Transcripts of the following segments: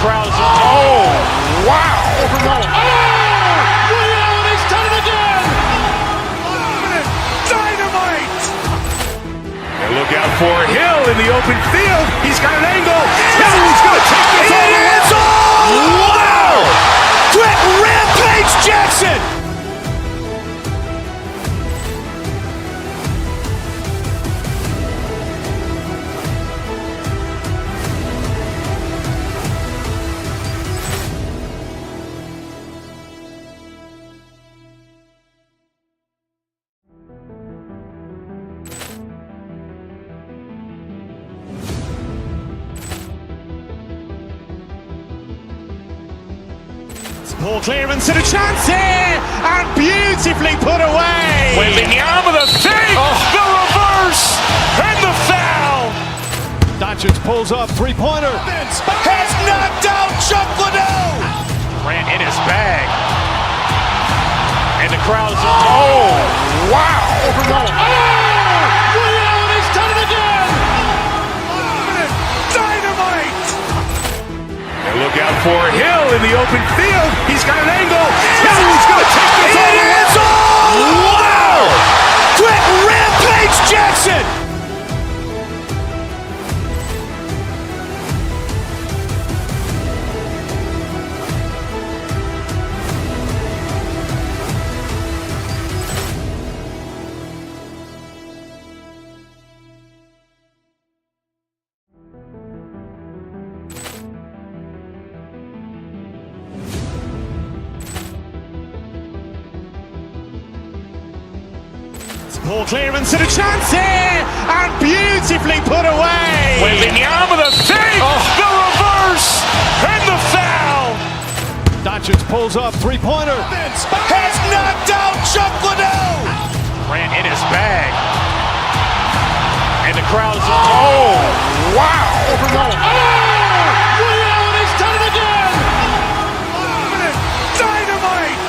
crowd is, oh, wow! He's done it again! Dynamite! And look out for Hill in the open field. He's got an angle. Hill's going to take this all the way. Wow! Quick Rampage Jackson! Poor clearance and a chance here, and beautifully put away. Waving the arm of the thing, the reverse, and the foul. Doncic pulls up, three-pointer. Has knocked out Chuck Liddell! Ran in his bag. And the crowd is, oh, wow! He's done it again! Dynamite! And look out for Hill in the open field. He's got an angle. Hill's going to take this all the way. Wow! Quick Rampage Jackson! Poor clearance and a chance here, and beautifully put away. Waving the arm of the thing, the reverse, and the foul. Doncic pulls up, three-pointer. Has knocked out Chuck Liddell! Ran in his bag. And the crowd is, oh, wow! He's done it again! Dynamite!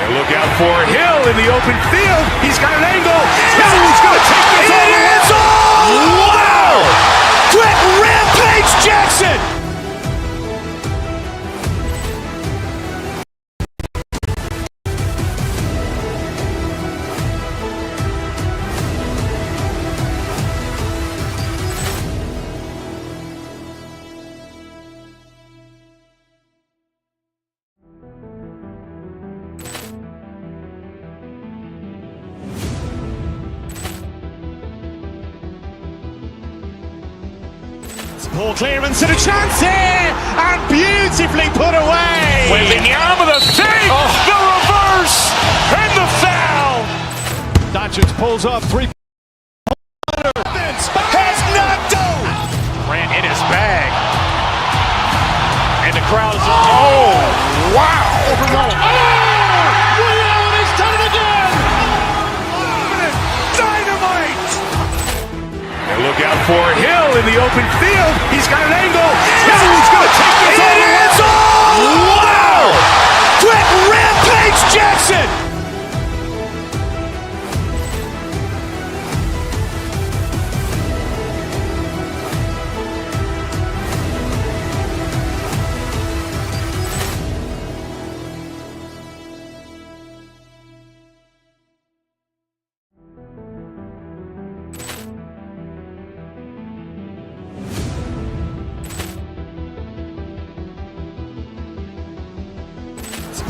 And look out for Hill in the open field. He's got an angle. Hill's going to take this all the way. Wow! Quick Rampage Jackson! Poor clearance and a chance here, and beautifully put away. Waving the arm of the thing, the reverse, and the foul. Doncic pulls up, three-pointer. Has knocked out! Ran in his bag. And the crowd is, oh, wow! He's done it again! Dynamite! And look out for Hill in the open field. He's got an angle. Hill's going to take this all the way. Wow! Quick Rampage Jackson!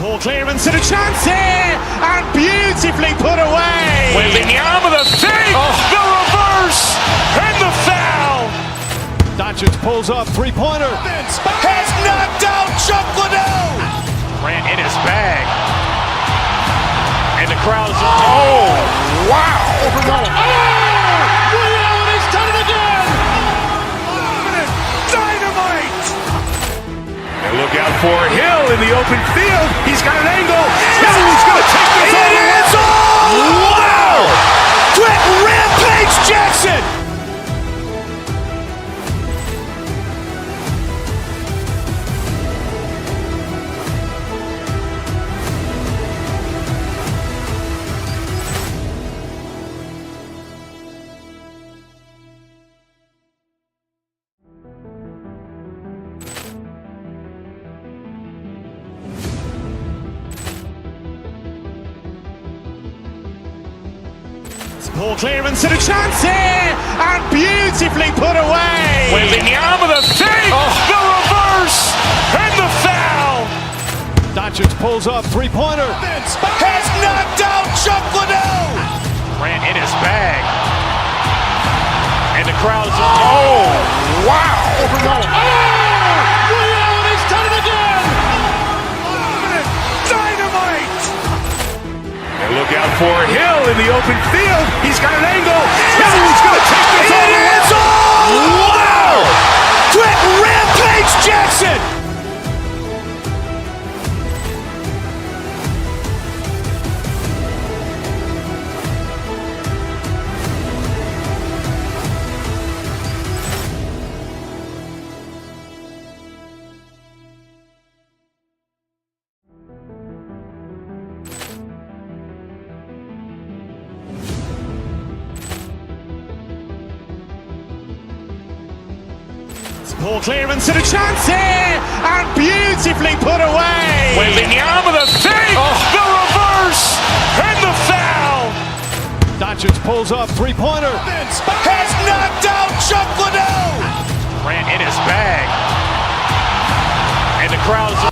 Poor clearance and a chance here, and beautifully put away. Waving the arm of the thing, the reverse, and the foul. Doncic pulls up, three-pointer. Has knocked out Chuck Liddell! Ran in his bag. And the crowd is, oh, wow! He's done it again! Dynamite! And look out for Hill in the open field. He's got an angle. Hill's going to take this all the way. Wow! Quick Rampage Jackson! Ball clearance and a chance here, and beautifully put away. Wembanyama the save, the reverse, and the foul. Doncic pulls up, three-pointer. Has knocked out Chuck Liddell. Grant in his bag. And the crowd's oh, wow. He's done it again. Dynamite. And look out for Hill in the open field. He's got an angle. Hill's going to take this all the way. It is all! Wow! Quick rampage Jackson. Ball clearance and a chance here, and beautifully put away. Wembanyama the save, the reverse, and the foul. Doncic pulls up, three-pointer. Has knocked out Chuck Liddell. Grant in his bag. And the crowd's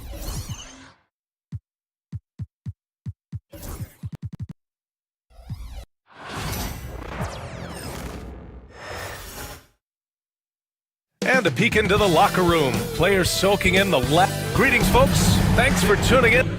And a peek into the locker room. Players soaking in the Greetings, folks. Thanks for tuning in.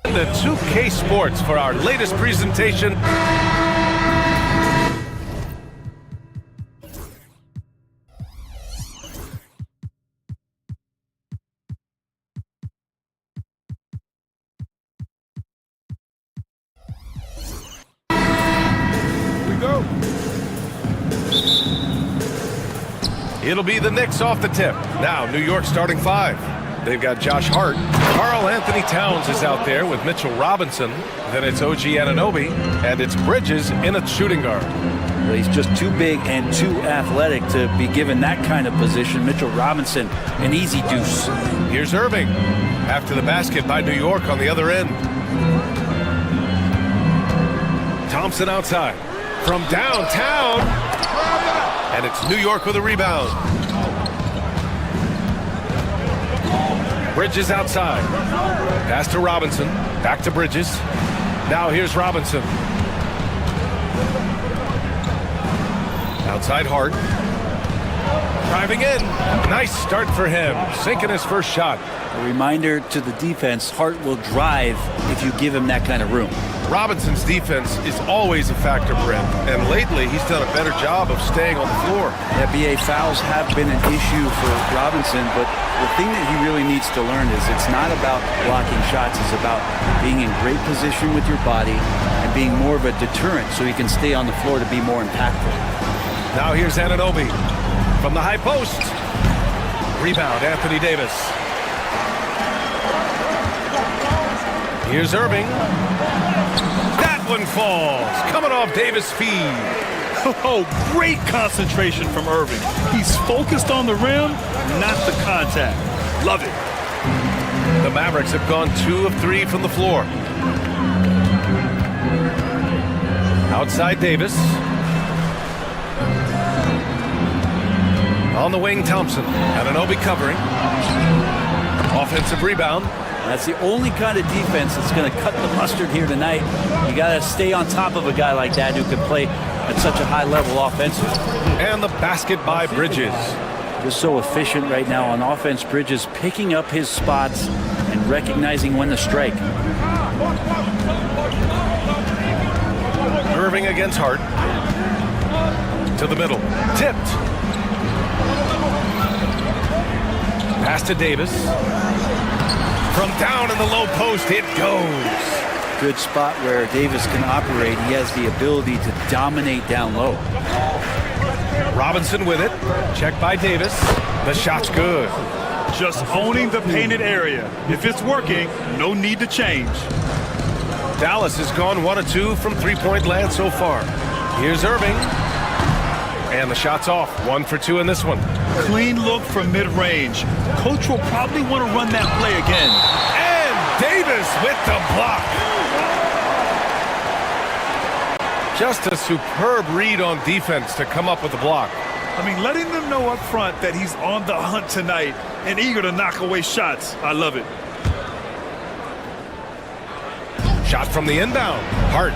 The 2K Sports for our latest presentation. Here we go. It'll be the Knicks off the tip. Now, New York starting five. They've got Josh Hart. Karl Anthony Towns is out there with Mitchell Robinson. Then it's OG Anunoby. And it's Bridges in a shooting guard. Well, he's just too big and too athletic to be given that kind of position. Mitchell Robinson, an easy deuce. Here's Irving. After the basket by New York on the other end. Thompson outside. From downtown. And it's New York with a rebound. Bridges outside. Pass to Robinson. Back to Bridges. Now here's Robinson. Outside Hart. Driving in. Nice start for him. Sinking his first shot. A reminder to the defense, Hart will drive if you give him that kind of room. Robinson's defense is always a factor for him. And lately, he's done a better job of staying on the floor. Yeah, BA fouls have been an issue for Robinson, but the thing that he really needs to learn is it's not about blocking shots. It's about being in great position with your body and being more of a deterrent so he can stay on the floor to be more impactful. Now here's Anunoby from the high post. Rebound, Anthony Davis. Here's Irving. That one falls. Coming off Davis' feed. Oh, great concentration from Irving. He's focused on the rim, not the contact. Love it. The Mavericks have gone 2 of 3 from the floor. Outside Davis. On the wing, Thompson. Anunoby covering. Offensive rebound. That's the only kind of defense that's going to cut the mustard here tonight. You got to stay on top of a guy like that who can play at such a high level offensively. And the basket by Bridges. Just so efficient right now on offense. Bridges picking up his spots and recognizing when to strike. Irving against Hart. To the middle. Tipped. Pass to Davis. From down in the low post, it goes. Good spot where Davis can operate. He has the ability to dominate down low. Robinson with it. Check by Davis. The shot's good. Just owning the painted area. If it's working, no need to change. Dallas has gone 1 of 2 from three-point land so far. Here's Irving. And the shot's off. 1 for 2 in this one. Clean look from mid-range. Coach will probably want to run that play again. And Davis with the block. Just a superb read on defense to come up with the block. I mean, letting them know up front that he's on the hunt tonight and eager to knock away shots. I love it. Shot from the inbound. Hart.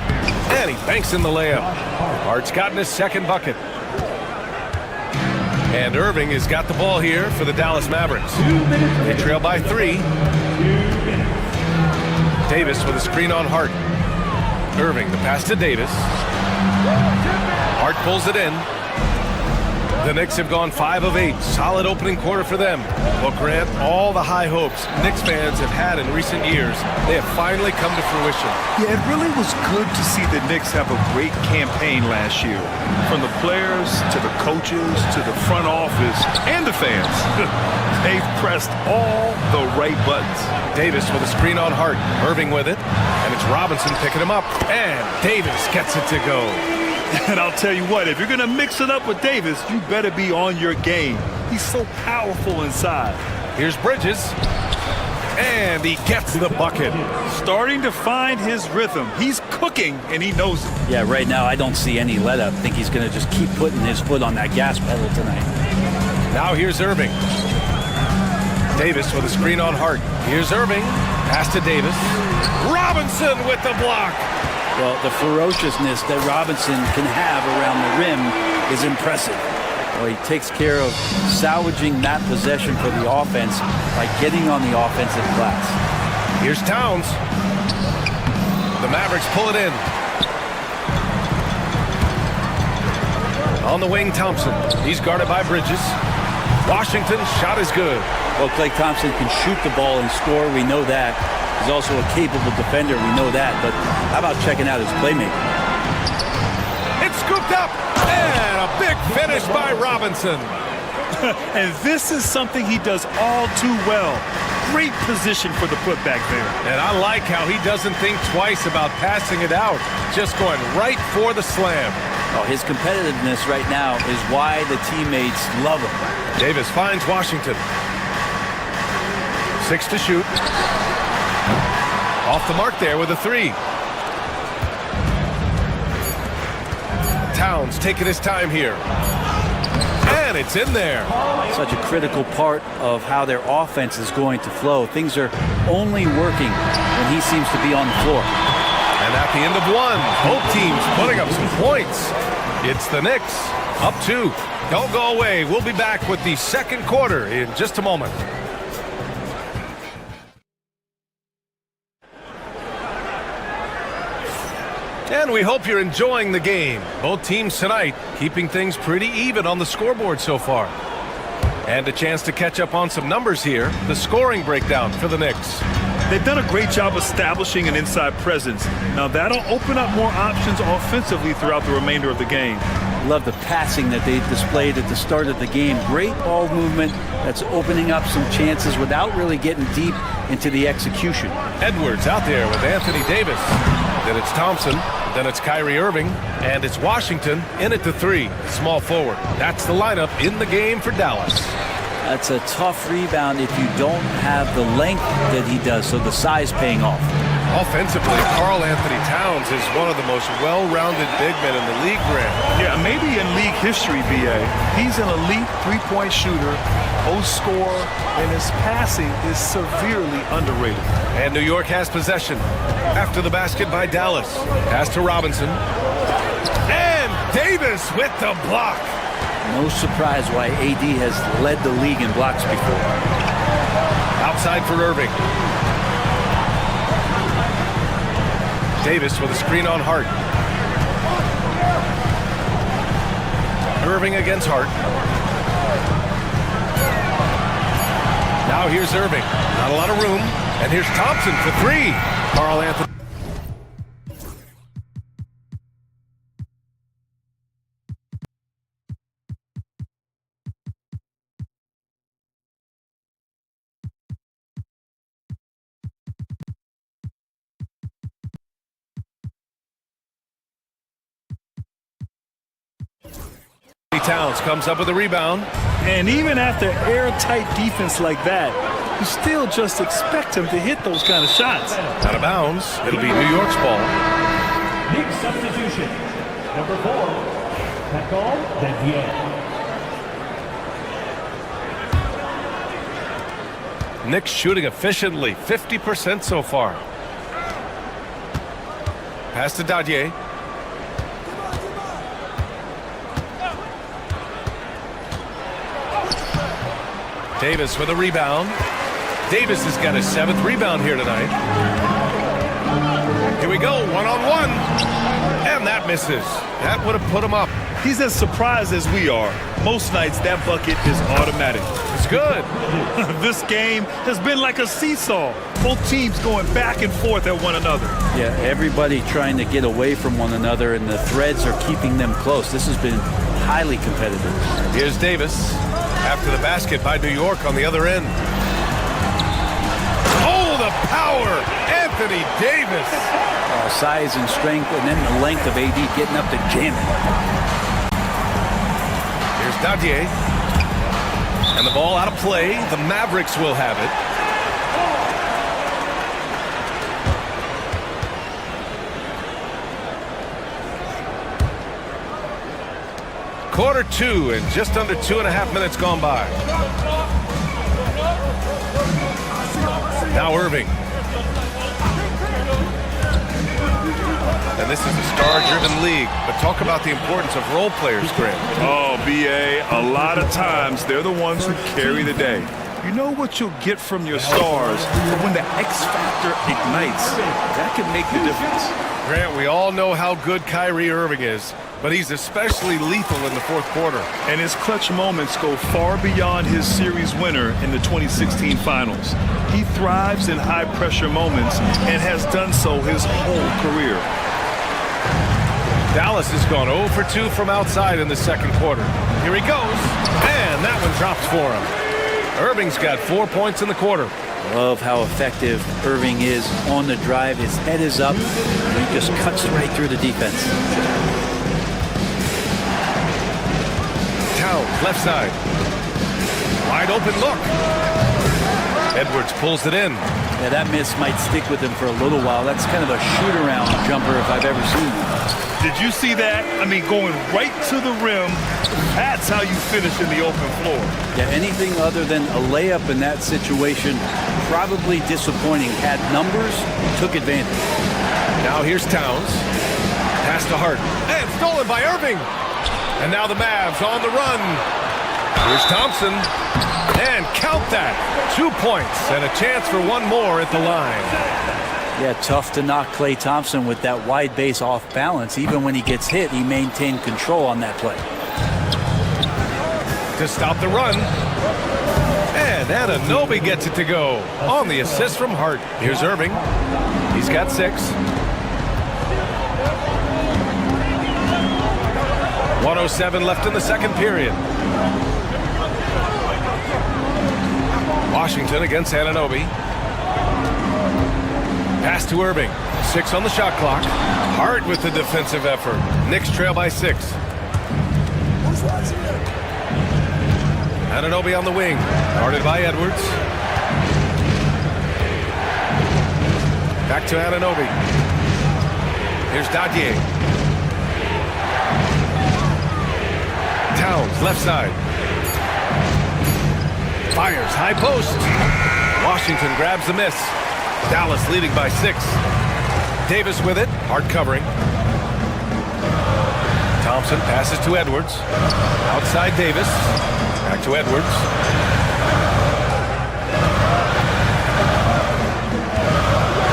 And he banks in the layup. Hart's gotten his second bucket. And Irving has got the ball here for the Dallas Mavericks. They trail by 3. Davis with a screen on Hart. Irving, the pass to Davis. Hart pulls it in. The Knicks have gone 5 of 8. Solid opening quarter for them. Well, Grant, all the high hopes Knicks fans have had in recent years, they have finally come to fruition. Yeah, it really was good to see the Knicks have a great campaign last year. From the players to the coaches to the front office and the fans. They've pressed all the right buttons. Davis with a screen on Hart. Irving with it. And it's Robinson picking him up. And Davis gets it to go. And I'll tell you what, if you're going to mix it up with Davis, you better be on your game. He's so powerful inside. Here's Bridges. And he gets the bucket. Starting to find his rhythm. He's cooking, and he knows it. Yeah, right now I don't see any let-up. I think he's going to just keep putting his foot on that gas pedal tonight. Now here's Irving. Davis with a screen on Hart. Here's Irving. Pass to Davis. Robinson with the block. Well, the ferociousness that Robinson can have around the rim is impressive. Well, he takes care of salvaging that possession for the offense by getting on the offensive glass. Here's Towns. The Mavericks pull it in. On the wing, Thompson. He's guarded by Bridges. Washington's shot is good. Well, Klay Thompson can shoot the ball and score. We know that. He's also a capable defender. We know that. But how about checking out his playmaking? It's scooped up. And a big finish by Robinson. And this is something he does all too well. Great position for the putback there. And I like how he doesn't think twice about passing it out. Just going right for the slam. Oh, his competitiveness right now is why the teammates love him. Davis finds Washington. 6 to shoot. Off the mark there with a 3. Towns taking his time here. And it's in there. Such a critical part of how their offense is going to flow. Things are only working when he seems to be on the floor. And at the end of 1, both teams putting up some points. It's the Knicks up 2. Don't go away. We'll be back with the second quarter in just a moment. And we hope you're enjoying the game. Both teams tonight keeping things pretty even on the scoreboard so far. And a chance to catch up on some numbers here. The scoring breakdown for the Knicks. They've done a great job establishing an inside presence. Now that'll open up more options offensively throughout the remainder of the game. Love the passing that they displayed at the start of the game. Great ball movement that's opening up some chances without really getting deep into the execution. Edwards out there with Anthony Davis. Then it's Thompson. Then it's Kyrie Irving. And it's Washington in at the 3. Small forward. That's the lineup in the game for Dallas. That's a tough rebound if you don't have the length that he does, so the size paying off. Offensively, Karl Anthony Towns is one of the most well-rounded big men in the league, Grant. Yeah, maybe in league history, B.A. He's an elite three-point shooter, post scorer, and his passing is severely underrated. And New York has possession. After the basket by Dallas. Pass to Robinson. And Davis with the block. No surprise why AD has led the league in blocks before. Outside for Irving. Davis with a screen on Hart. Irving against Hart. Now here's Irving. Not a lot of room. And here's Thompson for 3. Karl Anthony. Towns comes up with a rebound. And even after airtight defense like that, you still just expect him to hit those kind of shots. Out of bounds. It'll be New York's ball. Big substitution. Number 4, Pascal Denvier. Knicks shooting efficiently, 50% so far. Pass to Dadier. Davis with a rebound. Davis has got his 7th rebound here tonight. Here we go, one-on-one. And that misses. That would have put him up. He's as surprised as we are. Most nights, that bucket is automatic. It's good. This game has been like a seesaw. Both teams going back and forth at one another. Yeah, everybody trying to get away from one another, and the threads are keeping them close. This has been highly competitive. Here's Davis. After the basket by New York on the other end. Oh, the power! Anthony Davis! Size and strength, and then the length of AD getting up to jam it. Here's Dadier. And the ball out of play. The Mavericks will have it. Quarter 2 and just under 2.5 minutes gone by. Now Irving. And this is a star-driven league, but talk about the importance of role players, Grant. Oh, B.A., a lot of times they're the ones who carry the day. You know what you'll get from your stars, but when the X factor ignites, that can make the difference. Grant, we all know how good Kyrie Irving is, but he's especially lethal in the 4th quarter. And his clutch moments go far beyond his series winner in the 2016 finals. He thrives in high-pressure moments and has done so his whole career. Dallas has gone 0 for 2 from outside in the 2nd quarter. Here he goes, and that one drops for him. Irving's got 4 points in the quarter. Love how effective Irving is on the drive. His head is up, and he just cuts right through the defense. Towns, left side. Wide open look. Edwards pulls it in. Yeah, that miss might stick with him for a little while. That's kind of a shoot-around jumper if I've ever seen one. Did you see that? I mean, going right to the rim, that's how you finish in the open floor. Yeah, anything other than a layup in that situation, probably disappointing. Had numbers, took advantage. Now here's Towns. Pass to Hart. And stolen by Irving. And now the Mavs on the run. Here's Thompson. And count that. 2 points and a chance for one more at the line. Yeah, tough to knock Klay Thompson with that wide base off balance. Even when he gets hit, he maintained control on that play. To stop the run. And Anunoby gets it to go on the assist from Hart. Here's Irving. He's got 6. 1:07 left in the 2nd period. Washington against Anunoby. Pass to Irving. 6 on the shot clock. Hart with the defensive effort. Knicks trail by 6. Anunoby on the wing. Guarded by Edwards. Back to Anunoby. Here's Dadier. Towns, left side. Fires, high post. Washington grabs the miss. Dallas leading by 6. Davis with it. Hart covering. Thompson passes to Edwards. Outside Davis. Back to Edwards.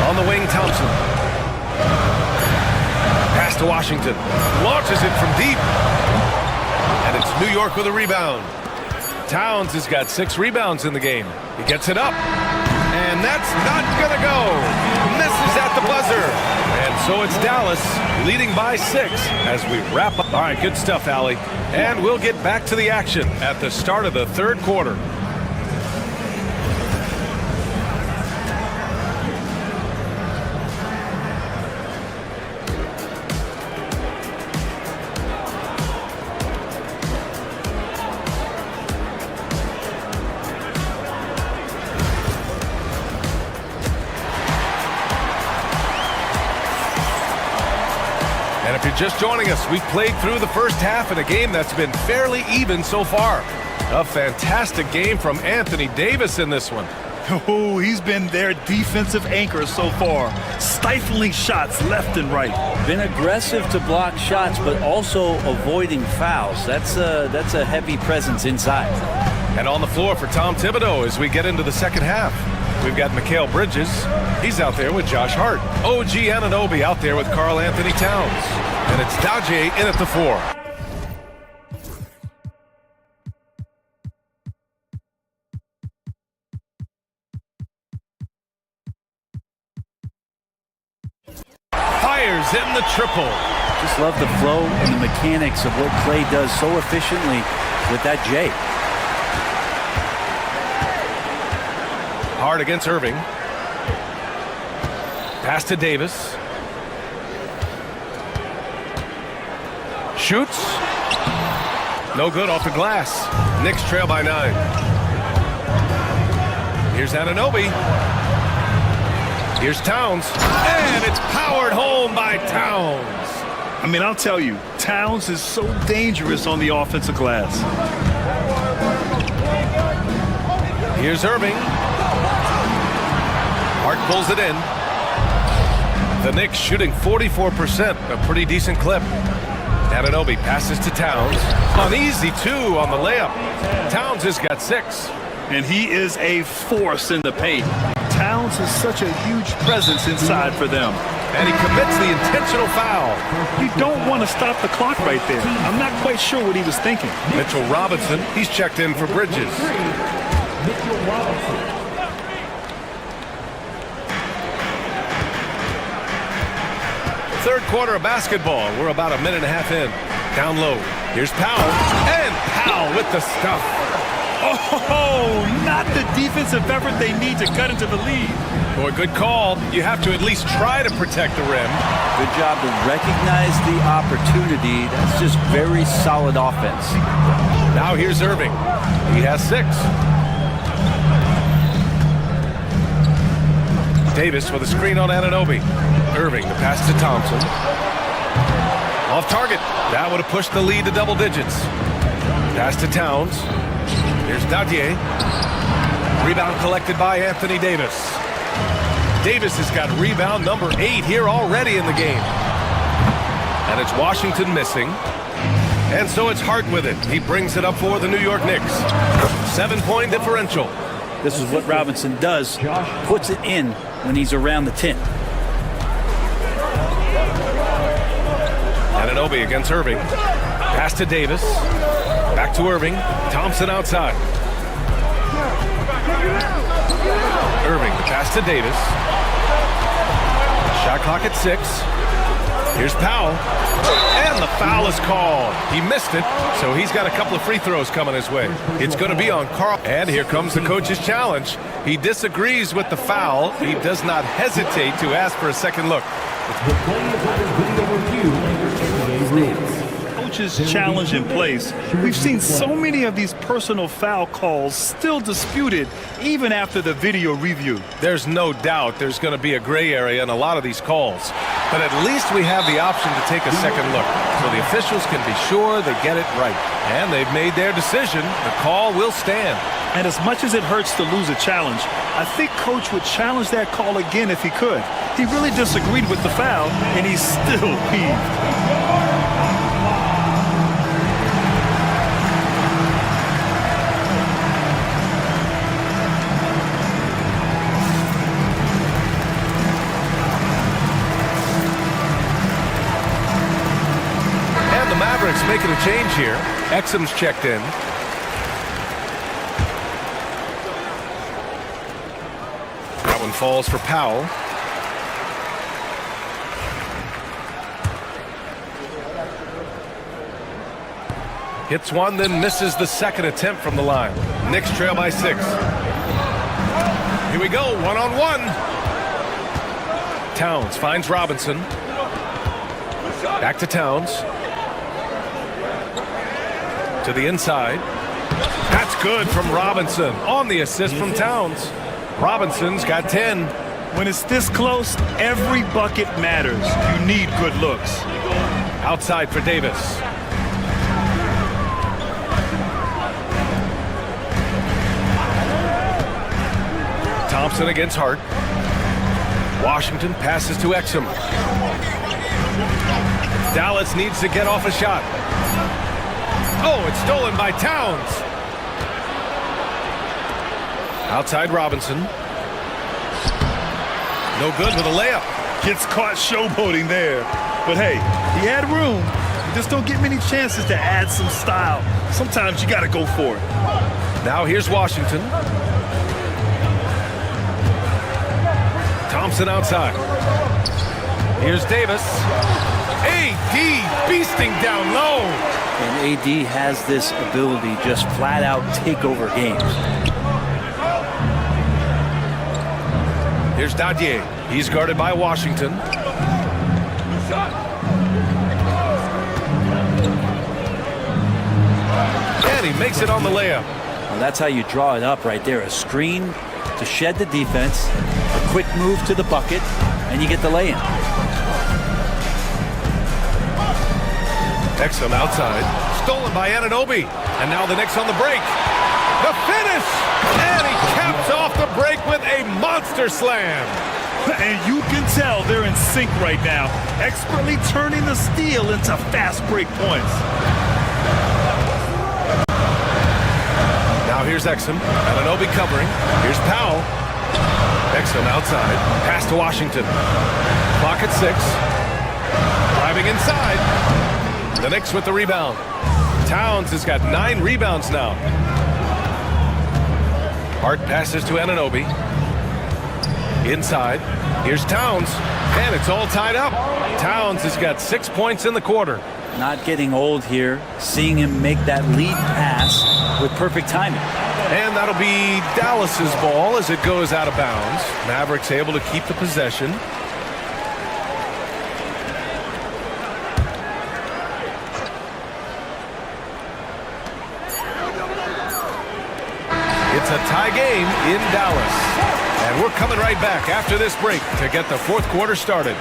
On the wing, Thompson. Pass to Washington. Launches it from deep. And it's New York with a rebound. Towns has got 6 rebounds in the game. He gets it up. And that's not going to go. Misses at the buzzer. And so it's Dallas leading by 6 as we wrap up. All right, good stuff, Allie. And we'll get back to the action at the start of the 3rd quarter. if you're just joining us, we've played through the first half in a game that's been fairly even so far. A fantastic game from Anthony Davis in this one. Oh, he's been their defensive anchor so far, stifling shots left and right. Been aggressive to block shots, but also avoiding fouls. That's a heavy presence inside. And on the floor for Tom Thibodeau as we get into the second half. We've got Mikal Bridges. He's out there with Josh Hart. OG Anunoby out there with Karl Anthony Towns. And it's Daje in at the 4. Fires in the triple. Just love the flow and the mechanics of what Clay does so efficiently with that J. Hard against Irving. Pass to Davis. Shoots. No good off the glass. Knicks trail by 9. Here's Anunoby. Here's Towns. And it's powered home by Towns. I mean, I'll tell you, Towns is so dangerous on the offensive glass. Here's Irving. Hart pulls it in. The Knicks shooting 44%, a pretty decent clip. Anunoby passes to Towns. An easy 2 on the layup. Towns has got 6. And he is a force in the paint. Towns is such a huge presence inside for them. And he commits the intentional foul. You don't want to stop the clock right there. I'm not quite sure what he was thinking. Mitchell Robinson, he's checked in for Bridges. Third quarter of basketball. We're about a minute and a half in. Down low. Here's Powell. And Powell with the stuff. Oh, not the defensive effort they need to cut into the lead. Boy, good call. You have to at least try to protect the rim. Good job to recognize the opportunity. That's just very solid offense. Now here's Irving. He has 6. Davis with a screen on Anunoby. Irving, the pass to Thompson. Off target. That would have pushed the lead to double digits. Pass to Towns. Here's Daje. Rebound collected by Anthony Davis. Davis has got rebound number 8 here already in the game. And it's Washington missing. And so it's Hart with it. He brings it up for the New York Knicks. 7-point differential. This is what Robinson does. Puts it in when he's around the 10. Anunoby against Irving. Pass to Davis. Back to Irving. Thompson outside. Irving, the pass to Davis. Shot clock at 6. Here's Powell. And the foul is called. He missed it, so he's got a couple of free throws coming his way. It's going to be on Karl. And here comes the coach's challenge. He disagrees with the foul. He does not hesitate to ask for a second look. Coach's challenge in place. We've seen so many of these personal foul calls still disputed even after the video review. There's no doubt there's going to be a gray area in a lot of these calls. But at least we have the option to take a second look, so the officials can be sure they get it right. And they've made their decision. The call will stand. And as much as it hurts to lose a challenge, I think Coach would challenge that call again if he could. He really disagreed with the foul, and he's still peeved. Mavericks making a change here. Exum's checked in. That one falls for Powell. Hits one, then misses the second attempt from the line. Knicks trail by 6. Here we go, one-on-one. Towns finds Robinson. Back to Towns. To the inside. That's good from Robinson on the assist from Towns. Robinson's got 10. When it's this close, every bucket matters. You need good looks. Outside for Davis. Thompson against Hart. Washington passes to Exum. Dallas needs to get off a shot. Oh, it's stolen by Towns. Outside Robinson. No good with a layup. Gets caught showboating there. But hey, he had room. You just don't get many chances to add some style. Sometimes you got to go for it. Now here's Washington. Thompson outside. Here's Davis. AD beasting down low. And AD has this ability just flat out take over games. Here's Dadier. He's guarded by Washington. And he makes it on the layup. Well, that's how you draw it up right there. A screen to shed the defense, a quick move to the bucket, and you get the lay-in. Exum outside. Stolen by Anunoby. And now the Knicks on the break. The finish! And he caps off the break with a monster slam. And you can tell they're in sync right now, expertly turning the steal into fast break points. Now here's Exum. Anunoby covering. Here's Powell. Exum outside. Pass to Washington. Clock at 6. Driving inside. The Knicks with the rebound. Towns has got 9 rebounds now. Hart passes to Anunoby. Inside. Here's Towns. And it's all tied up. Towns has got 6 points in the quarter. Not getting old here. Seeing him make that lead pass with perfect timing. And that'll be Dallas's ball as it goes out of bounds. Mavericks able to keep the possession. It's a tie game in Dallas. And we're coming right back after this break to get the fourth quarter started.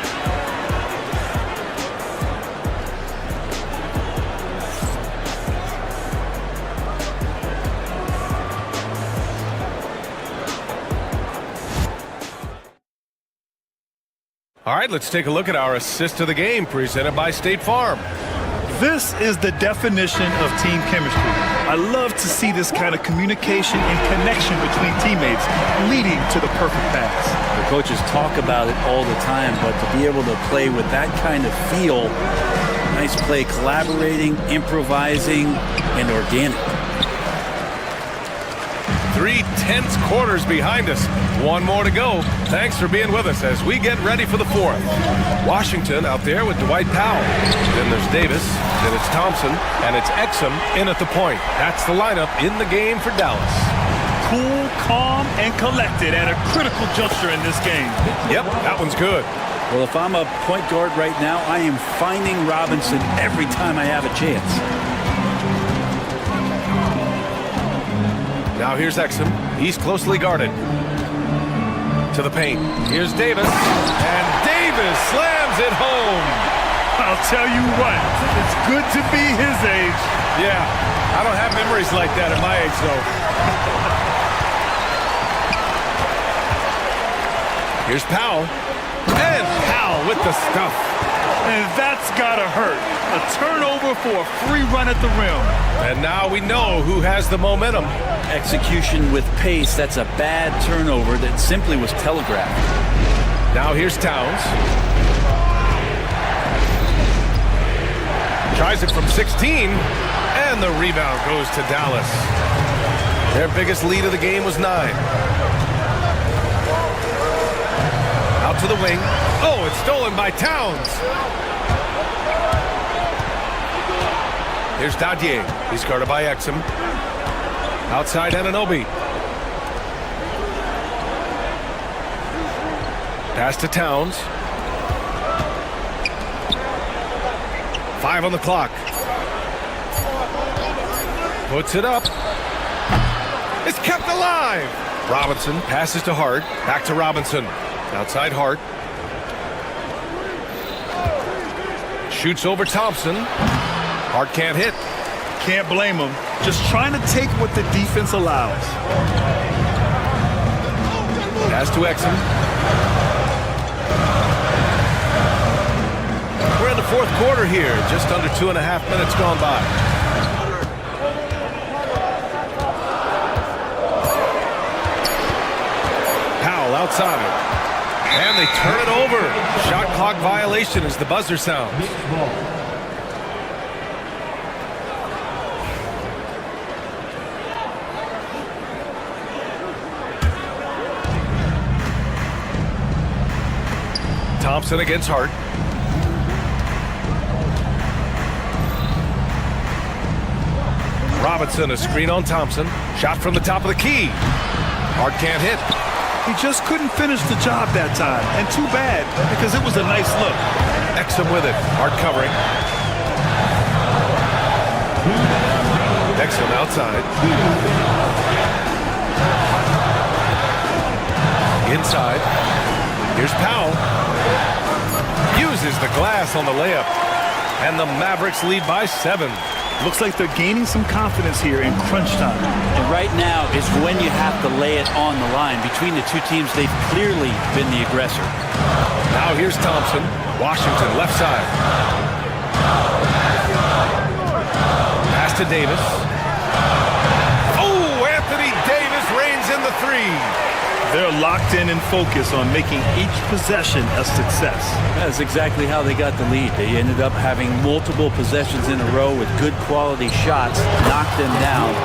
All right, let's take a look at our assist of the game presented by State Farm. This is the definition of team chemistry. I love to see this kind of communication and connection between teammates leading to the perfect pass. The coaches talk about it all the time, but to be able to play with that kind of feel, nice play, collaborating, improvising, and organic. 3 tense quarters behind us. One more to go. Thanks for being with us as we get ready for the fourth. Washington out there with Dwight Powell. Then there's Davis. Then it's Thompson. And it's Exum in at the point. That's the lineup in the game for Dallas. Cool, calm, and collected at a critical juncture in this game. Yep, that one's good. Well, if I'm a point guard right now, I am finding Robinson every time I have a chance. Now here's Exum. He's closely guarded. To the paint. Here's Davis. And Davis slams it home. I'll tell you what, it's good to be his age. Yeah, I don't have memories like that at my age, though. Here's Powell. And Powell with the stuff. And that's gotta hurt. A turnover for a free run at the rim. And now we know who has the momentum. Execution with pace, that's a bad turnover that simply was telegraphed. Now here's Towns. Tries it from 16, and the rebound goes to Dallas. Their biggest lead of the game was 9. Out to the wing. Oh, it's stolen by Towns. Here's Dadier. He's guarded by Exum. Outside Anunoby. Pass to Towns. 5 on the clock. Puts it up. It's kept alive. Robinson passes to Hart. Back to Robinson. Outside Hart. Shoots over Thompson. Hart can't hit. Can't blame him. Just trying to take what the defense allows. Pass to Exum. We're in the fourth quarter here. Just under 2.5 minutes gone by. Powell outside. And they turn it over. Shot clock violation as the buzzer sounds. Thompson against Hart. Robinson, a screen on Thompson. Shot from the top of the key. Hart can't hit. He just couldn't finish the job that time. And too bad, because it was a nice look. Exum with it. Hart covering. Exum outside. Inside. Here's Powell. Uses the glass on the layup. And the Mavericks lead by 7. Looks like they're gaining some confidence here in crunch time. And right now is when you have to lay it on the line. Between the two teams, they've clearly been the aggressor. Now here's Thompson. Washington left side. Pass to Davis. Oh, Anthony Davis reigns in the 3. They're locked in and focused on making each possession a success. That's exactly how they got the lead. They ended up having multiple possessions in a row with good quality shots, knocked them down,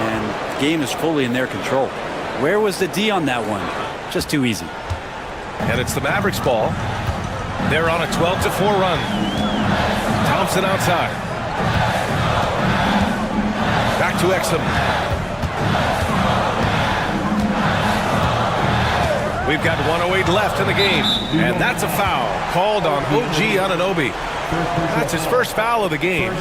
and the game is fully in their control. Where was the D on that one? Just too easy. And it's the Mavericks ball. They're on a 12-4 run. Thompson outside. Back to Exum. We've got 1:08 left in the game, and that's a foul called on OG Anunoby. That's his first foul of the game.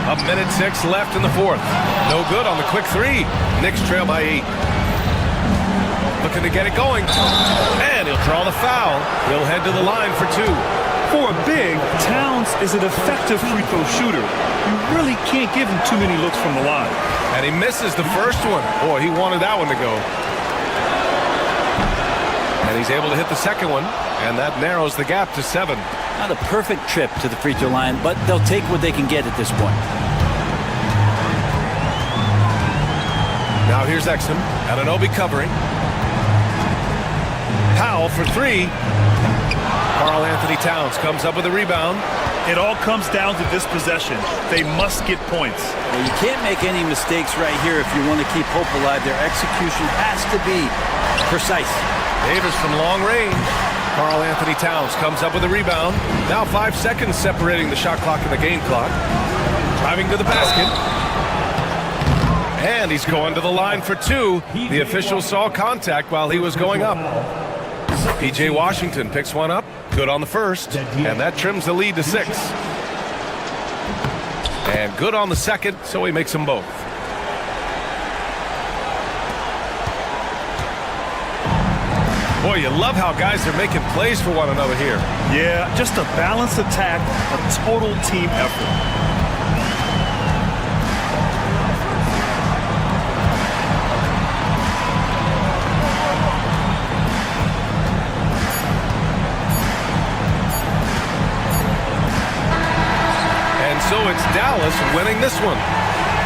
A minute 6 left in the fourth. No good on the quick 3. Knicks trail by 8. Looking to get it going, and he'll draw the foul. He'll head to the line for 2. For a big, Towns is an effective free throw shooter. You really can't give him too many looks from the line. And he misses the first one. Boy, he wanted that one to go. And he's able to hit the second one, and that narrows the gap to 7. Not a perfect trip to the free throw line, but they'll take what they can get at this point. Now here's Exum. Anunoby covering. Powell for 3. Karl Anthony Towns comes up with a rebound. It all comes down to this possession. They must get points. Well, you can't make any mistakes right here if you want to keep hope alive. Their execution has to be precise. Davis from long range. Karl Anthony Towns comes up with a rebound. Now 5 seconds separating the shot clock and the game clock. Driving to the basket. And he's going to the line for 2. The official saw contact while he was going up. P.J. Washington picks one up. Good on the first. And that trims the lead to 6. And good on the second, so he makes them both. Boy, you love how guys are making plays for one another here. Yeah, just a balanced attack, a total team effort. So it's Dallas winning this one.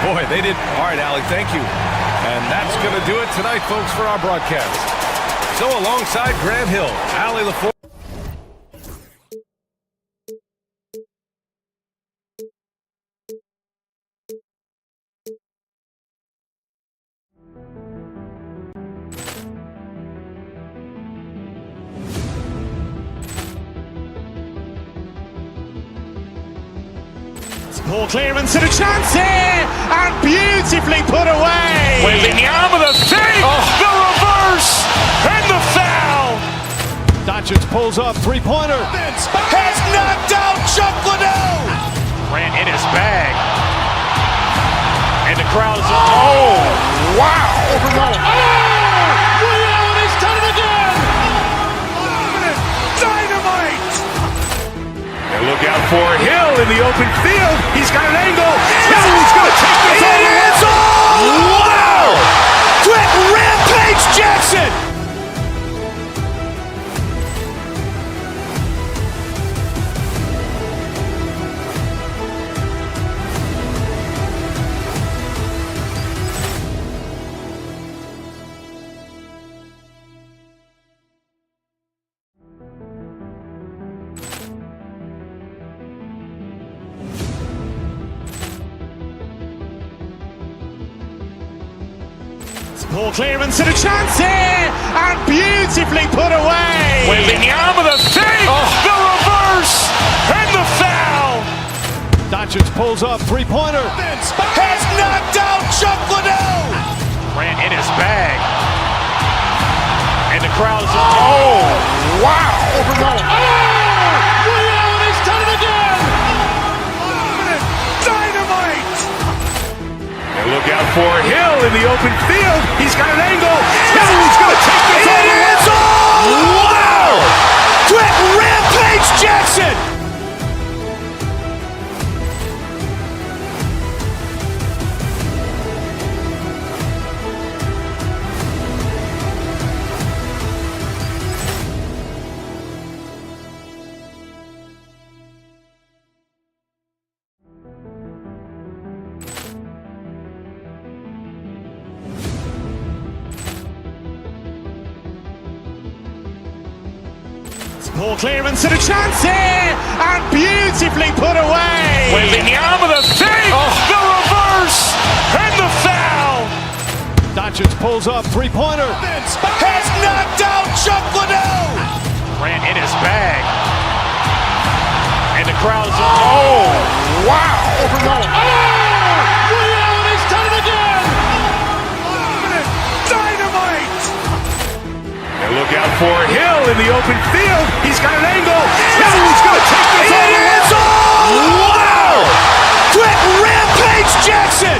Boy, they did. All right, Allie, thank you. And that's going to do it tonight, folks, for our broadcast. So alongside Grant Hill, Allie LaForge. Poor clearance and a chance here, and beautifully put away. Wembanyama the save, the reverse, and the foul. Doncic pulls up, three-pointer. Has knocked out Chuck Liddell. Grant in his bag. And the crowd is, oh, wow. Oh, look out for Hill in the open field. He's got an angle. Hill is going to take this all the way. Wow! Quick Rampage Jackson! Poor clearance and a chance here, and beautifully put away. Waving the arm of the fake, the reverse, and the foul. Doncic pulls up, three-pointer. Has knocked out Chuck Liddell. Ran in his bag. And the crowd's oh, wow. He's done it again. Dynamite. And look out for Hill in the open field. He's got an angle. Hill is going to take this all the way. Wow! Quick Rampage Jackson! Poor clearance and a chance here, and beautifully put away. Waving the arm of the fake, the reverse, and the foul. Doncic pulls up, three-pointer. Has knocked out Chuck Liddell. Ran in his bag. And the crowd's oh, wow. He's done it again. Dynamite. And look out for Hill in the open field. He's got an angle. Hill is going to take this all the way. Wow! Quick Rampage Jackson!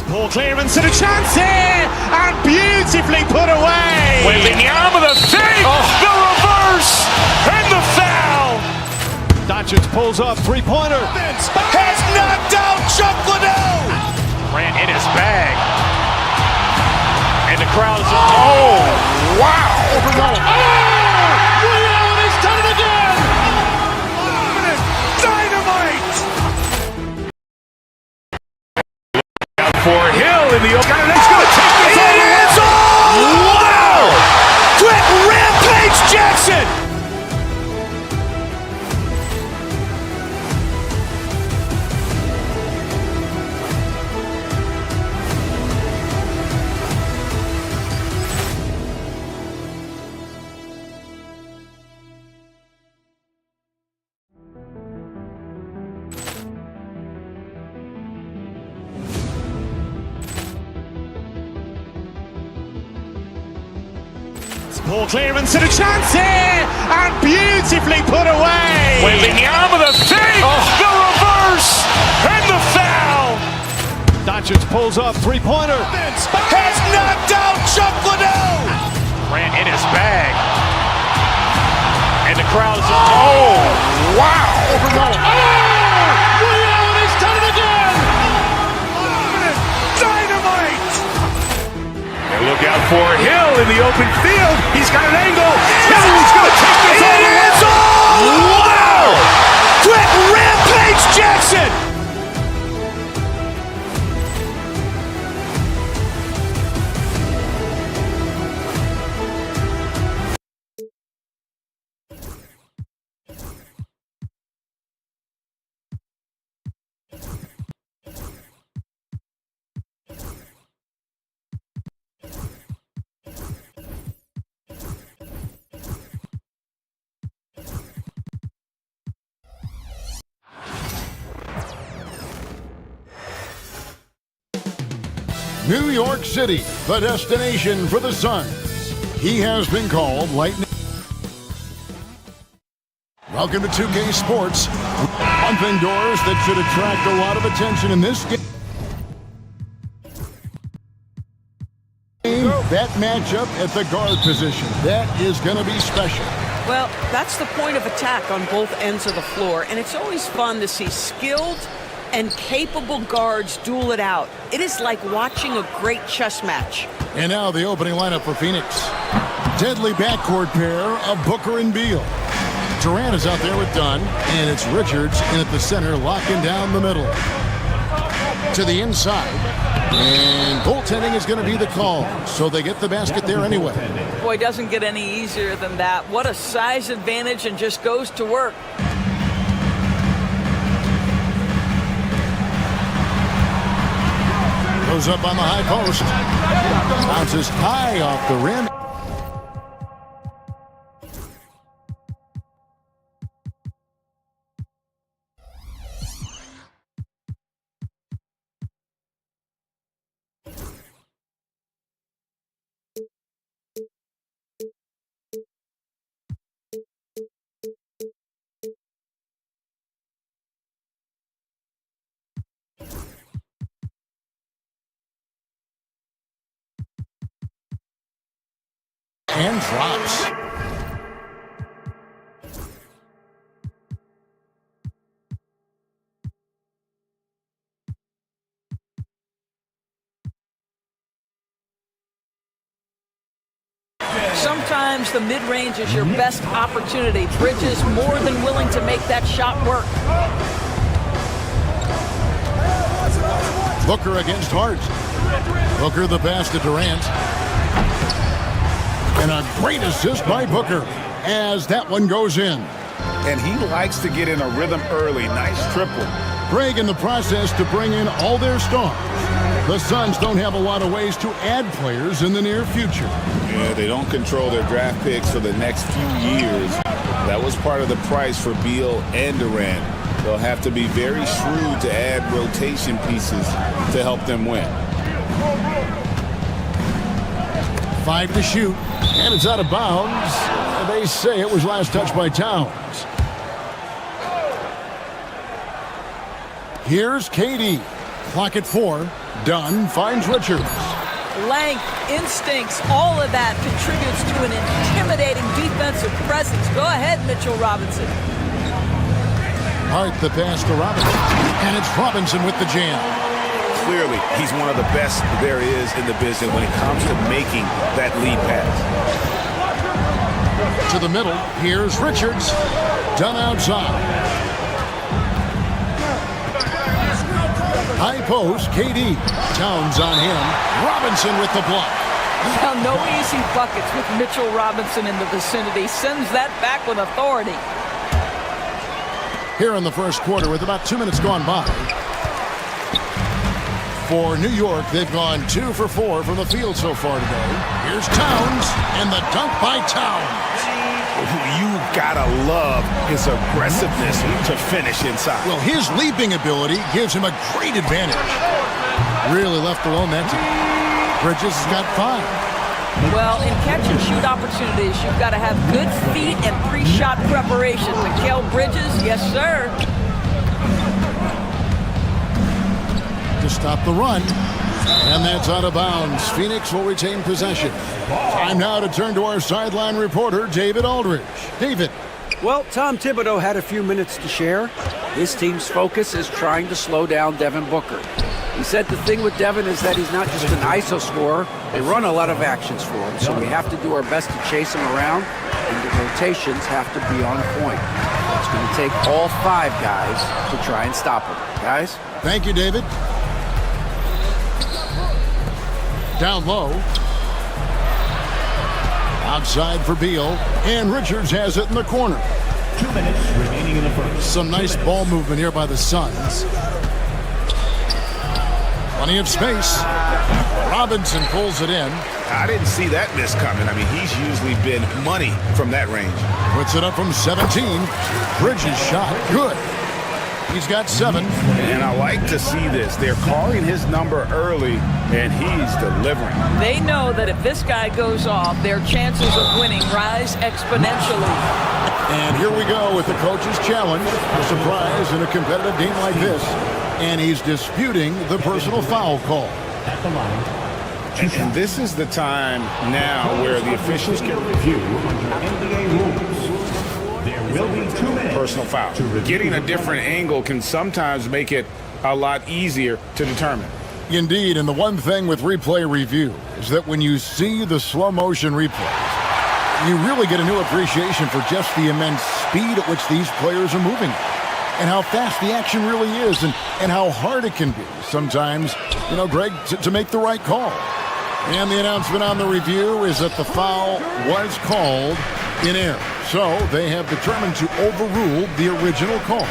Poor clearance and a chance here, and beautifully put away. Waving the arm of the fake, the reverse, and the foul. Doncic pulls up, three-pointer. Has knocked out Chuck Liddell. Ran in his bag. And the crowd's oh, wow. He's done it again. Dynamite. For Hill in the open. He's going to take this all the way. Wow! Quick Rampage Jackson! Poor clearance and a chance here, and beautifully put away. Waving the arm of the fake, the reverse, and the foul. Doncic pulls up, three-pointer. Has knocked out Chuck Liddell. Ran in his bag. And the crowd's oh, wow. He's done it again. Dynamite. And look out for Hill in the open field. He's got an angle. Hill is going to take this all the way. Wow! Quick Rampage Jackson! New York City, the destination for the Suns. He has been called Lightning. Welcome to 2K Sports. Month indoors that should attract a lot of attention in this game. That matchup at the guard position, that is going to be special. Well, that's the point of attack on both ends of the floor, and it's always fun to see skilled and capable guards duel it out. It is like watching a great chess match. And now the opening lineup for Phoenix. Deadly backcourt pair of Booker and Beal. Durant is out there with Dunn, and it's Richards in at the center, locking down the middle. To the inside. And goaltending is going to be the call, so they get the basket there anyway. Boy, doesn't get any easier than that. What a size advantage, and just goes to work. Goes up on the high post. Bounces high off the rim. And drops. Sometimes the mid-range is your best opportunity. Bridges more than willing to make that shot work. Booker against Hart. Booker the pass to Durant. And a great assist by Booker as that one goes in. And he likes to get in a rhythm early. Nice triple. Craig in the process to bring in all their stars. The Suns don't have a lot of ways to add players in the near future. Yeah, they don't control their draft picks for the next few years. That was part of the price for Beal and Durant. They'll have to be very shrewd to add rotation pieces to help them win. 5 to shoot, and it's out of bounds. They say it was last touched by Towns. Here's KD. Clock at 4. Dunn finds Richards. Length, instincts, all of that contributes to an intimidating defensive presence. Go ahead, Mitchell Robinson. Hart the pass to Robinson, and it's Robinson with the jam. Clearly, he's one of the best there is in the business when it comes to making that lead pass. To the middle, here's Richards. Done outside. High post, KD. Towns on him. Robinson with the block. Now, no easy buckets with Mitchell Robinson in the vicinity. Sends that back with authority. Here in the first quarter with about 2 minutes gone by. For New York, they've gone 2 for 4 from the field so far today. Here's Towns, and the dunk by Towns. You gotta love his aggressiveness to finish inside. Well, his leaping ability gives him a great advantage. Really left alone that time. Bridges has got 5. Well, in catch-and-shoot opportunities, you've got to have good feet and pre-shot preparation. Mikal Bridges, yes, sir. To stop the run. And that's out of bounds. Phoenix will retain possession. Time now to turn to our sideline reporter, David Aldridge. David. Well, Tom Thibodeau had a few minutes to share. His team's focus is trying to slow down Devin Booker. He said the thing with Devin is that he's not just an ISO scorer. They run a lot of actions for him, so we have to do our best to chase him around, and the rotations have to be on point. It's going to take all 5 guys to try and stop him. Guys? Thank you, David. Down low. Outside for Beal. And Richards has it in the corner. 2 minutes remaining in the first. Some nice ball movement here by the Suns. Plenty of space. Robinson pulls it in. I didn't see that miss coming. I mean, he's usually been money from that range. Puts it up from 17. Bridges shot. Good. He's got 7. And I like to see this. They're calling his number early, and he's delivering. They know that if this guy goes off, their chances of winning rise exponentially. And here we go with the coach's challenge. A surprise in a competitive game like this. And he's disputing the personal foul call. And this is the time now where the officials can review NBA rules. There will be 2 minutes. Personal foul. Getting a different angle can sometimes make it a lot easier to determine. Indeed, and the one thing with replay review is that when you see the slow motion replays, you really get a new appreciation for just the immense speed at which these players are moving and how fast the action really is and how hard it can be sometimes, Greg, to make the right call. And the announcement on the review is that the foul was called in error. So they have determined to overrule the original call.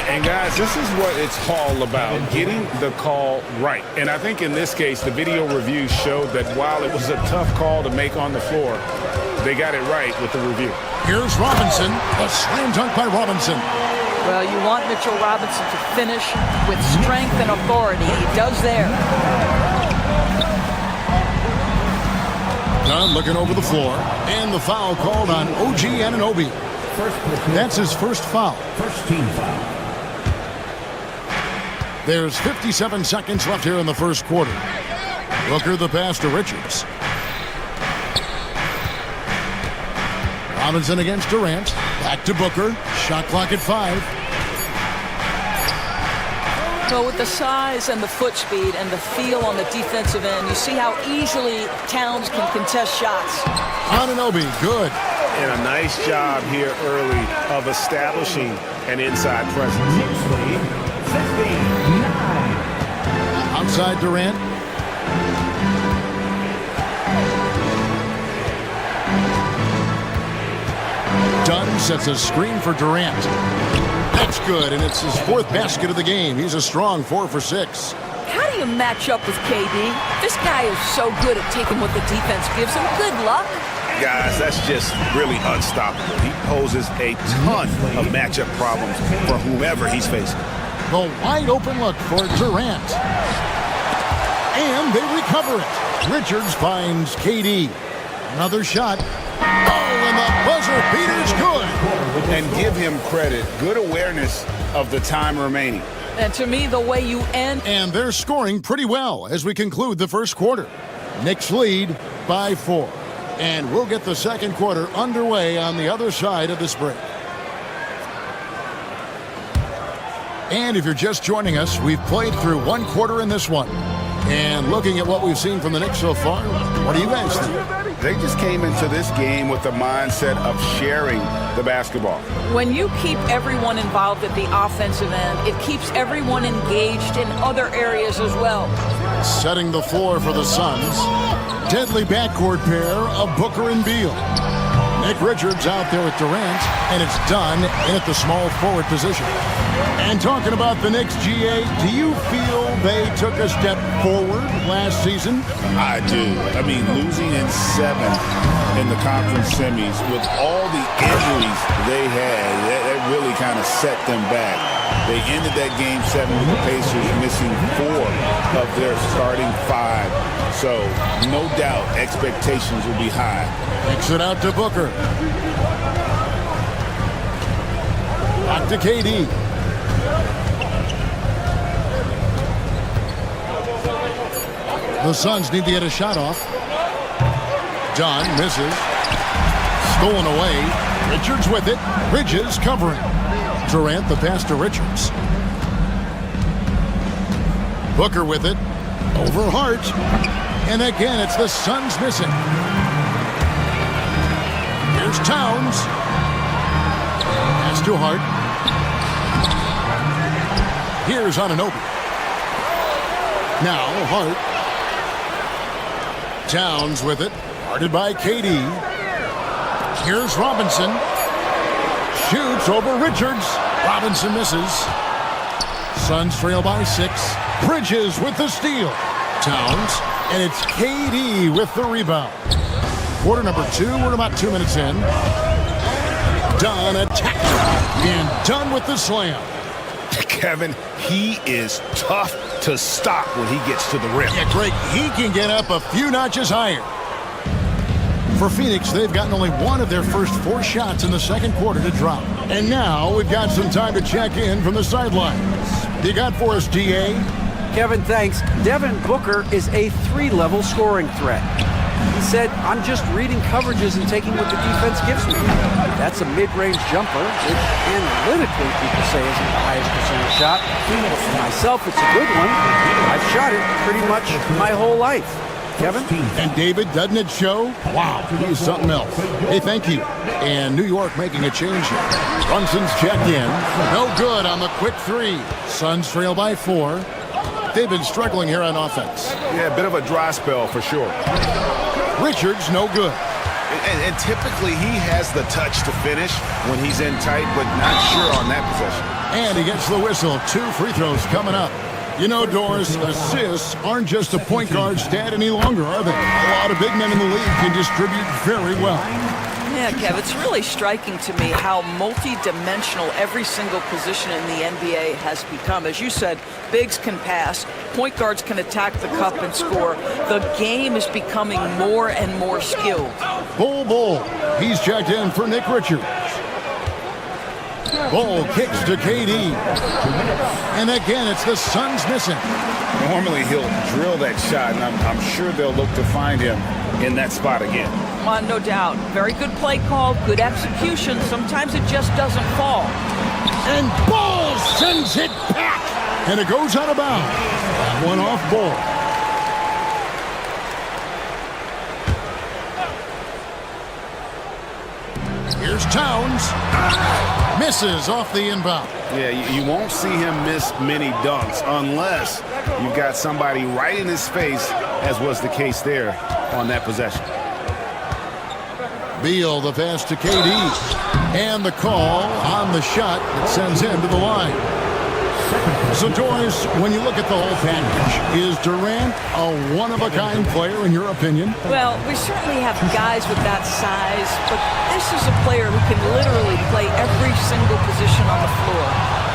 And guys, this is what it's all about, getting the call right. And I think in this case, the video review showed that while it was a tough call to make on the floor, they got it right with the review. Here's Robinson, a slam dunk by Robinson. Well, you want Mitchell Robinson to finish with strength and authority. He does there. Dunn looking over the floor, and the foul called on OG Anunoby. That's his first foul. First team foul. There's 57 seconds left here in the first quarter. Booker the pass to Richards. Robinson against Durant. Back to Booker. Shot clock at 5. So with the size and the foot speed and the feel on the defensive end, you see how easily Towns can contest shots. Anunoby, good. And a nice job here early of establishing an inside presence. Outside Durant. Dunn sets a screen for Durant. That's good, and it's his 4th basket of the game. He's a strong 4 for 6. How do you match up with KD? This guy is so good at taking what the defense gives him. Good luck. Guys, that's just really unstoppable. He poses a ton of matchup problems for whomever he's facing. The wide open look for Durant. And they recover it. Richards finds KD. Another shot. Oh, and the buzzer beater's good. And give him credit. Good awareness of the time remaining. And to me, the way you end. And they're scoring pretty well as we conclude the first quarter. Knicks lead by 4. And we'll get the second quarter underway on the other side of this break. And if you're just joining us, we've played through 1 quarter in this one. And looking at what we've seen from the Knicks so far, what do you guys think? They just came into this game with the mindset of sharing the basketball. When you keep everyone involved at the offensive end, it keeps everyone engaged in other areas as well. Setting the floor for the Suns. Deadly backcourt pair of Booker and Beal. Nick Richards out there with Durant, and it's done in at the small forward position. And talking about the Knicks, GA, do you feel they took a step forward last season? I do. I mean, losing in 7 in the conference semis with all the injuries they had, that really kind of set them back. They ended that game 7 with the Pacers missing 4 of their starting 5. So, no doubt, expectations will be high. Kicks it out to Booker. Back to KD. The Suns need to get a shot off. John misses. Stolen away. Richards with it. Bridges covering. Durant the pass to Richards. Booker with it. Over Hart. And again, it's the Suns missing. Here's Towns. Pass to Hart. Here's Anunoby. Now Hart. Towns with it. Guarded by KD. Here's Robinson. Shoots over Richards. Robinson misses. Suns trail by 6. Bridges with the steal. Towns. And it's KD with the rebound. Quarter number 2. We're about 2 minutes in. Dunn attacking. And Dunn with the slam. Kevin, he is tough to stop when he gets to the rim. Yeah, Greg, he can get up a few notches higher. For Phoenix, they've gotten only one of their first 4 shots in the second quarter to drop. And now we've got some time to check in from the sidelines. You got for us, DA? Kevin, thanks. Devin Booker is a 3-level scoring threat. He said, I'm just reading coverages and taking what the defense gives me. That's a mid-range jumper, which analytically people say isn't the highest percentage shot. But for myself, it's a good one. I've shot it pretty much my whole life. Kevin? And David, doesn't it show? Wow, he's something else. Hey, thank you. And New York making a change here. Brunson's checked in. No good on the quick 3. Suns trail by 4. They've been struggling here on offense. Yeah, a bit of a dry spell for sure. Richards, no good. And typically he has the touch to finish when he's in tight, but not sure on that possession. And he gets the whistle. 2 free throws coming up. You know, Doris, assists aren't just a point guard stat any longer, are they? A lot of big men in the league can distribute very well. Yeah, Kev, it's really striking to me how multi-dimensional every single position in the NBA has become. As you said, bigs can pass, point guards can attack the cup and score. The game is becoming more and more skilled. Bull. He's checked in for Nick Richards. Bull kicks to KD. And again, it's the Suns missing. Normally he'll drill that shot, and I'm sure they'll look to find him in that spot again. No doubt. Very good play call, good execution. Sometimes it just doesn't fall. And Bull sends it back. And it goes out of bounds. That one off Bull. Here's Towns. Misses off the inbound. Yeah, you won't see him miss many dunks unless you've got somebody right in his face, as was the case there on that possession. Beal, the pass to KD. And the call on the shot that sends him to the line. So, Doris, when you look at the whole package, is Durant a one-of-a-kind player in your opinion? Well, we certainly have guys with that size, but this is a player who can literally play every single position on the floor.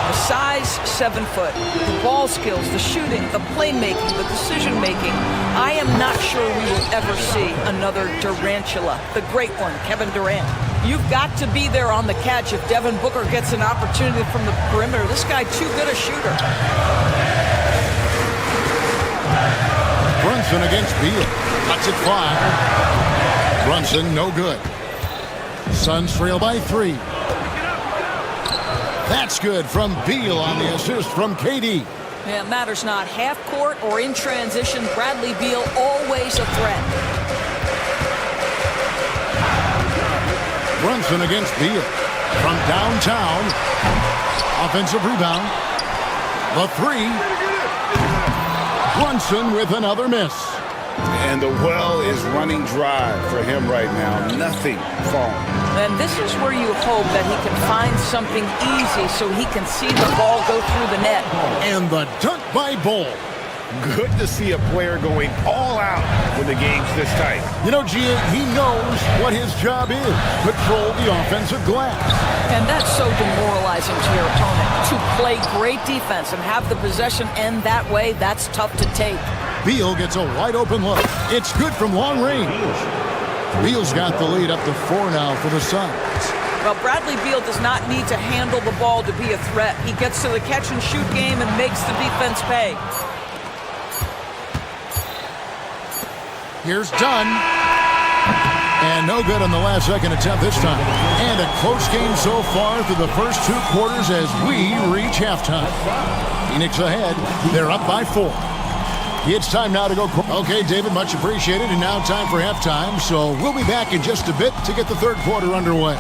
The size, 7 foot. The ball skills, the shooting, the playmaking, the decision-making. I am not sure we will ever see another Durantula, the great one, Kevin Durant. You've got to be there on the catch if Devin Booker gets an opportunity from the perimeter. This guy too good a shooter. Brunson against Beal. Cuts it 5. Brunson, no good. Suns trail by 3. That's good from Beal on the assist from KD. Yeah, it matters not. Half court or in transition, Bradley Beal always a threat. Brunson against Beal. From downtown. Offensive rebound. The 3. Brunson with another miss. And the well is running dry for him right now. Nothing falling. And this is where you hope that he can find something easy so he can see the ball go through the net. And the dunk by Bull. Good to see a player going all out when the game's this tight. You know, Gia, he knows what his job is. Control the offensive glass. And that's so demoralizing to your opponent. To play great defense and have the possession end that way, that's tough to take. Beal gets a wide open look. It's good from long range. Beal's got the lead up to 4 now for the Suns. Well, Bradley Beal does not need to handle the ball to be a threat. He gets to the catch and shoot game and makes the defense pay. Here's Dunn. And no good on the last second attempt this time. And a close game so far through the first 2 quarters as we reach halftime. Phoenix ahead. They're up by 4. It's time now to go. Okay, David, much appreciated. And now time for halftime. So we'll be back in just a bit to get the third quarter underway.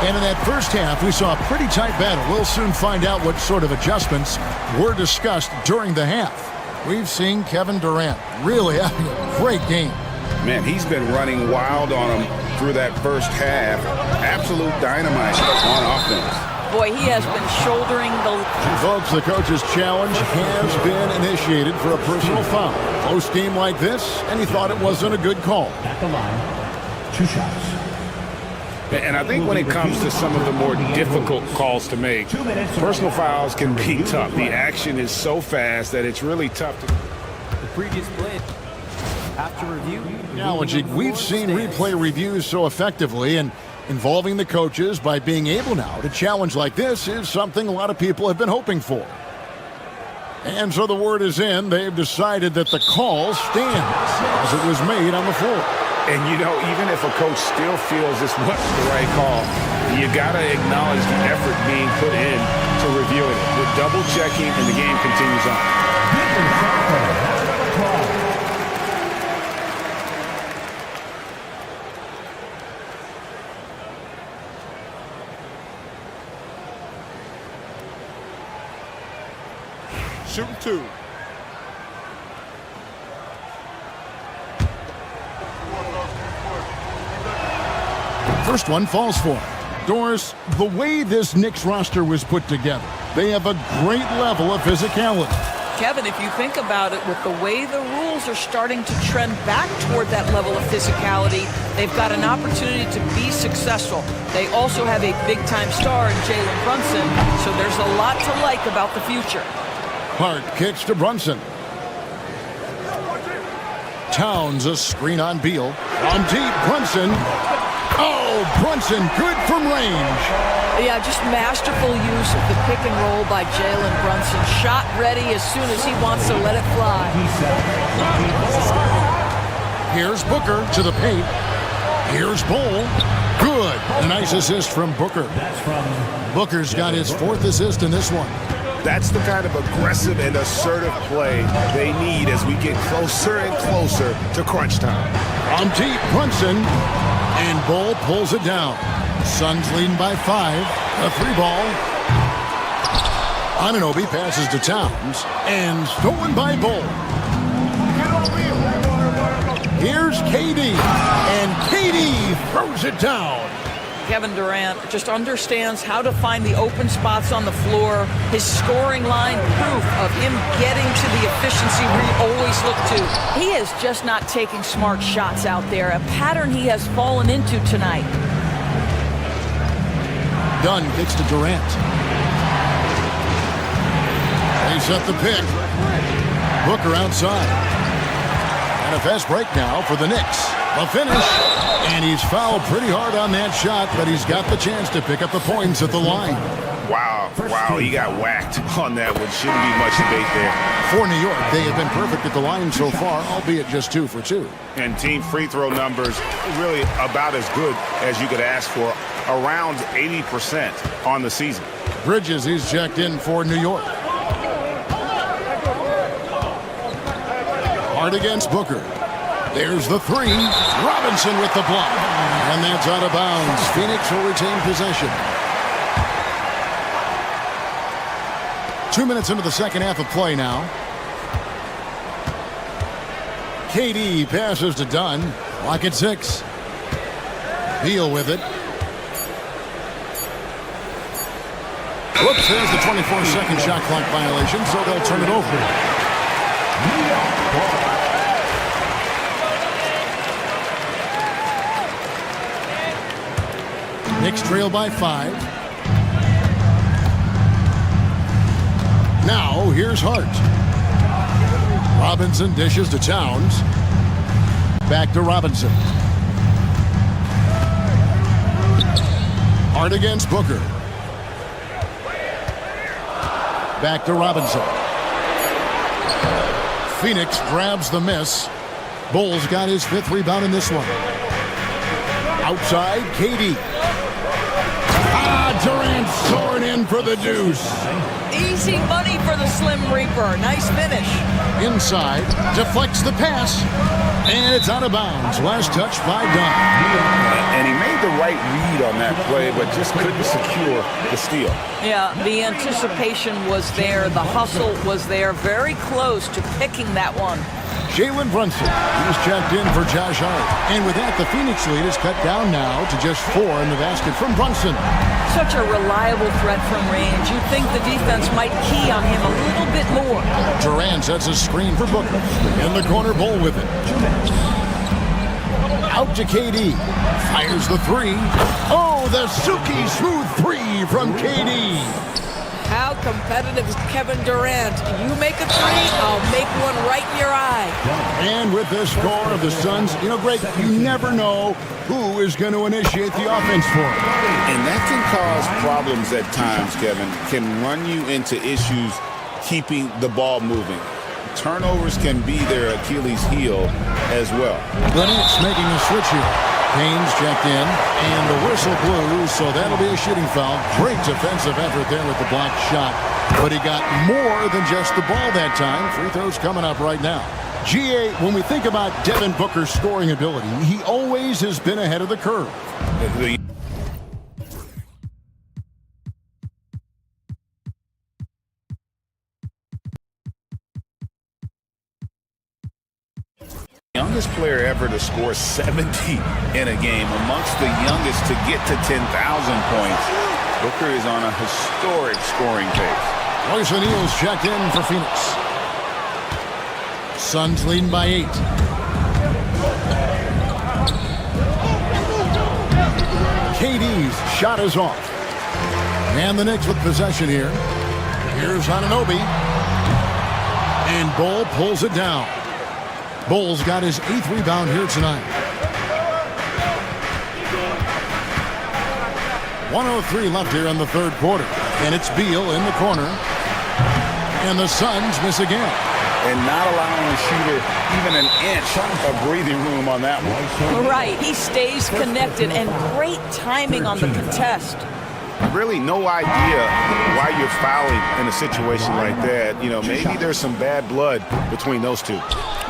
And in that first half, we saw a pretty tight battle. We'll soon find out what sort of adjustments were discussed during the half. We've seen Kevin Durant really having a great game. Man, he's been running wild on him through that first half. Absolute dynamite on offense. Boy, he has been shouldering the... Folks, the coach's challenge has been initiated for a personal foul. Close game like this, and he thought it wasn't a good call. At the line, 2 shots. And I think when it comes to some of the more difficult calls to make, personal fouls can be tough. The action is so fast that it's really tough to... The previous play. After review, Challenging. We've seen replay reviews so effectively, and involving the coaches by being able now to challenge like this is something a lot of people have been hoping for. And so the word is in. They've decided that the call stands as it was made on the floor. And, you know, even if a coach still feels this wasn't the right call, you got to acknowledge the effort being put in to reviewing it. We're double-checking, and the game continues on. Shooting 2. First one falls for him. Doris, the way this Knicks roster was put together, they have a great level of physicality. Kevin, if you think about it, with the way the rules are starting to trend back toward that level of physicality, they've got an opportunity to be successful. They also have a big-time star in Jalen Brunson, so there's a lot to like about the future. Hart kicks to Brunson. Towns a screen on Beal. On deep, Brunson. Oh, Brunson good from range. Yeah, just masterful use of the pick and roll by Jalen Brunson. Shot ready as soon as he wants to let it fly. Here's Booker to the paint. Here's Bull. Good. A nice assist from Booker. Booker's got his 4th assist in this one. That's the kind of aggressive and assertive play they need as we get closer and closer to crunch time. On deep, Brunson. And Bull pulls it down. Suns leading by 5. A 3-ball. Anunoby passes to Towns. And stolen by Bull. Here's KD. And KD throws it down. Kevin Durant just understands how to find the open spots on the floor. His scoring line, proof of him getting to the efficiency we always look to. He is just not taking smart shots out there, a pattern he has fallen into tonight. Dunn kicks to Durant. They set the pick. Booker outside. And a fast break now for the Knicks. The finish. And he's fouled pretty hard on that shot, but he's got the chance to pick up the points at the line. Wow, he got whacked on that one. Shouldn't be much debate there. For New York, they have been perfect at the line so far, albeit just 2 for 2. And team free throw numbers really about as good as you could ask for, around 80% on the season. Bridges, he's checked in for New York. Hard against Booker. There's the 3. Robinson with the block. And that's out of bounds. Phoenix will retain possession. 2 minutes into the second half of play now. KD passes to Dunn. Clock at 6. Beal with it. Whoops, there's the 24-second shot clock violation, so they'll turn it over. Knicks trail by 5. Now, here's Hart. Robinson dishes to Towns. Back to Robinson. Hart against Booker. Back to Robinson. Phoenix grabs the miss. Bulls got his 5th rebound in this one. Outside, KD. Durant soaring in for the deuce. Easy money for the Slim Reaper. Nice finish. Inside, deflects the pass, and it's out of bounds. Last touch by Dunn. And he made the right read on that play, but just couldn't secure the steal. Yeah, the anticipation was there. The hustle was there. Very close to picking that one. Jalen Brunson, he's checked in for Josh Hart. And with that, the Phoenix lead is cut down now to just 4 in the basket from Brunson. Such a reliable threat from range. You'd think the defense might key on him a little bit more. Durant sets a screen for Booker. In the corner, Bull with it. Out to KD. Fires the three. Oh, the silky smooth three from KD. How competitive is Kevin Durant? You make a three, I'll make one right in your eye. And with the score of the Suns, Greg, you never know who is going to initiate the offense for him. And that can cause problems at times, Kevin. Can run you into issues keeping the ball moving. Turnovers can be their Achilles heel as well. The Knicks making a switch here. Payne's checked in, and the whistle blew, so that'll be a shooting foul. Great defensive effort there with the blocked shot, but he got more than just the ball that time. Free throws coming up right now. GA, when we think about Devin Booker's scoring ability, he always has been ahead of the curve. Youngest player ever to score 70 in a game, amongst the youngest to get to 10,000 points. Booker is on a historic scoring pace. Royce O'Neal's checked in for Phoenix. Suns leading by 8. KD's shot is off. And the Knicks with possession here. Here's Anunoby. And Bull pulls it down. Bull's got his 8th rebound here tonight. 1:03 left here in the third quarter. And it's Beal in the corner. And the Suns miss again. And not allowing the shooter even an inch of breathing room on that one. Right, he stays connected, and great timing on the contest. Really no idea why you're fouling in a situation like that. Maybe there's some bad blood between those two.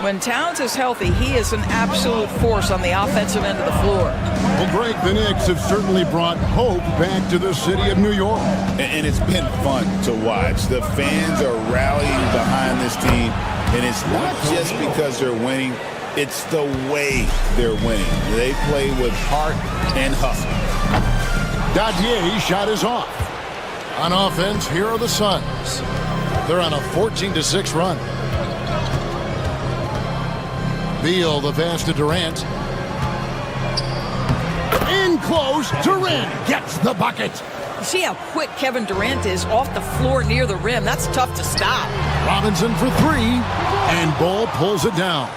When Towns is healthy, he is an absolute force on the offensive end of the floor. Well, Greg, the Knicks have certainly brought hope back to the city of New York. And it's been fun to watch. The fans are rallying behind this team, and it's not just because they're winning, it's the way they're winning. They play with heart and hustle. Dadier's shot is off. On offense, here are the Suns. They're on a 14-6 run. Beal, the pass to Durant. In close, Durant gets the bucket. You see how quick Kevin Durant is off the floor near the rim. That's tough to stop. Robinson for 3, and Bull pulls it down.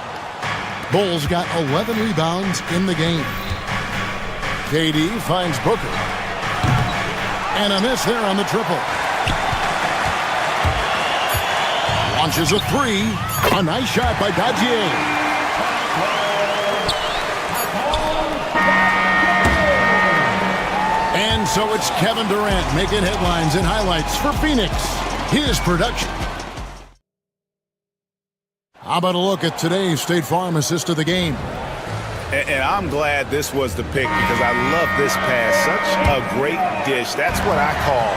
Bull's got 11 rebounds in the game. KD finds Booker. And a miss there on the triple. Launches a 3. A nice shot by Dadier. And so it's Kevin Durant making headlines and highlights for Phoenix. His production. How about a look at today's State Farm assist of the game? And I'm glad this was the pick because I love this pass. Such a great dish. That's what I call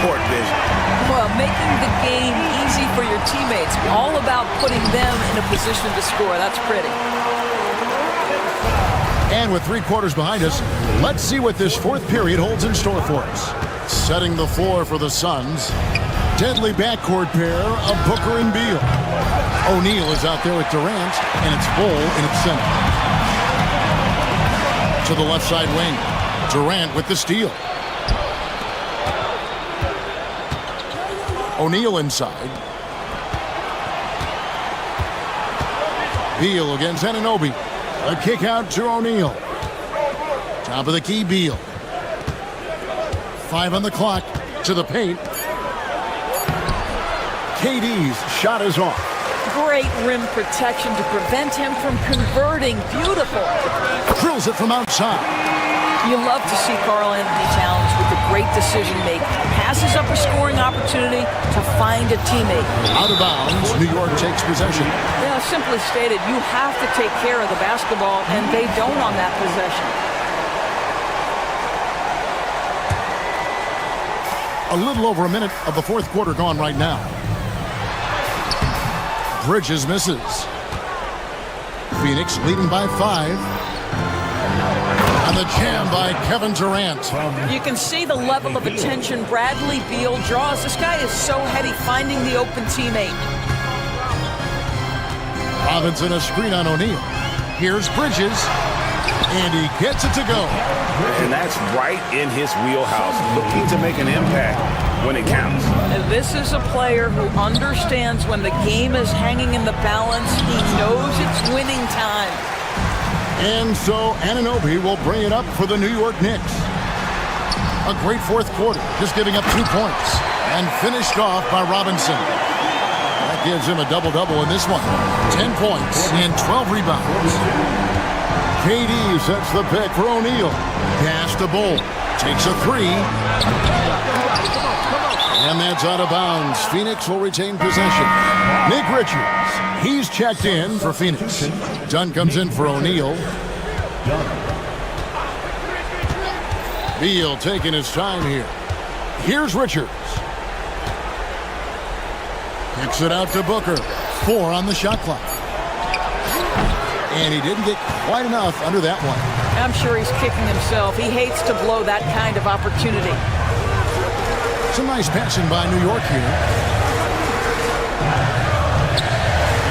court vision. Well, making the game easy for your teammates. All about putting them in a position to score. That's pretty. And with 3 quarters behind us, let's see what this fourth period holds in store for us. Setting the floor for the Suns. Deadly backcourt pair of Booker and Beal. O'Neal is out there with Durant, and it's Bull in its center. To the left side wing. Durant with the steal. O'Neal inside. Beal against Anunoby. A kick out to O'Neal. Top of the key, Beal. 5 on the clock. To the paint. KD's shot is off. Great rim protection to prevent him from converting. Beautiful. Drills it from outside. You love to see Karl Anthony Towns with the great decision making. Passes up a scoring opportunity to find a teammate. Out of bounds, New York takes possession. Yeah, simply stated, you have to take care of the basketball, and they don't on that possession. A little over a minute of the fourth quarter gone right now. Bridges misses. Phoenix leading by 5. And the jam by Kevin Durant. You can see the level of attention Bradley Beal draws. This guy is so heady finding the open teammate. Robinson a screen on O'Neal. Here's Bridges. And he gets it to go. And that's right in his wheelhouse, looking to make an impact when it counts. And this is a player who understands when the game is hanging in the balance. He knows it's winning time. And so Anunoby will bring it up for the New York Knicks. A great fourth quarter, just giving up 2 points. And finished off by Robinson. That gives him a double-double in this one. 10 points and 12 rebounds. KD sets the pick for O'Neal. Pass to Bull. Takes a 3. And that's out of bounds. Phoenix will retain possession. Nick Richards. He's checked in for Phoenix. Dunn comes in for O'Neal. Beal taking his time here. Here's Richards. Kicks it out to Booker. 4 on the shot clock. And he didn't get quite enough under that one. I'm sure he's kicking himself. He hates to blow that kind of opportunity. Some nice passing by New York here.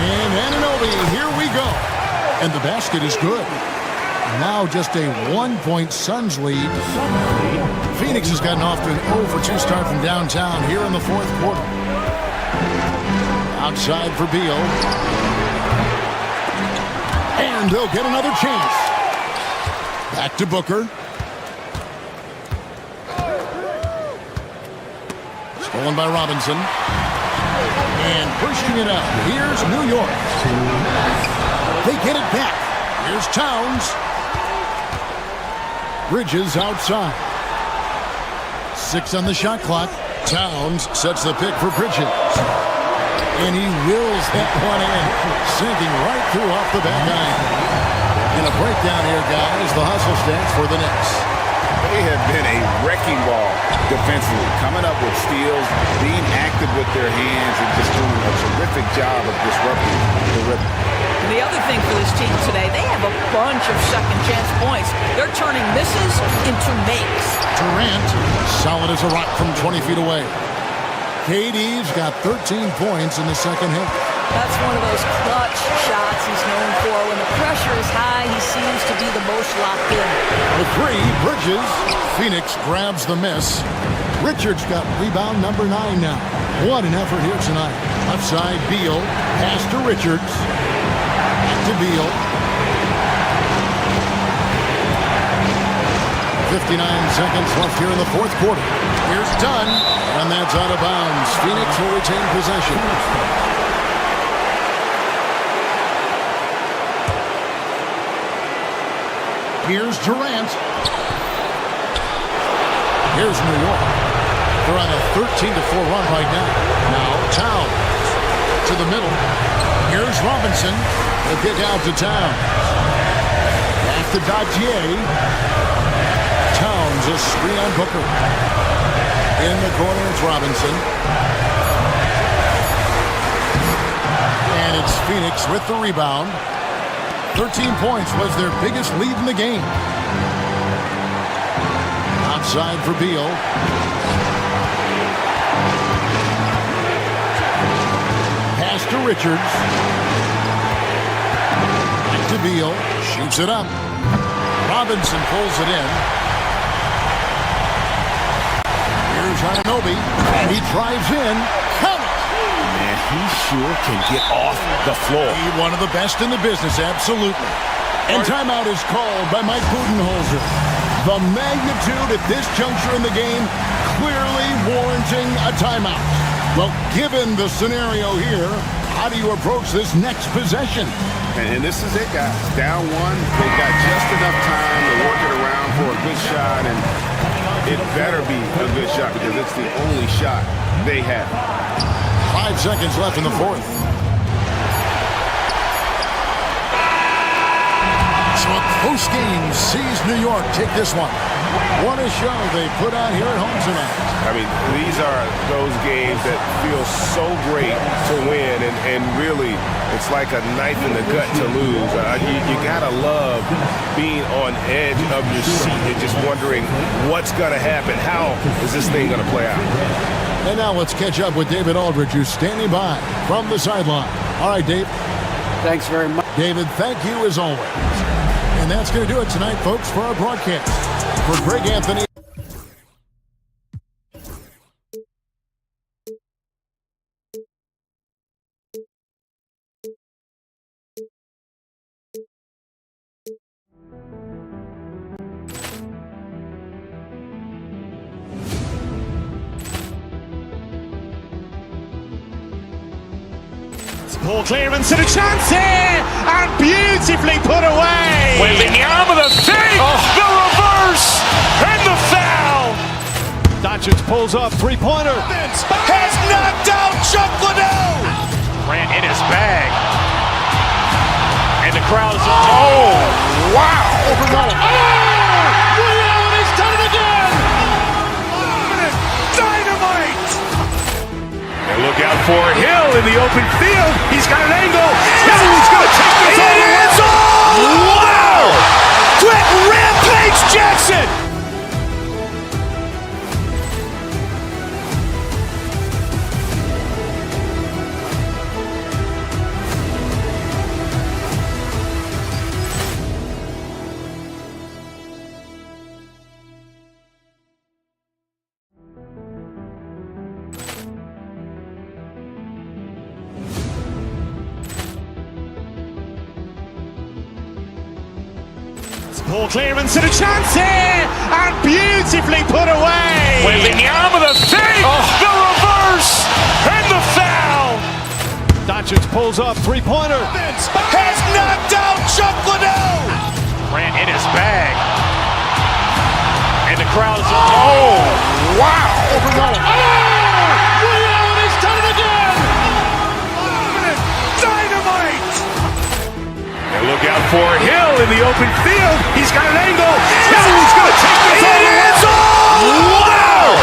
And Anunoby, here we go. And the basket is good. Now just a 1-point Suns lead. Phoenix has gotten off to an 0-for-2 start from downtown here in the fourth quarter. Outside for Beal. And they'll get another chance. Back to Booker. Stolen by Robinson. And pushing it out. Here's New York. They get it back. Here's Towns. Bridges outside. 6 on the shot clock. Towns sets the pick for Bridges. And he wills that one in. Sinking right through off the back iron. And a breakdown here, guys. The hustle stats for the Knicks. They have been a wrecking ball defensively, coming up with steals, being active with their hands, and just doing a terrific job of disrupting the rhythm. And the other thing for this team today, they have a bunch of second chance points. They're turning misses into makes. Durant, solid as a rock from 20 feet away. KD's got 13 points in the second hit. That's one of those clutch shots he's known for. When the pressure is high, he seems to be the most locked in. The 3, Bridges. Phoenix grabs the miss. Richards got rebound number 9 now. What an effort here tonight. Left side, Beal. Pass to Richards. Back to Beal. 59 seconds left here in the fourth quarter. Here's Dunn, and that's out of bounds. Phoenix will retain possession. Here's Durant. Here's New York. They're on a 13-4 run right now. Now Towns to the middle. Here's Robinson. The kick out to Towns. Back to Dottier. Towns a screen on Booker. In the corner, it's Robinson. And it's Phoenix with the rebound. 13 points was their biggest lead in the game. Outside for Beal. Pass to Richards. Back to Beal. Shoots it up. Robinson pulls it in. Here's Anunoby. And he drives in. Count it! Man, he sure can get off the floor. He's one of the best in the business, absolutely. And timeout is called by Mike Budenholzer. The magnitude at this juncture in the game clearly warranting a timeout. Well, given the scenario here, how do you approach this next possession? And this is it, guys. Down 1. They've got just enough time to work it around for a good shot, and it better be a good shot because it's the only shot they have. 5 seconds left in the fourth. So a close game sees New York take this one. What a show they put on here at home tonight. I mean, these are those games that feel so great to win, and really, it's like a knife in the gut to lose. You gotta love being on edge of your seat and just wondering what's gonna happen. How is this thing gonna play out? And now let's catch up with David Aldridge, who's standing by from the sideline. All right, Dave. Thanks very much. David, thank you as always. And that's going to do it tonight, folks, for our broadcast. For Greg Anthony. Ball clearance and a chance here, and beautifully put away. Wembanyama the fake, the reverse, and the foul. Doncic pulls up, three-pointer. Has knocked out Chuck Liddell. Grant in his bag. And the crowd is, oh, wow. He's done it again. Dynamite. And look out for Hill in the open field. He's got an angle. Hill is going to take this all the way. Wow! Quick Rampage Jackson. Ball clearance and a chance here, and beautifully put away. Wembanyama the fake, the reverse, and the foul. Doncic pulls up, three-pointer. Has knocked out Chuck Liddell. Grant in his bag. And the crowd is, oh, wow. He's done it again. Dynamite. And look out for Hill in the open field. He's got an angle. Hill is going to take this all the way. Wow!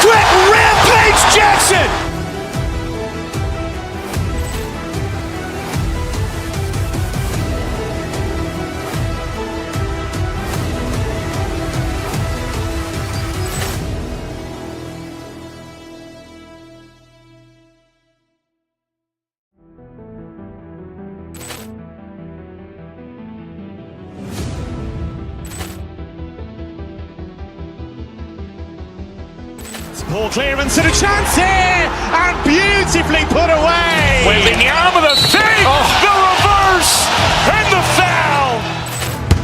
Quick Rampage Jackson. Ball clearance and a chance here, and beautifully put away. Wembanyama the fake, the reverse, and the foul.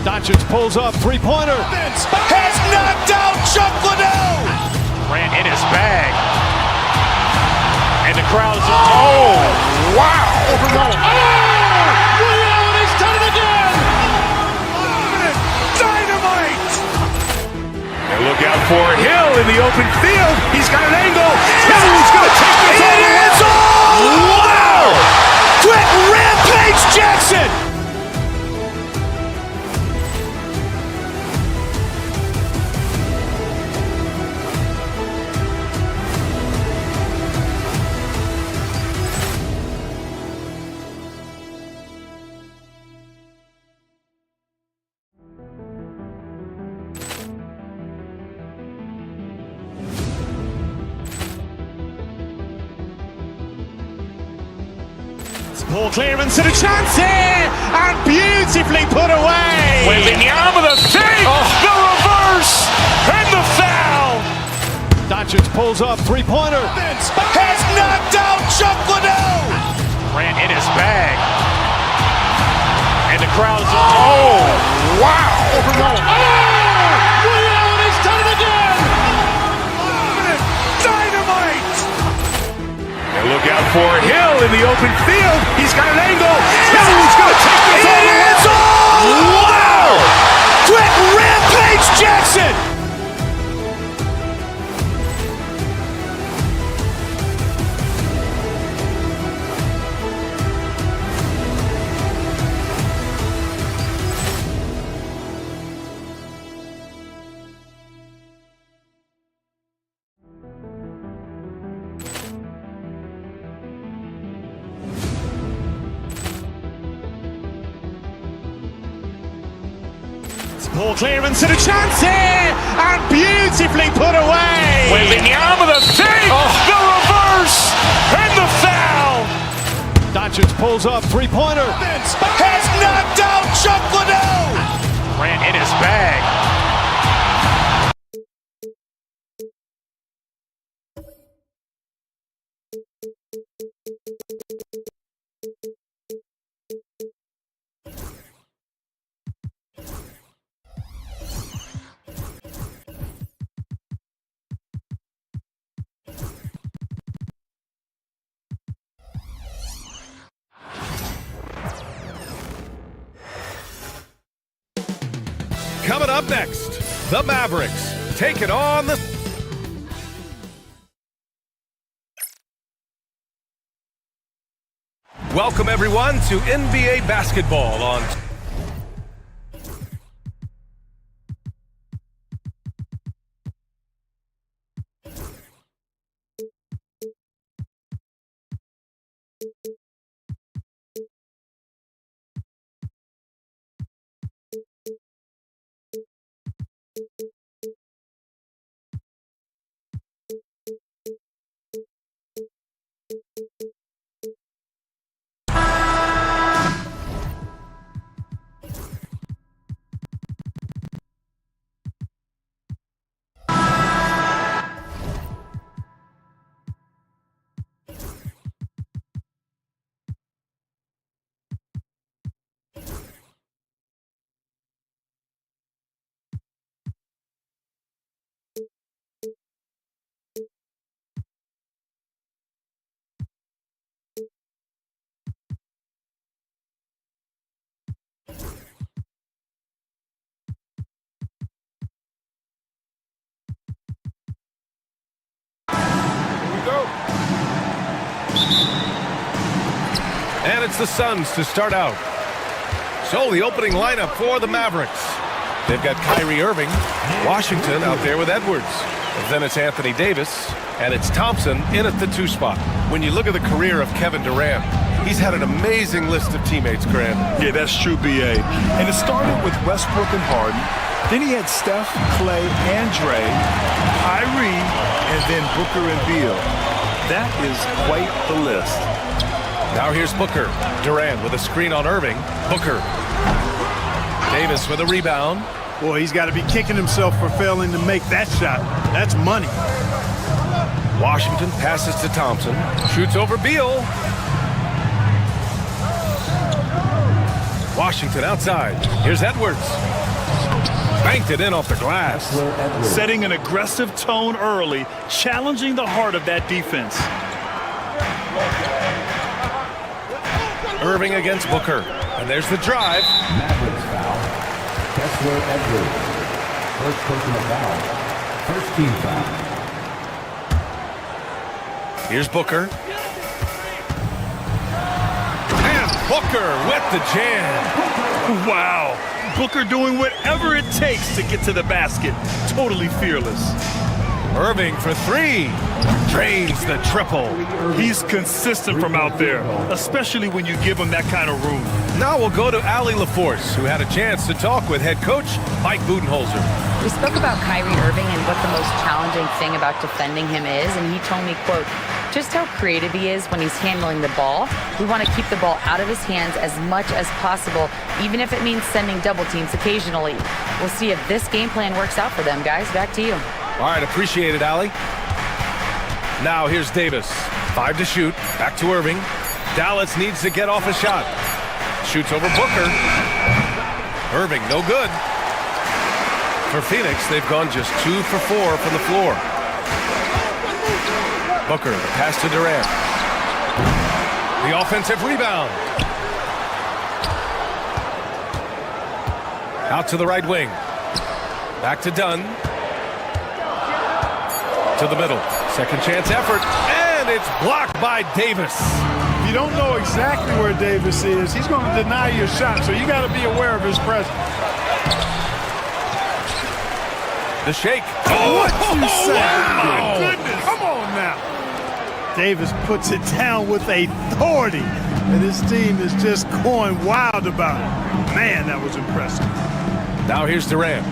Doncic pulls up, three-pointer. Has knocked out Chuck Liddell. Grant in his bag. And the crowd is, oh, wow. He's done it again. Dynamite. And look out for Hill in the open field. He's got an angle. Hill is going to take this all the way. Wow! Quick Rampage Jackson. Ball clearance and a chance here, and beautifully put away. Wembanyama the fake, the reverse, and the foul. Doncic pulls up, three-pointer. Has knocked out Chuck Liddell. Grant in his bag. And the crowd is, oh, wow. He's done it again. Dynamite. And look out for Hill in the open field. He's got an angle. Hill is going to take this all the way. Wow! Quick Rampage Jackson. Ball clearance and a chance here, and beautifully put away. Waving the arm of the save, the reverse, and the foul. Doncic pulls up, three-pointer. Has knocked out Chuck Liddell. Durant in his bag. Coming up next, the Mavericks take it on the... Welcome everyone to NBA basketball on... And it's the Suns to start out. So the opening lineup for the Mavericks. They've got Kyrie Irving, Washington out there with Edwards. And then it's Anthony Davis, and it's Thompson in at the 2 spot. When you look at the career of Kevin Durant, he's had an amazing list of teammates, Grant. Yeah, that's true, B.A. And it started with Westbrook and Harden. Then he had Steph, Clay, and Dre, Kyrie, and then Booker and Beal. That is quite the list. Now here's Booker. Durant with a screen on Irving. Booker. Davis with a rebound. Boy, he's got to be kicking himself for failing to make that shot. That's money. Washington passes to Thompson. Shoots over Beal. Washington outside. Here's Edwards. Banked it in off the glass. Setting an aggressive tone early, challenging the heart of that defense. Irving against Booker. And there's the drive. Mavericks foul. Kessler Edwards. First personal foul. First team foul. Here's Booker. And Booker with the jam. Wow. Booker doing whatever it takes to get to the basket. Totally fearless. Irving for 3. Drains the triple. He's consistent from out there, especially when you give him that kind of room. Now we'll go to Allie LaForce, who had a chance to talk with head coach Mike Budenholzer. We spoke about Kyrie Irving and what the most challenging thing about defending him is, and he told me, quote, just how creative he is when he's handling the ball. We want to keep the ball out of his hands as much as possible, even if it means sending double teams occasionally. We'll see if this game plan works out for them, guys. Back to you. All right, appreciate it, Allie. Now here's Davis. 5 to shoot. Back to Irving. Dallas needs to get off a shot. Shoots over Booker. Irving, no good. For Phoenix, they've gone just 2 for 4 from the floor. Booker, the pass to Durant. The offensive rebound. Out to the right wing. Back to Dunn. To the middle. Second chance effort. And it's blocked by Davis. If you don't know exactly where Davis is, he's going to deny your shot, so you got to be aware of his presence. The shake. What you say? Oh, my goodness. Come on now. Davis puts it down with authority, and his team is just going wild about it. Man, that was impressive. Now here's Durant.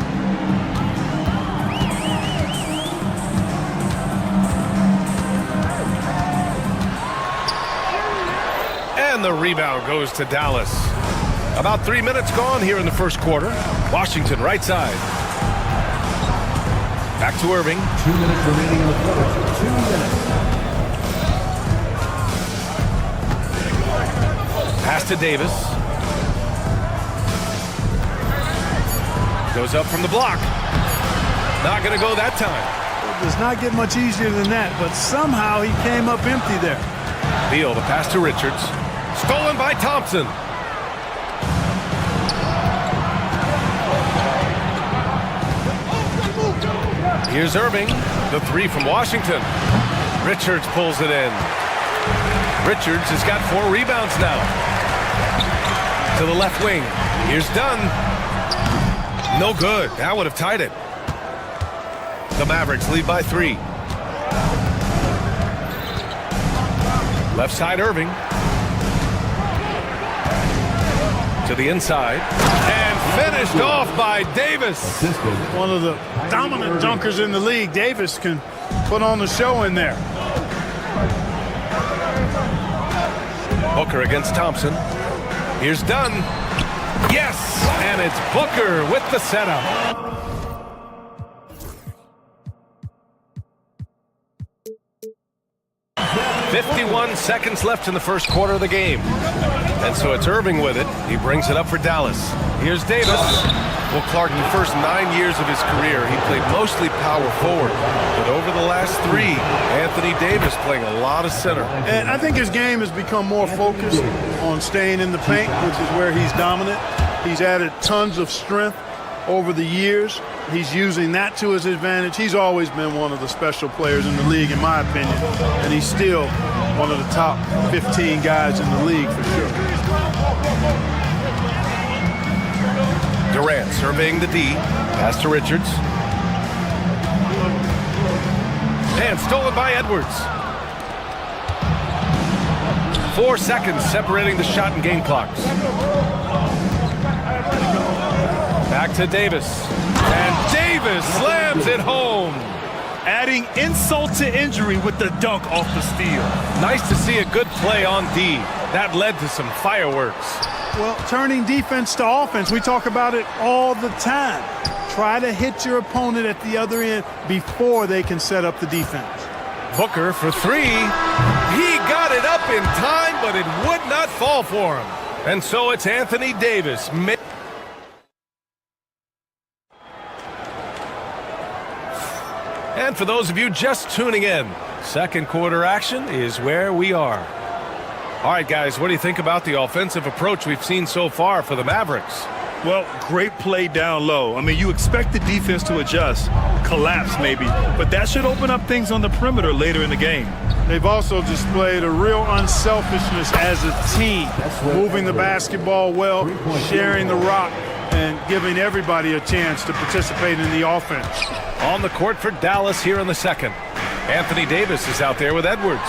And the rebound goes to Dallas. About 3 minutes gone here in the first quarter. Washington right side. Back to Irving. 2 minutes remaining in the quarter. 2 minutes. Pass to Davis. Goes up from the block. Not going to go that time. It does not get much easier than that, but somehow he came up empty there. Beal, the pass to Richards. Stolen by Thompson. Here's Irving. The three from Washington. Richards pulls it in. Richards has got 4 rebounds now. To the left wing. Here's Dunn. No good. That would have tied it. The Mavericks lead by 3. Left side Irving. To the inside. And finished off by Davis. One of the dominant dunkers in the league. Davis can put on the show in there. Booker against Thompson. Here's Dunn. Yes! And it's Booker with the setup. "51 seconds left in the first quarter of the game. And so it's Irving with it. He brings it up for Dallas. Here's Davis. Well, Clark, in the first 9 years of his career, he played mostly power forward. But over the last 3, Anthony Davis playing a lot of center. And I think his game has become more focused on staying in the paint, which is where he's dominant. He's added tons of strength over the years. He's using that to his advantage. He's always been one of the special players in the league, in my opinion. And he's still one of the top 15 guys in the league for sure. Durant surveying the D. Pass to Richards. And stolen by Edwards. 4 seconds separating the shot and game clocks. Back to Davis. And Davis slams it home. Adding insult to injury with the dunk off the steal. Nice to see a good play on D. That led to some fireworks. Well, turning defense to offense, we talk about it all the time. Try to hit your opponent at the other end before they can set up the defense. Booker for 3. He got it up in time, but it would not fall for him. And so it's Anthony Davis. And for those of you just tuning in, second quarter action is where we are. All right, guys, what do you think about the offensive approach we've seen so far for the Mavericks? Well, great play down low. I mean, you expect the defense to adjust, collapse maybe, but that should open up things on the perimeter later in the game. They've also displayed a real unselfishness as a team, moving the basketball well, sharing the rock, and giving everybody a chance to participate in the offense. On the court for Dallas here in the second. Anthony Davis is out there with Edwards.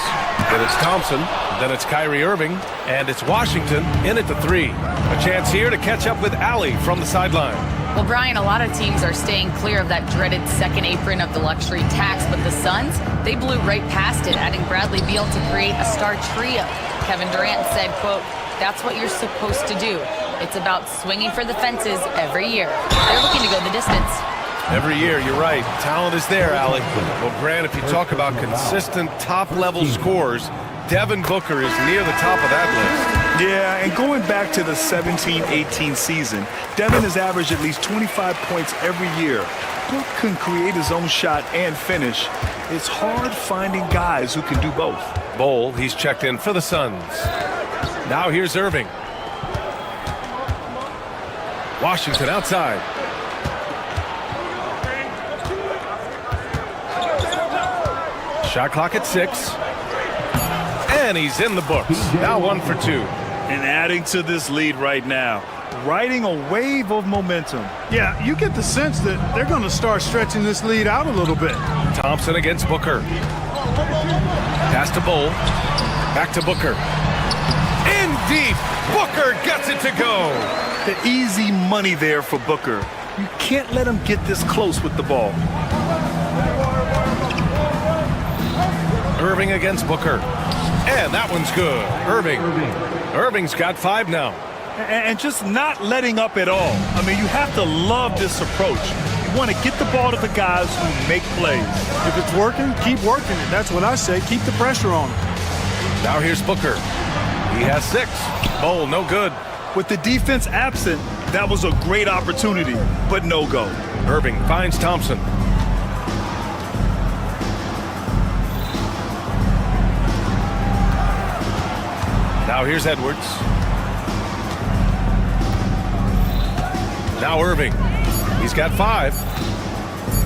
Then it's Thompson. Then it's Kyrie Irving. And it's Washington in at the 3. A chance here to catch up with Allie from the sideline. Well, Brian, a lot of teams are staying clear of that dreaded second apron of the luxury tax, but the Suns, they blew right past it, adding Bradley Beal to create a star trio. Kevin Durant said, quote, "That's what you're supposed to do. It's about swinging for the fences every year." They're looking to go the distance. Every year, you're right. Talent is there, Allie. Well, Grant, if you talk about consistent top-level scores, Devin Booker is near the top of that list. Yeah, and going back to the 17-18 season, Devin has averaged at least 25 points every year. Book can create his own shot and finish. It's hard finding guys who can do both. Bol, he's checked in for the Suns. Now here's Irving. Washington outside. Shot clock at 6. And he's in the books. Now 1 for 2. And adding to this lead right now, riding a wave of momentum. Yeah, you get the sense that they're going to start stretching this lead out a little bit. Thompson against Booker. Pass to Bol. Back to Booker. In deep. Booker gets it to go. The easy money there for Booker. You can't let him get this close with the ball. Irving against Booker. And that one's good. Irving's got 5 now. And just not letting up at all. I mean, you have to love this approach. You want to get the ball to the guys who make plays. If it's working, keep working it. That's what I say. Keep the pressure on him. Now here's Booker. He has 6. Bowl, no good. With the defense absent, that was a great opportunity, but no go. Irving finds Thompson. Now here's Edwards. Now Irving. He's got 5.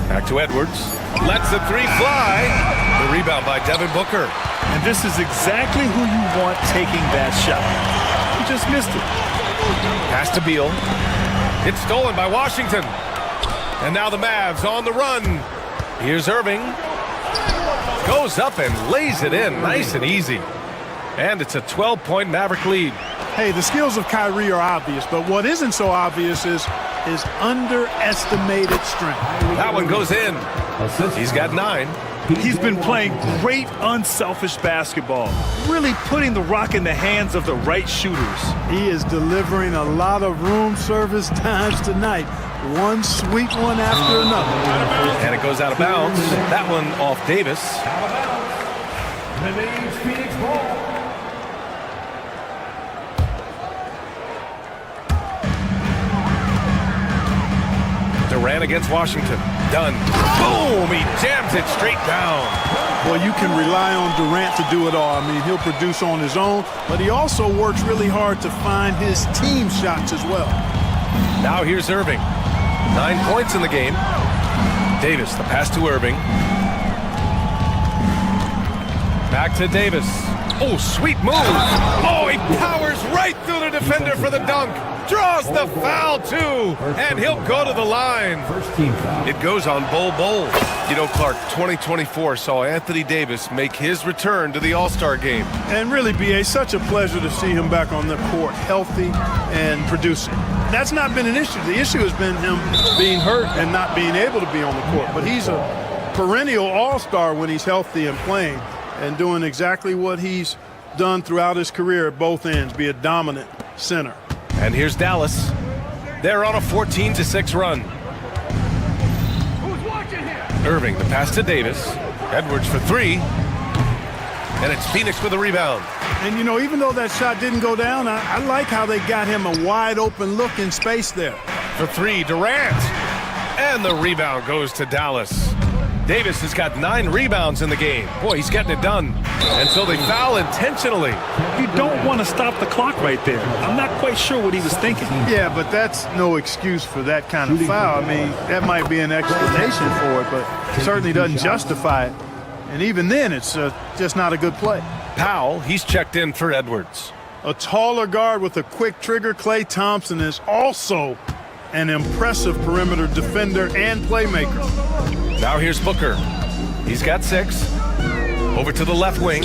Back to Edwards. Lets the 3 fly. The rebound by Devin Booker. And this is exactly who you want taking that shot. He just missed it. Pass to Beal. It's stolen by Washington. And now the Mavs on the run. Here's Irving. Goes up and lays it in. Nice and easy. And it's a 12-point Maverick lead. Hey, the skills of Kyrie are obvious, but what isn't so obvious is his underestimated strength. That one goes in. He's got 9. He's been playing great unselfish basketball, really putting the rock in the hands of the right shooters. He is delivering a lot of room service times tonight. One sweet one after another. And it goes out of bounds. That one off Davis. Remains Phoenix ball. Durant against Washington. Done. Boom! He jams it straight down. Well, you can rely on Durant to do it all. I mean, he'll produce on his own, but he also works really hard to find his team shots as well. Now here's Irving. 9 points in the game. Davis, the pass to Irving. Back to Davis. Oh, sweet move. Oh, he powers right through the defender for the dunk. Draws the foul, too. And he'll go to the line. First team foul. It goes on Bol. You know, Clark, 2024 saw Anthony Davis make his return to the All-Star game. And really, B.A., such a pleasure to see him back on the court, healthy and producing. That's not been an issue. The issue has been him being hurt and not being able to be on the court. But he's a perennial All-Star when he's healthy and playing and doing exactly what he's done throughout his career at both ends, be a dominant center. And here's Dallas. They're on a 14-6 run. Who's watching here? Irving, the pass to Davis. Edwards for 3. And it's Phoenix with a rebound. And, you know, even though that shot didn't go down, I like how they got him a wide-open look in space there. For 3, Durant. And the rebound goes to Dallas. Davis has got 9 rebounds in the game. Boy, he's getting it done. And so they foul intentionally. You don't want to stop the clock right there. I'm not quite sure what he was thinking. Yeah, but that's no excuse for that kind of foul. I mean, that might be an explanation for it, but it certainly doesn't justify it. And even then, it's just not a good play. Powell, he's checked in for Edwards. A taller guard with a quick trigger, Klay Thompson, is also an impressive perimeter defender and playmaker. Now here's Booker. He's got 6. Over to the left wing.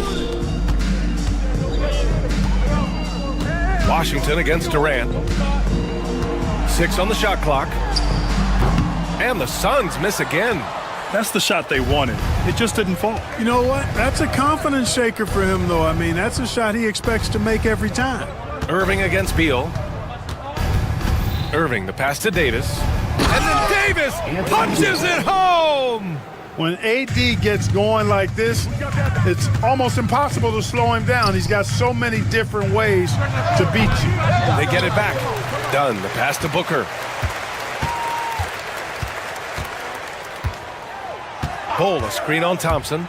Washington against Durant. 6 on the shot clock. And the Suns miss again. That's the shot they wanted. It just didn't fall. You know what? That's a confidence shaker for him, though. I mean, that's a shot he expects to make every time. Irving against Beal. Irving, the pass to Davis. And then Davis punches it home! When AD gets going like this, it's almost impossible to slow him down. He's got so many different ways to beat you. They get it back. Done. The pass to Booker. Bol, a screen on Thompson.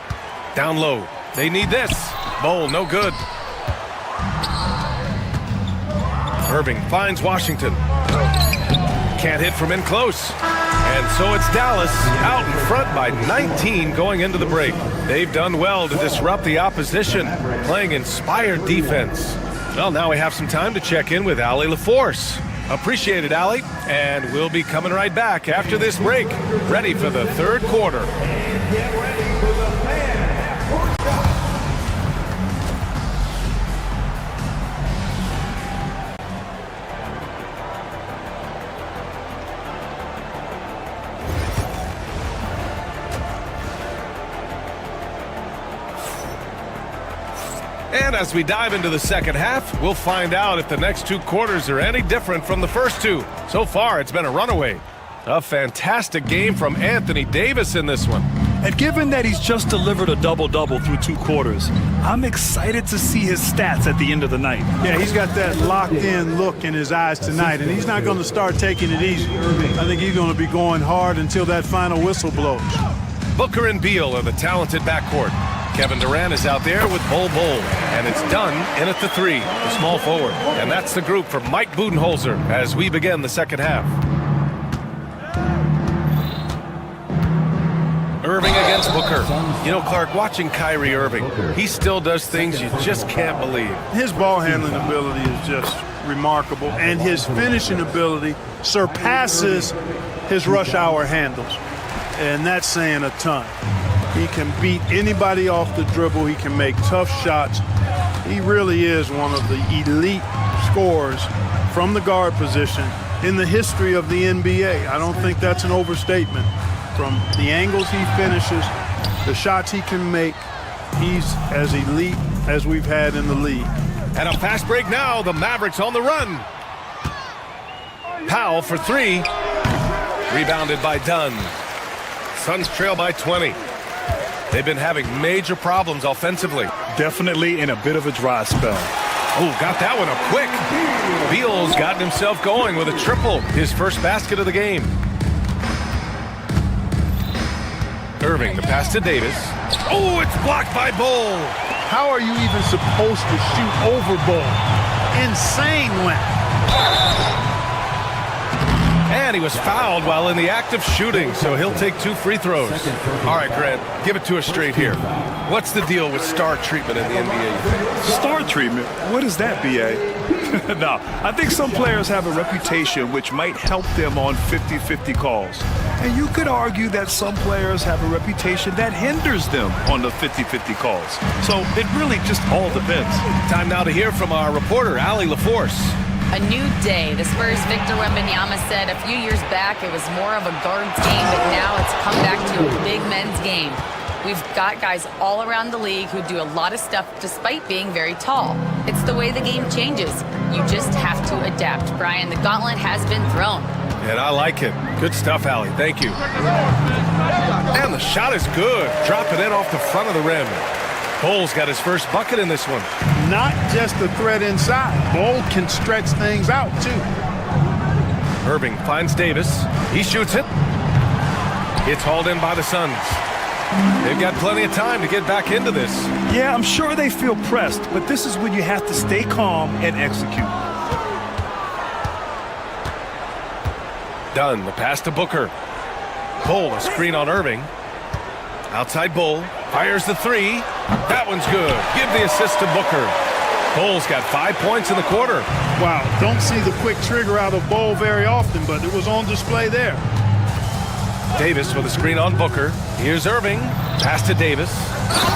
Down low. They need this. Bol, no good. Irving finds Washington. Can't hit from in close. And so it's Dallas out in front by 19 going into the break. They've done well to disrupt the opposition, playing inspired defense. Well, now we have some time to check in with Allie LaForce. Appreciate it, Allie. And we'll be coming right back after this break, ready for the third quarter. Get ready for the fan. And as we dive into the second half, we'll find out if the next 2 quarters are any different from the first 2. So far, it's been a runaway. A fantastic game from Anthony Davis in this one. And given that he's just delivered a double-double through 2 quarters, I'm excited to see his stats at the end of the night. Yeah, he's got that locked-in look in his eyes tonight, and he's not going to start taking it easy. I think he's going to be going hard until that final whistle blows. Booker and Beal are the talented backcourt. Kevin Durant is out there with Bol, and it's done in at the 3, the small forward. And that's the group from Mike Budenholzer as we begin the second half. Irving against Booker. You know, Clark, watching Kyrie Irving, he still does things you just can't believe. His ball handling ability is just remarkable, and his finishing ability surpasses his rush hour handles. And that's saying a ton. He can beat anybody off the dribble. He can make tough shots. He really is one of the elite scorers from the guard position in the history of the NBA. I don't think that's an overstatement. From the angles he finishes, the shots he can make, he's as elite as we've had in the league. And a fast break now. The Mavericks on the run. Powell for 3. Rebounded by Dunn. Suns trail by 20. They've been having major problems offensively. Definitely in a bit of a dry spell. Oh, got that one up quick. Beal's gotten himself going with a triple, his first basket of the game. Irving, the pass to Davis. Oh, it's blocked by Bol. How are you even supposed to shoot over Bol? Insane win. And he was fouled while in the act of shooting, so he'll take 2 free throws. All right, Grant, give it to us straight here. What's the deal with star treatment in the NBA? Star treatment? What is that, B.A.? No, I think some players have a reputation which might help them on 50-50 calls. And you could argue that some players have a reputation that hinders them on the 50-50 calls. So it really just all depends. Time now to hear from our reporter, Allie LaForce. A new day. The Spurs' Victor Wembanyama said a few years back it was more of a guards game, but now it's come back to a big men's game. We've got guys all around the league who do a lot of stuff despite being very tall. It's the way the game changes. You just have to adapt. Brian, the gauntlet has been thrown. And I like it. Good stuff, Allie. Thank you. And the shot is good. Dropping it off the front of the rim. Bol's got his first bucket in this one. Not just the threat inside. Bol can stretch things out, too. Irving finds Davis. He shoots it. It's hauled in by the Suns. They've got plenty of time to get back into this. Yeah, I'm sure they feel pressed, but this is when you have to stay calm and execute. Dunn, the pass to Booker. Bol, a screen on Irving. Outside Bol, fires the 3. That one's good. Give the assist to Booker. Bol's got 5 points in the quarter. Wow, don't see the quick trigger out of Bol very often, but it was on display there. Davis with a screen on Booker. Here's Irving. Pass to Davis.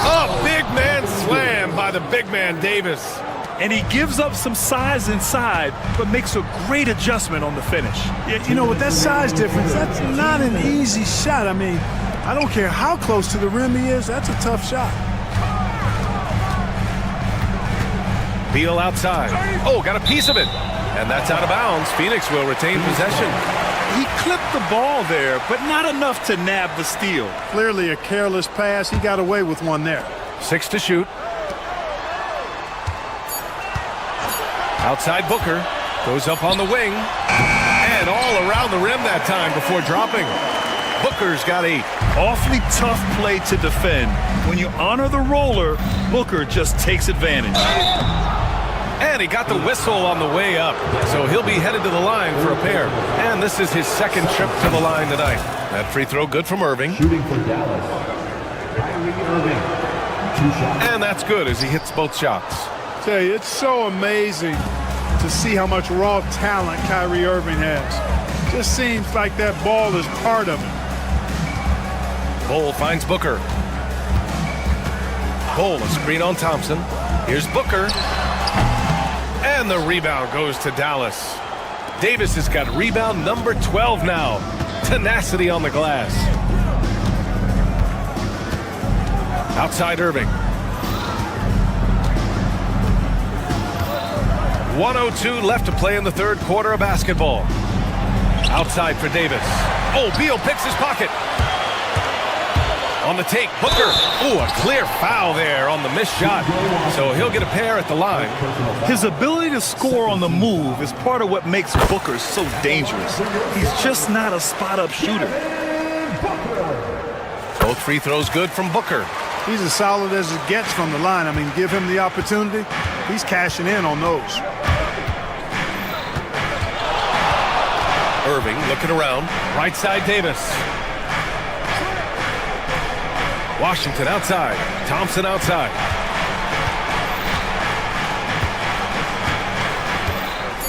Oh, big man slam by the big man Davis. And he gives up some size inside, but makes a great adjustment on the finish. Yeah, you know, with that size difference, that's not an easy shot. I mean, I don't care how close to the rim he is, that's a tough shot. Beal outside. Oh, got a piece of it. And that's out of bounds. Phoenix will retain possession. He clipped the ball there, but not enough to nab the steal. Clearly a careless pass. He got away with one there. 6 to shoot. Outside Booker. Goes up on the wing. And all around the rim that time before dropping. Booker's got 8. Awfully tough play to defend. When you honor the roller, Booker just takes advantage. And he got the whistle on the way up. So he'll be headed to the line for a pair. And this is his second trip to the line tonight. That free throw good from Irving. Shooting for Dallas, Kyrie Irving. 2 shots. And that's good as he hits both shots. I tell you, it's so amazing to see how much raw talent Kyrie Irving has. Just seems like that ball is part of it. Bol finds Booker. Bol, a screen on Thompson. Here's Booker. And the rebound goes to Dallas. Davis has got rebound number 12 now. Tenacity on the glass. Outside Irving. 1:02 left to play in the third quarter of basketball. Outside for Davis. Oh, Beal picks his pocket. On the take, Booker. Ooh, a clear foul there on the missed shot. So he'll get a pair at the line. His ability to score on the move is part of what makes Booker so dangerous. He's just not a spot-up shooter. Both free throws good from Booker. He's as solid as it gets from the line. I mean, give him the opportunity. He's cashing in on those. Irving looking around. Right side, Davis. Washington outside. Thompson outside.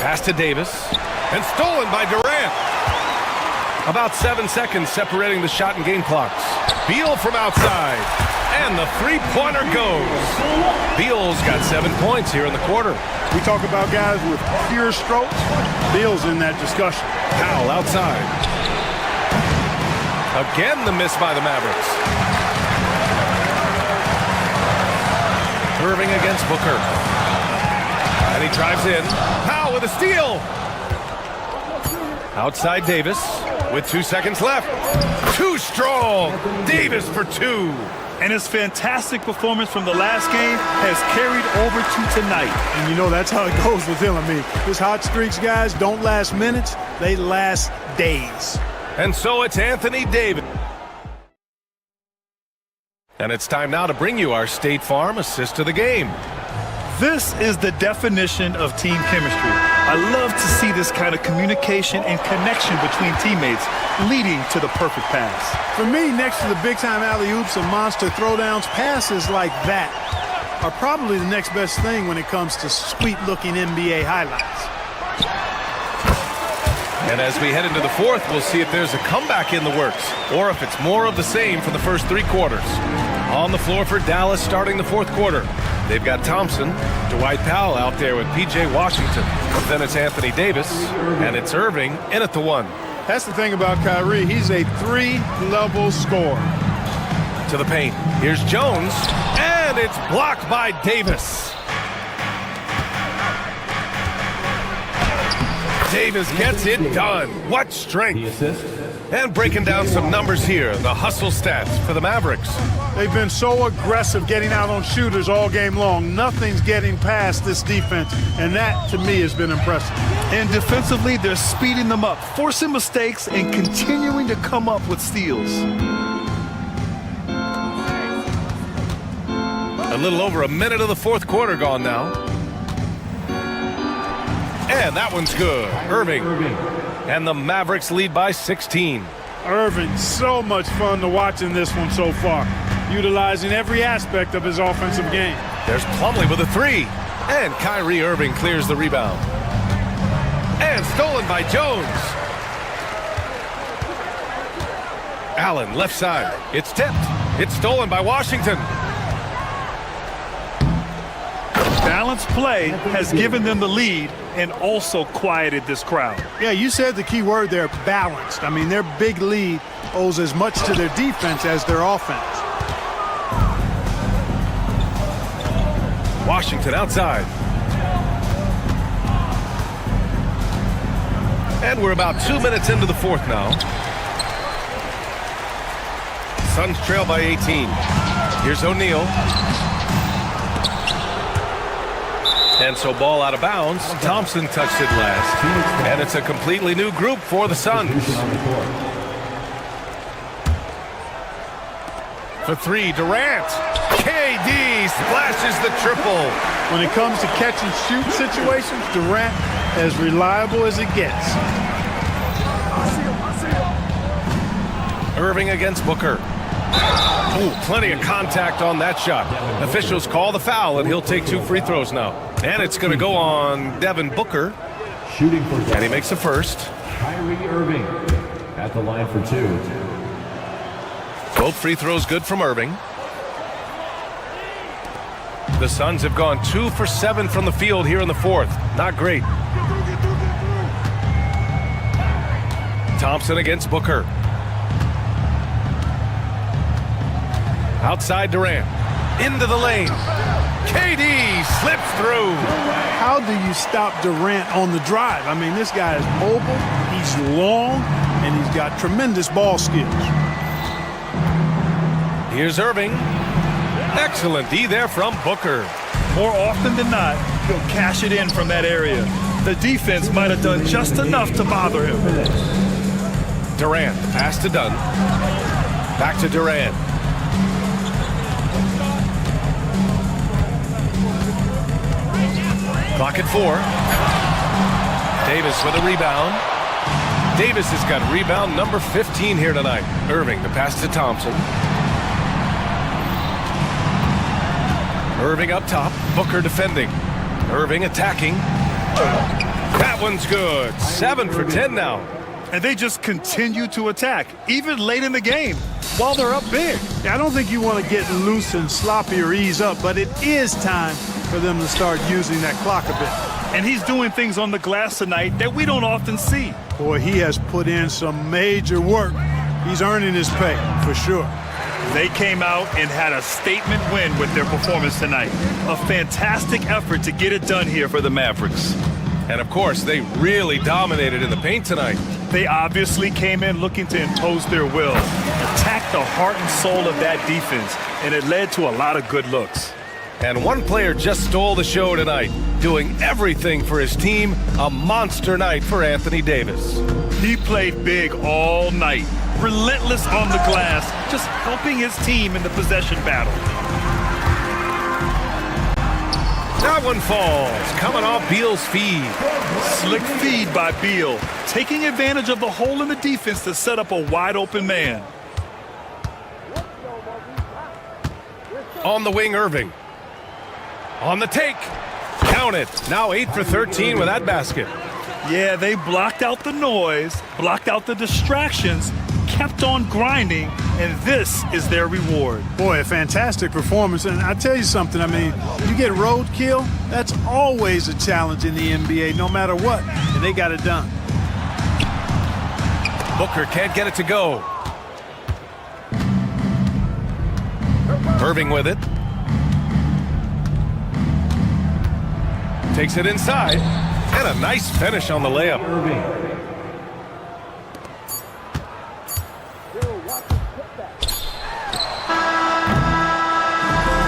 Pass to Davis. And stolen by Durant. About 7 seconds separating the shot and game clocks. Beal from outside. And the three-pointer goes. Beal's got 7 points here in the quarter. We talk about guys with pure strokes. Beal's in that discussion. Powell outside. Again, the miss by the Mavericks. Irving against Booker. And he drives in. Powell with a steal. Outside Davis with 2 seconds left. Too strong. Davis for 2. And his fantastic performance from the last game has carried over to tonight. And you know that's how it goes with him. I mean, his hot streaks, guys, don't last minutes. They last days. And so it's Anthony Davis. And it's time now to bring you our State Farm assist of the game. This is the definition of team chemistry. I love to see this kind of communication and connection between teammates leading to the perfect pass. For me, next to the big-time alley-oops and monster throwdowns, passes like that are probably the next best thing when it comes to sweet-looking NBA highlights. And as we head into the fourth, we'll see if there's a comeback in the works or if it's more of the same for the first 3 quarters. On the floor for Dallas starting the fourth quarter. They've got Thompson, Dwight Powell out there with P.J. Washington. Then it's Anthony Davis, and it's Irving in at the 1. That's the thing about Kyrie. He's a 3-level scorer. To the paint. Here's Jones, and it's blocked by Davis. Davis gets it done. What strength. And breaking down some numbers here, the hustle stats for the Mavericks. They've been so aggressive getting out on shooters all game long. Nothing's getting past this defense, and that, to me, has been impressive. And defensively, they're speeding them up, forcing mistakes, and continuing to come up with steals. A little over a minute of the fourth quarter gone now. And that one's good. Irving. And the Mavericks lead by 16. Irving, so much fun to watch in this one so far, utilizing every aspect of his offensive game. There's Plumlee with a 3. And Kyrie Irving clears the rebound. And stolen by Jones. Allen, left side. It's tipped. It's stolen by Washington. Balanced play has given them the lead and also quieted this crowd. Yeah, you said the key word there, balanced. I mean, their big lead owes as much to their defense as their offense. Washington outside. And we're about 2 minutes into the fourth now. Suns trail by 18. Here's O'Neal. And so ball out of bounds. Thompson touched it last. And it's a completely new group for the Suns. For 3, Durant. KD splashes the triple. When it comes to catch and shoot situations, Durant as reliable as it gets. Irving against Booker. Ooh, plenty of contact on that shot. Officials call the foul, and he'll take 2 free throws now. And it's going to go on Devin Booker. Shooting for and he makes the first. Kyrie Irving at the line for 2. Both free throws good from Irving. The Suns have gone 2 for 7 from the field here in the fourth. Not great. Thompson against Booker. Outside Durant. Into the lane. KD slips through. How how do you stop Durant on the drive? I mean, this guy is mobile, he's long, and he's got tremendous ball skills. Here's Irving. Excellent D there from Booker. More often than not, he'll cash it in from that area. The defense might have done just enough to bother him. Durant, pass to Dunn. Back to Durant. Clock at 4. Davis with a rebound. Davis has got rebound number 15 here tonight. Irving, the pass to Thompson. Irving up top. Booker defending. Irving attacking. That one's good. 7 for 10 now. And they just continue to attack, even late in the game, while they're up big. I don't think you want to get loose and sloppy or ease up, but it is time for them to start using that clock a bit. And he's doing things on the glass tonight that we don't often see. Boy, he has put in some major work. He's earning his pay, for sure. They came out and had a statement win with their performance tonight. A fantastic effort to get it done here for the Mavericks. And of course, they really dominated in the paint tonight. They obviously came in looking to impose their will, attack the heart and soul of that defense, and it led to a lot of good looks. And one player just stole the show tonight, doing everything for his team. A monster night for Anthony Davis. He played big all night, relentless on the glass, just helping his team in the possession battle. That one falls, coming off Beal's feed. Slick feed by Beal, taking advantage of the hole in the defense to set up a wide open man. On the wing, Irving. On the take. Count it. Now 8 for 13 with that basket. Yeah, they blocked out the noise, blocked out the distractions, kept on grinding, and this is their reward. Boy, a fantastic performance. And I tell you something, I mean, you get roadkill, that's always a challenge in the NBA, no matter what. And they got it done. Booker can't get it to go. Irving with it. Takes it inside. And a nice finish on the layup.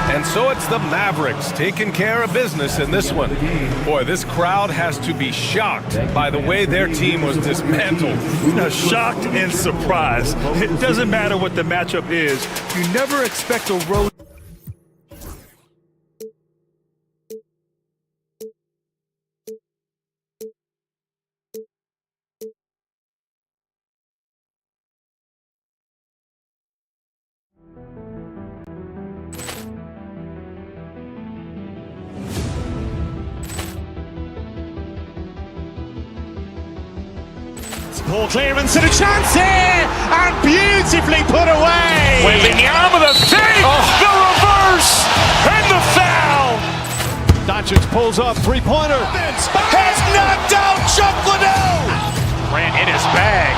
And so it's the Mavericks taking care of business in this one. Boy, this crowd has to be shocked by the way their team was dismantled. Shocked and surprised. It doesn't matter what the matchup is. You never expect a road. Ball clearance and a chance here, and beautifully put away. Wembanyama with a save, the reverse, and the foul. Doncic pulls up, three-pointer. Has knocked out Chuck Liddell. Ran in his bag.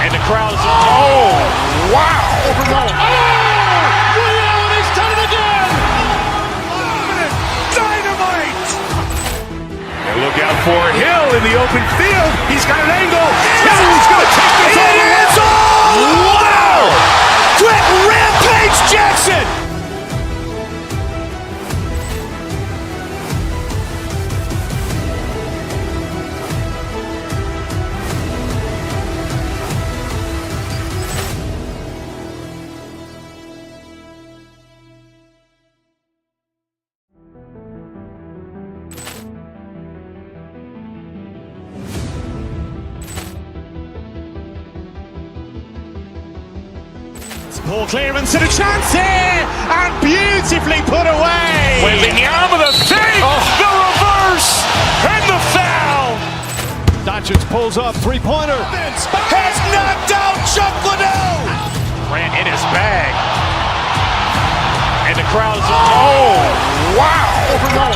And the crowd is, oh, wow. Liddell has done it again. Dynamite. And look out for Hill in the open field. He's got an angle. He's going to take this all the way. Wow! Quick Rampage Jackson. Ball clearance and a chance here, and beautifully put away. Wembanyama with a save, the reverse, and the foul. Doncic pulls up, three-pointer. Has knocked out Chuck Liddell. Ran in his bag. And the crowd is, oh, wow. Liddell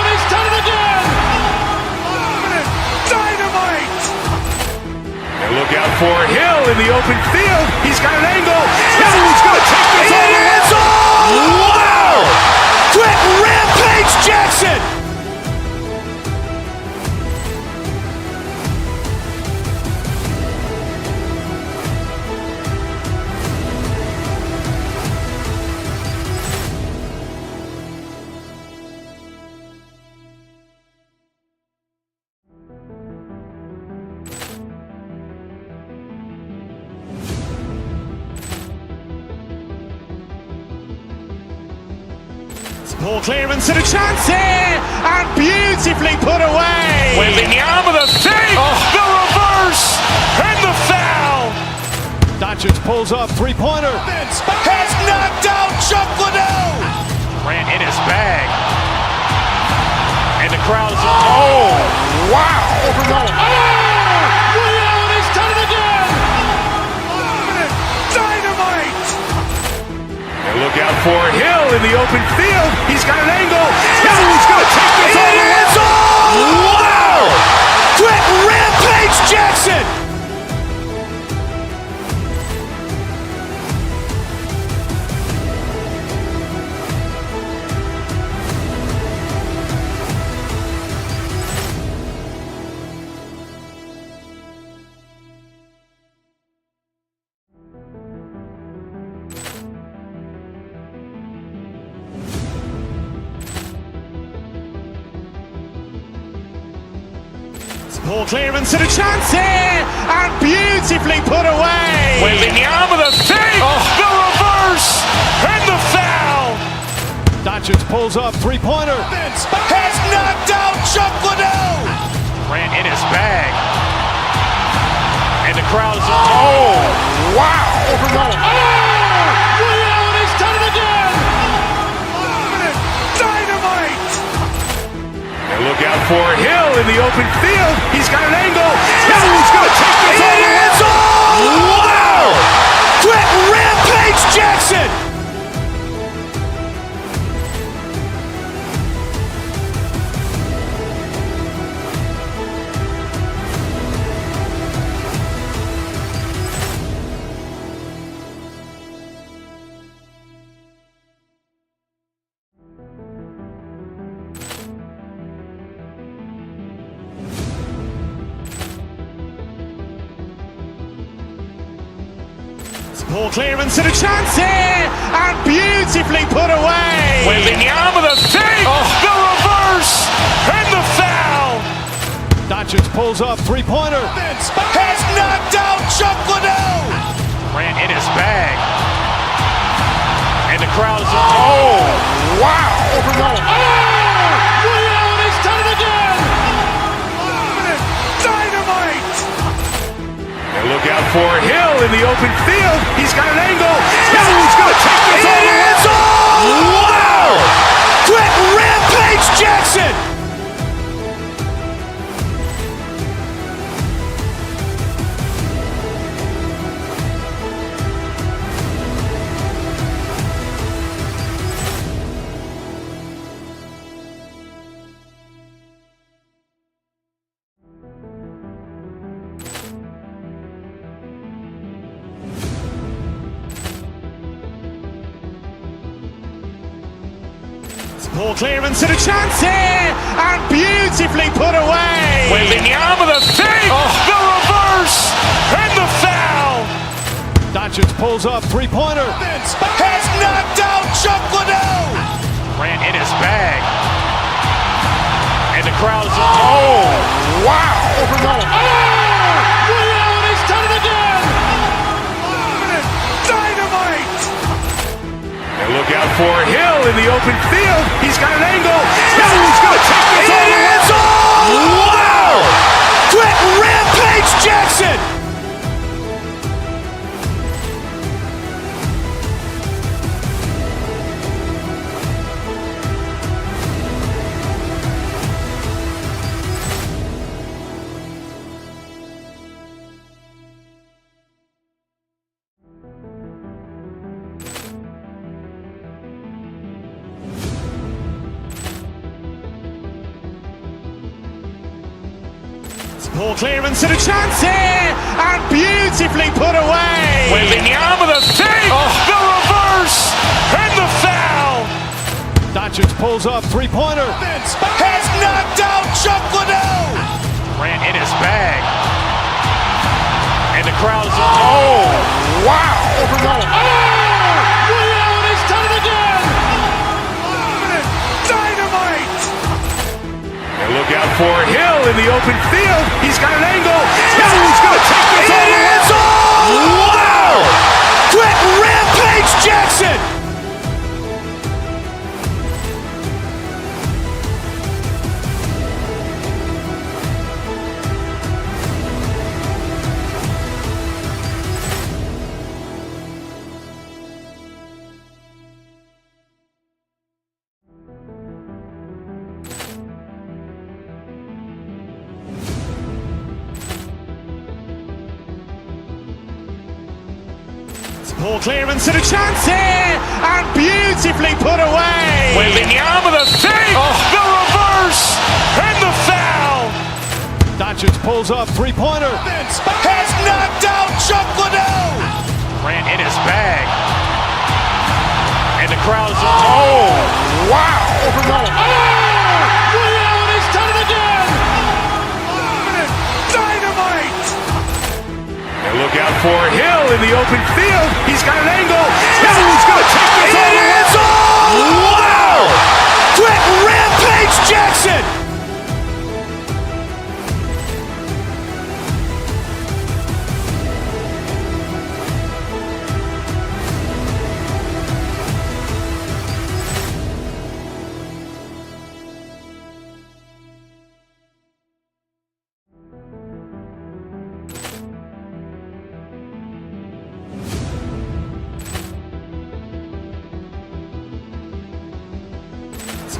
has done it again. Dynamite. And look out for Hill in the open field. He's got an angle. Hill is going to take this all the way. Wow! Quick Rampage Ball clearance and a chance here, and beautifully put away. Wembanyama with a save, the reverse, and the foul. Doncic pulls up, three-pointer. Has knocked out Chuck Liddell. Grant in his bag. And the crowd is, oh, wow. Allen has done it again. Dynamite. And look out for Hill in the open field. He's got an angle. He's going to take this all the way. Wow. Quick Rampage Jackson. Ball clearance and a chance here, and beautifully put away. Wembanyama with a save, the reverse, and the foul. Doncic pulls up, three-pointer. Has knocked out Chuck Liddell. Grant in his bag. And the crowd is, oh, wow. Allen has done it again. Dynamite. And look out for Hill in the open field. He's got an angle. He's going to take this all the way. Wow. Quick Rampage Jackson. Ball clearance and a chance here, and beautifully put away. Wembanyama with a save, the reverse, and the foul. Doncic pulls up, three-pointer. Has knocked out Chuck Liddell. Grant in his bag. And the crowd is, oh, wow. Allen has done it again. Dynamite. And look out for Hill in the open field. He's got an angle. He's going to take this all the way. Wow. Quick Rampage Jackson. Ball clearance and a chance here, and beautifully put away. Wembanyama with a save, the reverse, and the foul. Doncic pulls up, three-pointer. Has knocked out Chuck Liddell. Grant in his bag. And the crowd is, oh, wow. Allen has done it again. Dynamite. And look out for Hill in the open field. He's got an angle. He's going to take this all the way. Wow. Quick Rampage Jackson. Ball clearance and a chance here, and beautifully put away. Wembanyama with a save, the reverse, and the foul. Doncic pulls up, three-pointer. Has knocked out Chuck Liddell. Grant in his bag. And the crowd is, oh, wow. Allen has done it again. Dynamite. And look out for Hill in the open field. He's got an angle. He's going to take this all the way. Wow. Quick Rampage Jackson. Ball clearance and a chance here, and beautifully put away. Wembanyama the fake, the reverse, and the foul. Doncic pulls up, three-pointer. Has knocked out Chuck Liddell. Ran in his bag. And the crowd's, oh, wow. He's done it again. Dynamite. And look out for Hill in the open field. He's got an angle. Hill's going to take this all the way. Wow. Quick rampage Jackson.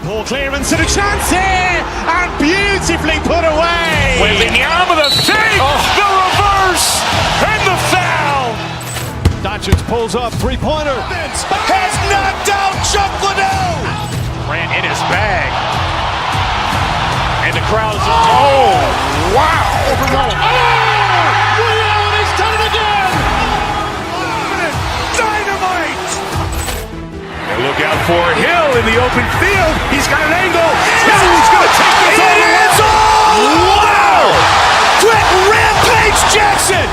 Ball clearance and a chance here, and beautifully put away. Wembanyama the fake, the reverse, and the foul. Doncic pulls up, three-pointer. Has knocked out Chuck Liddell. Ran in his bag. And the crowd's, oh, wow. He's done it again. Dynamite. And look out for Hill in the open field. He's got an angle. Hill's going to take this all the way. Wow. Quick rampage Jackson.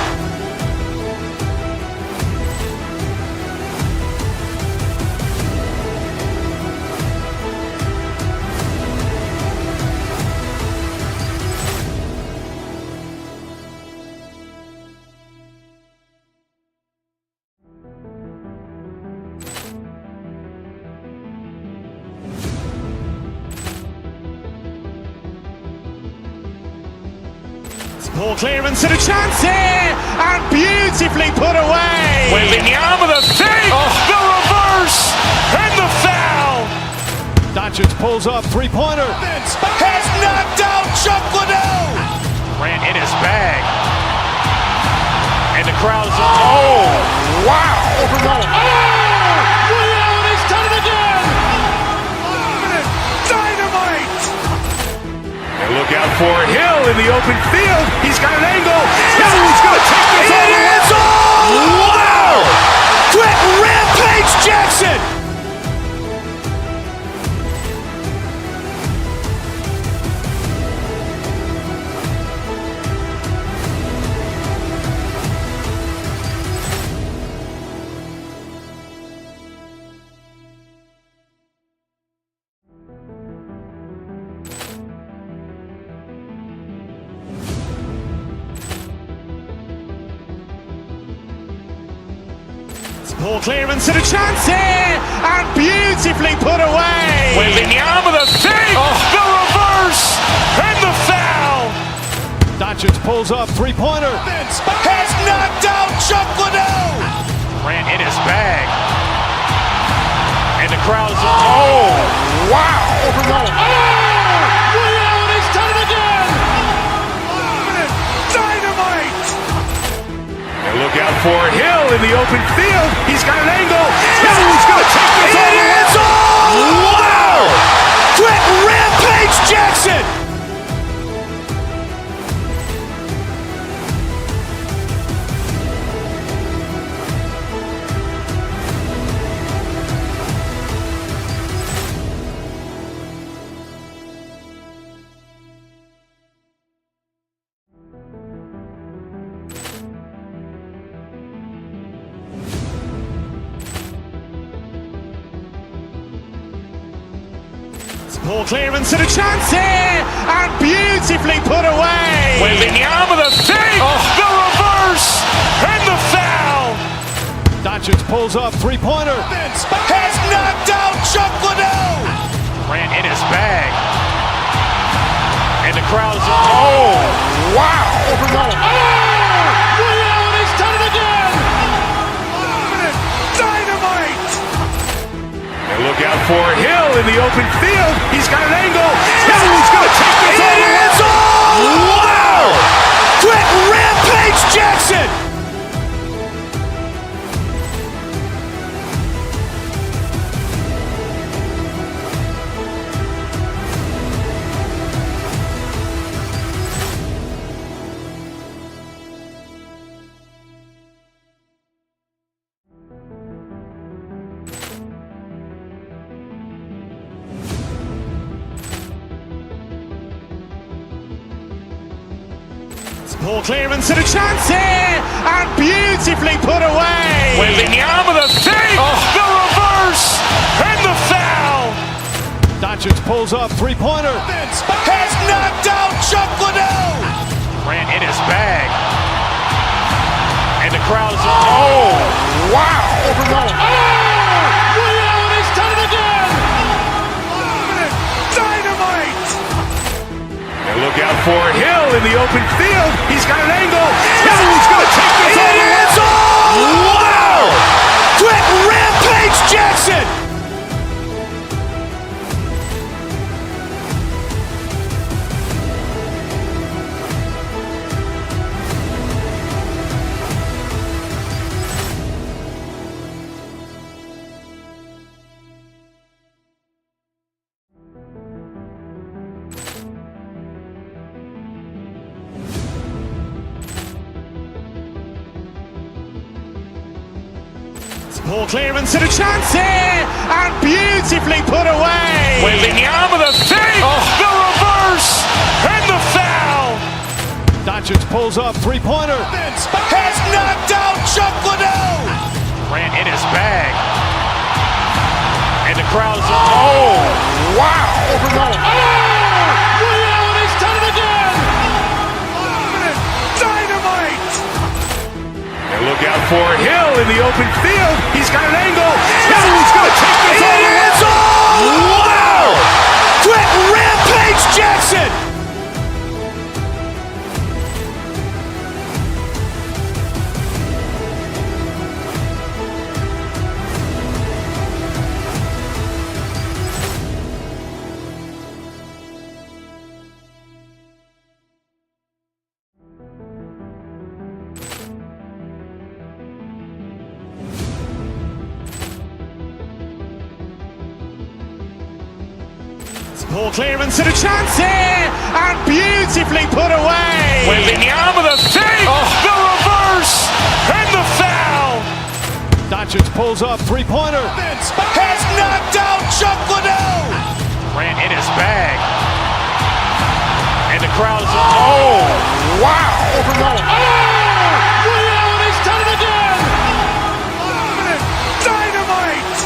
Ball clearance and a chance here, and beautifully put away. Wembanyama the fake, the reverse, and the foul. Doncic pulls up, three-pointer. Has knocked out Chuck Liddell. Ran in his bag. And the crowd's, oh, wow. He's done it again. Dynamite. And look out for Hill in the open field. He's got an angle. Hill's going to take this all the way. Wow. Quick rampage Jackson. Ball clearance and a chance here, and beautifully put away. Wembanyama the fake, the reverse, and the foul. Doncic pulls up, three-pointer. Has knocked out Chuck Liddell. Ran in his bag. And the crowd's, oh, wow. He's done it again. Dynamite. And look out for Hill in the open field. He's got an angle. Hill's going to take this all the way. Wow. Quick rampage Jackson. Ball clearance and a chance here, and beautifully put away. Wembanyama the fake, the reverse, and the foul. Doncic pulls up, three-pointer. Has knocked out Chuck Liddell. Ran in his bag. And the crowd's, oh, wow. He's done it again. Dynamite. And look out for Hill in the open field. He's got an angle. Hill's going to take this all the way. Wow. Quick rampage Jackson. Ball clearance and a chance here, and beautifully put away. Wembanyama the save, the reverse, and the foul. Doncic pulls up, three-pointer. Has knocked out Chuck Liddell. Grant in his bag. And the crowd is, oh, wow. Allen has done it again. Dynamite. And look out for Hill in the open field. He's got an angle. Hill's going to take this all the way. Wow! Quick Rampage Jackson. Ball clearance and a chance here, and beautifully put away. Wembanyama the save, the reverse, and the foul. Doncic pulls up, three-pointer. Has knocked out Chuck Liddell. Grant in his bag. And the crowd is, oh, wow. Allen has done it again. Dynamite. And look out for Hill in the open field. He's got an angle. Hill's going to take this all the way. Wow! Quick Rampage Jackson. Ball clearance and a chance here, and beautifully put away. Wembanyama the save, the reverse, and the foul. Doncic pulls up, three-pointer. Has knocked out Chuck Liddell. Grant in his bag. And the crowd is, oh, wow. Allen has done it again. Dynamite.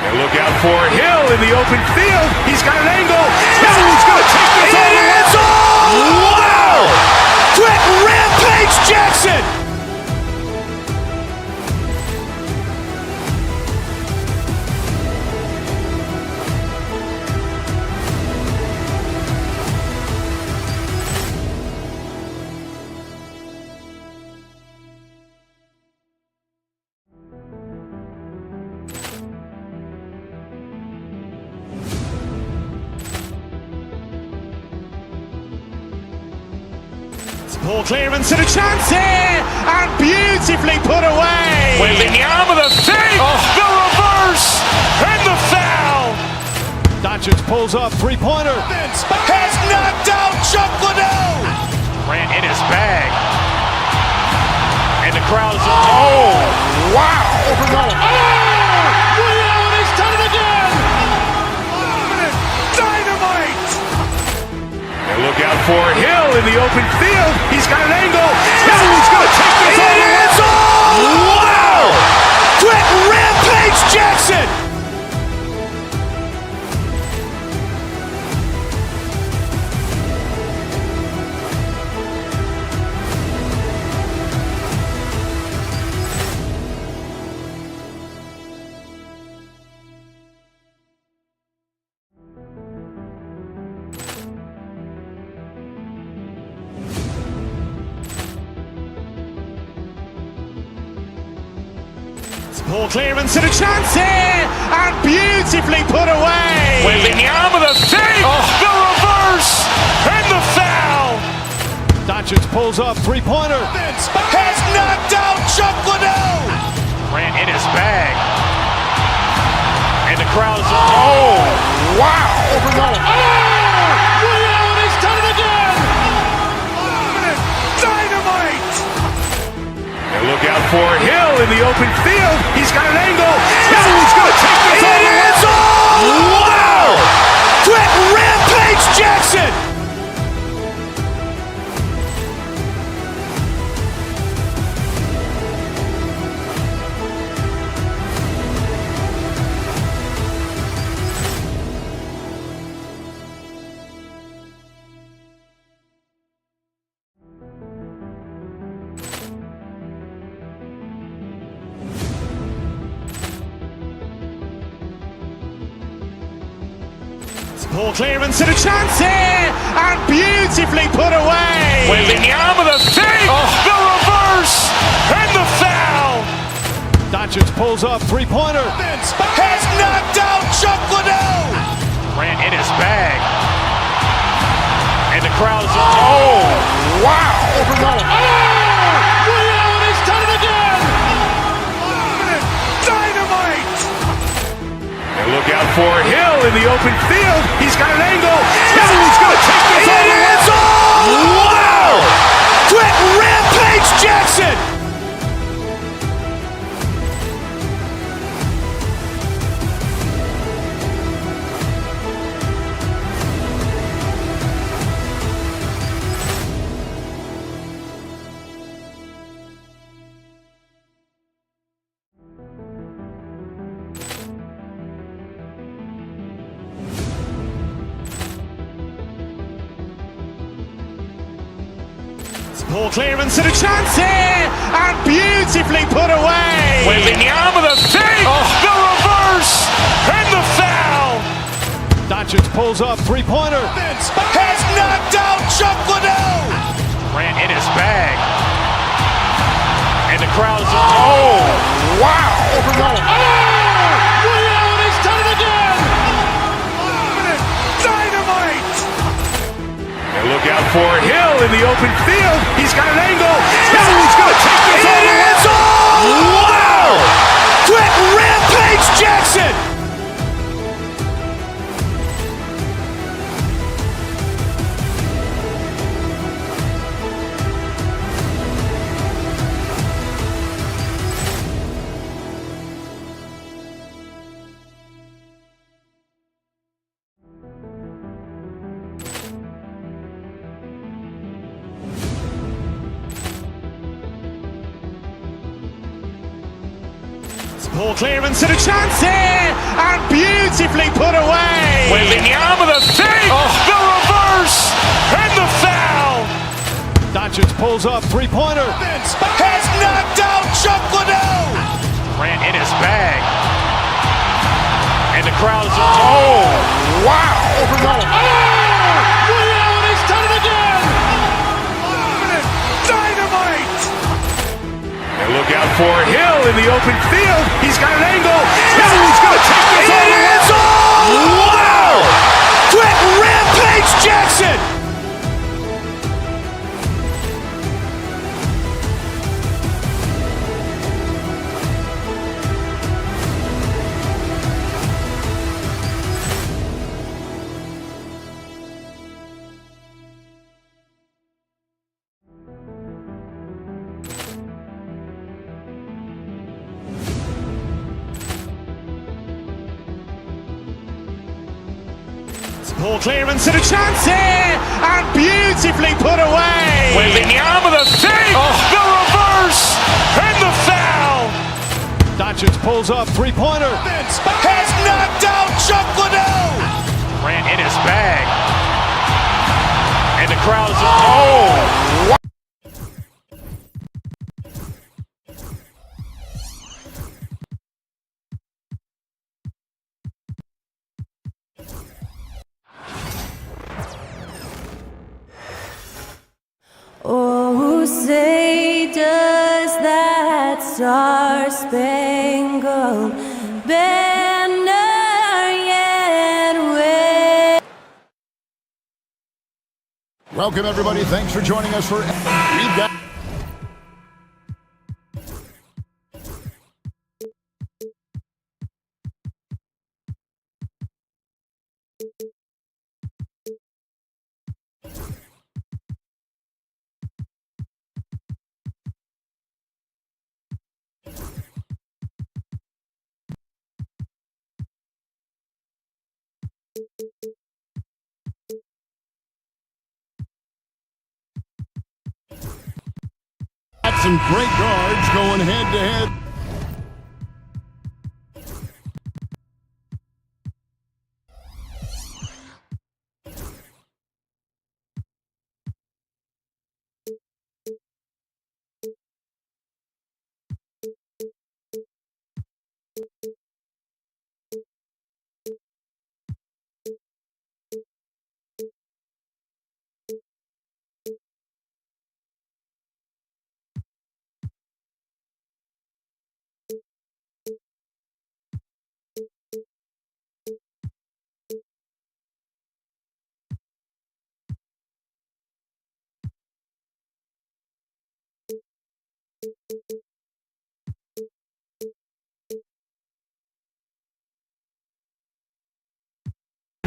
And look out for Hill in the open field. He's got an angle. Hill's going to take this all the way. Wow! Quick Rampage Jackson. Ball clearance and a chance here, and beautifully put away. Wembanyama the save, the reverse, and the foul. Doncic pulls up, three-pointer. Has knocked out Chuck Liddell. Grant in his bag. And the crowd is, oh, wow. Allen has done it again. Dynamite. And look out for Hill in the open field. He's got an angle. Hill's going to take this all the way. Wow! Quick Rampage Jackson. Ball clearance and a chance here, and beautifully put away. Wembanyama the save, the reverse, and the foul. Doncic pulls up, three-pointer. Has knocked out Chuck Liddell. Grant in his bag. And the crowd is, oh, wow. Allen has done it again. Dynamite. And look out for Hill in the open field. He's got an angle. Hill's going to take this all the way. Wow! Quick Rampage Jackson. Poor clearance and a chance here, and beautifully put away. Wembanyama the save, the reverse, and the foul. Doncic pulls up, three-pointer. Has knocked out Chuck Liddell. Ran in his bag. And the crowd is, oh, wow. He's done it again. Dynamite. And look out for Hill in the open field. He's got an angle. He's going to take this all the way. Wow. Quick Rampage Jackson. Poor clearance and a chance here, and beautifully put away. Wembanyama the save, the reverse, and the foul. Doncic pulls up, three-pointer. Has knocked out Chuck Liddell. Ran in his bag. And the crowd is, oh, wow. He's done it again. Dynamite. And look out for Hill in the open field. He's got an angle. He's going to take this all the way. Wow. Quick Rampage Jackson. Poor clearance and a chance here, and beautifully put away. Wembanyama the save, the reverse, and the foul. Doncic pulls up, three-pointer. Has knocked out Chuck Liddell. Ran in his bag. And the crowd is, oh, wow. He's done it again. Dynamite. And look out for Hill in the open field. He's got an angle. He's going to take this all the way. Wow. Quick Rampage Jackson. Poor clearance and a chance here, and beautifully put away. Wembanyama the save, the reverse, and the foul. Doncic pulls up, three-pointer. Has knocked out Chuck Liddell. Ran in his bag. And the crowd is, oh, wow. Oh, say does that star-spangled banner yet wave? Welcome, everybody. Thanks for joining us for... We've got... some great guards going head-to-head.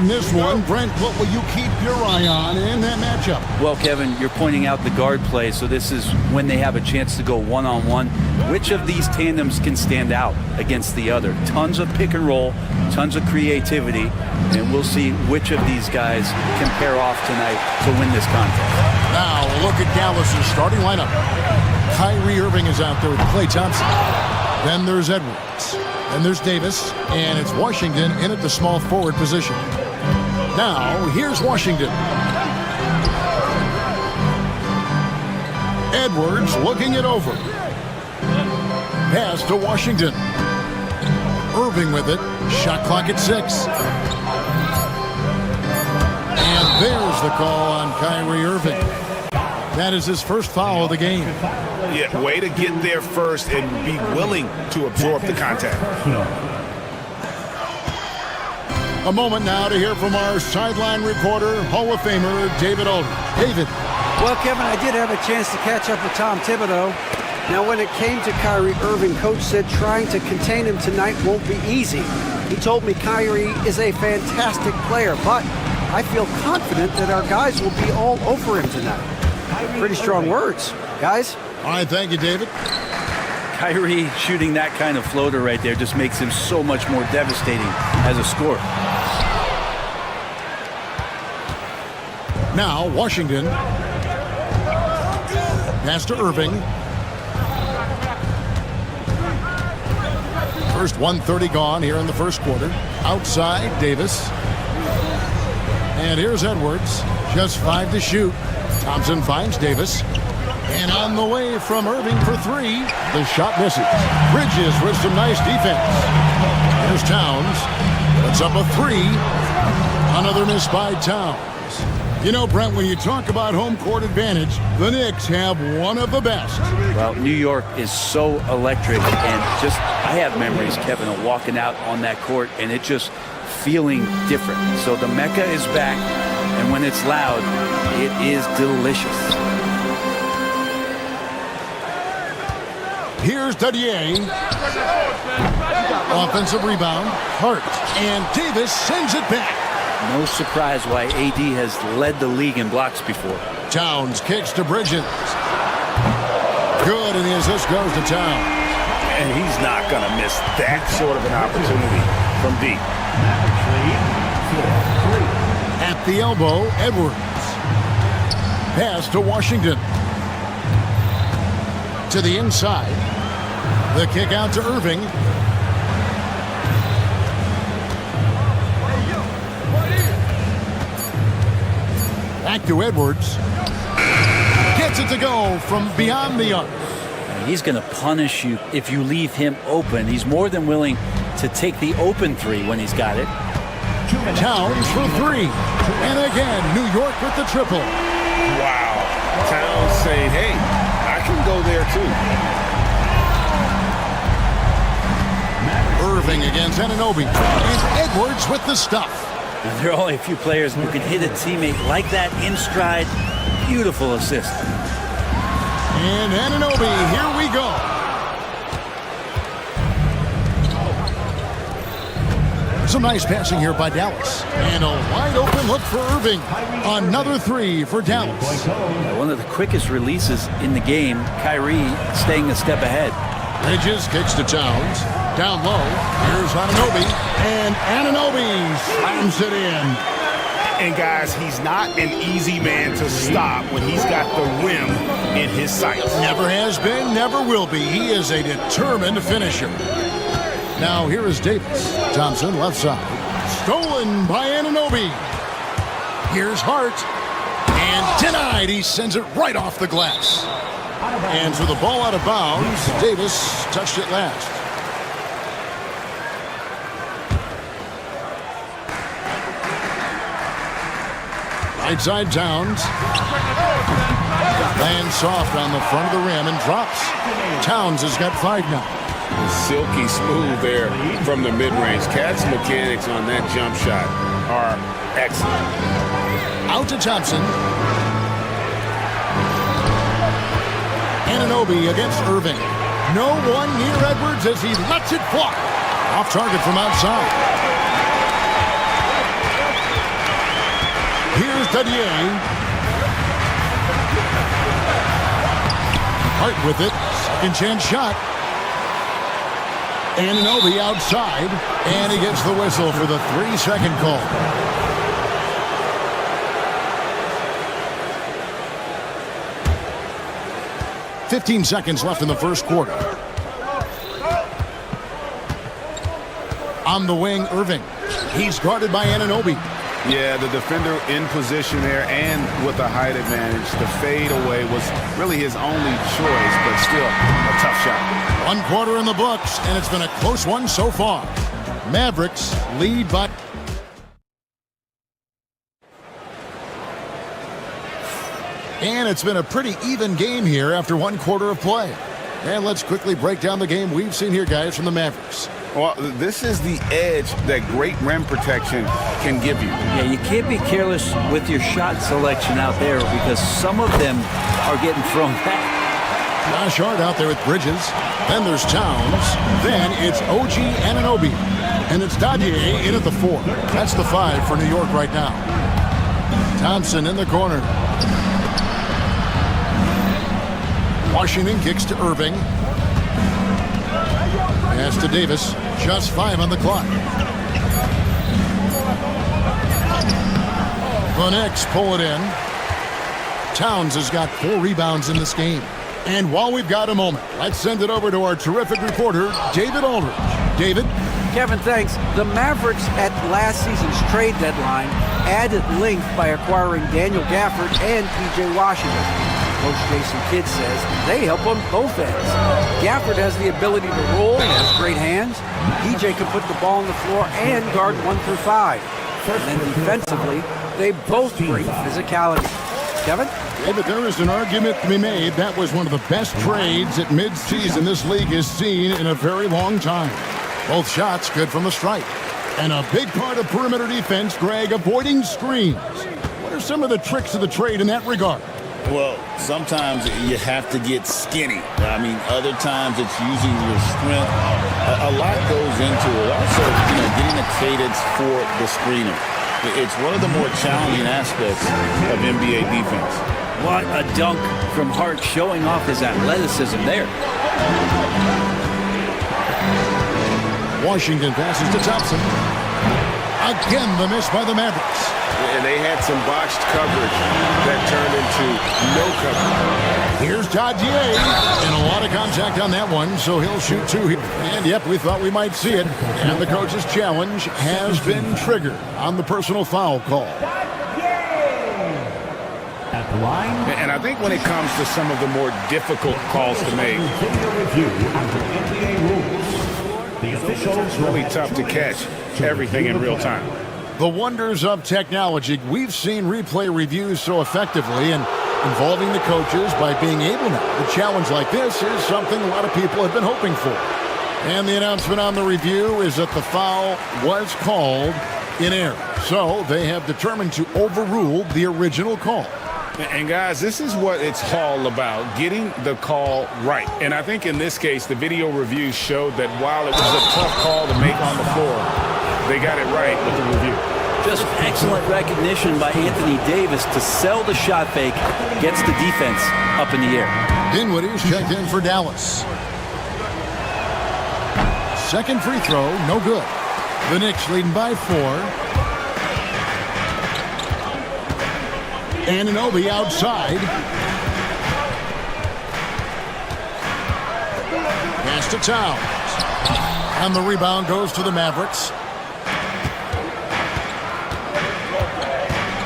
in this one. Brent, what will you keep your eye on in that matchup? Well, Kevin, you're pointing out the guard play, so this is when they have a chance to go one-on-one. Which of these tandems can stand out against the other? Tons of pick and roll, tons of creativity, and we'll see which of these guys can pair off tonight to win this contest. Now, a look at Dallas's starting lineup. Kyrie Irving is out there with Klay Thompson. Then there's Edwards. Then there's Davis. And it's Washington in at the small forward position. Now, here's Washington. Edwards looking it over. Pass to Washington. Irving with it. Shot clock at 6. And there's the call on Kyrie Irving. That is his first foul of the game. Yeah, way to get there first and be willing to absorb the contact. A moment now to hear from our sideline reporter, Hall of Famer David Aldridge. David. Well, Kevin, I did have a chance to catch up with Tom Thibodeau. Now, when it came to Kyrie Irving, Coach said trying to contain him tonight won't be easy. He told me Kyrie is a fantastic player, but I feel confident that our guys will be all over him tonight. Pretty strong words, guys. All right, thank you, David. Kyrie shooting that kind of floater right there just makes him so much more devastating as a scorer. Now, Washington. Pass to Irving. First 1:30 gone here in the first quarter. Outside, Davis. And here's Edwards. Just 5 to shoot. Thompson finds Davis. And on the way from Irving for 3. The shot misses. Bridges with some nice defense. Here's Towns. Puts up a 3. Another miss by Towns. You know, Brent, when you talk about home court advantage, the Knicks have one of the best. Well, New York is so electric, and just, I have memories, Kevin, of walking out on that court and it just feeling different. So the Mecca is back, and when it's loud, it is delicious. Here's Dadier. Offensive rebound. Hart. And Davis sends it back. No surprise why AD has led the league in blocks before. Towns kicks to Bridges. Good, and the assist goes to Towns. And he's not going to miss that sort of an opportunity from deep. At the elbow, Edwards. Pass to Washington. To the inside. The kick out to Irving. Back to Edwards. Gets it to go from beyond the arc. He's going to punish you if you leave him open. He's more than willing to take the open 3 when he's got it. Towns for 3. And again, New York with the triple. Wow. Towns saying, hey, I can go there too. Irving against Anunoby. And Edwards with the stuff. There are only a few players who can hit a teammate like that in stride. Beautiful assist. And Anunoby, here we go. Some nice passing here by Dallas. And a wide open look for Irving. Another 3 for Dallas. One of the quickest releases in the game. Kyrie staying a step ahead. Bridges kicks to Towns. Down low. Here's Anunoby. And Anunoby slams it in. And guys, he's not an easy man to stop when he's got the rim in his sights. Never has been, never will be. He is a determined finisher. Now here is Davis. Thompson left side. Stolen by Anunoby. Here's Hart. And denied. He sends it right off the glass. And for the ball out of bounds, Davis touched it last. Right side Towns. Lands soft on the front of the rim and drops. Towns has got 5 now. Silky smooth there from the mid-range. Cat's mechanics on that jump shot are excellent. Out to Thompson. Anunoby against Irving. No one near Edwards as he lets it fly. Off target from outside. Here's Dadier. Hart with it. Second chance shot. Anunoby outside. And he gets the whistle for the 3-second call. "15 seconds left in the first quarter. On the wing, Irving. He's guarded by Anunoby. Yeah, the defender in position there and with a height advantage. The fade away was really his only choice, but still a tough shot. 1 quarter in the books, and it's been a close one so far. Mavericks lead by... And it's been a pretty even game here after 1 quarter of play. And let's quickly break down the game we've seen here, guys, from the Mavericks. Well, this is the edge that great rim protection can give you. Yeah, you can't be careless with your shot selection out there because some of them are getting thrown back. Josh Hart out there with Bridges. Then there's Towns. Then it's OG Anunoby. And it's Dadier in at the 4. That's the 5 for New York right now. Thompson in the corner. Washington kicks to Irving. Pass to Davis. Just 5 on the clock. The Knicks pull it in. Towns has got 4 rebounds in this game. And while we've got a moment, let's send it over to our terrific reporter, David Aldridge. David? Kevin, thanks. The Mavericks at last season's trade deadline added length by acquiring Daniel Gafford and P.J. Washington. Coach Jason Kidd says they help on both ends. Gafford has the ability to roll and has great hands. P.J. can put the ball on the floor and guard 1 through 5. And then defensively, they both bring physicality. Kevin? Yeah, but there is an argument to be made. That was one of the best trades at midseason this league has seen in a very long time. Both shots good from the stripe. And a big part of perimeter defense, Greg, avoiding screens. What are some of the tricks of the trade in that regard? Well, sometimes you have to get skinny. I mean, other times it's using your strength. A lot goes into it. Also, getting a cadence for the screener. It's one of the more challenging aspects of NBA defense. What a dunk from Hart, showing off his athleticism there. Washington passes to Thompson. Again, the miss by the Mavericks. And they had some botched coverage that turned into no coverage. Here's Dadier. And a lot of contact on that one, so he'll shoot 2 here. And yep, we thought we might see it. And the coach's challenge has been triggered on the personal foul call. At the line. And I think when it comes to some of the more difficult calls to make, it's really tough to catch everything in real time. The wonders of technology. We've seen replay reviews so effectively and involving the coaches by being able now. A challenge like this is something a lot of people have been hoping for. And the announcement on the review is that the foul was called in error. So they have determined to overrule the original call. And guys, this is what it's all about, getting the call right. And I think in this case, the video review showed that while it was a tough call to make on the floor, they got it right with the review. Just excellent recognition by Anthony Davis to sell the shot fake, gets the defense up in the air. Dinwiddie's checked in for Dallas. Second free throw, no good. The Knicks leading by 4. Anunoby outside. Pass to Towns. And the rebound goes to the Mavericks.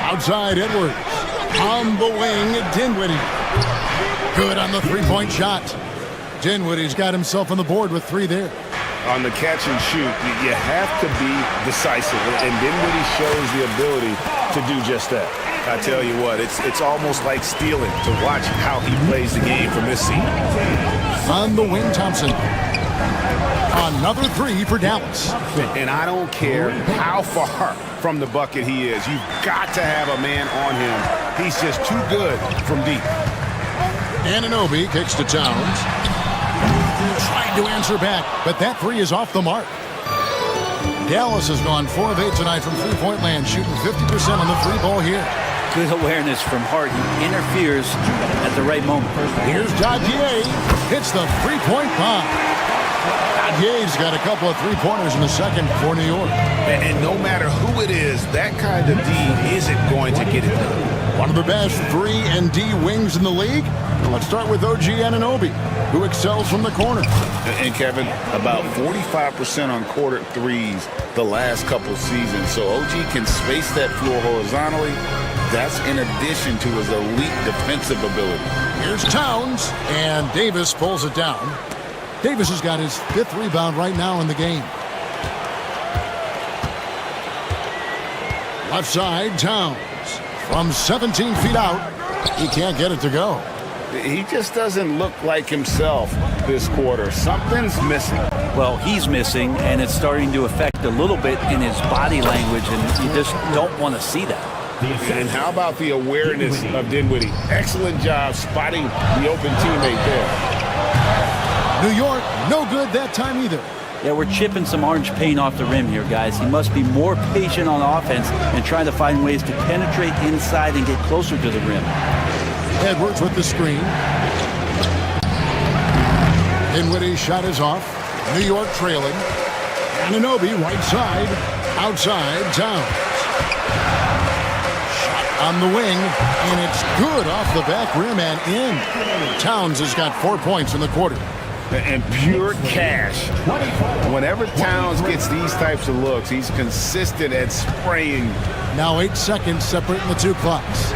Outside Edwards. On the wing, Dinwiddie. Good on the three-point shot. Dinwiddie's got himself on the board with 3 there. On the catch and shoot, you have to be decisive. And Dinwiddie shows the ability to do just that. I tell you what, it's almost like stealing to watch how he plays the game from this seat. On the wing, Thompson. Another 3 for Dallas. And I don't care how far from the bucket he is. You've got to have a man on him. He's just too good from deep. Anunoby kicks to Towns. Trying to answer back, but that 3 is off the mark. Dallas has gone 4 of 8 tonight from three-point land, shooting 50% on the free ball here. Good awareness from Hart. He interferes at the right moment. Here's Dadier. Hits the three-point bomb. Dadier's got a couple of three-pointers in the second for New York. And no matter who it is, that kind of D isn't going to get it done. One of the best 3 and D wings in the league. Let's start with OG Anunoby, who excels from the corner. And Kevin, about 45% on quarter threes the last couple seasons. So OG can space that floor horizontally. That's in addition to his elite defensive ability. Here's Towns, and Davis pulls it down. Davis has got his 5th rebound right now in the game. Left side, Towns. From 17 feet out, he can't get it to go. He just doesn't look like himself this quarter. Something's missing. Well, he's missing, and it's starting to affect a little bit in his body language, and you just don't want to see that. And how about the awareness of Dinwiddie? Excellent job spotting the open teammate there. New York, no good that time either. Yeah, we're chipping some orange paint off the rim here, guys. He must be more patient on offense and trying to find ways to penetrate inside and get closer to the rim. Edwards with the screen. Dinwiddie's shot is off. New York trailing. Anunoby right side. Outside, Towns. Shot on the wing, and it's good off the back rim and in. Towns has got 4 points in the quarter. And pure cash. Whenever Towns gets these types of looks, he's consistent at spraying. Now 8 seconds separating the two clocks.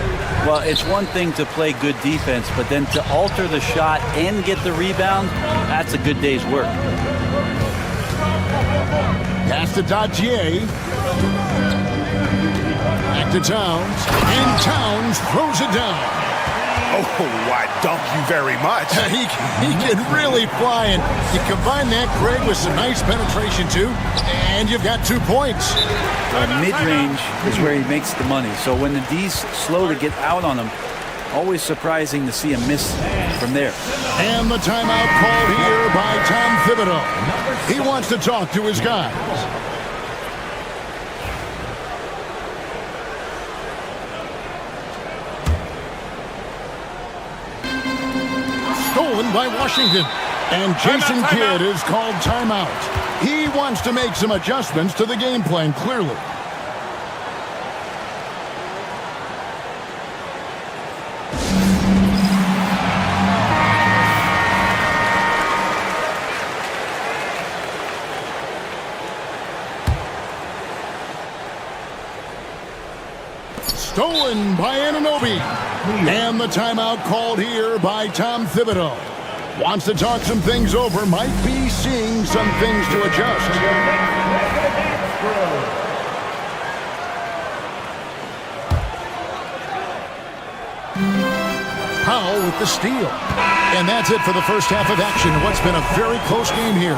Well, it's one thing to play good defense, but then to alter the shot and get the rebound, that's a good day's work. Pass to Dadier. Back to Towns. And Towns throws it down. Oh, I dunk you very much. He can really fly, and you combine that, Greg, with some nice penetration, too, and you've got 2 points. Mid-range is where he makes the money. So when the D's slow to get out on him, always surprising to see him miss from there. And the timeout called here by Tom Thibodeau. He wants to talk to his guys. Stolen by Washington. And Jason Kidd is called timeout. He wants to make some adjustments to the game plan, clearly. Stolen by Anunoby. And the timeout called here by Tom Thibodeau. Wants to talk some things over, might be seeing some things to adjust. Powell with the steal. And that's it for the first half of action. What's been a very close game here.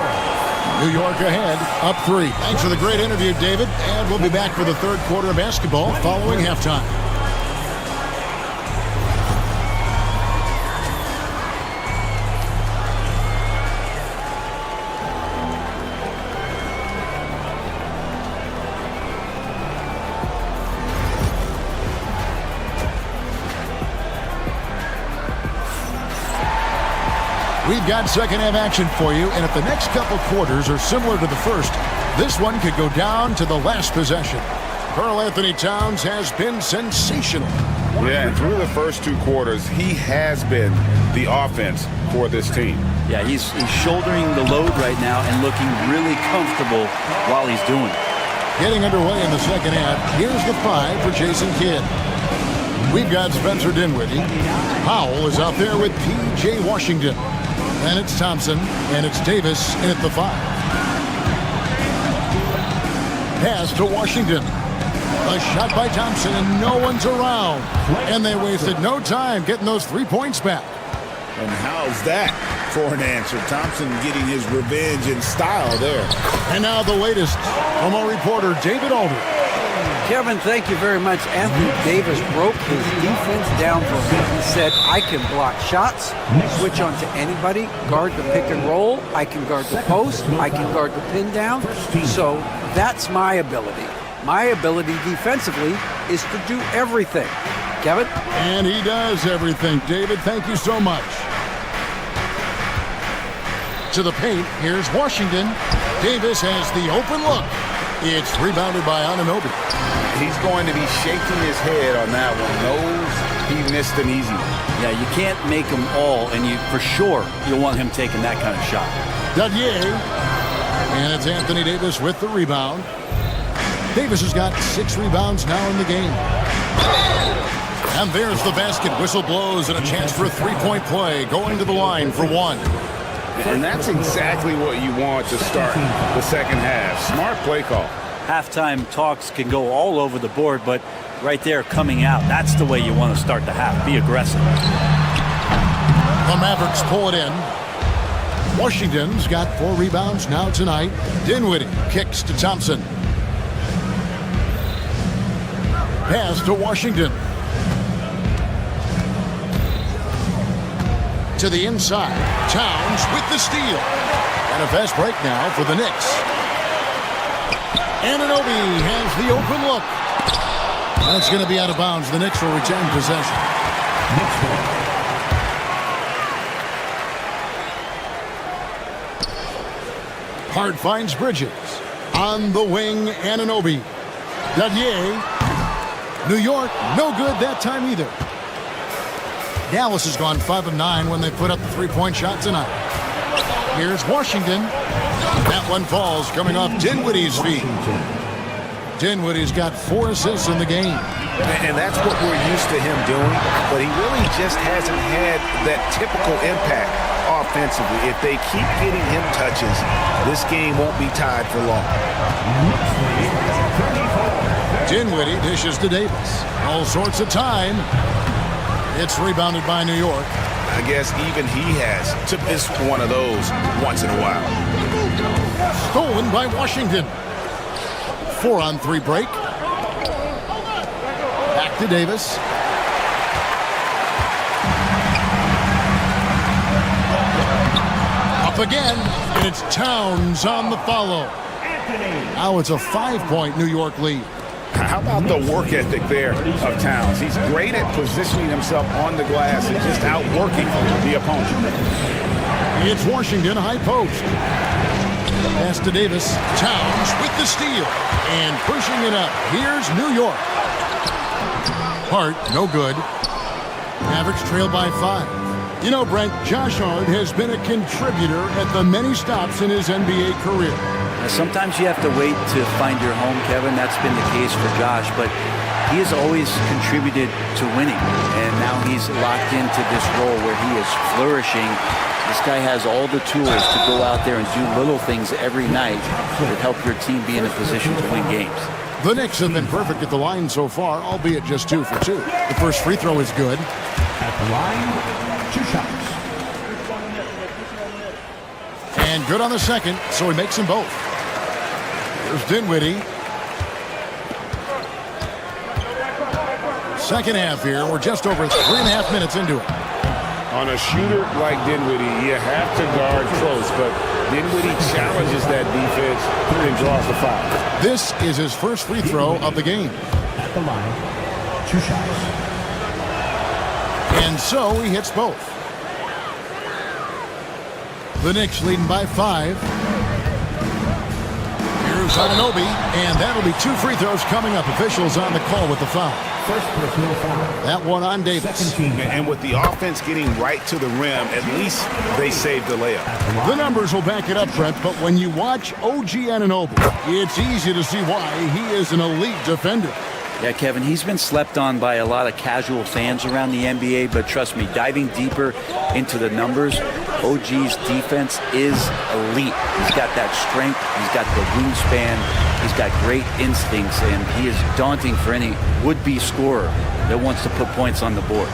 New York ahead, up 3. Thanks for the great interview, David. And we'll be back for the third quarter of basketball following halftime. We've got second half action for you, and if the next couple quarters are similar to the first, this one could go down to the last possession. Karl Anthony Towns has been sensational. Yeah, and through the first 2 quarters, he has been the offense for this team. Yeah, he's shouldering the load right now and looking really comfortable while he's doing it. Getting underway in the second half, here's the 5 for Jason Kidd. We've got Spencer Dinwiddie. Powell is out there with P.J. Washington. And it's Thompson, and it's Davis in at the 5. Pass to Washington. A shot by Thompson, and no one's around. And they wasted no time getting those 3 points back. And how's that for an answer? Thompson getting his revenge in style there. And now the latest from our reporter, David Alder. Kevin, thank you very much. Anthony Davis broke his defense down for him. He said, I can block shots, switch on to anybody, guard the pick and roll, I can guard the post, I can guard the pin down. So That's my ability. My ability defensively is to do everything. Kevin? And he does everything. David, thank you so much. To the paint, here's Washington. Davis has the open look. It's rebounded by Anunoby. He's going to be shaking his head on that one. Knows he missed an easy one. Yeah, you can't make them all, and for sure you'll want him taking that kind of shot. Dadier. And it's Anthony Davis with the rebound. Davis has got 6 rebounds now in the game. And there's the basket. Whistle blows and a chance for a three-point play. Going to the line for one. And that's exactly what you want to start the second half. Smart play call. Halftime talks can go all over the board, but right there coming out, that's the way you want to start the half. Be aggressive. The Mavericks pull it in. Washington's got 4 rebounds now tonight. Dinwiddie kicks to Thompson. Pass to Washington. To the inside. Towns with the steal. And a fast break now for the Knicks. Anunoby has the open look. That's going to be out of bounds. The Knicks will retain possession. Hart finds Bridges. On the wing, Anunoby. Dadier. New York, no good that time either. Dallas has gone 5 of 9 when they put up the three-point shot tonight. Here's Washington. That one falls coming off Dinwiddie's feet. Dinwiddie's got 4 assists in the game. And that's what we're used to him doing, but he really just hasn't had that typical impact offensively. If they keep getting him touches, this game won't be tied for long. Dinwiddie dishes to Davis. All sorts of time. It's rebounded by New York. I guess even he has to miss one of those once in a while. Stolen by Washington. 4-on-3 break. Back to Davis. Up again, and it's Towns on the follow. Now it's a 5-point New York lead. How about the work ethic there of Towns? He's great at positioning himself on the glass and just outworking the opponent. It's Washington high post. Pass to Davis. Towns with the steal. And pushing it up. Here's New York. Hart, no good. Mavericks trail by 5. You know, Brent, Josh Hart has been a contributor at the many stops in his NBA career. Sometimes you have to wait to find your home, Kevin. That's been the case for Josh, but he has always contributed to winning, and now he's locked into this role where he is flourishing. This guy has all the tools to go out there and do little things every night that help your team be in a position to win games. The Knicks have been perfect at the line so far, albeit just 2 for 2. The first free throw is good. At the line, 2 shots. And good on the second, so he makes them both. Here's Dinwiddie. Second half here. We're just over 3.5 minutes into it. On a shooter like Dinwiddie, you have to guard close, but Dinwiddie challenges that defense and draws the foul. This is his first free throw of the game. At the line, 2 shots. And so he hits both. The Knicks leading by 5. Here's Anunoby, and that'll be 2 free throws coming up. Officials on the call with the foul. First personal foul. That one on Davis. And with the offense getting right to the rim, at least they saved the layup. The numbers will back it up, Brent, but when you watch OG Anunoby, it's easy to see why he is an elite defender. Yeah, Kevin, he's been slept on by a lot of casual fans around the NBA, but trust me, diving deeper into the numbers, OG's defense is elite. He's got that strength, he's got the wingspan, he's got great instincts, and he is daunting for any would-be scorer that wants to put points on the board.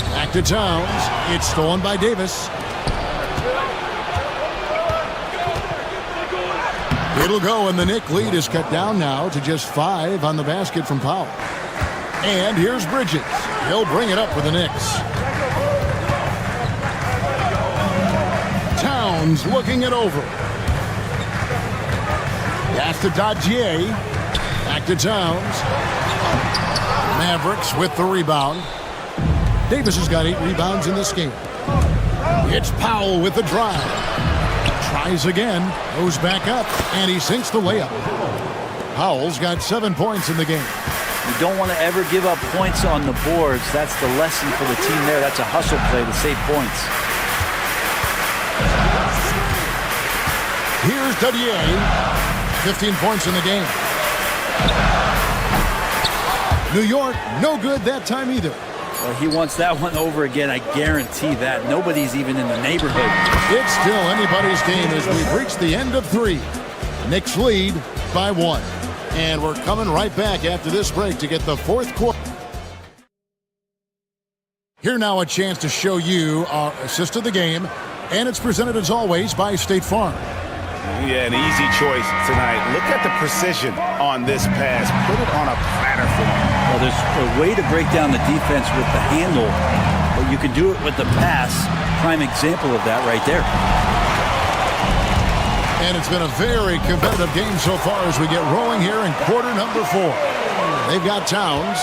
Back to Towns. It's stolen by Davis. It'll go, and the Knick lead is cut down now to just 5 on the basket from Powell. And here's Bridges. He'll bring it up for the Knicks. Towns looking it over. Pass to Dodgier. Back to Towns. Mavericks with the rebound. Davis has got 8 rebounds in this game. It's Powell with the drive. Tries again. Goes back up. And he sinks the layup. Powell's got 7 points in the game. You don't want to ever give up points on the boards. That's the lesson for the team there. That's a hustle play to save points. Here's Dodier. 15 points in the game. New York, no good that time either. Well, he wants that one over again. I guarantee that. Nobody's even in the neighborhood. It's still anybody's game as we've reached the end of 3. Knicks lead by 1. And we're coming right back after this break to get the 4th quarter. Here now a chance to show you our assist of the game. And it's presented as always by State Farm. Yeah, an easy choice tonight. Look at the precision on this pass. Put it on a platter for him. Well, there's a way to break down the defense with the handle, but you can do it with the pass. Prime example of that right there. And it's been a very competitive game so far as we get rolling here in quarter number 4. They've got Towns.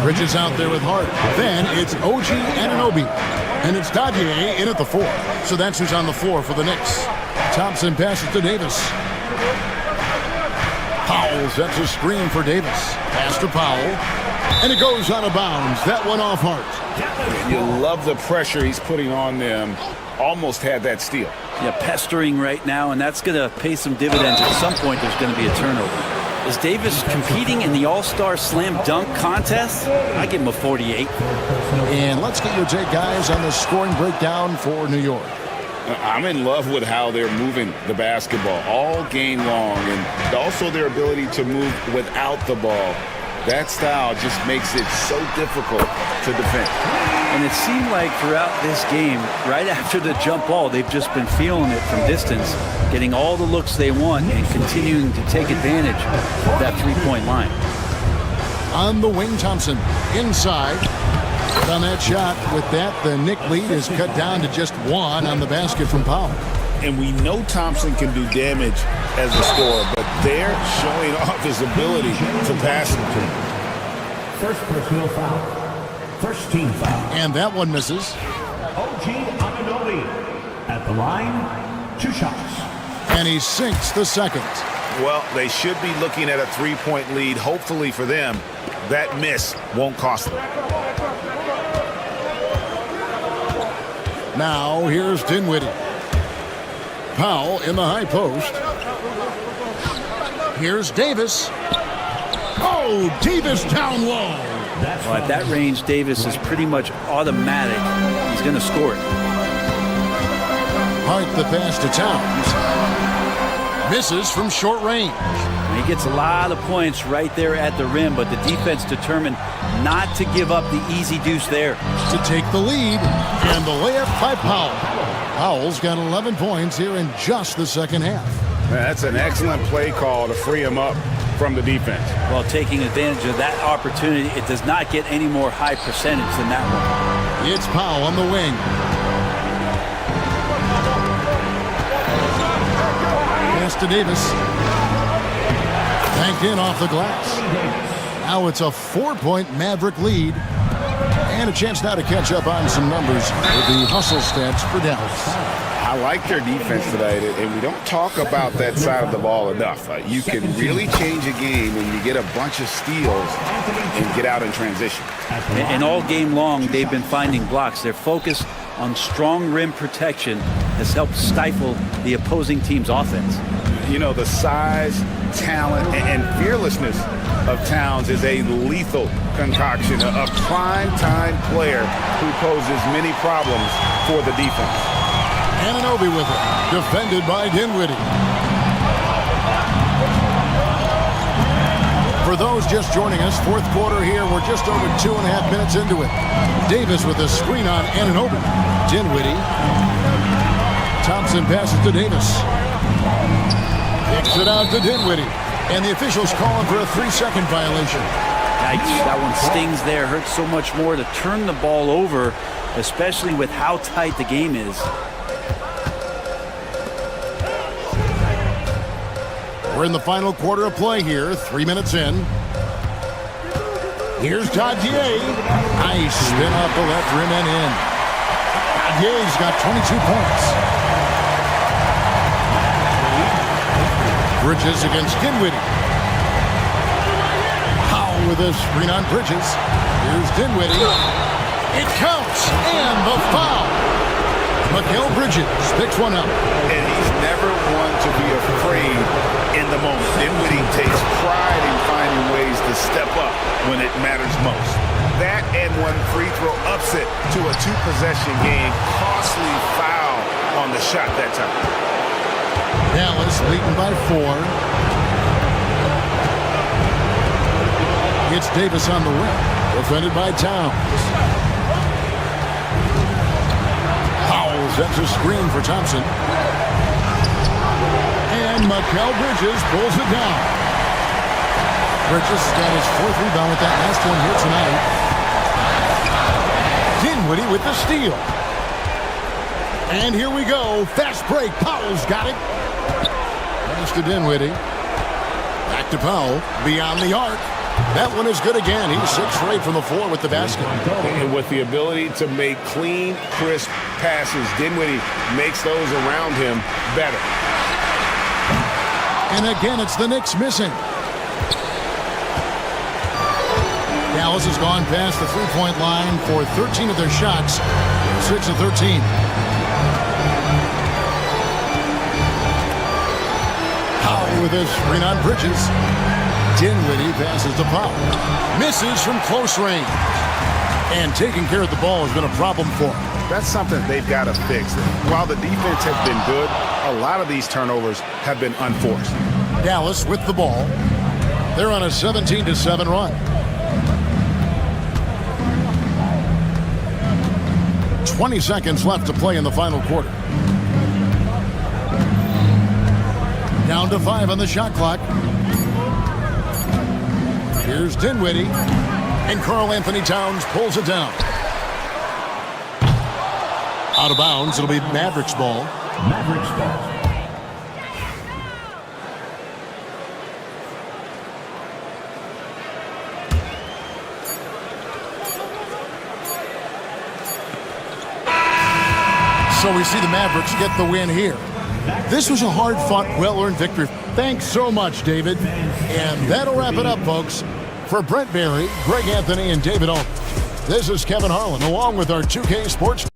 Bridges out there with Hart. Then it's OG Anunoby. And it's Dodier in at the 4. So that's who's on the floor for the Knicks. Thompson passes to Davis. Powell sets a screen for Davis. Pass to Powell. And it goes out of bounds. That one off Hart. You love the pressure he's putting on them. Almost had that steal. Yeah, pestering right now, and that's going to pay some dividends. At some point, there's going to be a turnover. Is Davis competing in the All-Star Slam Dunk Contest? I give him a 48. And let's get your take, guys, on the scoring breakdown for New York. I'm in love with how they're moving the basketball all game long, and also their ability to move without the ball. That style just makes it so difficult to defend. And it seemed like throughout this game, right after the jump ball, they've just been feeling it from distance, getting all the looks they want and continuing to take advantage of that three-point line. On the wing, Thompson inside. On that shot, with that, the Knick lead is cut down to just 1 on the basket from Powell. And we know Thompson can do damage as a scorer, but they're showing off his ability to pass the team. First personal foul. First team foul. And that one misses. OG Anunoby at the line, 2 shots. And he sinks the second. Well, they should be looking at a 3-point lead. Hopefully for them, that miss won't cost them. Now here's Dinwiddie. Powell in the high post. Here's Davis. Oh, Davis down low. Well, at that range, Davis is pretty much automatic. He's going to score it. Hart the pass to Towns. Misses from short range. And he gets a lot of points right there at the rim, but the defense determined not to give up the easy deuce there. To take the lead, and the layup by Powell. Powell's got 11 points here in just the second half. That's an excellent play call to free him up from the defense. Well, taking advantage of that opportunity, it does not get any more high percentage than that one. It's Powell on the wing. Pass to Davis. Banked in off the glass. Now it's a 4-point Maverick lead. And a chance now to catch up on some numbers with the hustle stats for Dallas. I like their defense tonight, and we don't talk about that side of the ball enough. You can really change a game when you get a bunch of steals and get out in transition. And all game long, they've been finding blocks. Their focus on strong rim protection has helped stifle the opposing team's offense. You know, the size, talent, and fearlessness of Towns is a lethal concoction, a prime-time player who poses many problems for the defense. Anunoby with it, defended by Dinwiddie. For those just joining us, 4th quarter here, we're just over 2.5 minutes into it. Davis with a screen on Anunoby. Dinwiddie. Thompson passes to Davis. Kicks it out to Dinwiddie. And the officials calling for a 3-second violation. Yikes, that one stings there. Hurts so much more to turn the ball over, especially with how tight the game is. We're in the final quarter of play here, 3 minutes in. Here's Dadier. Nice spin off the left rim and in. Dadier's got 22 points. Bridges against Dinwiddie. Powell with a screen on Bridges. Here's Dinwiddie. It counts, and the foul. Mikal Bridges picks one up. And he's never one to be afraid in the moment. Dinwiddie takes pride in finding ways to step up when it matters most. That and one free throw upset to a two-possession game. Costly foul on the shot that time. Dallas leading by 4. It's Davis on the wing. Defended by Towns. Powell sets a screen for Thompson. And Mikal Bridges pulls it down. Bridges got his 4th rebound with that last one here tonight. Dinwiddie with the steal. And here we go. Fast break. Powell's got it. Pass to Dinwiddie. Back to Powell. Beyond the arc. That one is good again. He's 6 for 8 from the floor with the basket. And with the ability to make clean, crisp passes, Dinwiddie makes those around him better. And again, it's the Knicks missing. Dallas has gone past the three-point line for 13 of their shots. 6 of 13. Powell with a screen on Bridges. Dinwiddie passes to Powell. Misses from close range. And taking care of the ball has been a problem for him. That's something they've got to fix. While the defense has been good, a lot of these turnovers have been unforced. Dallas with the ball. They're on a 17-7 run. 20 seconds left to play in the final quarter. Down to 5 on the shot clock. Here's Dinwiddie. And Karl-Anthony Towns pulls it down. Out of bounds. It'll be Mavericks ball. Mavericks ball. So we see the Mavericks get the win here. This was a hard-fought, well-earned victory. Thanks so much, David. And that'll wrap it up, folks. For Brent Barry, Greg Anthony, and David Aldridge, this is Kevin Harlan, along with our 2K Sports.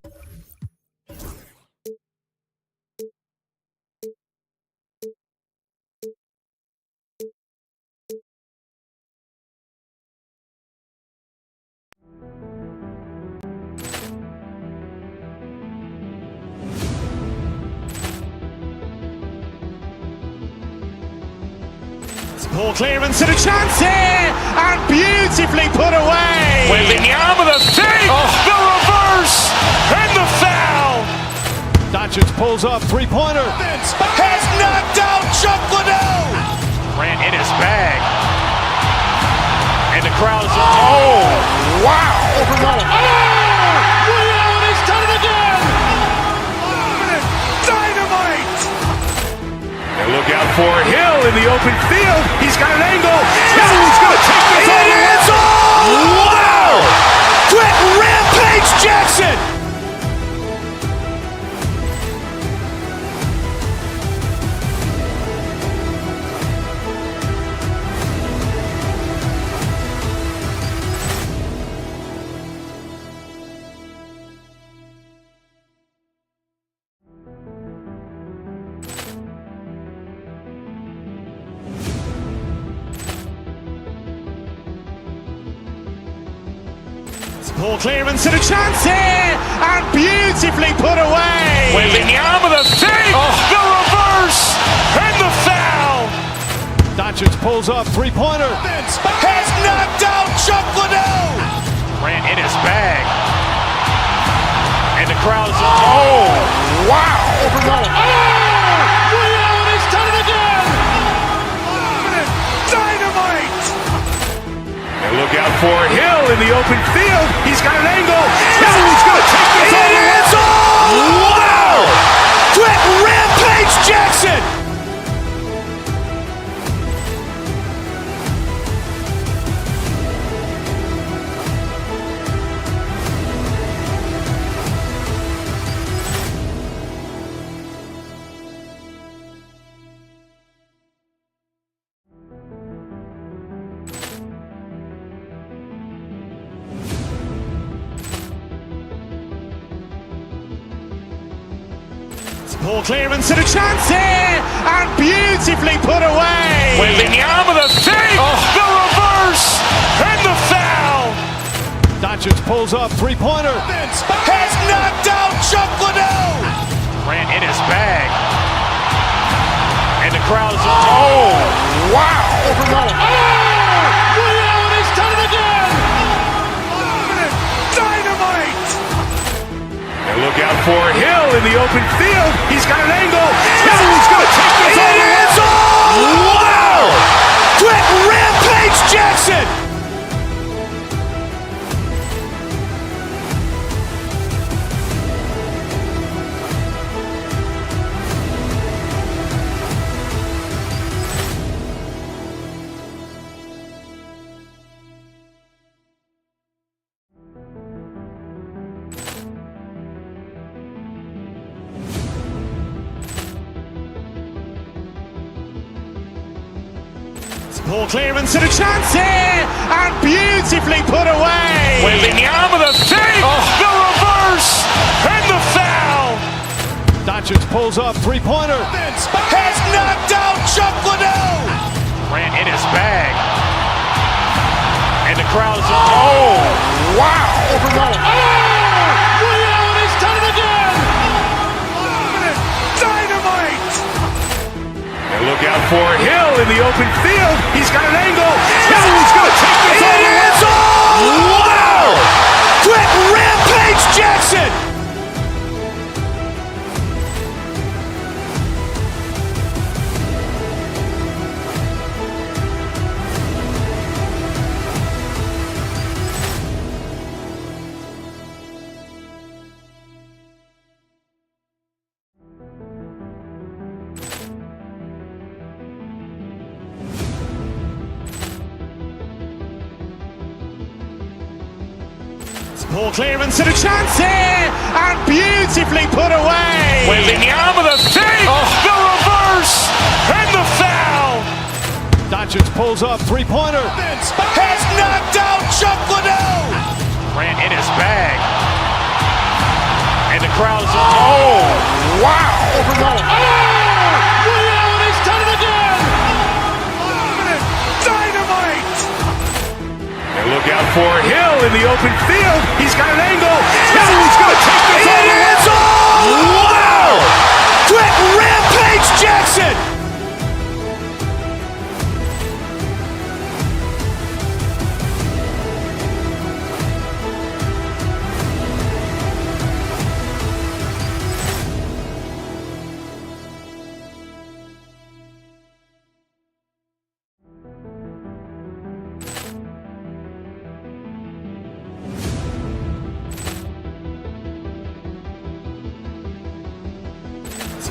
Poor clearance and a chance here, and beautifully put away. Wembanyama the fake, the reverse, and the foul. Doncic pulls up, three-pointer. Has knocked out Chuck Liddell. Ran in his bag. And the crowd is, oh, wow. He's done it again. Dynamite. And look out for Hill in the open field. He's got an angle. Hill's going to take this all the way. Wow. Quick Rampage Jackson. Poor clearance and a chance here, and beautifully put away. Wembanyama the fake, the reverse, and the foul. Doncic pulls up, three-pointer. Has knocked out Chuck Liddell. Ran in his bag. And the crowd is, oh, wow. He's done it again. Dynamite. And look out for Hill in the open field. He's got an angle. Hill's going to take this all the way. Wow. Quick Rampage Jackson. Ball clearance and a chance here, and beautifully put away. Wembanyama the save, the reverse, and the foul. Doncic pulls up, three-pointer. Has knocked out Chuck Liddell. Grant in his bag. And the crowd's, oh, wow. Ray Allen has done it again. Dynamite. And look out for Hill in the open field. He's got an angle. Hill's going to take this all the way. Wow! Quick Rampage Jackson. Ball clearance and a chance here, and beautifully put away. Wembanyama the save, the reverse, and the foul. Doncic pulls up, three-pointer. Has knocked out Chuck Liddell. Grant in his bag. And the crowd's, oh, wow. Ray Allen has done it again. Dynamite. And look out for Hill in the open field. He's got an angle. Hill's going to take this all the way. Wow! Quick Rampage Jackson. Ball clearance and a chance here, and beautifully put away. Wembanyama the save, the reverse, and the foul. Doncic pulls up, three-pointer. Has knocked out Chuck Liddell. Grant in his bag. And the crowd's, oh, wow. Ray Allen has done it again. Dynamite. And look out for Hill in the open field. He's got an angle. Hill's going to take this all the way. Wow! Quick Rampage Jackson.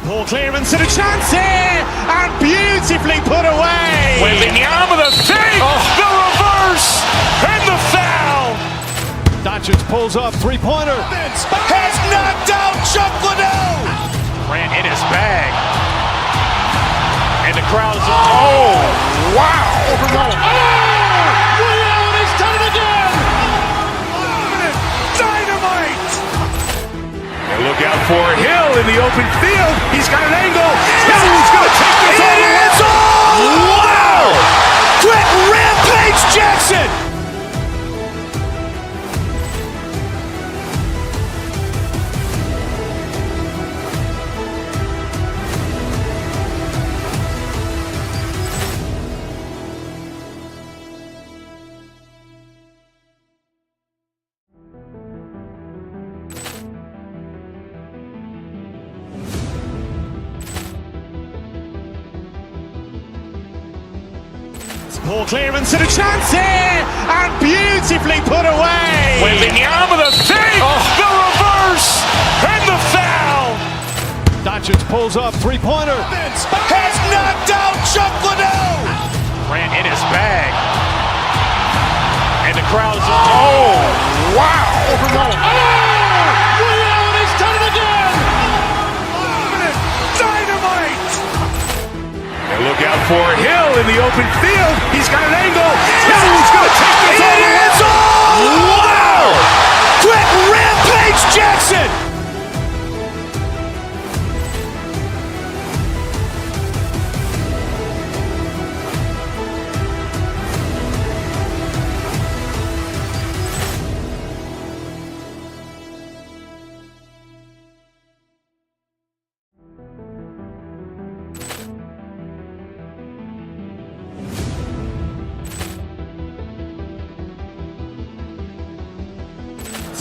Ball clearance and a chance here, and beautifully put away. Wembanyama the save, the reverse, and the foul. Doncic pulls up, three-pointer. Has knocked out Chuck Liddell. Grant in his bag. And the crowd's, oh, wow. Ray Allen has done it again. Dynamite. And look out for Hill in the open field. He's got an angle. Hill's going to take this all the way. Wow! Quick Rampage Jackson. Ball clearance and a chance here, and beautifully put away. Wembanyama the save, the reverse, and the foul. Doncic pulls up, three-pointer. Has knocked out Chuck Liddell. Grant in his bag. And the crowd's, oh, wow. Ray Allen has done it again. Dynamite. And look out for Hill in the open field. He's got an angle. Hill's going to take this all the way. Wow! Quick Rampage Jackson.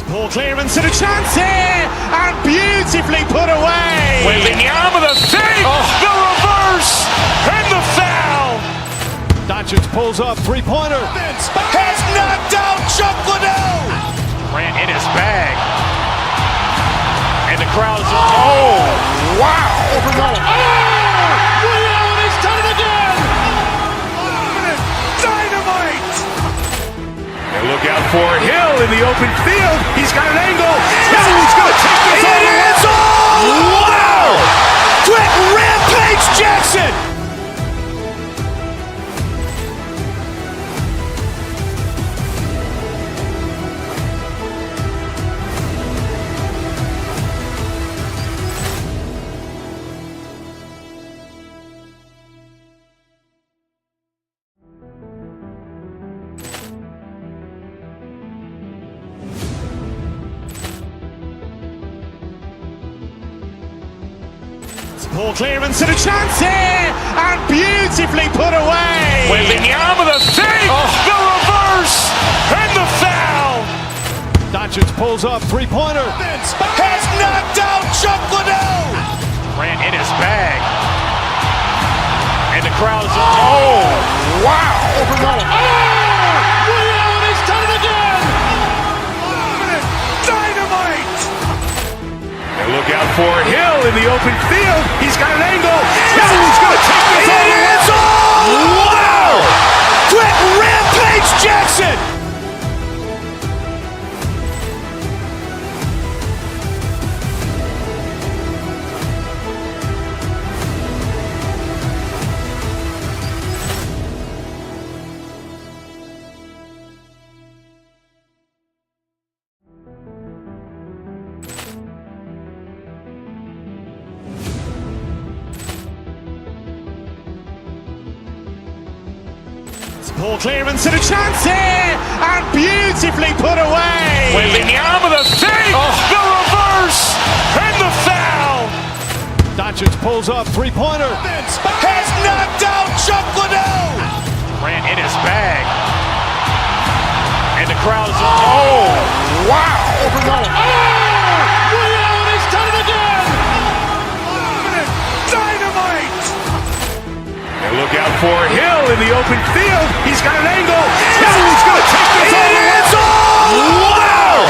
Ball clearance and a chance here, and beautifully put away. Wembanyama the save, the reverse, and the foul. Doncic pulls up, three-pointer. Has knocked out Chuck Liddell. Grant in his bag. And the crowd is, oh, wow. Ray Allen has done it again. Dynamite. And look out for Hill in the open field. He's got an angle. He's going to take this all the way. Wow. Quick Rampage Jackson. Ball clearance and a chance here, and beautifully put away. Wembanyama the save, the reverse, and the foul. Doncic pulls up, three-pointer. Has knocked out Chuck Liddell. Grant in his bag. And the crowd is, oh, wow. Ray Allen has done it again. Dynamite. And look out for Hill in the open field. He's got an angle. He's going to take this all the way. Wow. Quick Rampage Jackson. Ball clearance and a chance here, and beautifully put away. Wembanyama the save, the reverse, and the foul. Doncic pulls up, three-pointer. Has knocked out Chuck Liddell. Grant in his bag. And the crowd is, oh, wow. Ray Allen has done it again. Dynamite. And look out for Hill in the open field. He's got an angle. He's going to take this all the way. Wow.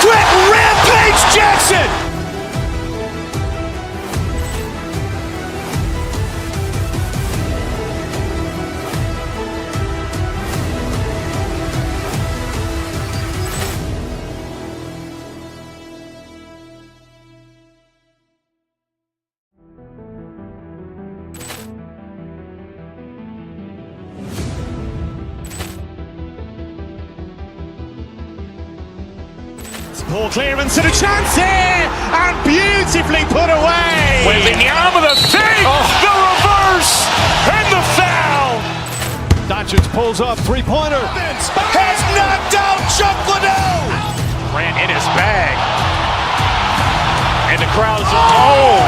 Quick Rampage Jackson. Ball clearance and a chance here, and beautifully put away. Wembanyama the save, the reverse, and the foul. Doncic pulls up, three-pointer. Has knocked out Chuck Liddell. Grant in his bag. And the crowd is, oh,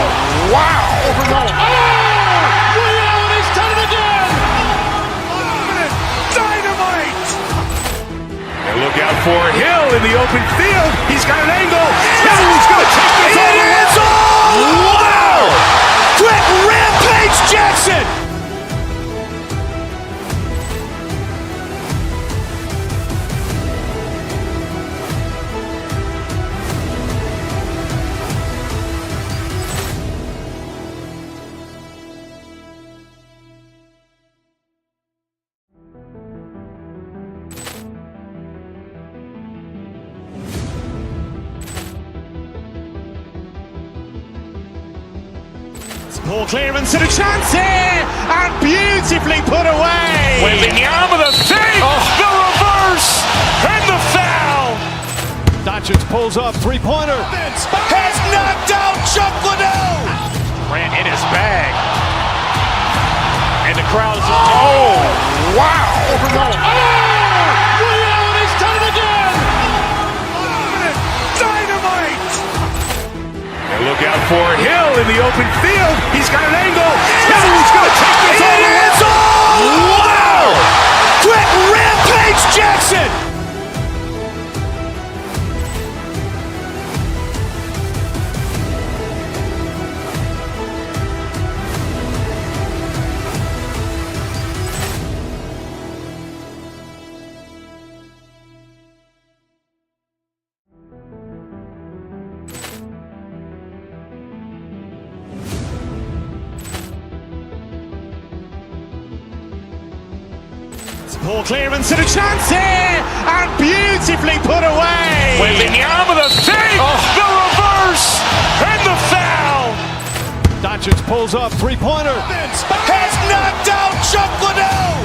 wow. Ray Allen has done it again. Dynamite. And look out for Hill in the open field. He's got an angle. He's going to take this all the way. Wow. Quick Rampage Jackson. Ball clearance and a chance here, and beautifully put away. Wembanyama the save, the reverse, and the foul. Doncic pulls up, three-pointer. Has knocked out Chuck Liddell. Grant in his bag. And the crowd is, oh, wow. Ray Allen has done it again. Dynamite. And look out for Hill in the open field. He's got an angle. He's going to take this all the way. Wow. Quick Rampage Jackson. Poor clearance and a chance here, and beautifully put away. Wembanyama with a save, the reverse, and the foul. Doncic pulls up, three-pointer. Has knocked out Chuck Liddell.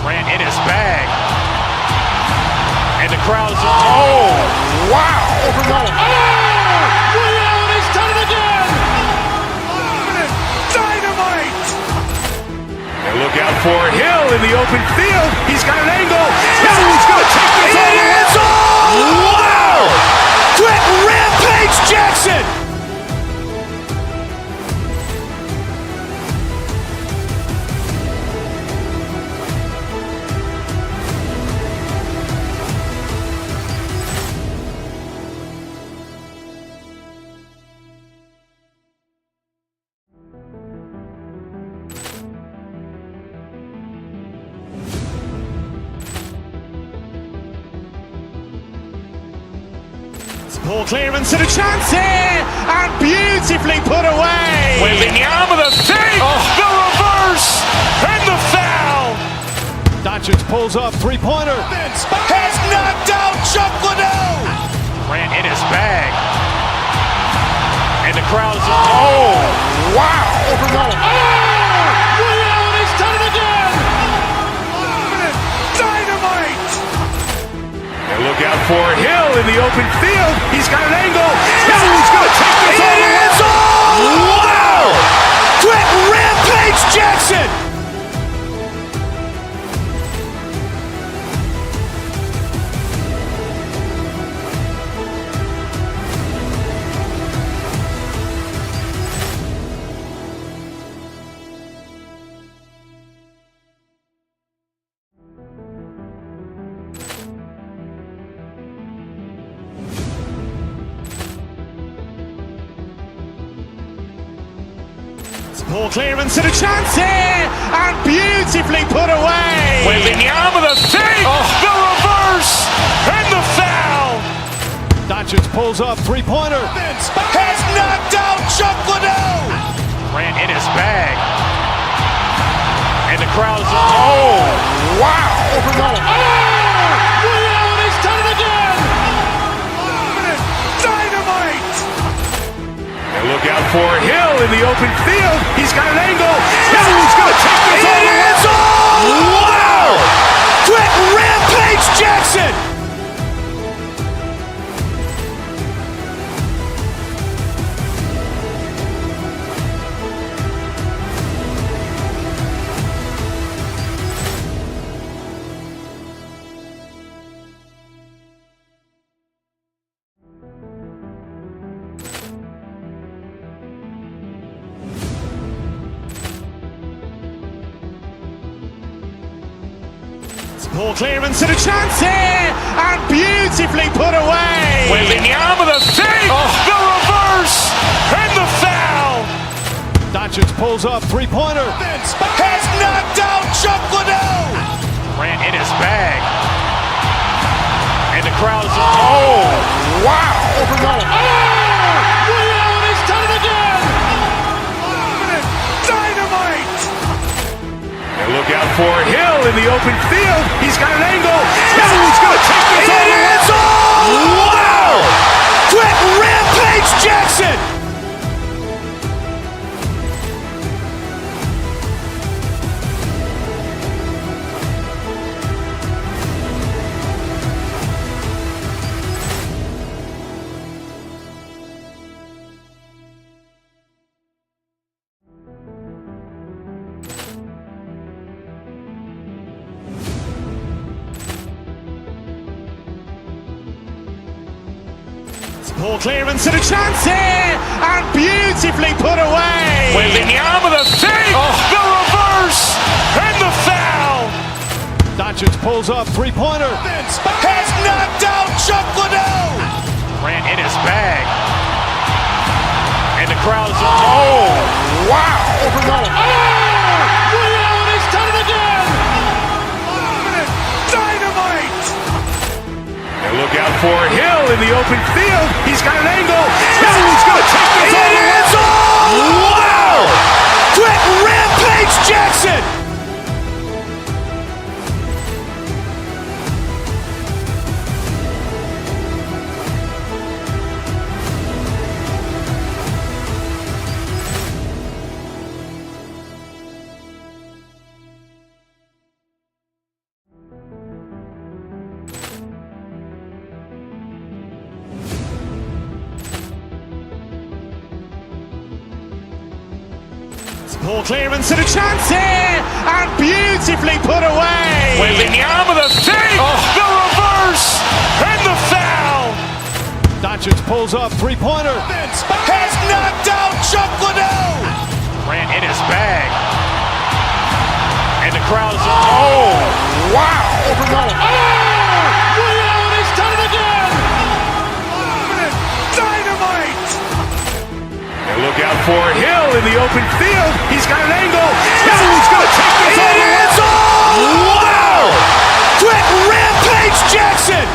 Grant in his bag. And the crowd's, oh, wow. Ray Allen has done it again. Dynamite. And look out for Hill in the open field. He's got an angle. He's going to take this all the way. Wow. Quick Rampage Jackson. Poor clearance and a chance here, and beautifully put away. Wembanyama with a save, the reverse, and the foul. Doncic pulls up, three-pointer. Has knocked out Chuck Liddell. Grant in his bag. And the crowd's, oh, wow. Ray Allen has done it again. Dynamite. And look out for Hill in the open field. He's got an angle. He's going to take this all the way. Wow. Quick Rampage Jackson. Poor clearance and a chance here, and beautifully put away. Wembanyama with a save, the reverse, and the foul. Doncic pulls up, three-pointer. Has knocked out Chuck Liddell. Grant in his bag. And the crowd's, oh, wow. Ray Allen has done it again. Dynamite. And look out for Hill in the open field. He's got an angle. He's going to take this all the way. Wow. Quick Rampage Jackson. Poor clearance and a chance here, and beautifully put away. Wembanyama with a save, the reverse, and the foul. Doncic pulls up, three-pointer. Has knocked out Chuck Liddell. Grant in his bag. And the crowd's, oh, wow. Ray Allen has done it again. Dynamite. And look out for Hill in the open field. He's got an angle. He's going to take this all the way. Wow. Quick Rampage Jackson. Poor clearance and a chance here, and beautifully put away. Wembanyama with a save, the reverse, and the foul. Doncic pulls up, three-pointer. Has knocked out Chuck Liddell. Grant in his bag. And the crowd's, oh, wow. Ray Allen has done it again. Dynamite. And look out for Hill in the open field. He's got an angle. He's going to take this all the way. Wow. Quick Rampage Jackson. Ball clearance and a chance here, and beautifully put away. Wembanyama the fake, the reverse, and the foul. Doncic pulls up, three-pointer. Has knocked out Chuck Liddell. Ran in his bag. And the crowd is... Oh, wow. Allen has done it again. Dynamite. And look out for Hill in the open field. He's got an angle. He's going to take this all the way. Wow. Quick Rampage Jackson.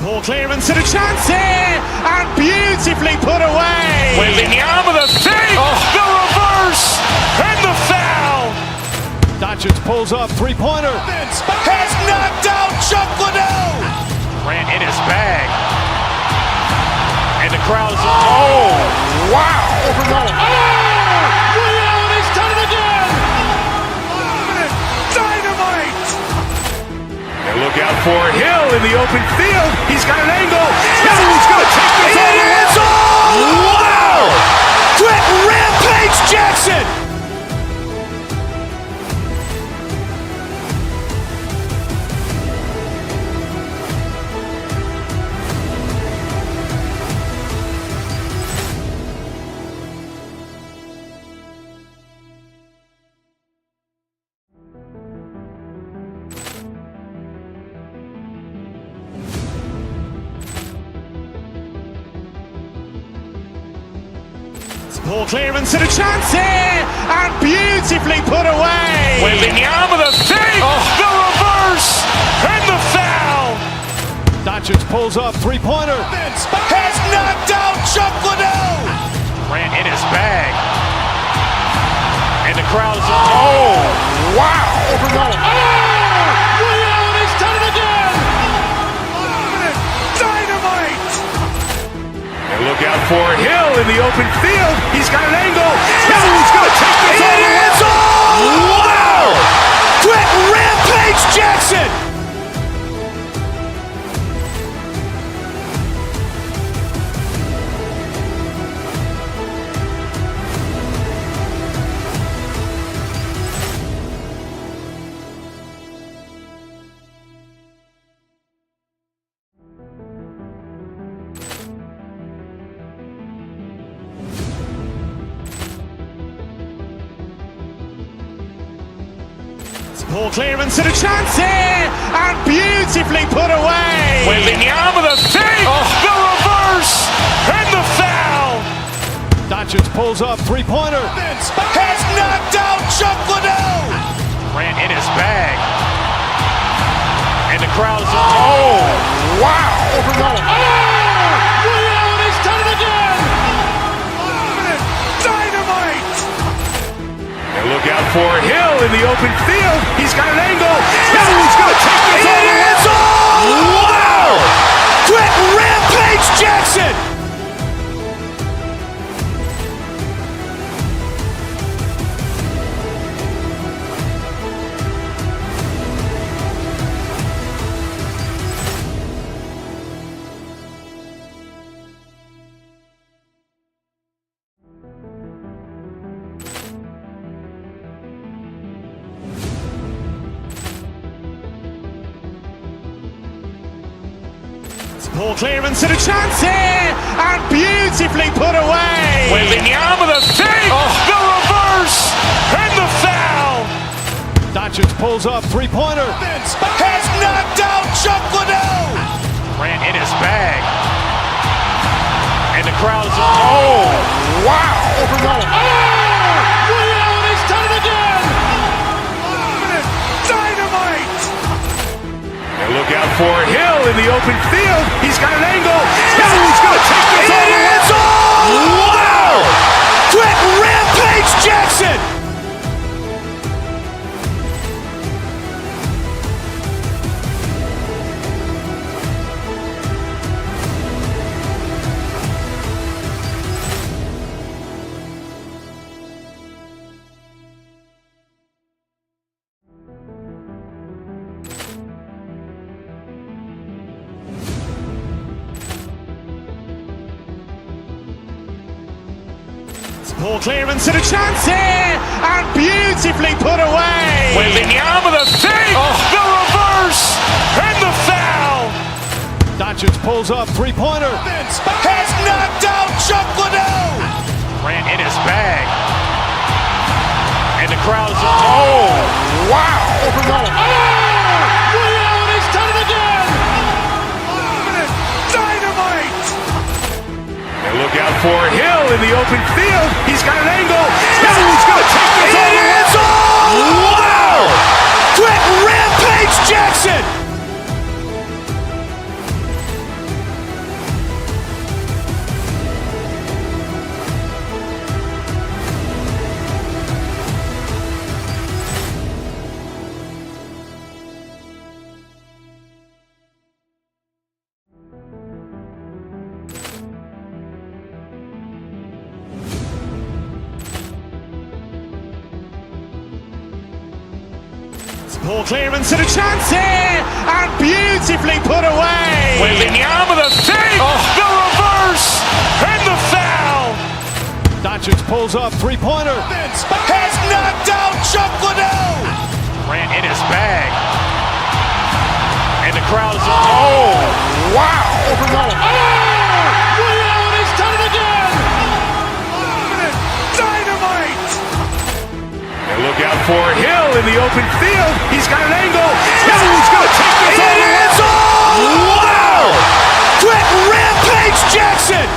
Ball clearance and a chance here, and beautifully put away. Wembanyama the fake, the reverse, and the foul. Doncic pulls up, three-pointer. Has knocked out Chuck Liddell. Ran in his bag. And the crowd is... Oh, wow. Allen has done it again. Dynamite. And look out for Hill in the open field. He's got an angle. He's going to take this all the way. Wow. Quick Rampage Jackson. Ball clearance and a chance here, and beautifully put away. Wembanyama the fake, the reverse, and the foul. Doncic pulls up, three-pointer. Has knocked out Chuck Liddell. Ran in his bag. And the crowd is... Oh, wow. Allen has done it again. Dynamite. And look out for Hill in the open field. He's got an angle. He's going to take this all the way. Wow. Quick Rampage Jackson. Ball clearance and a chance here, and beautifully put away. Wembanyama the fake, the reverse, and the foul. Doncic pulls up, three-pointer. Has knocked out Chuck Liddell. Ran in his bag. And the crowd is... Oh, wow. Allen has done it again. Dynamite. And look out for Hill in the open field. He's got an angle. He's going to take this all the way. Wow. Quick Rampage Jackson. Ball clearance and a chance here, and beautifully put away. Wembanyama the fake, the reverse, and the foul. Doncic pulls up, three-pointer. Has knocked out Chuck Liddell. Ran in his bag. And the crowd is... Oh, wow. Allen has done it again. Dynamite. And look out for Hill in the open field. He's got an angle. He's going to take this all the way. Wow. Quick Rampage Jackson. Ball clearance and a chance here, and beautifully put away. Wembanyama the save, the reverse, and the foul. Doncic pulls up, three-pointer. Has knocked out Chuck Liddell. Grant in his bag. And the crowd is, oh, wow. Liddell has done it again. Dynamite. And look out for Hill in the open field. He's got an angle. He's going to take this all the way. Wow! Quick Rampage Jackson. Ball clearance and a chance here, and beautifully put away. Wembanyama the save, the reverse, and the foul. Doncic pulls up, three-pointer. Has knocked out Chuck Liddell. Grant in his bag. And the crowd is, oh, wow. Liddell has done it again. Dynamite. And look out for Hill in the open field. He's got an angle. He's going to take this all the way. Wow! Quick Rampage Jackson.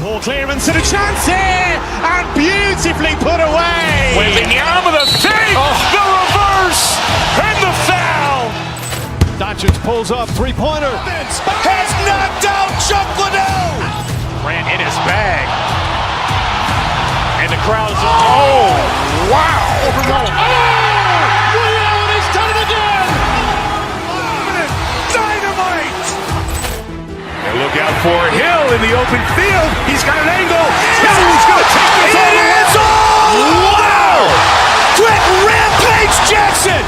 Ball clearance and a chance here, and beautifully put away. Wembanyama the save, the reverse, and the foul. Doncic pulls up, three-pointer. Has knocked out Chuck Liddell. Grant in his bag. And the crowd is, oh, wow. Liddell has done it again. Dynamite. And look out for Hill in the open field. He's got an angle. He's going to take this all the way. Wow! Quick Rampage Jackson.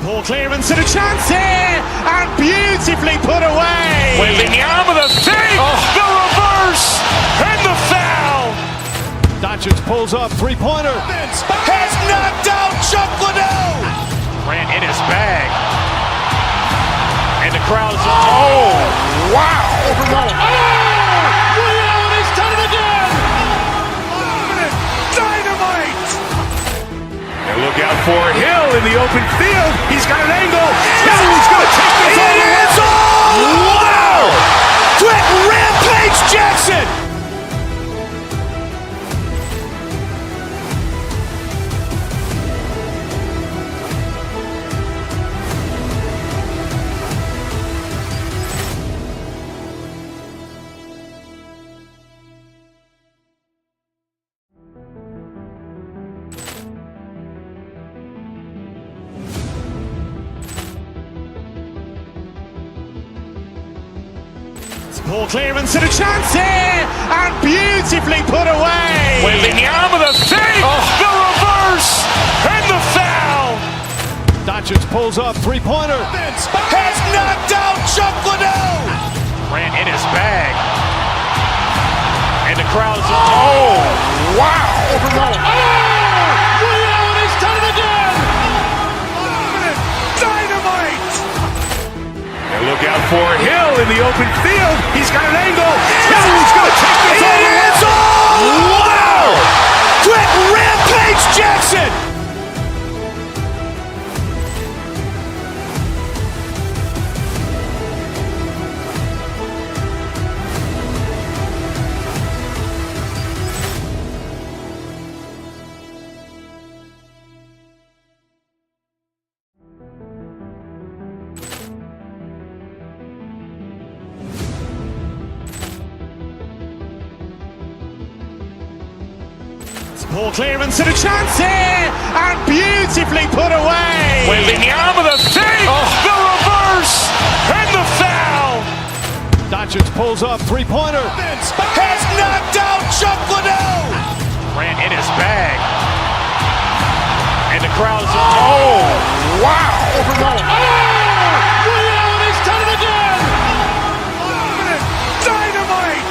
Ball clearance and a chance here, and beautifully put away. Wembanyama the save, the reverse, and the foul. Doncic pulls up, three-pointer. Has knocked out Chuck Liddell. Grant in his bag. And the crowd is, oh, wow. Liddell has done it again. Dynamite. And look out for Hill in the open field. He's got an angle. He's going to take this all the way. Wow! Quick Rampage Jackson. Ball clearance and a chance here, and beautifully put away. Wembanyama the save, the reverse, and the foul. Doncic pulls up, three-pointer. Has knocked out Chuck Liddell. Grant in his bag. And the crowd is, oh, wow. Liddell has done it again. Dynamite. And look out for Hill in the open field. He's got an angle. He's going to take this all the way. Wow! Quick Rampage Jackson. Ball clearance and a chance here, and beautifully put away. Wembanyama the save, the reverse, and the foul. Doncic pulls up, three-pointer. Has knocked out Chuck Liddell. Ran in his bag. And the crowd is, oh, wow. He's done it again. Dynamite.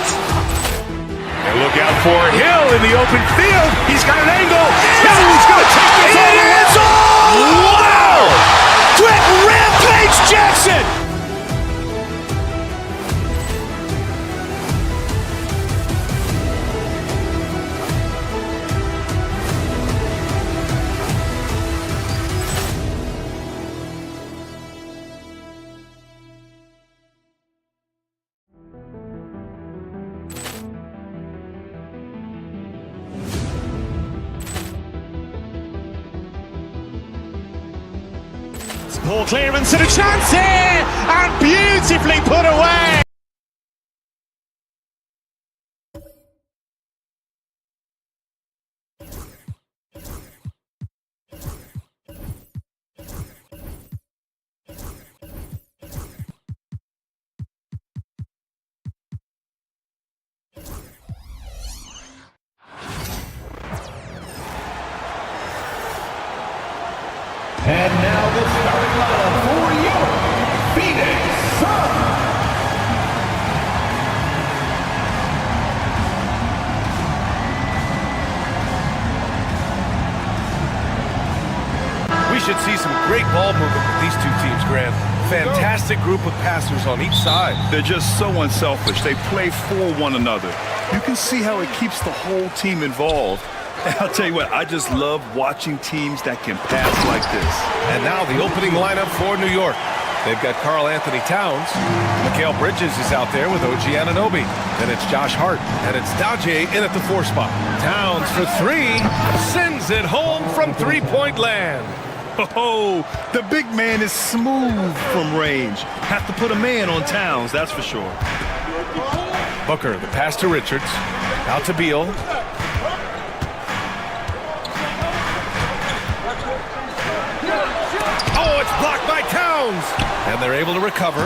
And look out for Hill in the open field. He's got an angle. Hill's going to take this all the way. Wow. Quick rampage Jackson. Ball clearance and a chance here, and beautifully put away. And now the starting lineup for your Phoenix Suns. We should see some great ball movement with these two teams, Grant. Fantastic group of passers on each side. They're just so unselfish. They play for one another. You can see how it keeps the whole team involved. And I'll tell you what, I just love watching teams that can pass like this. And now the opening lineup for New York. They've got Karl Anthony Towns. Mikal Bridges is out there with OG Anunoby. Then it's Josh Hart. And it's Daje in at the 4 spot. Towns for 3. Sends it home from three-point land. Oh, the big man is smooth from range. Have to put a man on Towns, that's for sure. Booker, the pass to Richards. Out to Beal. Oh, it's blocked by Towns. And they're able to recover.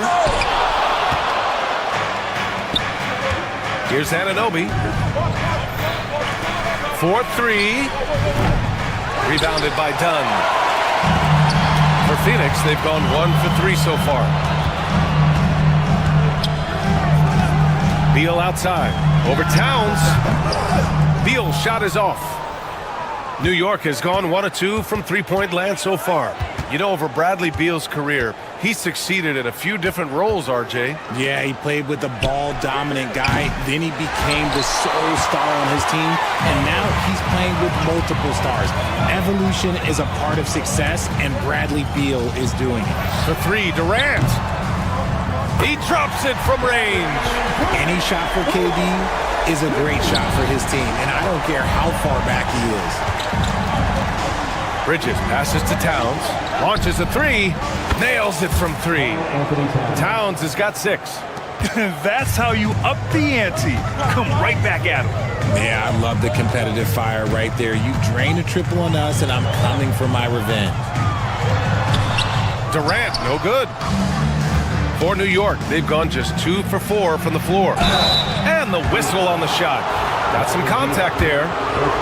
Here's Anunoby. 4-3. Rebounded by Dunn. For Phoenix, they've gone 1 for 3 so far. Beal outside. Over Towns. Beal's shot is off. New York has gone 1 of 2 from three-point land so far. You know, over Bradley Beal's career, he succeeded in a few different roles, RJ. Yeah, he played with the ball-dominant guy. Then he became the sole star on his team, and now he's playing with multiple stars. Evolution is a part of success, and Bradley Beal is doing it. For 3, Durant. He drops it from range. Any shot for KD is a great shot for his team, and I don't care how far back he is. Bridges passes to Towns, launches a 3, nails it from 3. Towns has got 6. That's how you up the ante. Come right back at him. Yeah, I love the competitive fire right there. You drain a triple on us, and I'm coming for my revenge. Durant, no good. For New York, they've gone just 2 for 4 from the floor. And the whistle on the shot. Got some contact there.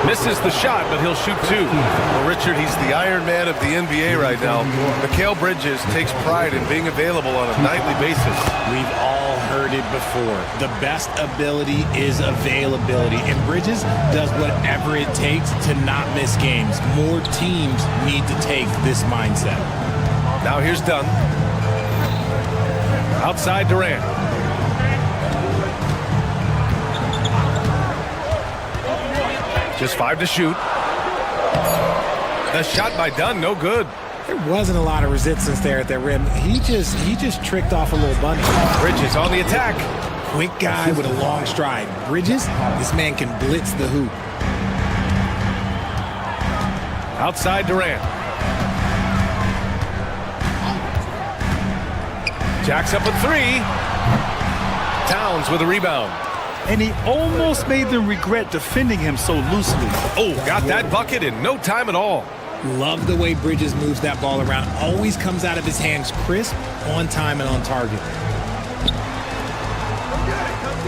Misses the shot, but he'll shoot 2. Well, Richard, he's the Iron Man of the NBA right now. Mikal Bridges takes pride in being available on a nightly basis. We've all heard it before. The best ability is availability, and Bridges does whatever it takes to not miss games. More teams need to take this mindset. Now here's Dunn. Outside Durant. Just 5 to shoot. The shot by Dunn, no good. There wasn't a lot of resistance there at that rim. He just tricked off a little bunny. Bridges on the attack. Quick guy with a long stride. Bridges, this man can blitz the hoop. Outside Durant. Jacks up a 3. Towns with a rebound. and he almost made them regret defending him so loosely. Oh, got that bucket in no time at all. Love the way Bridges moves that ball around. Always comes out of his hands crisp, on time, and on target.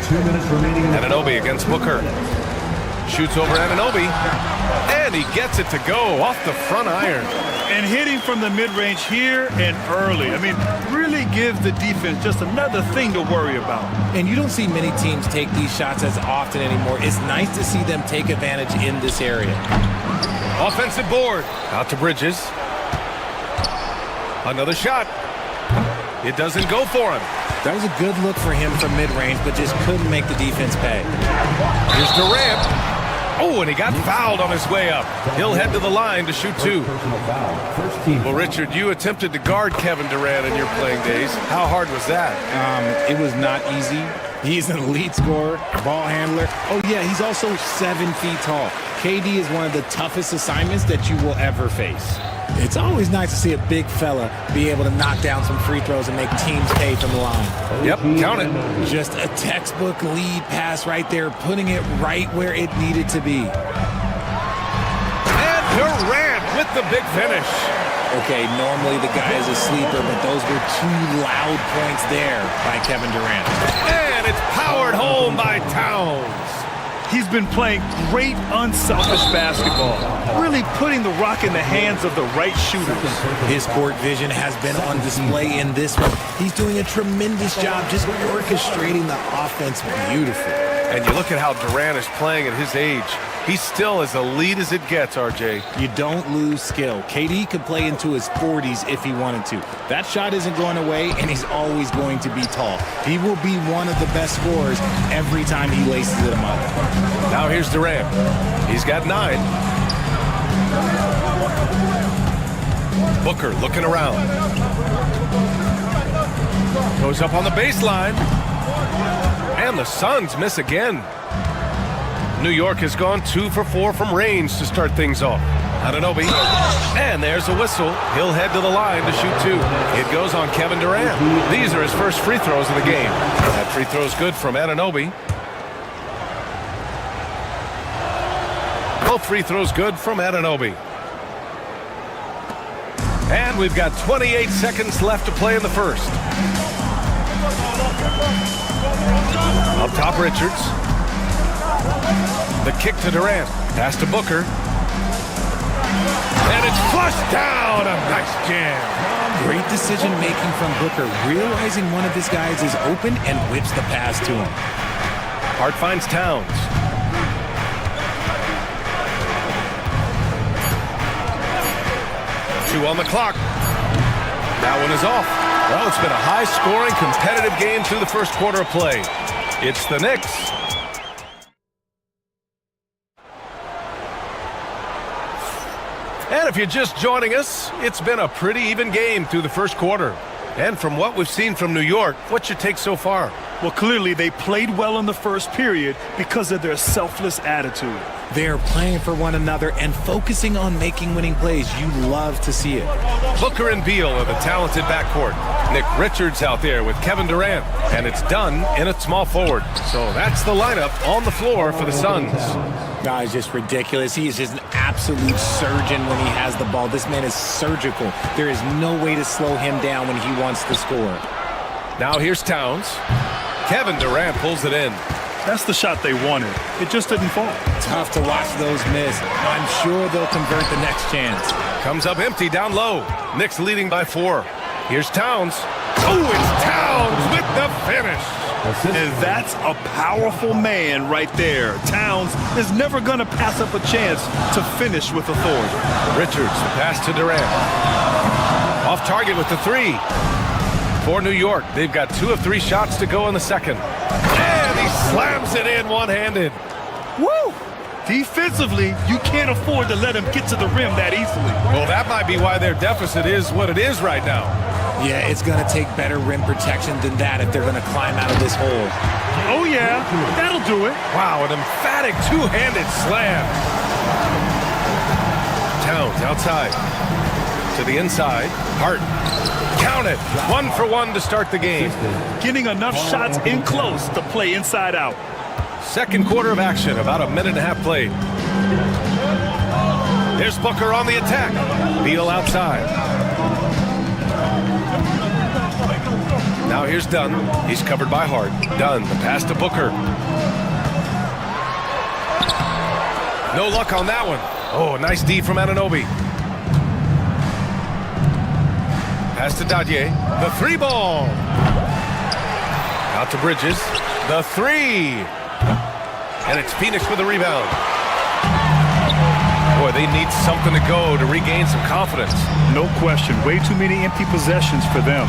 2 minutes remaining. Anunoby against Booker. Shoots over Anunoby, and he gets it to go off the front iron. And hitting from the mid-range here and early. I mean, really give the defense just another thing to worry about. And you don't see many teams take these shots as often anymore. It's nice to see them take advantage in this area. Offensive board. Out to Bridges. Another shot. It doesn't go for him. That was a good look for him from mid-range, but just couldn't make the defense pay. Here's Durant. Oh, and he got fouled on his way up. He'll head to the line to shoot two. Well, Richard, you attempted to guard Kevin Durant in your playing days. How hard was that? It was not easy. He's an elite scorer, ball handler. Oh, yeah, he's also 7 feet tall. KD is one of the toughest assignments that you will ever face. It's always nice to see a big fella be able to knock down some free throws and make teams pay from the line. Yep, count it. Just a textbook lead pass right there, putting it right where it needed to be. And Durant with the big finish. Okay, normally the guy is a sleeper, but those were 2 loud points there by Kevin Durant. And it's powered home by Towns. He's been playing great, unselfish basketball, really putting the rock in the hands of the right shooters. His court vision has been on display in this one. He's doing a tremendous job just orchestrating the offense beautifully. And you look at how Durant is playing at his age. He's still as elite as it gets, RJ. You don't lose skill. KD could play into his 40s if he wanted to. That shot isn't going away, and he's always going to be tall. He will be one of the best scorers every time he laces them up. Now here's Durant. He's got 9. Booker looking around. Goes up on the baseline. And the Suns miss again. New York has gone 2 for 4 from range to start things off. Anunoby, and there's a whistle. He'll head to the line to shoot 2. It goes on Kevin Durant. These are his first free throws of the game. That free throw's good from Anunoby. Both free throws good from Anunoby. And we've got 28 seconds left to play in the first. Up top, Richards. The kick to Durant. Pass to Booker. And it's flushed down. A nice jam. Great decision-making from Booker, realizing one of his guys is open and whips the pass to him. Hart finds Towns. Two on the clock. That one is off. Well, it's been a high-scoring, competitive game through the first quarter of play. It's the Knicks. And if you're just joining us, it's been a pretty even game through the first quarter. And from what we've seen from New York, what's your take so far? Well, clearly they played well in the first period because of their selfless attitude. They're playing for one another and focusing on making winning plays. You love to see it. Booker and Beal are the talented backcourt. Nick Richards out there with Kevin Durant. And it's done in a small forward. So that's the lineup on the floor for the Suns. Guys, just ridiculous. He is just an absolute surgeon when he has the ball. This man is surgical. There is no way to slow him down when he wants to score. Now here's Towns. Kevin Durant pulls it in. That's the shot they wanted. It just didn't fall. Tough to watch those miss. I'm sure they'll convert the next chance. Comes up empty down low. Knicks leading by 4. Here's Towns. Oh, it's Towns with the finish. And that's a powerful man right there. Towns is never going to pass up a chance to finish with authority. Richards, the pass to Durant. Off target with the 3. For New York, they've got 2 of 3 shots to go in the second. And he slams it in one-handed. Woo! Defensively, you can't afford to let him get to the rim that easily. Well, that might be why their deficit is what it is right now. Yeah, it's going to take better rim protection than that if they're going to climb out of this hole. Oh, yeah. That'll do it. Wow, an emphatic two-handed slam. Towns outside. To the inside. Hart. Count it. 1 for 1 to start the game. Getting enough shots in close to play inside out. Second quarter of action, about a minute and a half played. There's Booker on the attack. Beal outside. Now here's Dunn. He's covered by Hart. Dunn, the pass to Booker. No luck on that one. Oh, nice D from Anunoby. Pass to Dadier. The three ball. Out to Bridges. The three. And it's Phoenix with the rebound. Boy, they need something to go to regain some confidence. No question. Way too many empty possessions for them.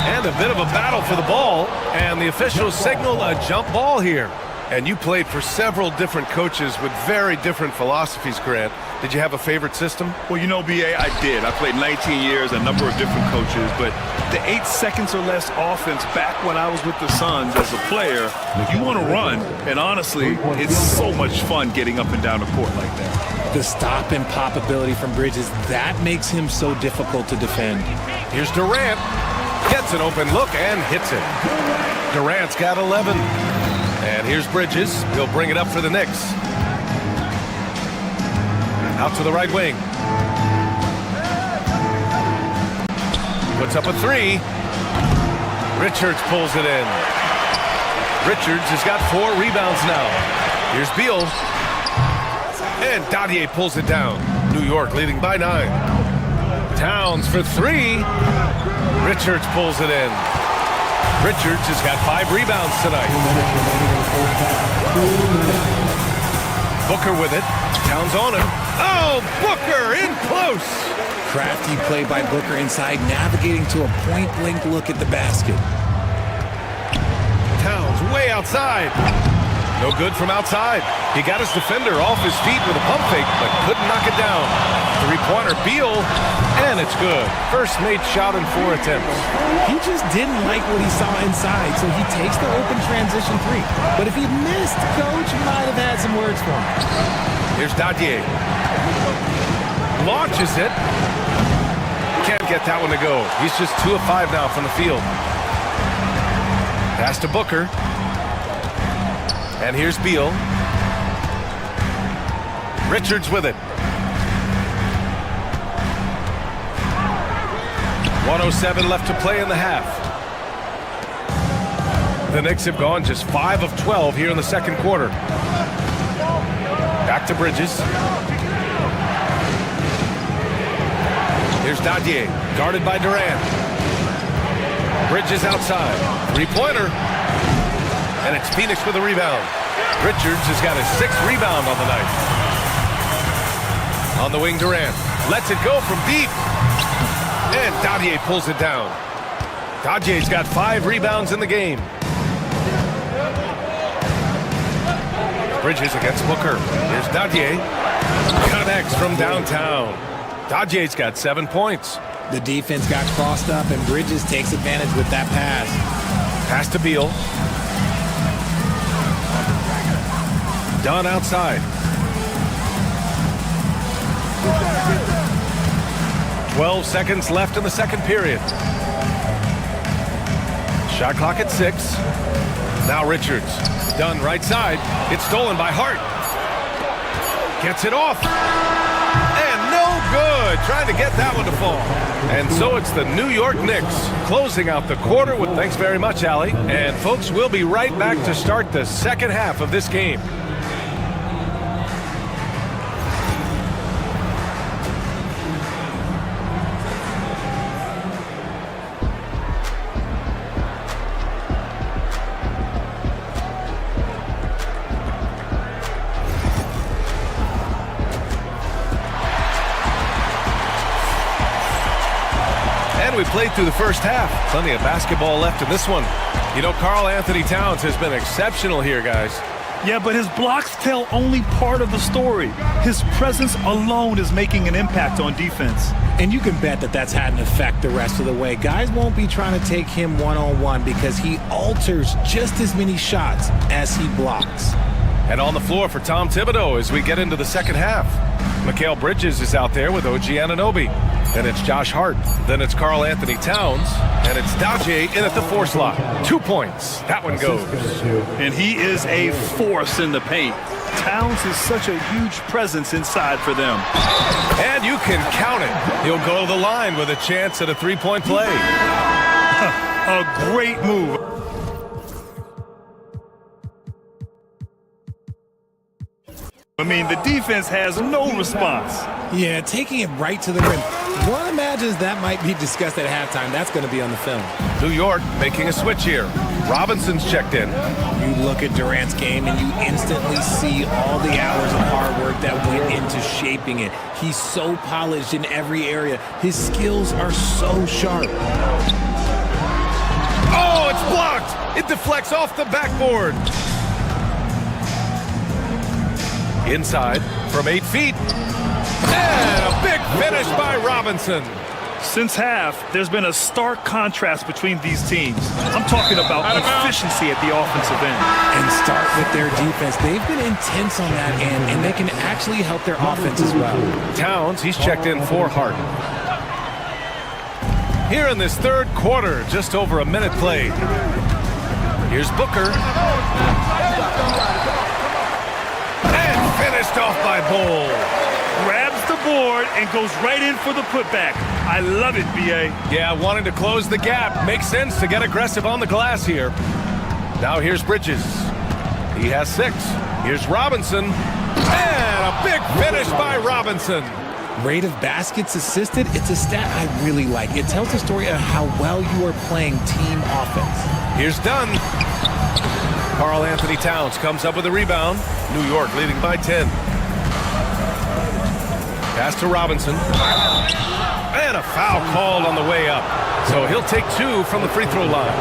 And a bit of a battle for the ball. And the officials signal a jump ball here. And you played for several different coaches with very different philosophies, Grant. Did you have a favorite system? Well, you know, B.A., I did. I played 19 years, a number of different coaches, but the 8 seconds or less offense back when I was with the Suns as a player, you want to run, and honestly, it's so much fun getting up and down the court like that. The stop and pop ability from Bridges, that makes him so difficult to defend. Here's Durant. Gets an open look and hits it. Durant's got 11. And here's Bridges. He'll bring it up for the Knicks. Out to the right wing. Puts up a three. Richards pulls it in. Richards has got 4 rebounds now. Here's Beal. And Dadier pulls it down. New York leading by 9. Towns for 3. Richards pulls it in. Richards has got 5 rebounds tonight. Booker with it. Towns on him. Oh, Booker in close. Crafty play by Booker inside, navigating to a point-blank look at the basket. Towns way outside. No good from outside. He got his defender off his feet with a pump fake, but couldn't knock it down. Three-pointer, Beal, and it's good. First made shot in 4 attempts. He just didn't like what he saw inside, so he takes the open transition 3. But if he missed, Coach might have had some words for him. Here's Dadier. Launches it. Can't get that one to go. He's just 2 of 5 now from the field. Pass to Booker. And here's Beal. Richards with it. 1:07 left to play in the half. The Knicks have gone just 5 of 12 here in the second quarter. Back to Bridges. Here's Dadier, guarded by Durant. Bridges outside. Three-pointer. And it's Phoenix with a rebound. Richards has got his 6th rebound on the night. On the wing, Durant lets it go from deep. And Dadier pulls it down. Dadier's got 5 rebounds in the game. Bridges against Booker. Here's Dadier. Connects from downtown. Dadier's got 7 points. The defense got crossed up, and Bridges takes advantage with that pass. Pass to Beal. Dunn outside. 12 seconds left in the second period. Shot clock at 6. Now Richards. Dunn right side. It's stolen by Hart. Gets it off. And no good. Trying to get that one to fall. And so it's the New York Knicks closing out the quarter with thanks very much, Allie. And folks, we'll be right back to start the second half of this game. We played through the first half. Plenty of basketball left in this one. You know, Karl Anthony Towns has been exceptional here, guys. Yeah, but his blocks tell only part of the story. His presence alone is making an impact on defense. And you can bet that that's had an effect the rest of the way. Guys won't be trying to take him one-on-one because he alters just as many shots as he blocks. And on the floor for Tom Thibodeau as we get into the second half. Mikal Bridges is out there with OG Anunoby. Then it's Josh Hart. Then it's Karl Anthony Towns. And it's Daje in at the 4 slot. 2 points. That one goes. And he is a force in the paint. Towns is such a huge presence inside for them. And you can count it. He'll go to the line with a chance at a 3-point play. A great move. I mean, the defense has no response. Yeah, taking it right to the rim. One imagines that might be discussed at halftime. That's going to be on the film. New York making a switch here. Robinson's checked in. You look at Durant's game and you instantly see all the hours of hard work that went into shaping it. He's so polished in every area. His skills are so sharp. Oh, it's blocked. It deflects off the backboard. Inside from 8 feet. And a big finish by Robinson. Since half, there's been a stark contrast between these teams. I'm talking about efficiency at the offensive end. And start with their defense. They've been intense on that end, and they can actually help their offense as well. Towns, he's checked in for Hart. Here in this third quarter, just over a minute played. Here's Booker. And finished off by Bol. Grabs the board and goes right in for the putback. I love it, B.A. Yeah, wanting to close the gap. Makes sense to get aggressive on the glass here. Now here's Bridges. He has 6. Here's Robinson. And a big finish by Robinson. Rate of baskets assisted, it's a stat I really like. It tells the story of how well you are playing team offense. Here's Dunn. Karl Anthony Towns comes up with a rebound. New York leading by 10. Pass to Robinson. And a foul called on the way up. So he'll take 2 from the free throw line.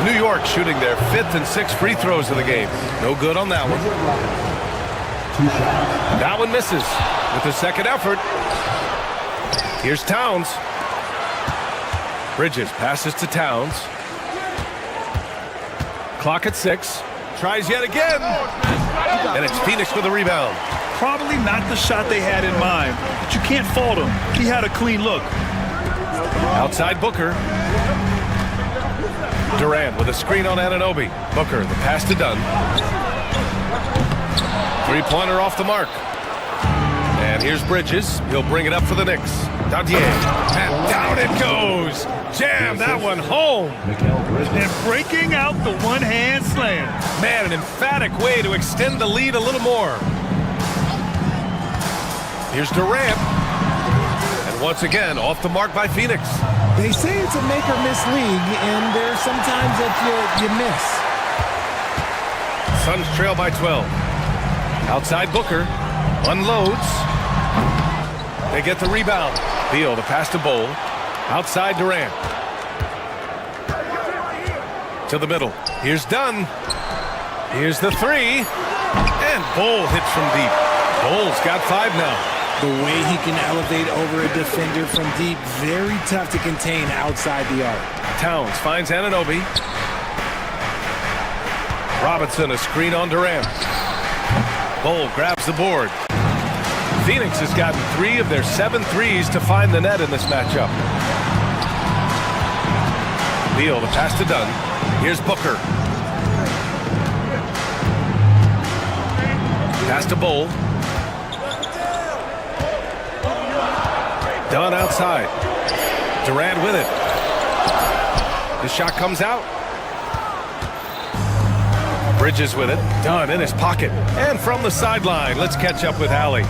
New York shooting their 5th and 6th free throws of the game. No good on that one. That one misses with the second effort. Here's Towns. Bridges passes to Towns. Clock at 6. Tries yet again. And it's Phoenix with a rebound. Probably not the shot they had in mind, but you can't fault him. He had a clean look. Outside Booker. Durant with a screen on Anunoby. Booker, the pass to Dunn. 3-pointer off the mark. And here's Bridges. He'll bring it up for the Knicks. Daje. And down it goes. Jam that one home. And breaking out the one-hand slam. Man, an emphatic way to extend the lead a little more. Here's Durant. And once again, off the mark by Phoenix. They say it's a make-or-miss league, and there's sometimes that you miss. Suns trail by 12. Outside Booker. Unloads. They get the rebound. Beal, the pass to Bol. Outside Durant. To the middle. Here's Dunn. Here's the 3. And Bol hits from deep. Bol's got 5 now. The way he can elevate over a defender from deep, very tough to contain outside the arc. Towns finds Anunoby. Robinson, a screen on Durant. Bol grabs the board. Phoenix has gotten 3 of their 7 threes to find the net in this matchup. Beal, the pass to Dunn. Here's Booker. Pass to Bol. Dunn outside. Durant with it. The shot comes out. Bridges with it. Dunn in his pocket. And from the sideline, let's catch up with Allie.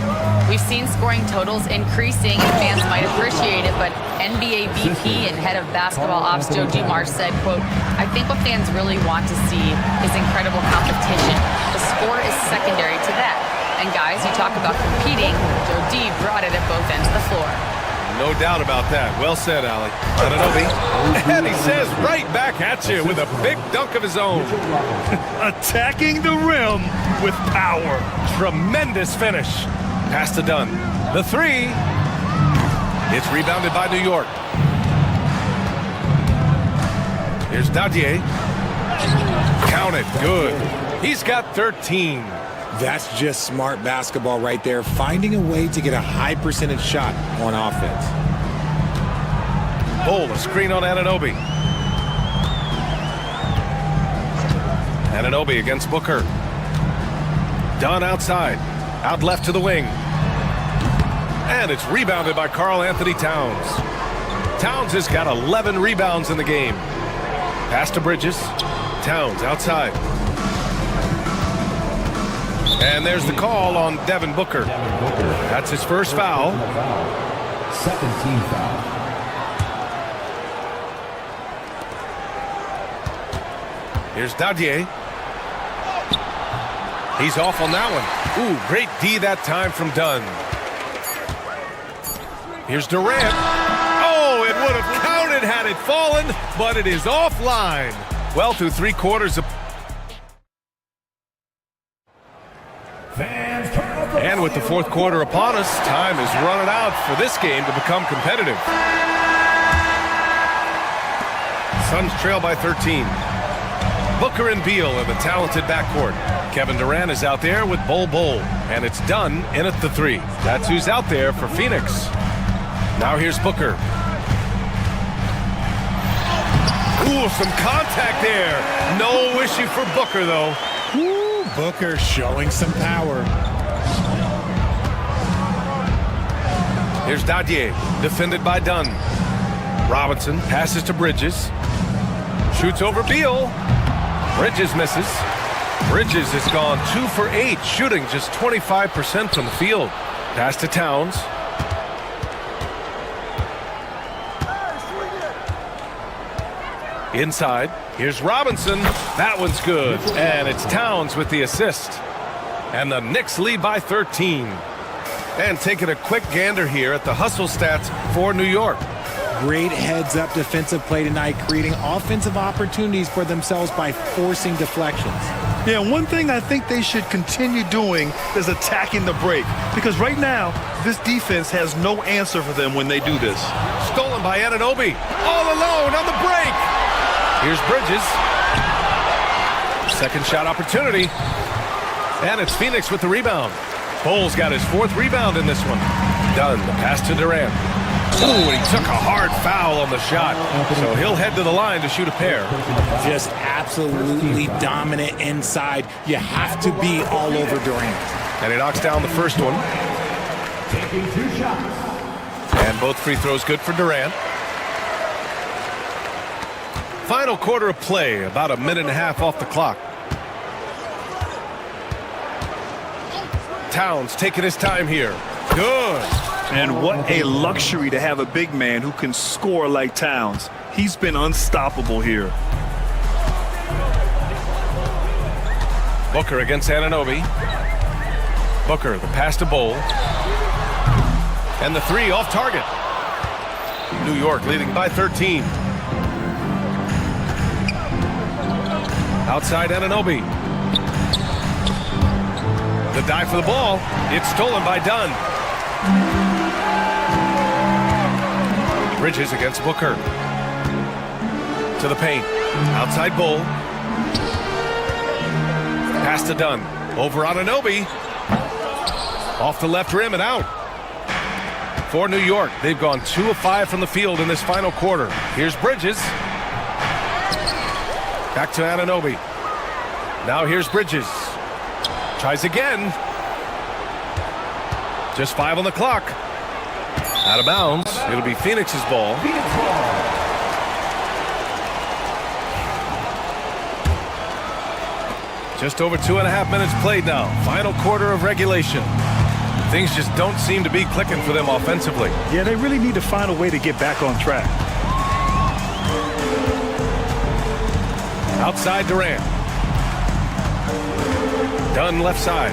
We've seen scoring totals increasing, and fans might appreciate it, but NBA VP and head of basketball ops Joe Dumars said, quote, "I think what fans really want to see is incredible competition. The score is secondary to that. And guys, you talk about competing, Joe D brought it at both ends of the floor." No doubt about that. Well said, Allie. Anunoby. And he says right back at you with a big dunk of his own. Attacking the rim with power. Tremendous finish. Pass to Dunn. The 3. It's rebounded by New York. Here's Daje. Count it. Good. He's got 13. That's just smart basketball right there, finding a way to get a high percentage shot on offense. Bol, a screen on Anunoby. Anunoby against Booker. Dunn outside. Out left to the wing. And it's rebounded by Karl Anthony Towns. Towns has got 11 rebounds in the game. Pass to Bridges. Towns outside. And there's the call on Devin Booker. That's his first foul. Second team foul. Here's Dadier. He's off on that one. Ooh, great D that time from Dunn. Here's Durant. Oh, it would have counted had it fallen, but it is offline. Well, through 3 quarters of... And with the 4th quarter upon us, time is running out for this game to become competitive. Suns trail by 13. Booker and Beal in the talented backcourt. Kevin Durant is out there with Bol, and it's Dunn in at the 3. That's who's out there for Phoenix. Now here's Booker. Ooh, some contact there. No issue for Booker, though. Ooh, Booker showing some power. Here's Dadier, defended by Dunn. Robinson passes to Bridges. Shoots over Beal. Bridges misses. Bridges has gone 2 for 8, shooting just 25% from the field. Pass to Towns. Inside, here's Robinson. That one's good. And it's Towns with the assist. And the Knicks lead by 13. And taking a quick gander here at the hustle stats for New York. Great heads-up defensive play tonight, creating offensive opportunities for themselves by forcing deflections. Yeah, one thing I think they should continue doing is attacking the break. Because right now, this defense has no answer for them when they do this. Stolen by Anunoby. All alone on the break. Here's Bridges. Second shot opportunity. And it's Phoenix with the rebound. Bol's got his 4th rebound in this one. Dunn, the pass to Durant. Ooh, and he took a hard foul on the shot. So he'll head to the line to shoot a pair. Just absolutely dominant inside. You have to be all over Durant. And he knocks down the first one. Taking 2 shots. And both free throws good for Durant. Final quarter of play, about a minute and a half off the clock. Towns taking his time here. Good. And what a luxury to have a big man who can score like Towns. He's been unstoppable here. Booker against Anunoby. Booker, the pass to Bol. And the 3 off target. New York leading by 13. Outside Anunoby. The dive for the ball. It's stolen by Dunn. Bridges against Booker. To the paint. Outside Bol. Pass to Dunn. Over Anunoby. Off the left rim and out. For New York, they've gone 2 of 5 from the field in this final quarter. Here's Bridges. Back to Anunoby. Now here's Bridges. Tries again. Just 5 on the clock. Out of bounds. It'll be Phoenix's ball. Just over 2.5 minutes played now. Final quarter of regulation. Things just don't seem to be clicking for them offensively. Yeah, they really need to find a way to get back on track. Outside Durant. Dunn left side.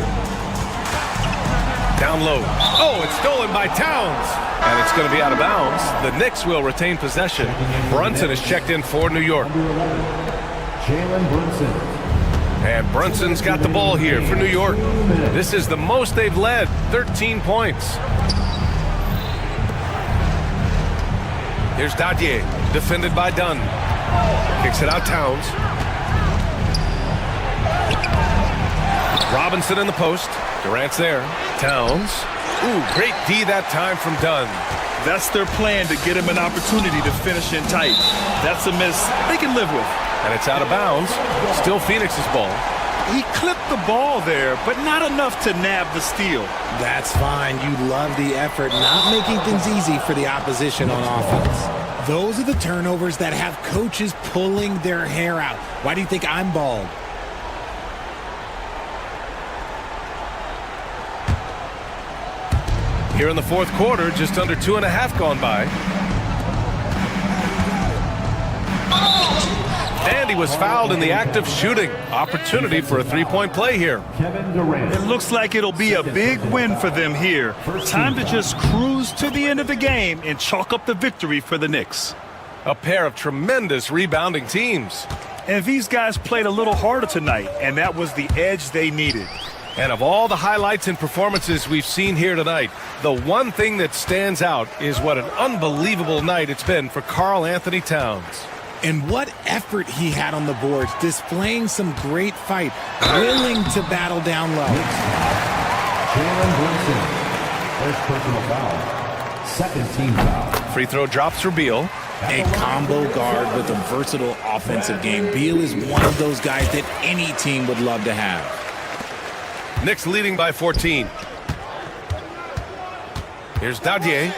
Down low. Oh, it's stolen by Towns. And it's going to be out of bounds. The Knicks will retain possession. Brunson is checked in for New York. Jalen Brunson. And Brunson's got the ball here for New York. This is the most they've led, 13 points. Here's Dadier, defended by Dunn. Kicks it out Towns. Robinson in the post. Durant's there. Towns. Ooh, great D that time from Dunn. That's their plan to get him an opportunity to finish in tight. That's a miss they can live with. And it's out of bounds. Still Phoenix's ball. He clipped the ball there, but not enough to nab the steal. That's fine. You love the effort, not making things easy for the opposition on offense. Those are the turnovers that have coaches pulling their hair out. Why do you think I'm bald? Here in the fourth quarter, just under 2.5 gone by. And he was fouled in the act of shooting. Opportunity for a three-point play here. It looks like it'll be a big win for them here. Time to just cruise to the end of the game and chalk up the victory for the Knicks. A pair of tremendous rebounding teams. And these guys played a little harder tonight, and that was the edge they needed. And of all the highlights and performances we've seen here tonight, the one thing that stands out is what an unbelievable night it's been for Karl Anthony Towns. And what effort he had on the boards, displaying some great fight, willing to battle down low. Jalen Brunson, first personal foul, second team foul. Free throw drops for Beal. A combo guard with a versatile offensive game. Beal is one of those guys that any team would love to have. Knicks leading by 14. Here's Dadier.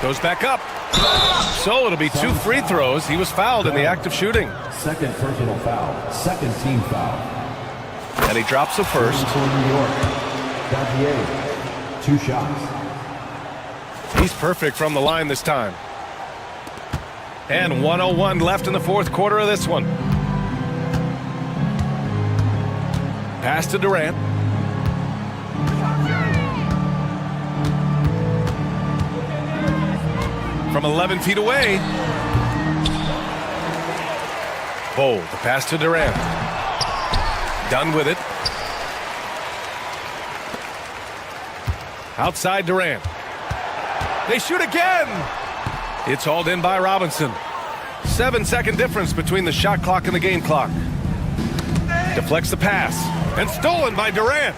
Goes back up. So it'll be 2 free throws. He was fouled in the act of shooting. Second personal foul, second team foul. And he drops the first. For New York, Dadier, 2 shots. He's perfect from the line this time. And 1:01 left in the fourth quarter of this one. Pass to Durant. From 11 feet away. Bold. The pass to Durant. Done with it. Outside Durant. They shoot again. It's hauled in by Robinson. 7-second difference between the shot clock and the game clock. Deflects the pass. And stolen by Durant.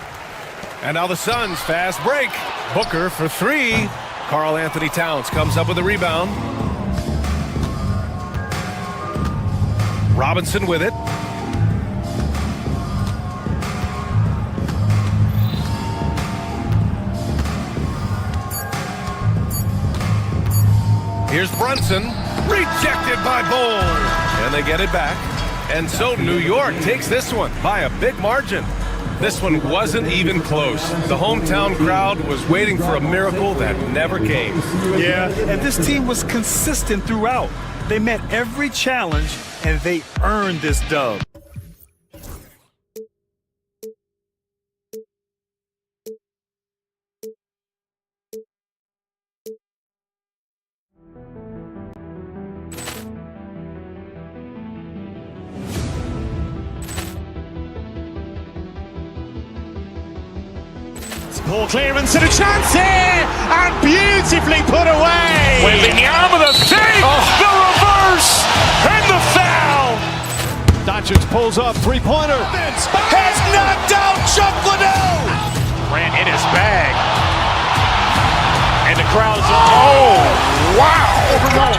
And now the Suns fast break. Booker for 3. Karl Anthony Towns comes up with a rebound. Robinson with it. Here's Brunson. Rejected by Bol. And they get it back. And so New York takes this one by a big margin. This one wasn't even close. The hometown crowd was waiting for a miracle that never came. Yeah, and this team was consistent throughout. They met every challenge, and they earned this dub. Ball clearance and a chance here, and beautifully put away. With the arm of the save, the reverse, and the foul. Doncic pulls up, three-pointer. Has knocked out Chuck Liddell. Ran in his bag. And the crowd is, oh, wow. Liddell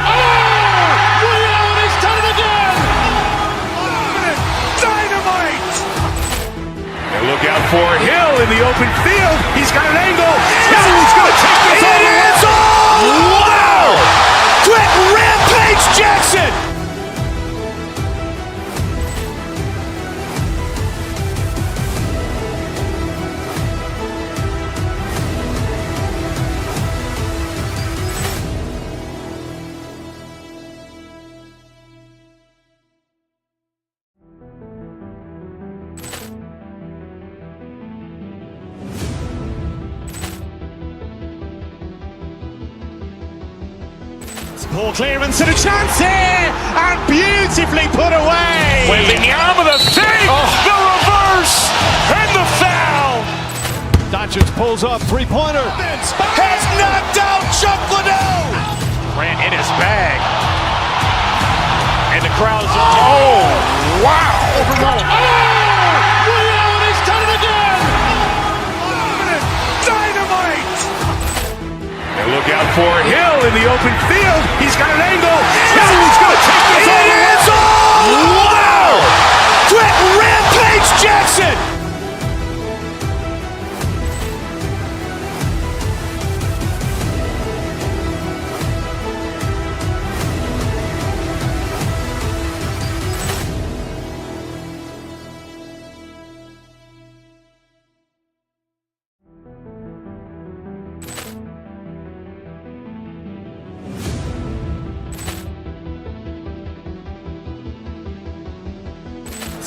has done it again. Dynamite. And look out for Hill in the open field. He's got an angle. He's going to take this all the way. Wow! Quick rampage Jackson. Ball clearance and a chance here, and beautifully put away. With the arm of the save, the reverse, and the foul. Doncic pulls up, three-pointer. Has knocked out Chuck Liddell. Ran in his bag. And the crowd is, oh, wow. look out for Hill in the open field. He's got an angle. Hill's going to take this all the way. Wow! Quick Rampage Jackson!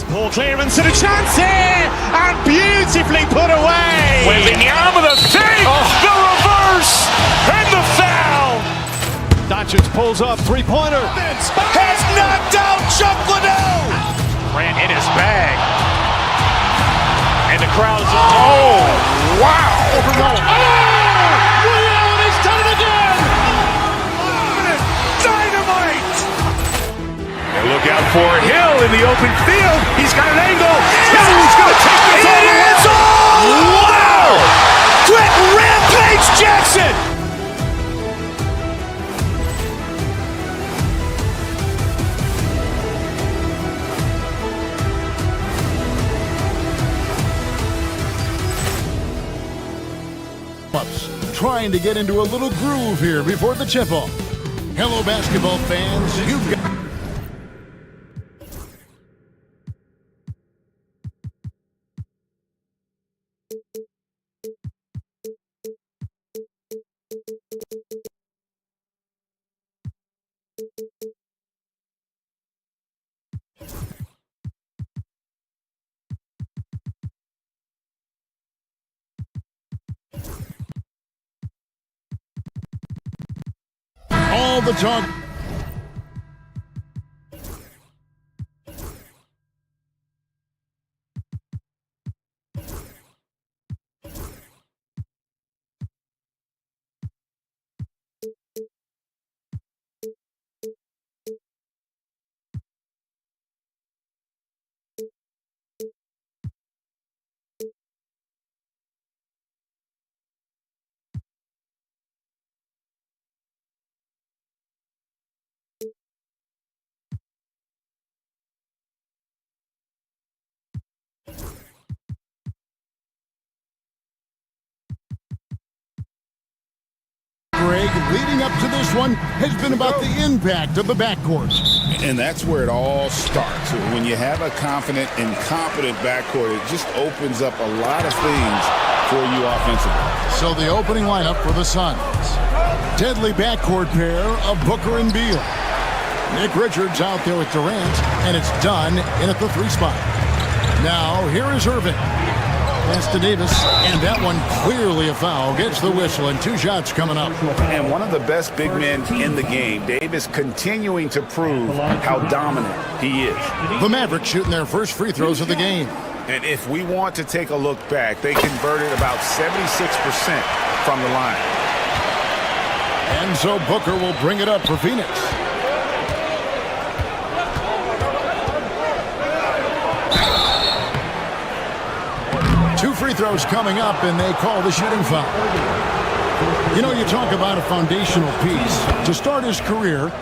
Poor clearance and a chance here, and beautifully put away. Wembanyama, the save, the reverse, and the foul. Doncic pulls up, three-pointer. Has knocked out Chuck Liddell. Ran in his bag. And the crowd is, oh, wow. Allen has done it again. Dynamite. And look out for Hill in the open field. He's got an angle. Hill's going to take this all the way. Wow! Quick Rampage Jackson! Trying to get into a little groove here before the tip-off. Hello, basketball fans. You've got... all the talk. Greg, leading up to this one has been about the impact of the backcourt. And that's where it all starts. When you have a confident and competent backcourt, it just opens up a lot of things for you offensively. So the opening lineup for the Suns. Deadly backcourt pair of Booker and Beal. Nick Richards out there with Durant, and it's done in at the 3 spot. Now, here is Irving. Pass to Davis, and that one clearly a foul. Gets the whistle, and 2 shots coming up. And one of the best big men in the game, Davis, continuing to prove how dominant he is. The Mavericks shooting their first free throws of the game. And if we want to take a look back, they converted about 76% from the line. And so Booker will bring it up for Phoenix. Two free throws coming up, and they call the shooting foul. You know, you talk about a foundational piece. To start his career,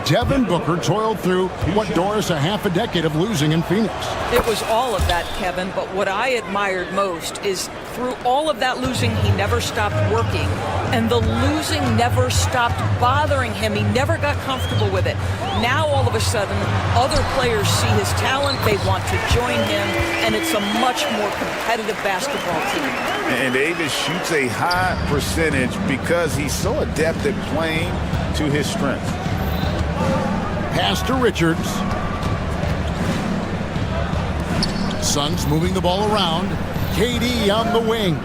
Devin Booker toiled through what, Doris, a half a decade of losing in Phoenix. It was all of that, Kevin, but what I admired most is through all of that losing, he never stopped working, and the losing never stopped bothering him. He never got comfortable with it. Now, all of a sudden, other players see his talent, they want to join him, and it's a much more competitive basketball team. And Davis shoots a high percentage because he's so adept at playing to his strengths. Pass to Richards. Suns moving the ball around. KD on the wing.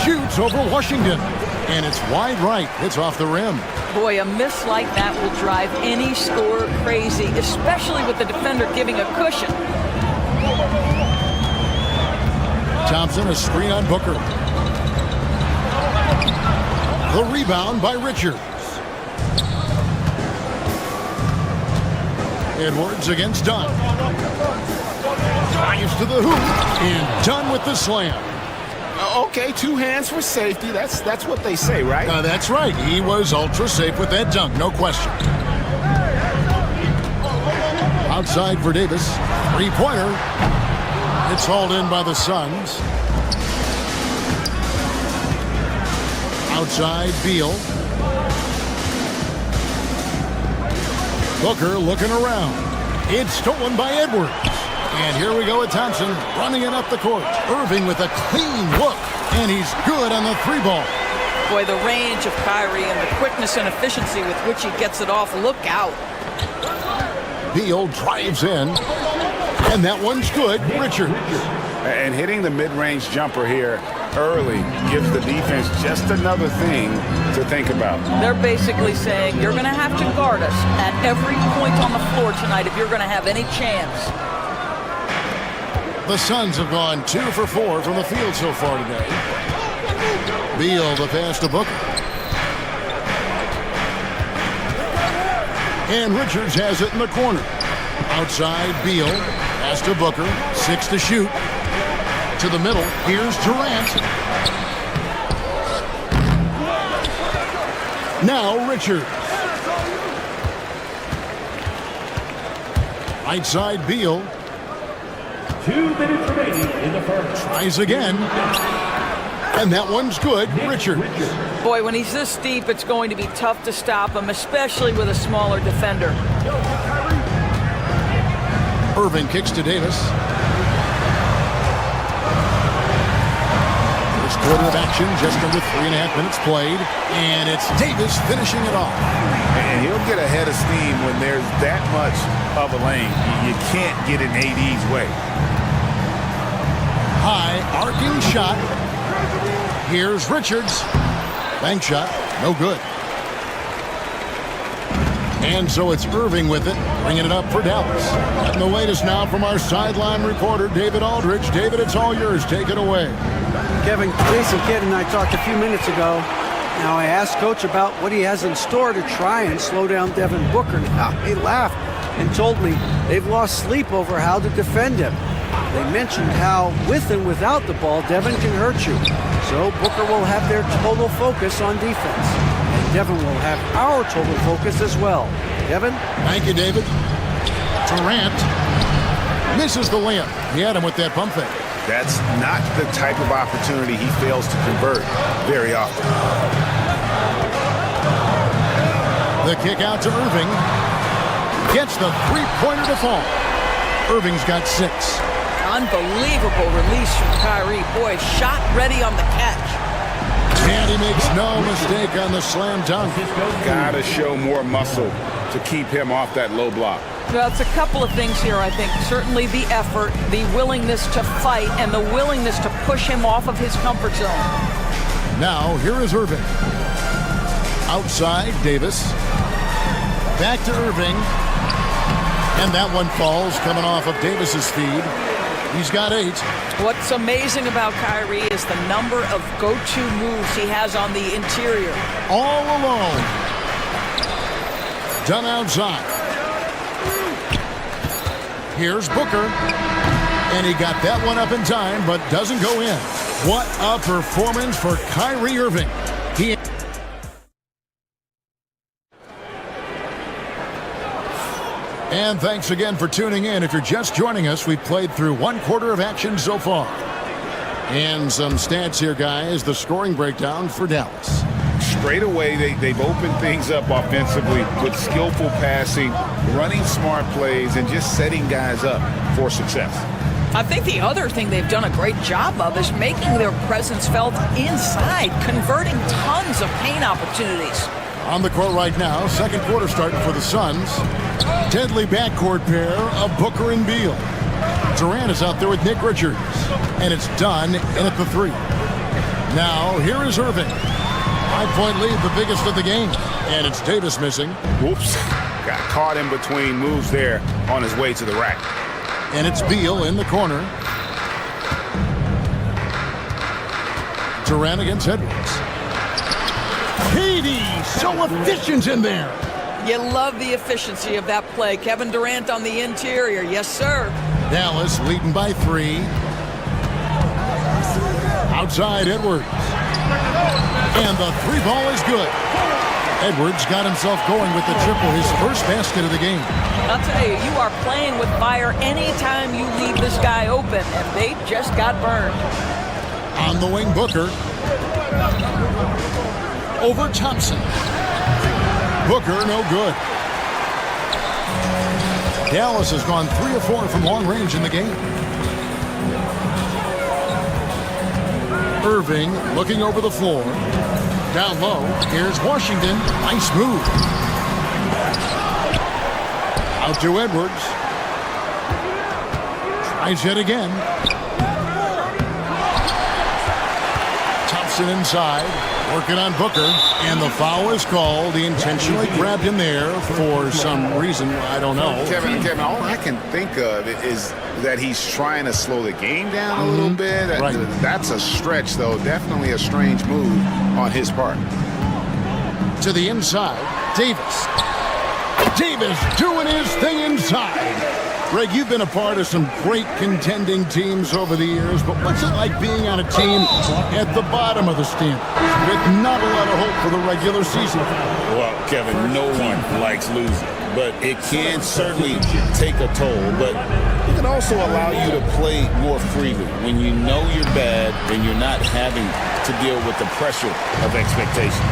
Shoots over Washington. And it's wide right. It's off the rim. Boy, a miss like that will drive any scorer crazy, especially with the defender giving a cushion. Thompson, a screen on Booker. The rebound by Richards. Edwards against Dunn. Drives to the hoop, and Dunn with the slam. Okay, 2 hands for safety. That's what they say, right? That's right. He was ultra safe with that dunk, no question. Outside for Davis. Three-pointer. It's hauled in by the Suns. Outside, Beal. Booker looking around. It's stolen by Edwards. And here we go with Thompson running it up the court. Irving with a clean look. And he's good on the 3-ball. Boy, the range of Kyrie and the quickness and efficiency with which he gets it off. Look out. Beal drives in. And that one's good. Richards. And hitting the mid-range jumper here early gives the defense just another thing to think about. They're basically saying you're going to have to guard us at every point on the floor tonight if you're going to have any chance. The Suns have gone 2 for 4 from the field so far today. Beal the pass to Booker. And Richards has it in the corner. Outside, Beal. Pass to Booker. 6 to shoot. To the middle. Here's Durant. Now Richards. Right side, Beal. 2 minutes remaining in the first. Tries again. And that one's good. Richards. Boy, when he's this deep, it's going to be tough to stop him, especially with a smaller defender. Irving kicks to Davis. First quarter of action, just under 3.5 minutes played. And it's Davis finishing it off. And he'll get a head of steam when there's that much of a lane. You can't get in AD's way. High arcing shot. Here's Richards. Bank shot, no good. And so it's Irving with it, bringing it up for Dallas. And the latest now from our sideline reporter, David Aldridge. David, it's all yours. Take it away. Kevin, Jason Kidd and I talked a few minutes ago. Now, I asked Coach about what he has in store to try and slow down Devin Booker. Now, he laughed and told me they've lost sleep over how to defend him. They mentioned how, with and without the ball, Devin can hurt you. So Booker will have their total focus on defense. And Devin will have our total focus as well. Devin? Thank you, David. Durant misses the layup. He had him with that pump fake. That's not the type of opportunity he fails to convert very often. The kick out to Irving. Gets the three-pointer to fall. Irving's got 6. Unbelievable release from Kyrie. Boy, shot ready on the catch. And he makes no mistake on the slam dunk. Gotta show more muscle to keep him off that low block. Well, it's a couple of things here, I think. Certainly the effort, the willingness to fight, and the willingness to push him off of his comfort zone. Now, here is Irving. Outside, Davis. Back to Irving. And that one falls, coming off of Davis's feed. He's got 8. What's amazing about Kyrie is the number of go-to moves he has on the interior. All alone. Done outside. Here's Booker. And he got that one up in time, but doesn't go in. What a performance for Kyrie Irving. He... And thanks again for tuning in. If you're just joining us, we've played through 1 quarter of action so far. And some stats here, guys. The scoring breakdown for Dallas. Straight away, they've opened things up offensively with skillful passing, running smart plays, and just setting guys up for success. I think the other thing they've done a great job of is making their presence felt inside, converting tons of paint opportunities. On the court right now, second quarter starting for the Suns. Deadly backcourt pair of Booker and Beal. Durant is out there with Nick Richards. And it's done in at the 3. Now, here is Irving. 5-point lead, the biggest of the game. And it's Davis missing. Whoops. Got caught in between moves there on his way to the rack. And it's Beal in the corner. Durant against Edwards. Katie, so efficient in there. You love the efficiency of that play. Kevin Durant on the interior. Yes, sir. Dallas leading by 3. Outside Edwards. And the three ball is good. Edwards got himself going with the triple, his first basket of the game. I'll tell you, you are playing with fire anytime you leave this guy open, and they just got burned. On the wing, Booker. Over Thompson. Booker, no good. Dallas has gone 3 of 4 from long range in the game. Irving looking over the floor. Down low, here's Washington. Nice move. Out to Edwards. Tries it again. Thompson inside. Working on Booker. And the foul is called. He intentionally grabbed him there for some reason. I don't know. Kevin, all I can think of is that he's trying to slow the game down a little bit. Right. That's a stretch, though. Definitely a strange move on his part. To the inside, Davis. Davis doing his thing inside. Greg, you've been a part of some great contending teams over the years, but what's it like being on a team at the bottom of the standings with not a lot of hope for the regular season? Well, Kevin, no one likes losing, but it can certainly take a toll. But it can also allow you to play more freely when you know you're bad and you're not having to deal with the pressure of expectations.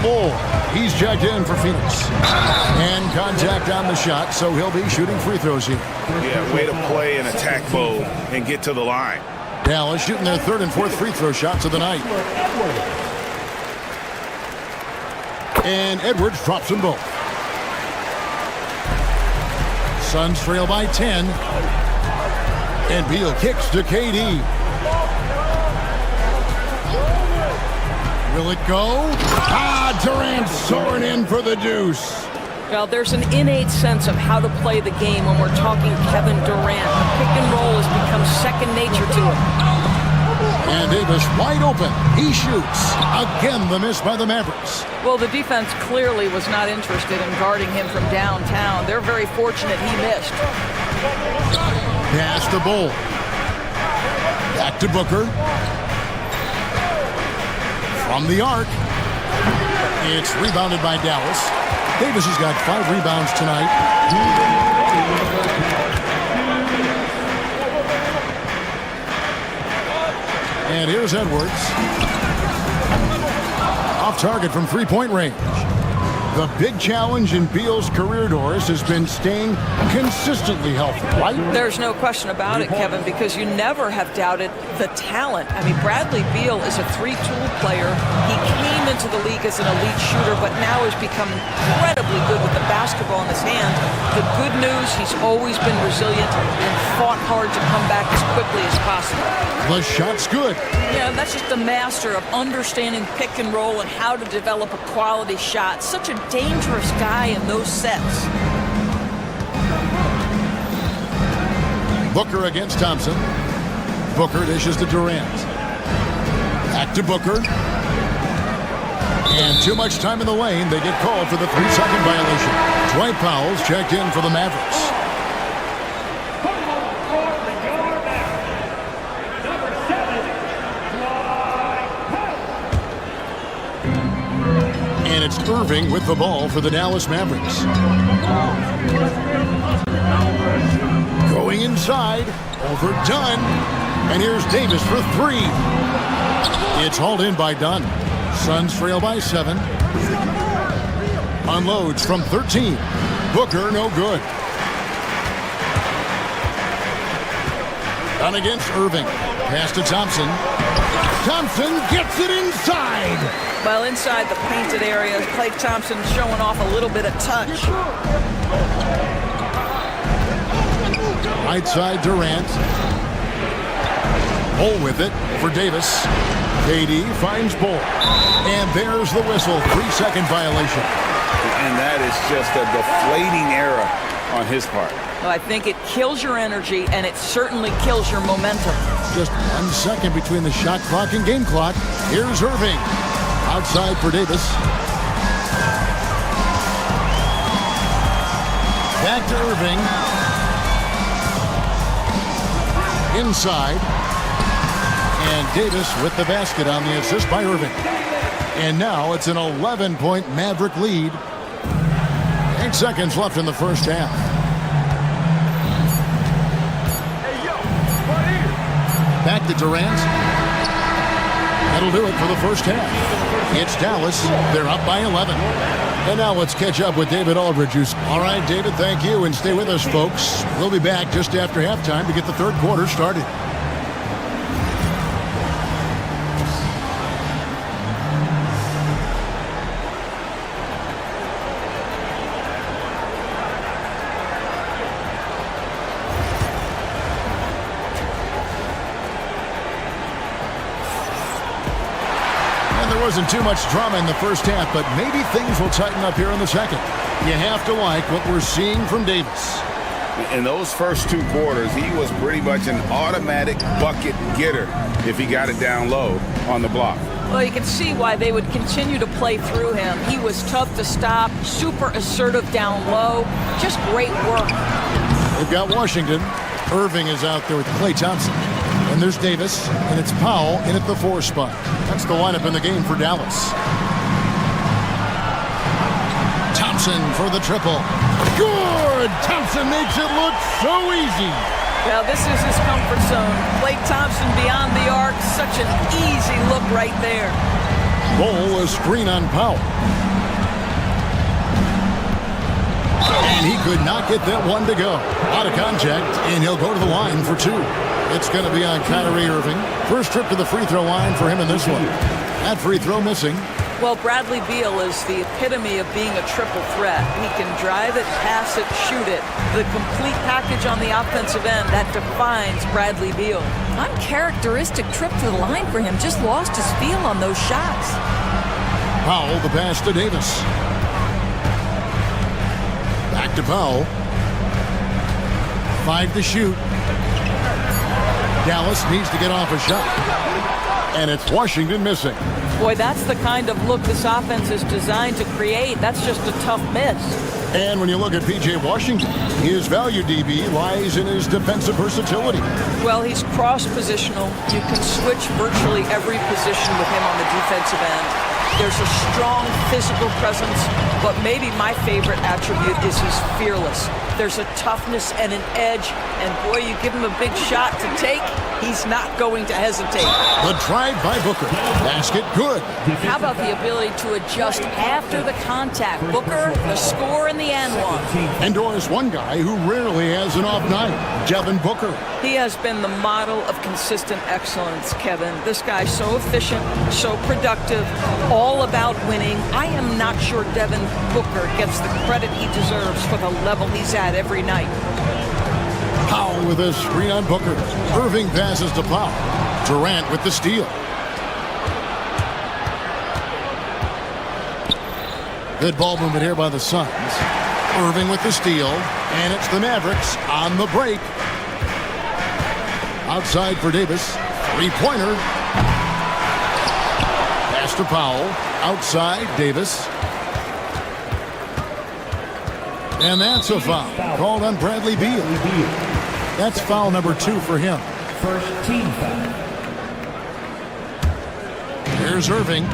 Bull. He's checked in for Phoenix. And contact on the shot, so he'll be shooting free throws here. Yeah, way to play in attack mode and get to the line. Dallas shooting their third and fourth free throw shots of the night. And Edwards drops them both. Suns trail by 10. And Beal kicks to KD. Will it go? Durant soaring in for the deuce. Well, there's an innate sense of how to play the game when we're talking Kevin Durant. The pick and roll has become second nature to him. And Davis wide open. He shoots. Again, the miss by the Mavericks. Well, the defense clearly was not interested in guarding him from downtown. They're very fortunate he missed. Pass to Bull. Back to Booker. From the arc. It's rebounded by Dallas. Davis has got 5 rebounds tonight. And here's Edwards. Off target from three-point range. The big challenge in Beal's career, Doris, has been staying consistently healthy, right? There's no question about it, Kevin, because you never have doubted the talent. I mean, Bradley Beal is a three-tool player. He came into the league as an elite shooter, but now has become incredibly good with the basketball in his hand. The good news, he's always been resilient and fought hard to come back as quickly as possible. The shot's good. Yeah, that's just the master of understanding pick and roll and how to develop a quality shot. Such a dangerous guy in those sets. Booker against Thompson. Booker dishes to Durant. Back to Booker. And too much time in the lane. They get called for the 3-second violation. Dwight Powell's checked in for the Mavericks. And it's Irving with the ball for the Dallas Mavericks. Going inside, over Dunn, and here's Davis for 3. It's hauled in by Dunn. Suns trail by 7. Unloads from 13. Booker, no good. Dunn against Irving. Pass to Thompson. Thompson gets it inside. Well, inside the painted area, Klay Thompson showing off a little bit of touch. Right side, Durant. Bull with it for Davis. KD finds Bull. And there's the whistle. 3-second violation. And that is just a deflating error on his part. Well, I think it kills your energy, and it certainly kills your momentum. Just 1 second between the shot clock and game clock. Here's Irving. Outside for Davis. Back to Irving. Inside. And Davis with the basket on the assist by Irving. And now it's an 11-point Maverick lead. 8 seconds left in the first half. Back to Durant. That'll do it for the first half. It's Dallas. They're up by 11. And now let's catch up with David Aldridge. All right, David, thank you. And stay with us, folks. We'll be back just after halftime to get the third quarter started. Wasn't too much drama in the first half, but maybe things will tighten up here in the second. You have to like what we're seeing from Davis. In those first 2 quarters, he was pretty much an automatic bucket getter if he got it down low on the block. Well, you can see why they would continue to play through him. He was tough to stop, super assertive down low. Just great work. They've got Washington. Irving is out there with Klay Thompson. And there's Davis, and it's Powell in at the 4 spot. That's the lineup in the game for Dallas. Thompson for the triple. Good! Thompson makes it look so easy. Well, this is his comfort zone. Klay Thompson beyond the arc. Such an easy look right there. Bowl a screen on Powell. And he could not get that one to go. Out of contact, and he'll go to the line for 2. It's going to be on Kyrie Irving. First trip to the free throw line for him in this one. That free throw missing. Well, Bradley Beal is the epitome of being a triple threat. He can drive it, pass it, shoot it. The complete package on the offensive end, that defines Bradley Beal. Uncharacteristic trip to the line for him. Just lost his feel on those shots. Powell, the pass to Davis. Back to Powell. 5 to shoot. Dallas needs to get off a shot. And it's Washington missing. Boy, that's the kind of look this offense is designed to create. That's just a tough miss. And when you look at P.J. Washington, his value DB lies in his defensive versatility. Well, he's cross-positional. You can switch virtually every position with him on the defensive end. There's a strong physical presence, but maybe my favorite attribute is he's fearless. There's a toughness and an edge, and boy, you give him a big shot to take, he's not going to hesitate. The drive by Booker. Basket good. How about the ability to adjust after the contact? Booker, the score in the and one. And Doris, one guy who rarely has an off night, Devin Booker. He has been the model of consistent excellence, Kevin. This guy's so efficient, so productive, all about winning. I am not sure Devin Booker gets the credit he deserves for the level he's at every night. Powell with a screen on Booker. Irving passes to Powell. Durant with the steal. Good ball movement here by the Suns. Irving with the steal. And it's the Mavericks on the break. Outside for Davis. Three-pointer. Pass to Powell. Outside, Davis. And that's a foul called on Bradley Beal. That's foul number 2 for him. First team foul. Here's Irving.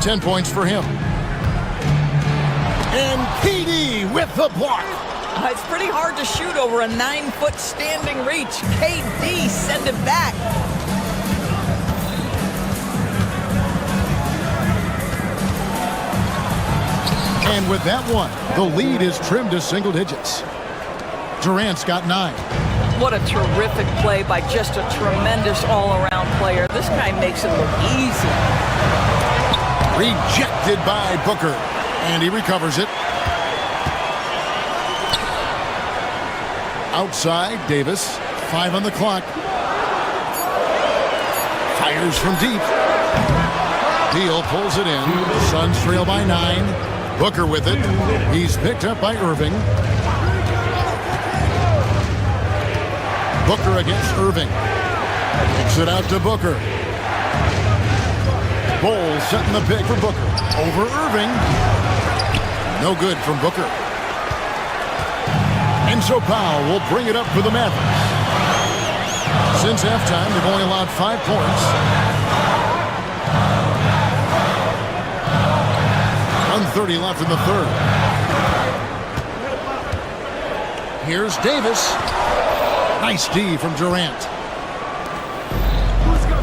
10 points for him. And KD with the block. It's pretty hard to shoot over a 9-foot standing reach. KD send it back. And with that one, the lead is trimmed to single digits. Durant's got 9. What a terrific play by just a tremendous all-around player. This guy makes it look easy. Rejected by Booker. And he recovers it. Outside, Davis. 5 on the clock. Fires from deep. Beal pulls it in. Suns trail by 9. Booker with it. He's picked up by Irving. Booker against Irving. Kicks it out to Booker. Bowles setting the pick for Booker. Over Irving. No good from Booker. And so Powell will bring it up for the Mavericks. Since halftime, they've only allowed 5 points. 1:30 left in the third. Here's Davis. Nice D from Durant.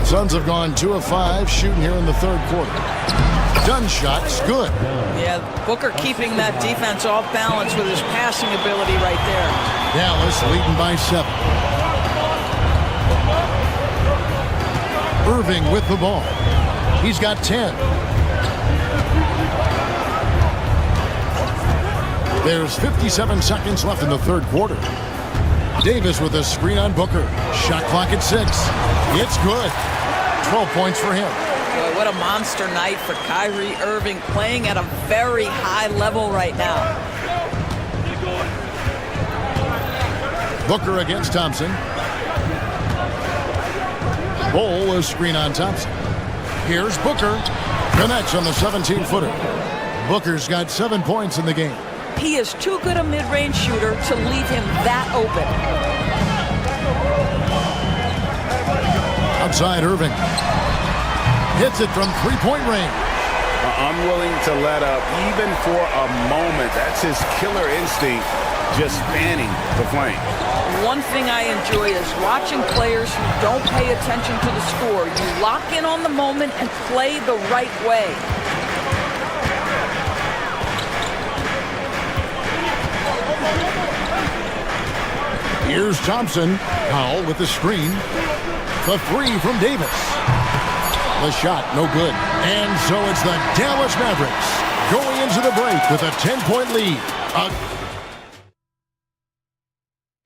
Suns have gone 2 of 5 shooting here in the third quarter. Dunn shot's good. Yeah, Booker keeping that defense off balance with his passing ability right there. Dallas leading by 7. Irving with the ball. He's got 10. There's 57 seconds left in the third quarter. Davis with a screen on Booker. Shot clock at 6. It's good. 12 points for him. Boy, what a monster night for Kyrie Irving, playing at a very high level right now. Booker against Thompson. Bol a screen on Thompson. Here's Booker. Connects on the 17-footer. Booker's got 7 points in the game. He is too good a mid-range shooter to leave him that open. Outside Irving. Hits it from three-point range. Unwilling to let up even for a moment. That's his killer instinct, just fanning the flame. One thing I enjoy is watching players who don't pay attention to the score. You lock in on the moment and play the right way. Here's Thompson. Powell with the screen. The 3 from Davis. The shot, no good. And so it's the Dallas Mavericks going into the break with a 10-point lead.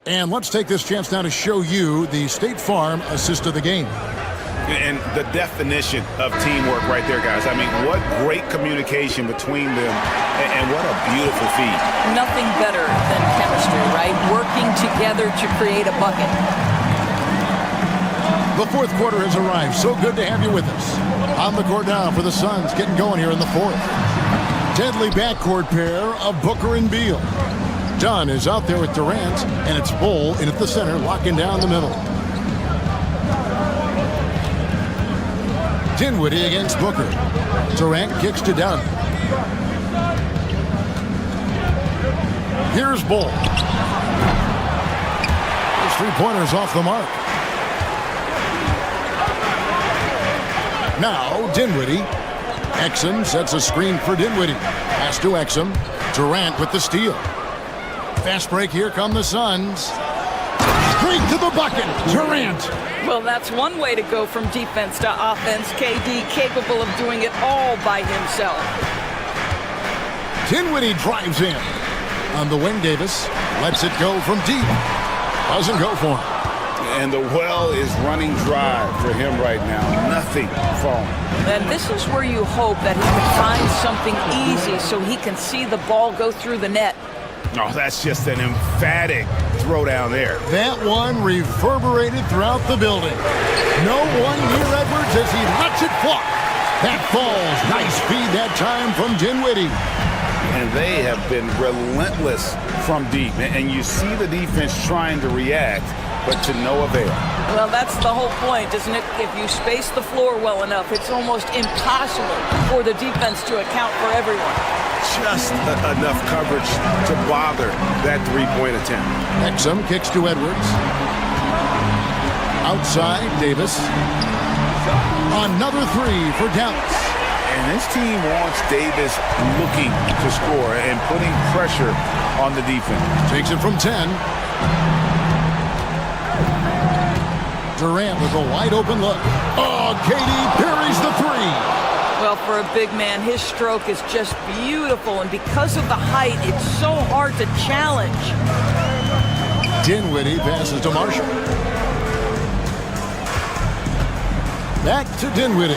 And let's take this chance now to show you the State Farm assist of the game. And the definition of teamwork right there, guys. I mean, what great communication between them, and what a beautiful feat. Nothing better than chemistry, right? Working together to create a bucket. The fourth quarter has arrived. So good to have you with us. On the court now for the Suns, getting going here in the fourth. Deadly backcourt pair of Booker and Beal. Dunn is out there with Durant, and it's Bol in at the center, locking down the middle. Dinwiddie against Booker. Durant kicks to Dunn. Here's Bol. His three-pointers off the mark. Now Dinwiddie. Exum sets a screen for Dinwiddie. Pass to Exum. Durant with the steal. Fast break, here come the Suns. Straight to the bucket, Durant. Well, that's one way to go from defense to offense. KD capable of doing it all by himself. Dinwiddie drives in. On the wing, Davis lets it go from deep. Doesn't go for him. And the well is running dry for him right now. Nothing falling. And this is where you hope that he can find something easy so he can see the ball go through the net. Oh, that's just an emphatic throw down there. That one reverberated throughout the building. No one near Edwards as he lets it fly. That falls. Nice feed that time from Dinwiddie. And they have been relentless from deep. And you see the defense trying to react, but to no avail. Well, that's the whole point, isn't it? If you space the floor well enough, it's almost impossible for the defense to account for everyone. Just enough coverage to bother that three-point attempt. Exum kicks to Edwards. Outside, Davis. Another 3 for Dallas. And this team wants Davis looking to score and putting pressure on the defense. Takes it from 10. Durant with a wide open look. Oh, KD parries the 3. Well, for a big man, his stroke is just beautiful, and because of the height, it's so hard to challenge. Dinwiddie passes to Marshall. Back to Dinwiddie.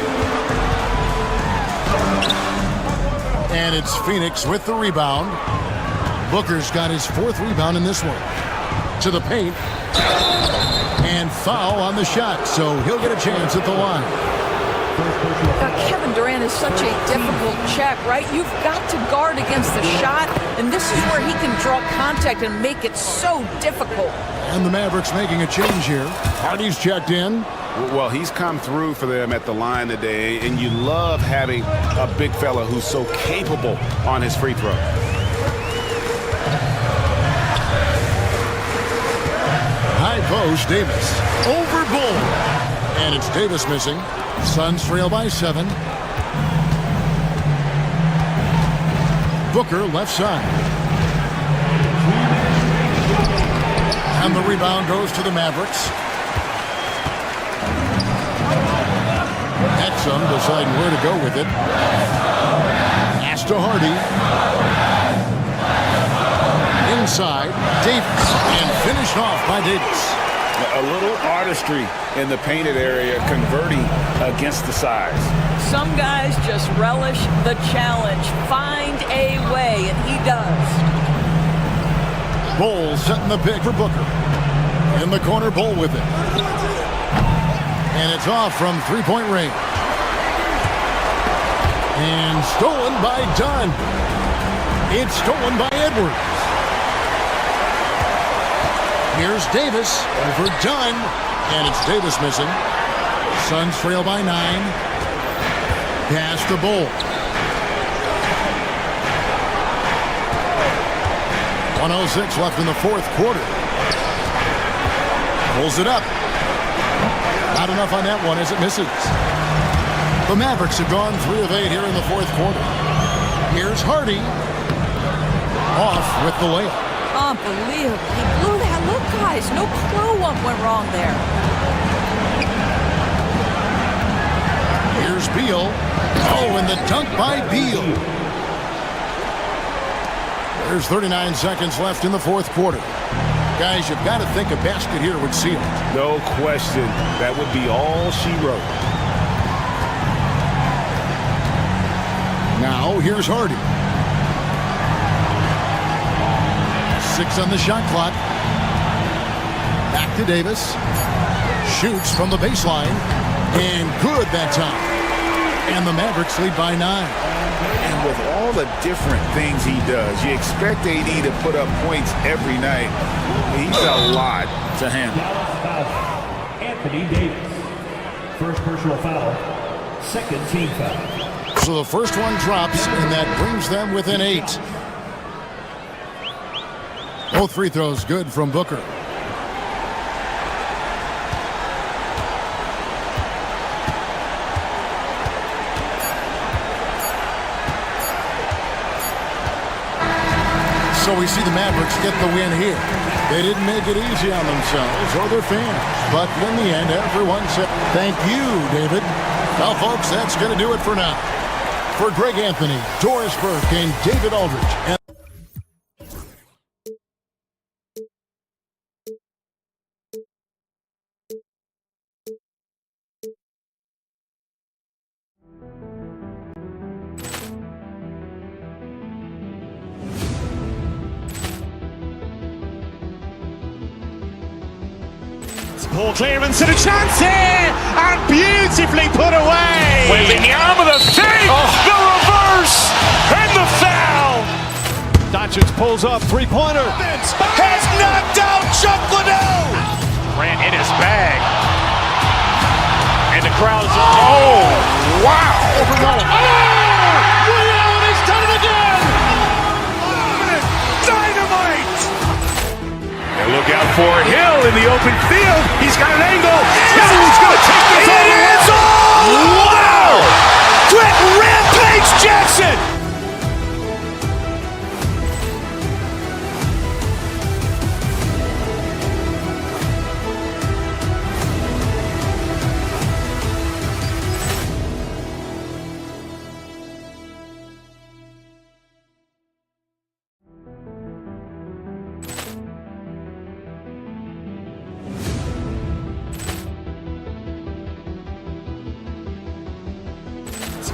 And it's Phoenix with the rebound. Booker's got his 4th rebound in this one. To the paint. And foul on the shot, so he'll get a chance at the line. Kevin Durant is such a difficult check, right? You've got to guard against the shot, and this is where he can draw contact and make it so difficult. And the Mavericks making a change here. Hardy's checked in. Well, he's come through for them at the line today, and you love having a big fella who's so capable on his free throw. High post, Davis. Over Bull. And it's Davis missing. Suns trail by 7. Booker left side. And the rebound goes to the Mavericks. Exum deciding where to go with it. Pass to Hardy. Inside, Davis. And finished off by Davis. A little artistry in the painted area, converting against the size. Some guys just relish the challenge. Find a way, and he does. Bull setting the pick for Booker. In the corner, Bull with it. And it's off from three-point range. And stolen by Dunn. It's stolen by Edwards. Here's Davis over Dunn. And it's Davis missing. Suns trail by 9. Pass to Bull. 1:06 left in the fourth quarter. Pulls it up. Not enough on that one as it misses. The Mavericks have gone 3 of 8 here in the fourth quarter. Here's Hardy. Off with the layup. Unbelievable. He blew that. Look, guys, no clue what went wrong there. Here's Beal. Oh, and the dunk by Beal. There's 39 seconds left in the fourth quarter. Guys, you've got to think a basket here would seal it. No question. That would be all she wrote. Now, here's Hardy. 6 on the shot clock. Back to Davis. Shoots from the baseline. And good that time. And the Mavericks lead by 9. And with all the different things he does, you expect AD to put up points every night. He's a lot to handle. Anthony Davis. First personal foul. Second team foul. So the first one drops, and that brings them within 8. Both free throws good from Booker. So we see the Mavericks get the win here. They didn't make it easy on themselves or their fans. But in the end, everyone said, thank you, David. Well, folks, that's going to do it for now. For Greg Anthony, Doris Burke, and David Aldridge. And Poor clearance and a chance here, and beautifully put away. Wembanyama the fake, the reverse, and the foul. Doncic pulls up, three-pointer. Has knocked out Chuck Liddell. Ran in his bag. And the crowd's, oh, wow. Liddell has done it again. Dynamite. And look out for Hill in the open field. He's got an angle. Hill's going to take this all the way. Wow! Quick Rampage Jackson.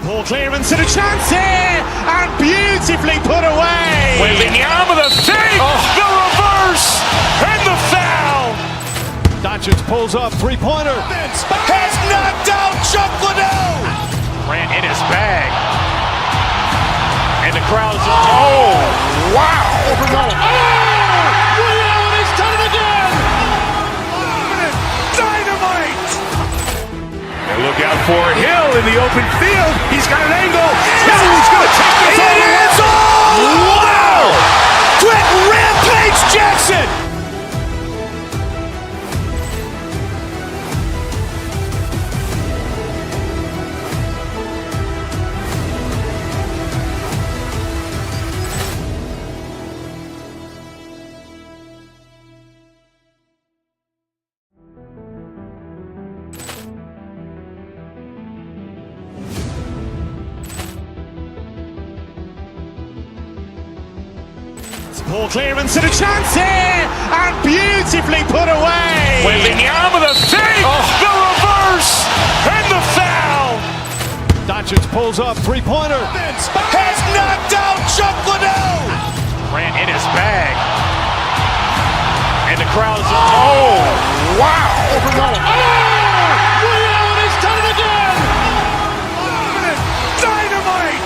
Poor clearance and a chance here, and beautifully put away. Wembanyama the fake, the reverse, and the foul. Doncic pulls up, three-pointer. Has knocked out Chuck Liddell. Grant in his bag. And the crowd's, oh, wow. Ray Allen has done it again. Dynamite. And look out for Hill in the open field. He's got an angle. Hill is going to take this all the way. Wow! Quick Rampage Jackson! Ball clearance and a chance here, and beautifully put away. Wembanyama the save, the reverse, and the foul. Doncic pulls up, three-pointer. Has knocked out Chuck Liddell. Grant in his bag. And the crowd's, oh, wow. Ray Allen has done it again. Dynamite.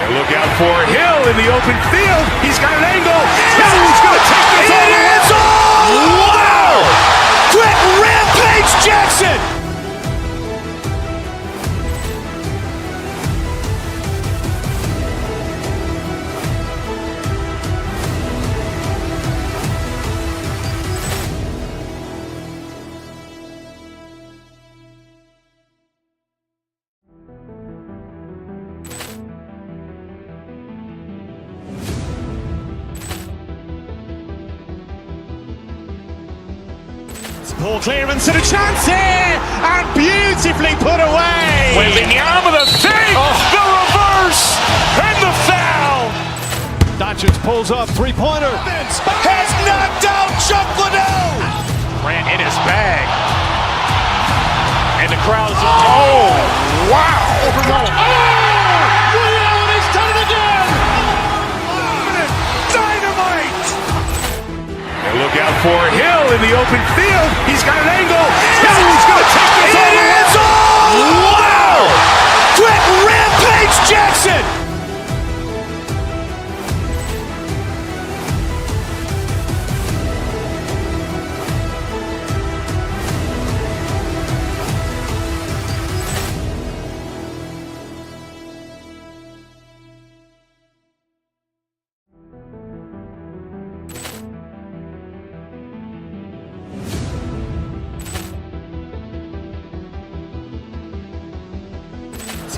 And look out for Hill in the open field. He's got an angle. Hill is going to take this all the way. Wow! Quick Rampage Jackson! Ball clearance and a chance here, and beautifully put away. Wembanyama the save, the reverse, and the foul. Doncic pulls up, three-pointer. Has knocked out Chuck Liddell. Grant in his bag. And the crowd's, oh, wow. Ray Allen has done it again. Dynamite. And look out for Hill in the open field. He's got an angle. Hill is going to take this all the way. Wow! Quick Rampage Jackson!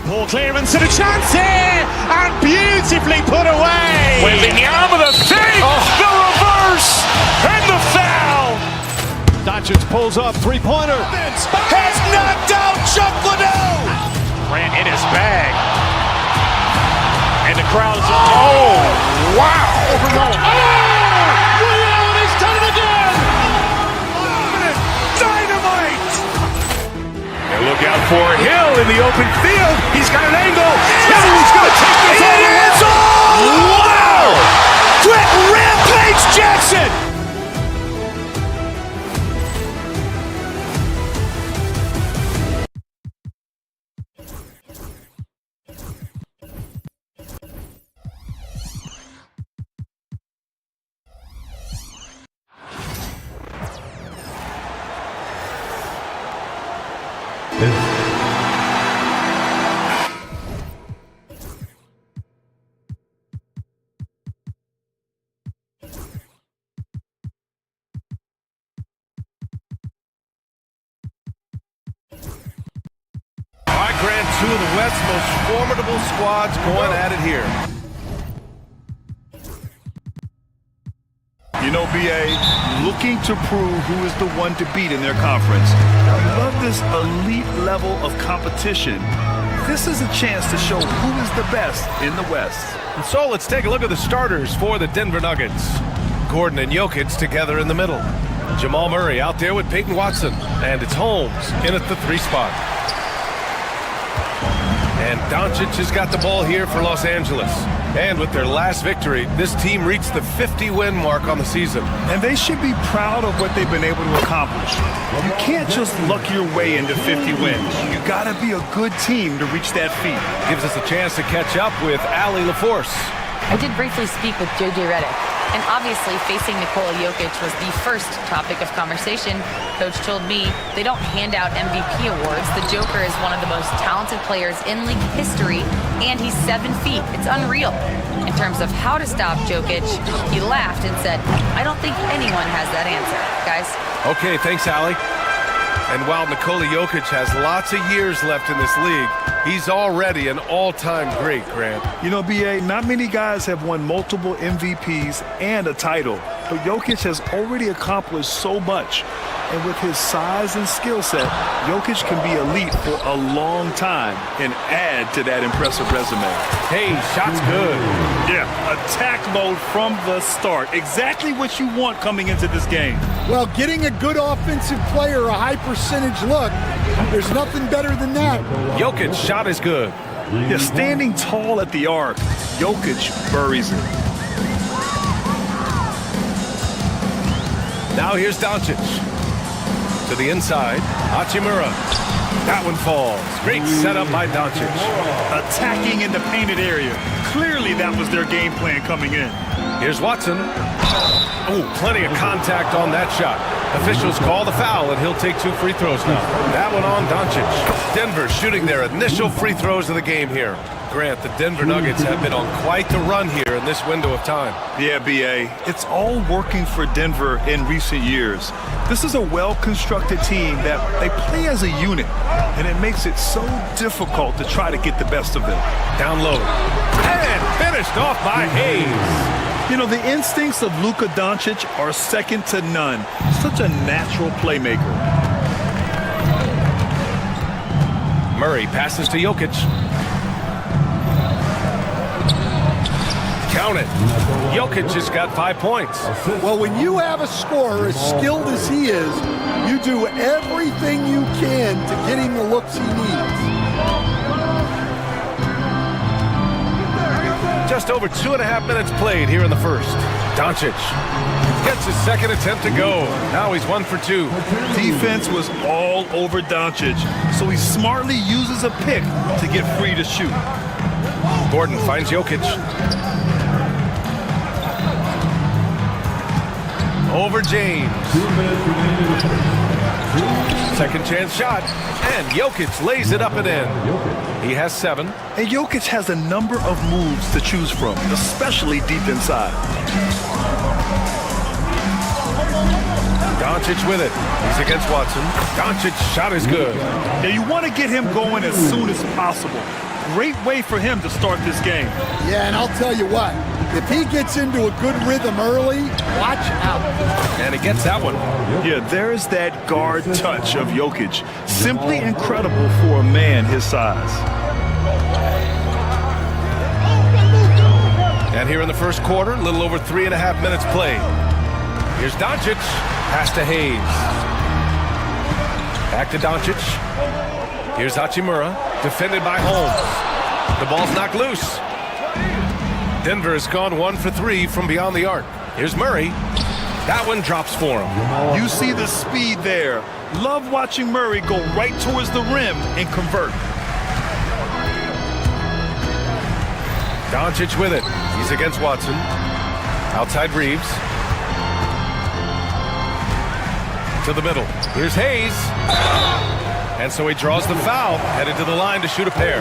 Ball clearance and a chance here, and beautifully put away. Wembanyama the save, the reverse, and the foul. Doncic pulls up, three-pointer. Has knocked out Chuck Liddell. Grant in his bag. And the crowd's, oh, wow. Ray Allen has done it again. Dynamite. And look out for Hill in the open field. He's got an angle. Hill is going to take this all the way. Wow! Quick Rampage Jackson! Grant, two of the West's most formidable squads going at it here. You know, B.A., looking to prove who is the one to beat in their conference. I love this elite level of competition. This is a chance to show who is the best in the West. And so let's take a look at the starters for the Denver Nuggets. Gordon and Jokic together in the middle. Jamal Murray out there with Peyton Watson. And it's Holmes in at the 3 spot. And Doncic has got the ball here for Los Angeles. And with their last victory, this team reached the 50-win mark on the season. And they should be proud of what they've been able to accomplish. You can't just luck your way into 50 wins. You got to be a good team to reach that feat. Gives us a chance to catch up with Allie LaForce. I did briefly speak with JJ Redick, and obviously facing Nikola Jokic was the first topic of conversation. Coach told me they don't hand out MVP awards. The Joker is one of the most talented players in league history, and he's 7 feet. It's unreal. In terms of how to stop Jokic, he laughed and said, I don't think anyone has that answer, guys. Okay, thanks, Allie. And while Nikola Jokic has lots of years left in this league, he's already an all-time great, Grant. You know, B.A., not many guys have won multiple MVPs and a title, but Jokic has already accomplished so much. And with his size and skill set, Jokic can be elite for a long time and add to that impressive resume. Hey, shot's good. Yeah, attack mode from the start. Exactly what you want coming into this game. Well, getting a good offensive player a high percentage look, there's nothing better than that. Jokic's shot is good. Yeah, standing tall at the arc, Jokic buries it. Now here's Doncic. To the inside, Hachimura. That one falls. Great setup by Doncic. Attacking in the painted area. Clearly that was their game plan coming in. Here's Watson. Oh, plenty of contact on that shot. Officials call the foul, and he'll take 2 free throws now. That one on Doncic. Denver shooting their initial free throws of the game here. Grant, the Denver Nuggets have been on quite the run here in this window of time. Yeah, B.A., it's all working for Denver in recent years. This is a well-constructed team that they play as a unit, and it makes it so difficult to try to get the best of them. Down low. And finished off by Hayes. You know, the instincts of Luka Doncic are second to none. Such a natural playmaker. Murray passes to Jokic. Count it. Jokic has got 5 points. Well, when you have a scorer as skilled as he is, you do everything you can to get him the looks he needs. Just over 2.5 minutes played here in the first. Doncic gets his second attempt to go. Now he's 1 for 2. Defense was all over Doncic, so he smartly uses a pick to get free to shoot. Gordon finds Jokic. Over James. Second chance shot. And Jokic lays it up and in. He has 7. And Jokic has a number of moves to choose from, especially deep inside. Doncic with it. He's against Watson. Doncic's shot is good. Now you want to get him going as soon as possible. Great way for him to start this game. Yeah, and I'll tell you what, if he gets into a good rhythm early, watch out. And he gets that one. Yeah, there's that guard touch of Jokic. Simply incredible for a man his size. And here in the first quarter, a little over 3.5 minutes played. Here's Doncic. Pass to Hayes. Back to Doncic. Here's Hachimura. Defended by Holmes. The ball's knocked loose. Denver has gone 1 for 3 from beyond the arc. Here's Murray. That one drops for him. You see the speed there. Love watching Murray go right towards the rim and convert. Doncic with it. He's against Watson. Outside Reeves. To the middle. Here's Hayes. And so he draws the foul, headed to the line to shoot a pair.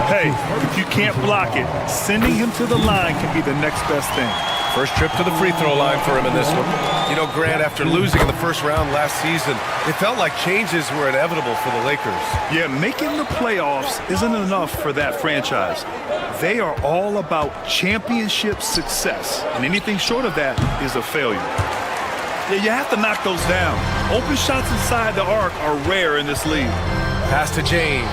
Hey, if you can't block it, sending him to the line can be the next best thing. First trip to the free throw line for him in this one. You know, Grant, after losing in the first round last season, it felt like changes were inevitable for the Lakers. Yeah, making the playoffs isn't enough for that franchise. They are all about championship success, and anything short of that is a failure. Yeah, you have to knock those down. Open shots inside the arc are rare in this league. Pass to James.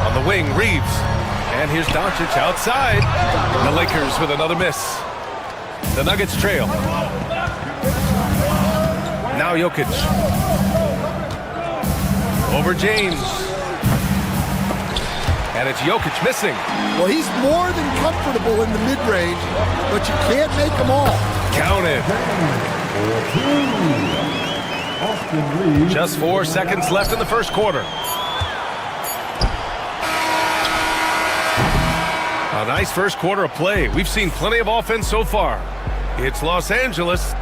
On the wing, Reeves. And here's Doncic outside. The Lakers with another miss. The Nuggets trail. Now Jokic. Over James. And it's Jokic missing. Well, he's more than comfortable in the mid-range, but you can't make them all. Counted. Just 4 seconds left in the first quarter. A nice first quarter of play. We've seen plenty of offense so far. It's Los Angeles.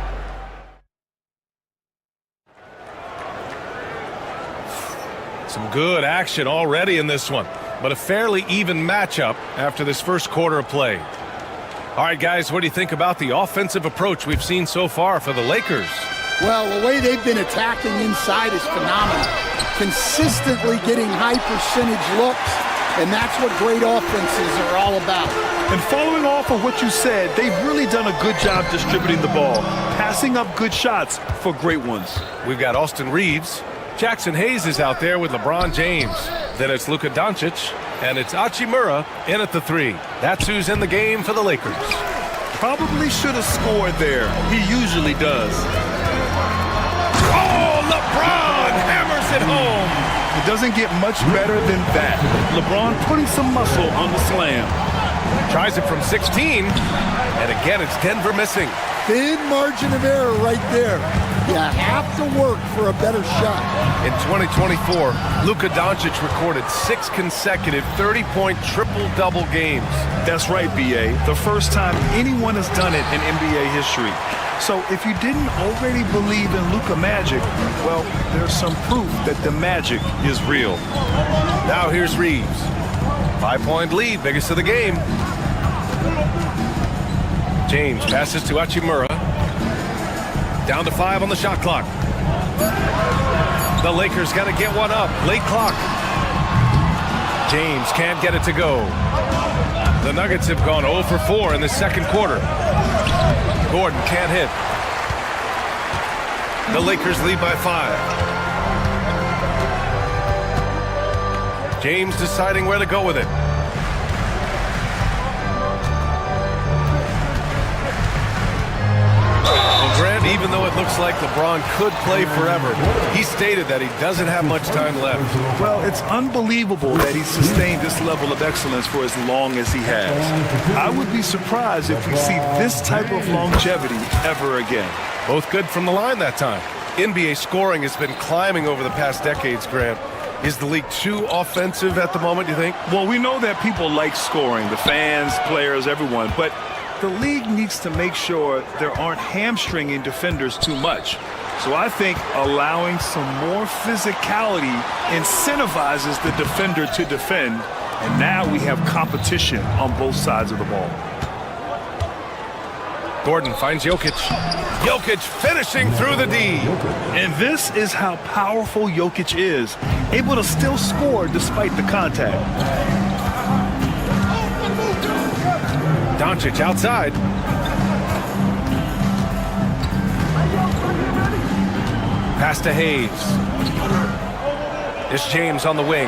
Some good action already in this one, but a fairly even matchup after this first quarter of play. All right, guys, what do you think about the offensive approach we've seen so far for the Lakers? Well, the way they've been attacking inside is phenomenal. Consistently getting high percentage looks. And that's what great offenses are all about. And following off of what you said, they've really done a good job distributing the ball, passing up good shots for great ones. We've got Austin Reeves. Jackson Hayes is out there with LeBron James. Then it's Luka Doncic, and it's Hachimura in at the 3. That's who's in the game for the Lakers. Probably should have scored there. He usually does. Oh, LeBron hammers it home. It doesn't get much better than that. LeBron putting some muscle on the slam. Tries it from 16, and again it's Denver missing. Thin margin of error right there. You have to work for a better shot. In 2024, Luka Doncic recorded 6 consecutive 30-point triple-double games. That's right, B.A. The first time anyone has done it in NBA history. So if you didn't already believe in Luka magic, well, there's some proof that the magic is real. Now here's Reeves. 5-point lead, biggest of the game. James passes to Hachimura. Down to 5 on the shot clock. The Lakers got to get one up. Late clock. James can't get it to go. The Nuggets have gone 0 for 4 in the second quarter. Gordon can't hit. The Lakers lead by 5. James deciding where to go with it. Well, Grant, even though it looks like LeBron could play forever, he stated that he doesn't have much time left. Well, it's unbelievable that he sustained this level of excellence for as long as he has. I would be surprised if we see this type of longevity ever again. Both good from the line that time. NBA scoring has been climbing over the past decades, Grant. Is the league too offensive at the moment, do you think? Well, we know that people like scoring, the fans, players, everyone, but the league needs to make sure there aren't hamstringing defenders too much. So I think allowing some more physicality incentivizes the defender to defend, and now we have competition on both sides of the ball. Gordon finds Jokic. Jokic finishing through the D. And this is how powerful Jokic is, able to still score despite the contact. Doncic outside. Pass to Hayes. It's James on the wing.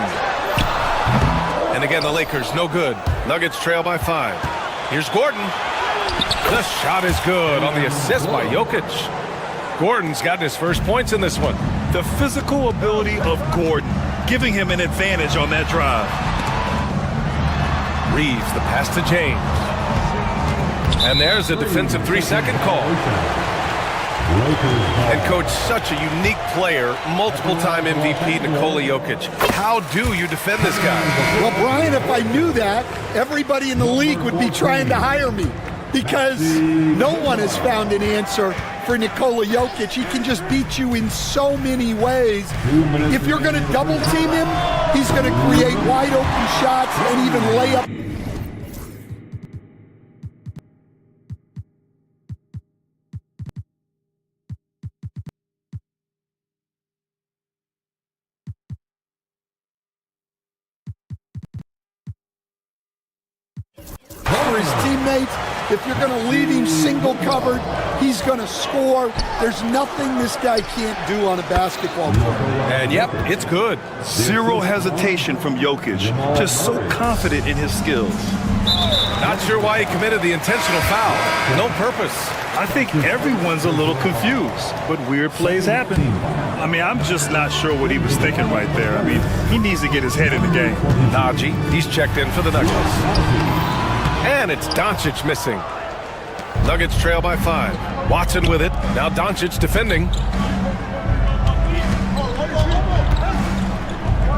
And again, the Lakers, no good. Nuggets trail by 5. Here's Gordon. The shot is good on the assist by Jokic. Gordon's gotten his first points in this one. The physical ability of Gordon, giving him an advantage on that drive. Reeves, the pass to James. And there's a defensive 3-second call. And coach, such a unique player, multiple-time MVP Nikola Jokic. How do you defend this guy? Well, Brian, if I knew that, everybody in the league would be trying to hire me, because no one has found an answer for Nikola Jokic. He can just beat you in so many ways. If you're going to double team him, he's going to create wide open shots and even lay up. For his teammates, if you're going to leave him single covered, he's going to score. There's nothing this guy can't do on a basketball court. And yep, it's good. Zero hesitation from Jokic. Just so confident in his skills. Not sure why he committed the intentional foul. No purpose. I think everyone's a little confused, but weird plays happen. I mean, I'm just not sure what he was thinking right there. I mean, he needs to get his head in the game. Najee, he's checked in for the Nuggets. And it's Doncic missing. Nuggets trail by 5. Watson with it. Now Doncic defending.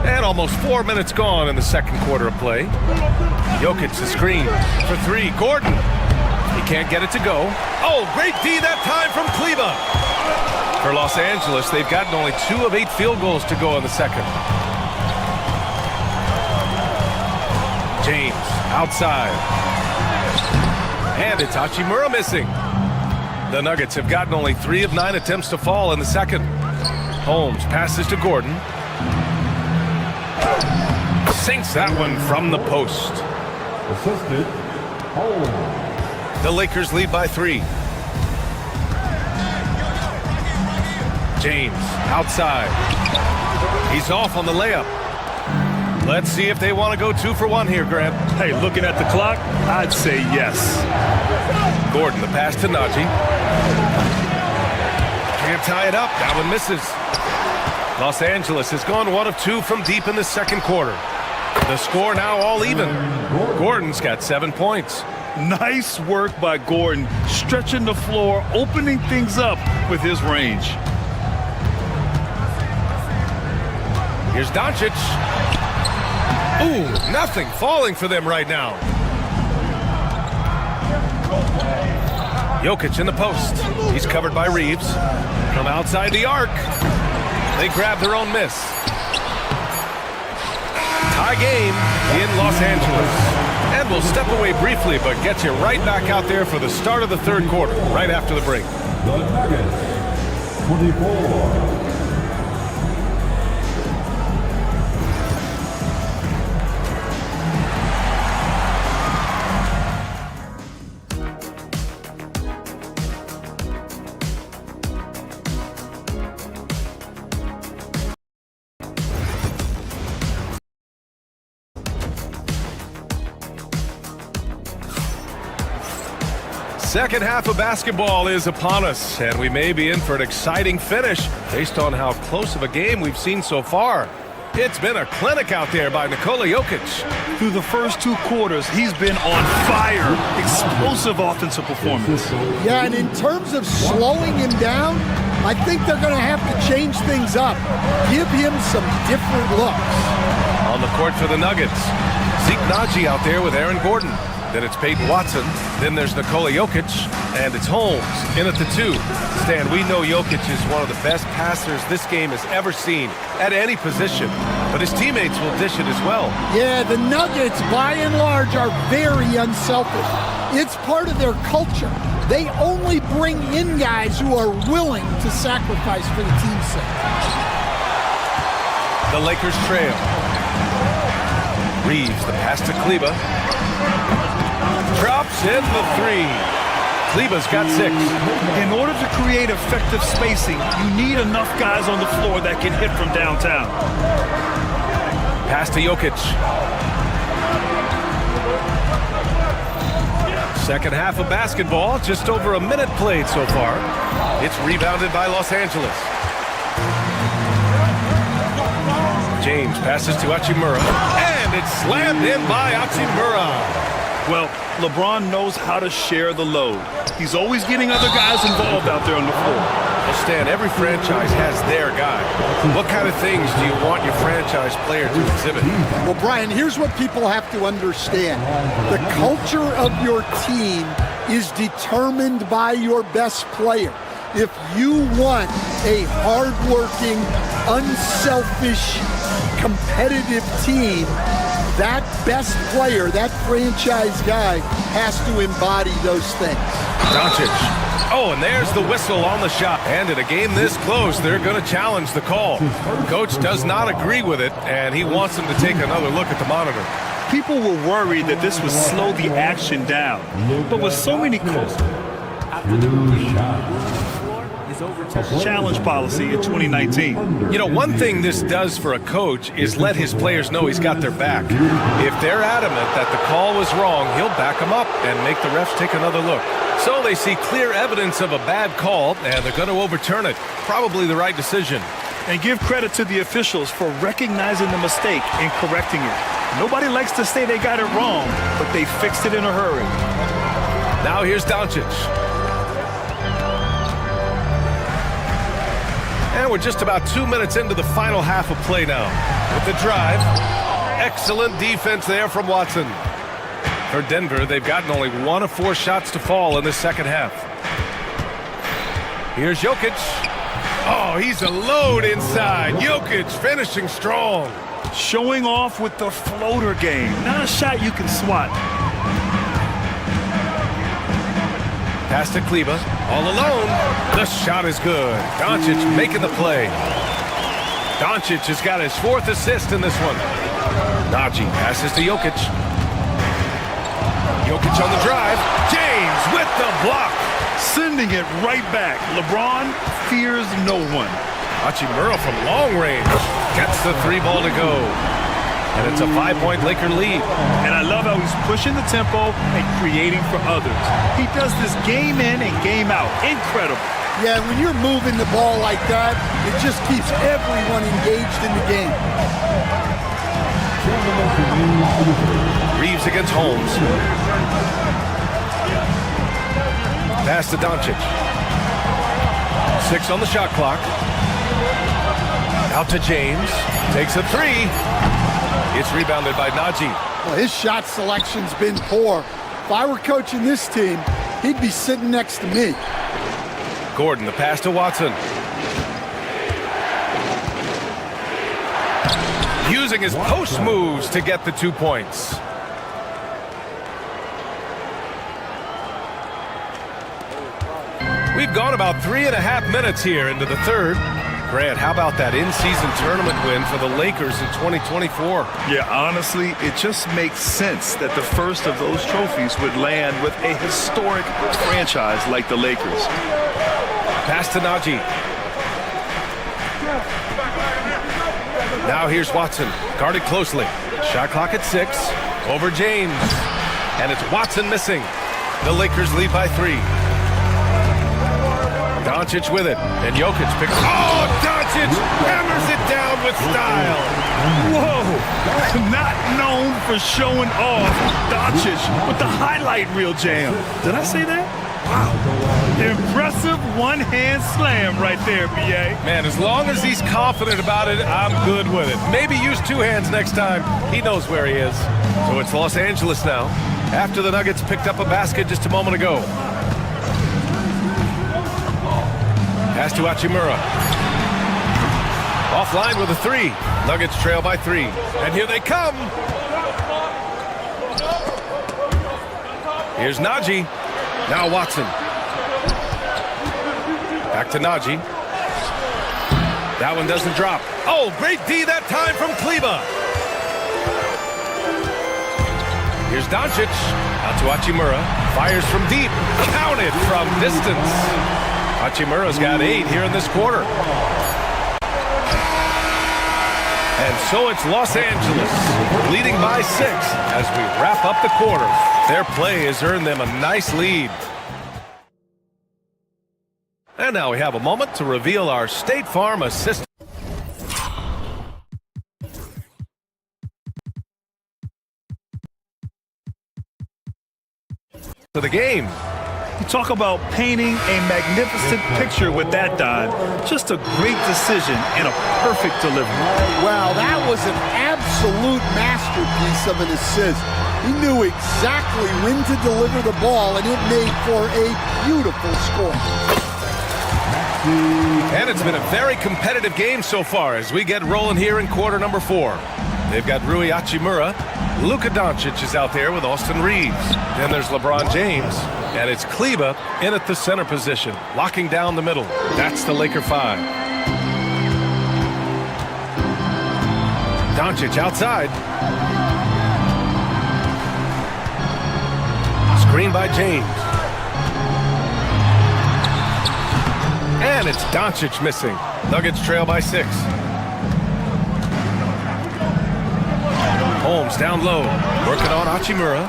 And almost 4 minutes gone in the second quarter of play. Jokic the screen for 3. Gordon. He can't get it to go. Oh, great D that time from Kleba. For Los Angeles, they've gotten only 2 of 8 field goals to go in the second. James outside. And it's Hachimura missing. The Nuggets have gotten only 3 of 9 attempts to fall in the second. Holmes passes to Gordon. Sinks that one from the post. Assisted, Holmes. The Lakers lead by 3. James outside. He's off on the layup. Let's see if they want to go 2 for 1 here, Grant. Hey, looking at the clock, I'd say yes. Gordon, the pass to Najee. Can't tie it up. That one misses. Los Angeles has gone 1 of 2 from deep in the second quarter. The score now all even. Gordon's got 7 points. Nice work by Gordon, stretching the floor, opening things up with his range. Here's Doncic. Ooh, nothing falling for them right now. Jokic in the post. He's covered by Reeves. From outside the arc. They grab their own miss. Tie game in Los Angeles. And we'll step away briefly, but get you right back out there for the start of the third quarter, right after the break. The Nuggets, 24. Second half of basketball is upon us, and we may be in for an exciting finish based on how close of a game we've seen so far. It's been a clinic out there by Nikola Jokic. Through the first 2 quarters, he's been on fire. Explosive offensive performance. Yeah, and in terms of slowing him down, I think they're going to have to change things up. Give him some different looks. On the court for the Nuggets, Zeke Najee out there with Aaron Gordon. Then it's Peyton Watson. Then there's Nikola Jokic. And it's Holmes in at the 2. Stan, we know Jokic is one of the best passers this game has ever seen at any position. But his teammates will dish it as well. Yeah, the Nuggets, by and large, are very unselfish. It's part of their culture. They only bring in guys who are willing to sacrifice for the team's sake. The Lakers trail. Reeves, the pass to Kleba. Drops in the 3. Kleba's got 6. In order to create effective spacing, you need enough guys on the floor that can hit from downtown. Pass to Jokic. Second half of basketball, just over a minute played so far. It's rebounded by Los Angeles. James passes to Hachimura, and it's slammed in by Hachimura. Well, LeBron knows how to share the load. He's always getting other guys involved out there on the floor. Well, Stan, every franchise has their guy. What kind of things do you want your franchise player to exhibit? Well, Brian, here's what people have to understand. The culture of your team is determined by your best player. If you want a hardworking, unselfish, competitive team, that best player, that franchise guy, has to embody those things. Doncic. Oh, and there's the whistle on the shot. And in a game this close, they're going to challenge the call. Coach does not agree with it, and he wants them to take another look at the monitor. People were worried that this would slow the action down. But with so many calls, challenge policy in 2019. You know, one thing this does for a coach is let his players know he's got their back. If they're adamant that the call was wrong, he'll back them up and make the refs take another look. So they see clear evidence of a bad call, and they're going to overturn it. Probably the right decision. And give credit to the officials for recognizing the mistake and correcting it. Nobody likes to say they got it wrong, but they fixed it in a hurry. Now here's Doncic. And we're just about 2 minutes into the final half of play now. With the drive, excellent defense there from Watson. For Denver, they've gotten only 1 of 4 shots to fall in the second half. Here's Jokic. Oh, he's a load inside. Jokic finishing strong. Showing off with the floater game. Not a shot you can swat. Pass to Kleba. All alone. The shot is good. Doncic making the play. Doncic has got his 4th assist in this one. Najee passes to Jokic. Jokic on the drive. James with the block. Sending it right back. LeBron fears no one. Hachimura from long range gets the 3 ball to go. And it's a 5-point Laker lead. And I love how he's pushing the tempo and creating for others. He does this game in and game out. Incredible. Yeah, when you're moving the ball like that, it just keeps everyone engaged in the game. Reeves against Holmes. Pass to Doncic. 6 on the shot clock. Out to James. Takes a 3. It's rebounded by Najee. Well, his shot selection's been poor. If I were coaching this team, he'd be sitting next to me. Gordon, the pass to Watson. Using his post moves to get the 2 points. We've gone about 3.5 minutes here into the third. Grant, how about that in-season tournament win for the Lakers in 2024? Yeah, honestly, it just makes sense that the first of those trophies would land with a historic franchise like the Lakers. Pass to Najee. Now here's Watson, guarded closely. Shot clock at 6. Over James. And it's Watson missing. The Lakers lead by 3. Doncic with it, and Jokic picks. Oh, Doncic hammers it down with style. Whoa, not known for showing off. Doncic with the highlight reel jam. Did I say that? Wow. Impressive one-hand slam right there, B.A. Man, as long as he's confident about it, I'm good with it. Maybe use 2 hands next time. He knows where he is. So it's Los Angeles now, after the Nuggets picked up a basket just a moment ago. Pass to Hachimura. Offline with a 3. Nuggets trail by 3. And here they come. Here's Najee. Now Watson. Back to Najee. That one doesn't drop. Oh, great D that time from Kleba. Here's Doncic. Out to Hachimura. Fires from deep. Counted from distance. Hachimura's got 8 here in this quarter. And so it's Los Angeles leading by 6 as we wrap up the quarter. Their play has earned them a nice lead. And now we have a moment to reveal our State Farm assistant. To the game. You talk about painting a magnificent picture with that dive. Just a great decision and a perfect delivery. Wow, that was an absolute masterpiece of an assist. He knew exactly when to deliver the ball, and it made for a beautiful score. And it's been a very competitive game so far as we get rolling here in quarter number 4. They've got Rui Hachimura. Luka Doncic is out there with Austin Reeves. Then there's LeBron James. And it's Kleba in at the center position, locking down the middle. That's the Laker 5. Doncic outside. Screen by James. And it's Doncic missing. Nuggets trail by 6. Holmes down low, working on Hachimura.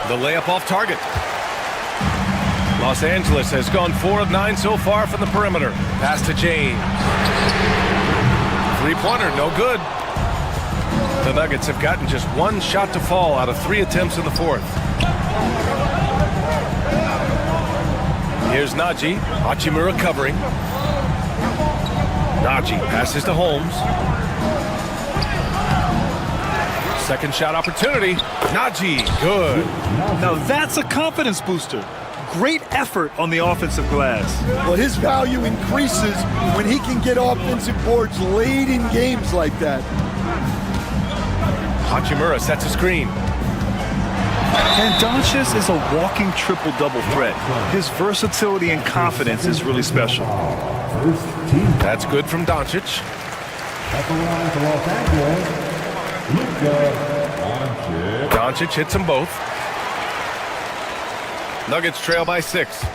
The layup off target. Los Angeles has gone 4 of 9 so far from the perimeter. Pass to James. Three-pointer, no good. The Nuggets have gotten just 1 shot to fall out of 3 attempts in the fourth. Here's Najee. Hachimura covering. Najee passes to Holmes. Second shot opportunity. Najee, good. Now that's a confidence booster. Great effort on the offensive glass. Well, his value increases when he can get offensive boards late in games like that. Hachimura sets a screen. And Doncic is a walking triple-double threat. His versatility and confidence is really special. That's good from Doncic. At the line for Los Angeles, Luka Doncic. Doncic hits them both. Nuggets trail by 6.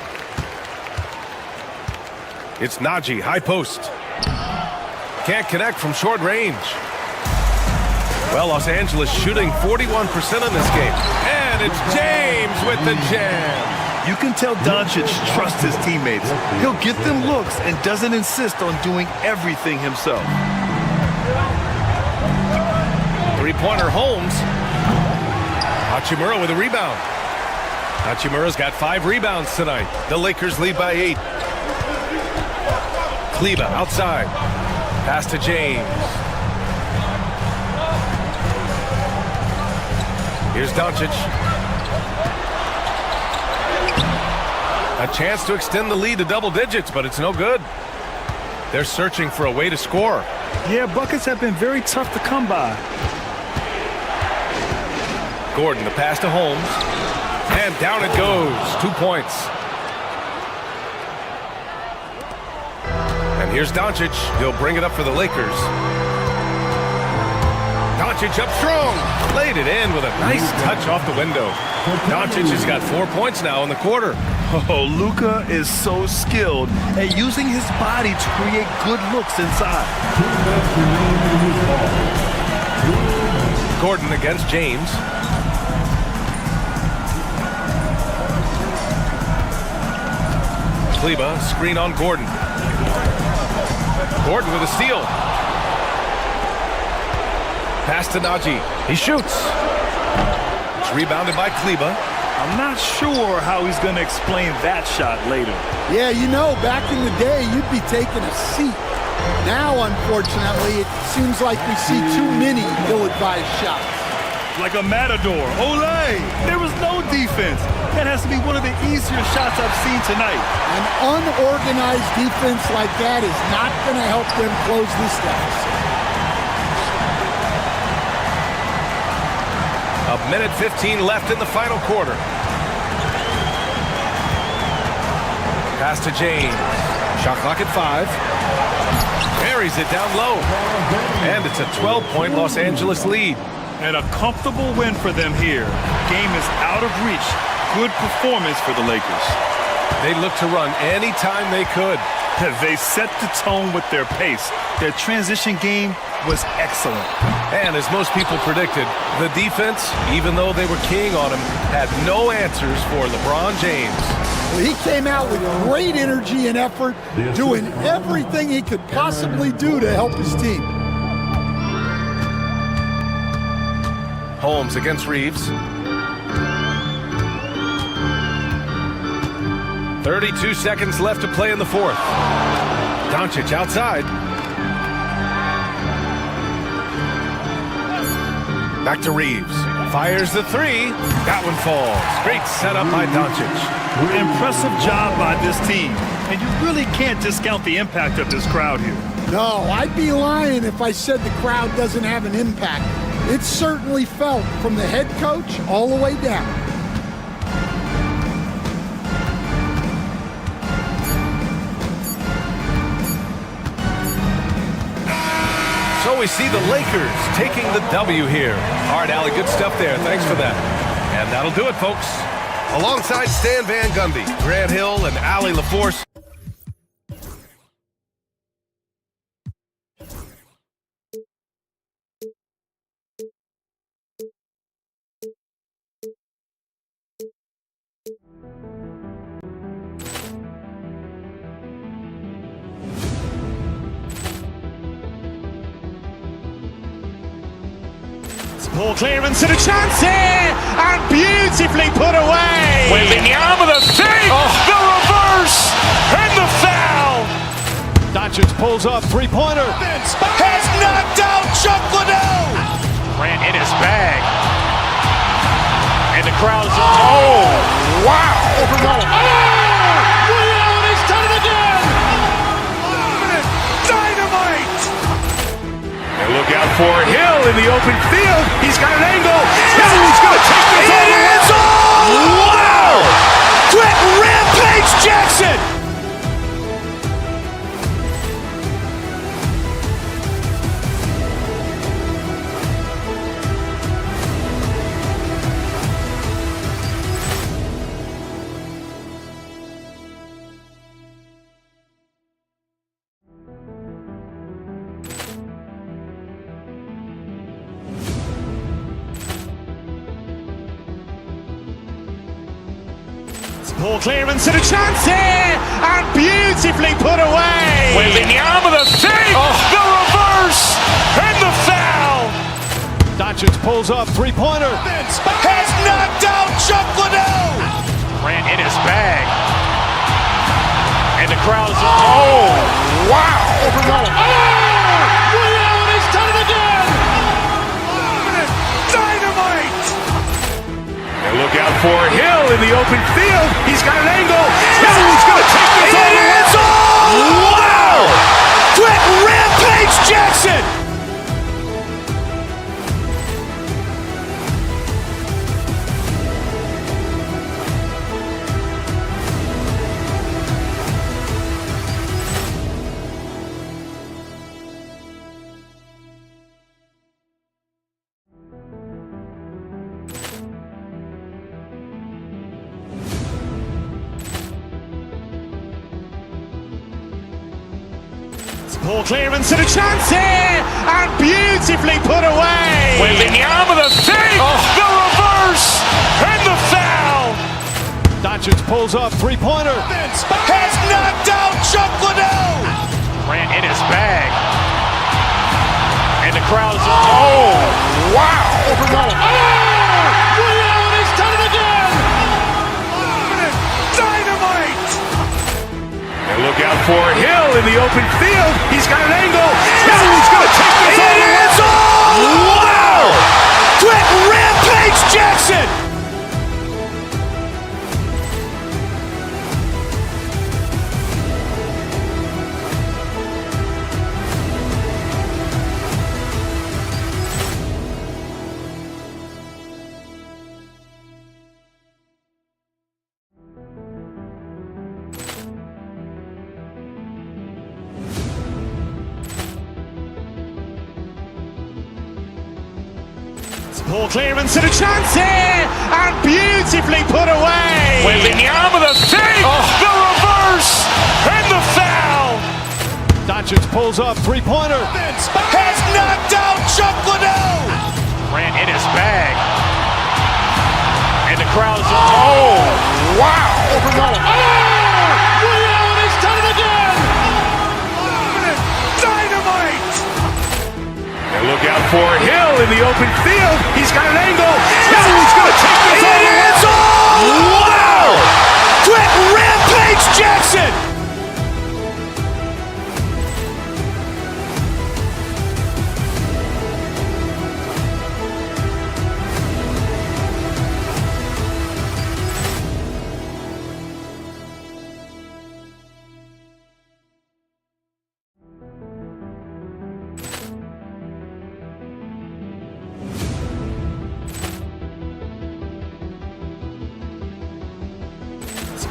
It's Najee, high post. Can't connect from short range. Well, Los Angeles shooting 41% in this game. And it's James with the jam. You can tell Doncic trusts his teammates. He'll get them looks and doesn't insist on doing everything himself. Three-pointer Holmes. Hachimura with a rebound. Hachimura's got 5 rebounds tonight. The Lakers lead by 8. Kleber outside. Pass to James. Here's Doncic. A chance to extend the lead to double digits, but it's no good. They're searching for a way to score. Yeah, buckets have been very tough to come by. Gordon, the pass to Holmes. And down it goes. 2 points. And here's Doncic. He'll bring it up for the Lakers. Doncic up strong. Laid it in with a nice touch off the window. Doncic has got 4 points now in the quarter. Oh, Luka is so skilled at using his body to create good looks inside. Gordon against James. Kleber, screen on Gordon. Gordon with a steal. Pass to Najee. He shoots. It's rebounded by Kleber. I'm not sure how he's going to explain that shot later. Yeah, you know, back in the day, you'd be taking a seat. Now, unfortunately, it seems like we see too many ill-advised shots. Like a matador. Olay! There was no defense. That has to be one of the easier shots I've seen tonight. An unorganized defense like that is not going to help them close this deficit. A minute 15 left in the final quarter. Pass to James. Shot clock at 5. Buries it down low. And it's a 12-point Los Angeles lead. And a comfortable win for them here. Game is out of reach. Good performance for the Lakers. They looked to run anytime they could. They set the tone with their pace. Their transition game was excellent. And as most people predicted, the defense, even though they were keying on him, had no answers for LeBron James. Well, he came out with great energy and effort, doing everything he could possibly do to help his team. Holmes against Reeves. 32 seconds left to play in the fourth. Doncic outside. Back to Reeves. Fires the 3. That one falls. Great setup by Doncic. Impressive job by this team. And you really can't discount the impact of this crowd here. No, I'd be lying if I said the crowd doesn't have an impact. It's certainly felt from the head coach all the way down. So we see the Lakers taking the W here. All right, Allie, good stuff there. Thanks for that. And that'll do it, folks. Alongside Stan Van Gundy, Grant Hill, and Allie LaForce. Ball clearance and a chance here, and beautifully put away. Wembanyama the save, the reverse, and the foul. Doncic pulls up, three-pointer. Has knocked out Chuck Liddell. Grant in his bag. And the crowd is, wow. He's done it again. Dynamite. And look out for Hill in the open field. He's got an angle. He's going to take this all the way. Wow. Quick Rampage Jackson. Ball clearance and a chance here, and beautifully put away. Wembanyama the save, the reverse, and the foul. Doncic pulls up, three-pointer. Has knocked out Chuck Liddell. Grant in his bag. And the crowd is, wow. He's done it again. Dynamite. And look out for Hill in the open field. He's got an angle. He's going to take this all the way. Wow. Quick Rampage Jackson. Ball clearance and a chance here, and beautifully put away. Wembanyama the save, the reverse, and the foul. Doncic pulls up, three-pointer. Has knocked out Chuck Liddell. Grant in his bag. And the crowd is, wow. He's done it again. Dynamite. And look out for Hill in the open field. He's got an angle. He's going to take this all the way. Wow. Quick Rampage Jackson. Ball clearance and a chance here, and beautifully put away. Wembanyama the save, the reverse, and the foul. Doncic pulls up, three-pointer. Has knocked out Chuck Liddell. Grant in his bag. And the crowd is, wow. He's done it again. Dynamite. And look out for Hill in the open field. He's got an angle. He's going to take this all the way. Wow. Quick Rampage Jackson.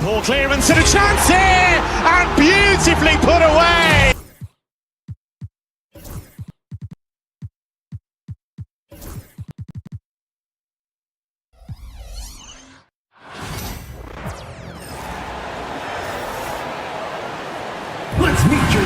Ball clearance and a chance here, and beautifully put away. Let's meet your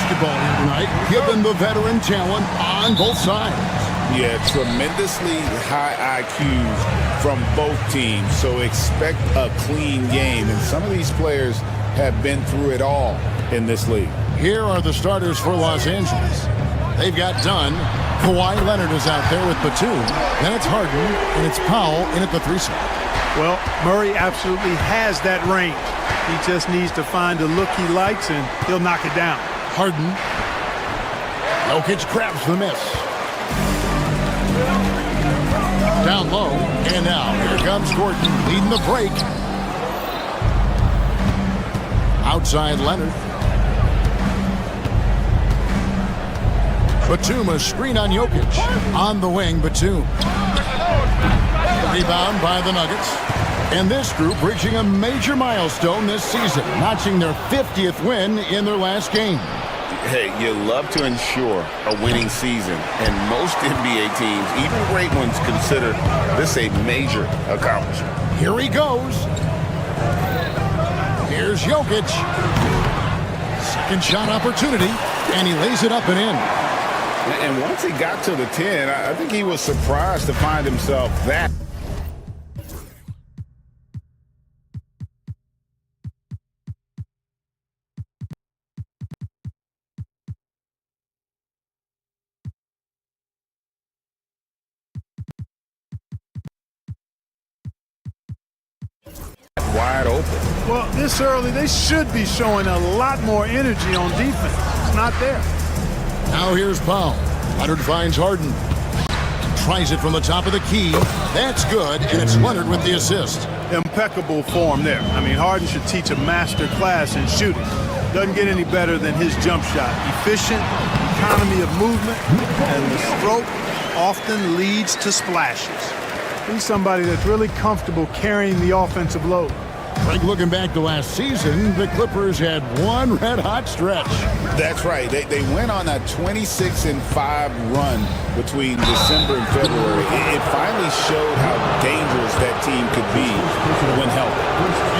basketball here tonight, given the veteran talent on both sides. Yeah, tremendously high IQs from both teams, so expect a clean game. And some of these players have been through it all in this league. Here are the starters for Los Angeles. They've got Dunn. Kawhi Leonard is out there with Batum. Then it's Harden, and it's Powell in at the 3 spot. Well, Murray absolutely has that range. He just needs to find a look he likes, and he'll knock it down. Harden. Jokic grabs the miss. Down low, and now here comes Gordon leading the break. Outside Leonard. Batum, a screen on Jokic. On the wing, Batum. Rebound by the Nuggets. And this group reaching a major milestone this season, notching their 50th win in their last game. Hey, you love to ensure a winning season, and most NBA teams, even great ones, consider this a major accomplishment. Here he goes. Here's Jokic. Second shot opportunity, and he lays it up and in. And once he got to the 10, I think he was surprised to find himself that. Wide open. Well, this early, they should be showing a lot more energy on defense. It's not there. Now here's Powell. Leonard finds Harden. Tries it from the top of the key. That's good, and it's Leonard with the assist. Impeccable form there. I mean, Harden should teach a master class in shooting. Doesn't get any better than his jump shot. Efficient, economy of movement, and the stroke often leads to splashes. He's somebody that's really comfortable carrying the offensive load. Greg, looking back to last season, the Clippers had one red-hot stretch. That's right. They went on a 26-5 run between December and February. It finally showed how dangerous that team could be when healthy.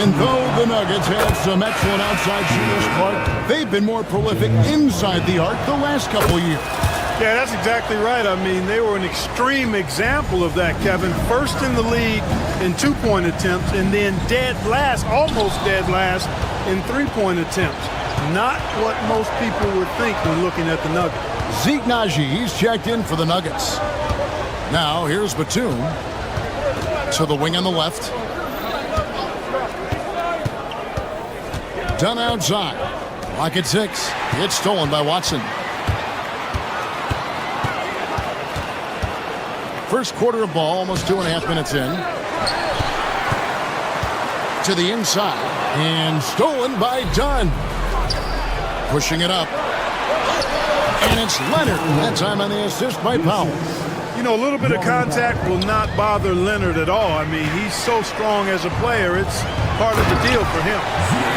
And though the Nuggets had some excellent outside shooters, Clark, they've been more prolific inside the arc the last couple years. Yeah, that's exactly right. I mean, they were an extreme example of that, Kevin. First in the league in two-point attempts, and then dead last, almost dead last, in three-point attempts. Not what most people would think when looking at the Nuggets. Zeke Najee's checked in for the Nuggets. Now, here's Batum to the wing on the left. Done outside. Clock at 6. It's stolen by Watson. First quarter of ball, almost 2.5 minutes in. To the inside, and stolen by Dunn. Pushing it up. And it's Leonard. That time on the assist by Powell. You know, a little bit of contact will not bother Leonard at all. I mean, he's so strong as a player. It's part of the deal for him.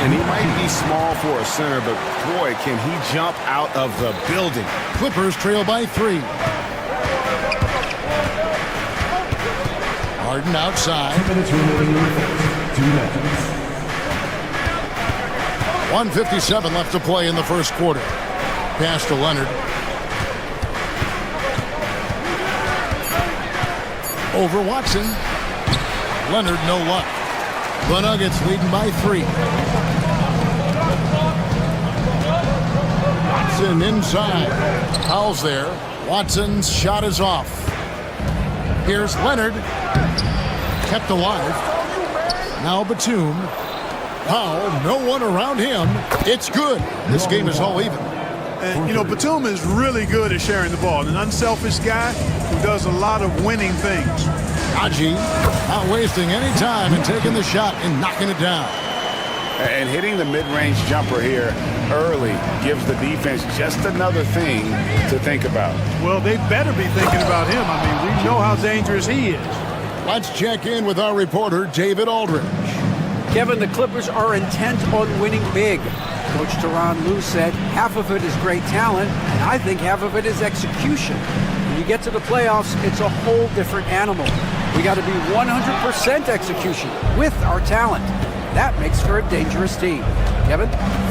And he might be small for a center, but boy, can he jump out of the building. Clippers trail by 3. Harden outside. 2 minutes remaining. 2 minutes. 1:57 left to play in the first quarter. Pass to Leonard. Over Watson. Leonard, no luck. The Nuggets leading by 3. Watson inside. Powell's there. Watson's shot is off. Here's Leonard. Kept alive. Now Batum. Powell, no one around him. It's good. This game is all even. And, you know, Batum is really good at sharing the ball. An unselfish guy who does a lot of winning things. Najee not wasting any time and taking the shot and knocking it down. And hitting the mid-range jumper here early gives the defense just another thing to think about. Well, they better be thinking about him. I mean, we know how dangerous he is. Let's check in with our reporter, David Aldridge. Kevin, the Clippers are intent on winning big. Coach Tyronn Lue said half of it is great talent, and I think half of it is execution. When you get to the playoffs, it's a whole different animal. We got to be 100% execution with our talent. That makes for a dangerous team. Kevin?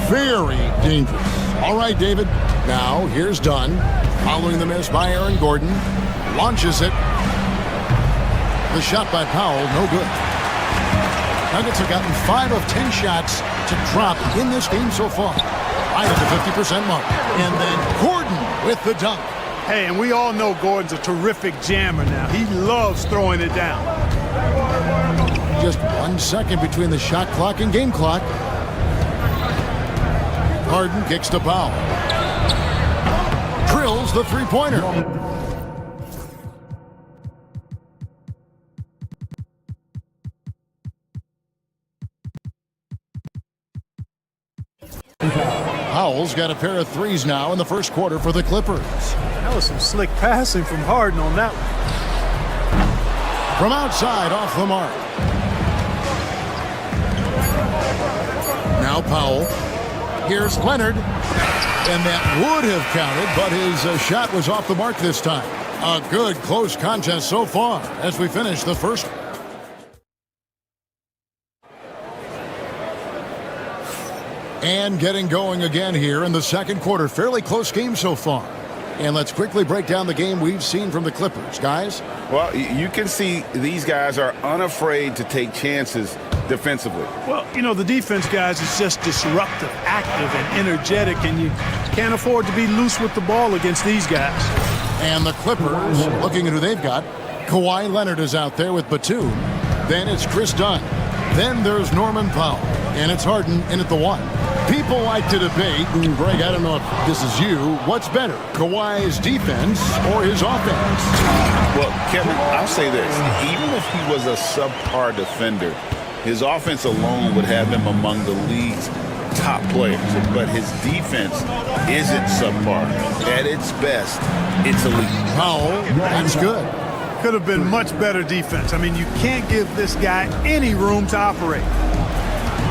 Very dangerous. All right, David. Now, here's Dunn. Following the miss by Aaron Gordon. Launches it. The shot by Powell, no good. Nuggets have gotten 5 of 10 shots to drop in this game so far. Right at the 50% mark. And then Gordon with the dunk. Hey, and we all know Gordon's a terrific jammer now. He loves throwing it down. Just 1 second between the shot clock and game clock. Harden kicks to Powell. Drills the three-pointer. Powell's got a pair of threes now in the first quarter for the Clippers. That was some slick passing from Harden on that one. From outside, off the mark. Now Powell. Here's Leonard. And that would have counted, but his shot was off the mark this time. A good close contest so far as we finish the first. And getting going again here in the second quarter. Fairly close game so far. And let's quickly break down the game we've seen from the Clippers. Guys? Well, you can see these guys are unafraid to take chances defensively. Well, you know, the defense, guys, is just disruptive, active, and energetic, and you can't afford to be loose with the ball against these guys. And the Clippers, looking at who they've got, Kawhi Leonard is out there with Batum. Then it's Chris Dunn. Then there's Norman Powell. And it's Harden in at the 1. People like to debate, and Greg, I don't know if this is you, what's better, Kawhi's defense or his offense? Well, Kevin, I'll say this. Even if he was a subpar defender, his offense alone would have him among the league's top players. But his defense isn't subpar. At its best, it's elite. Powell, that's good. Could have been much better defense. I mean, you can't give this guy any room to operate.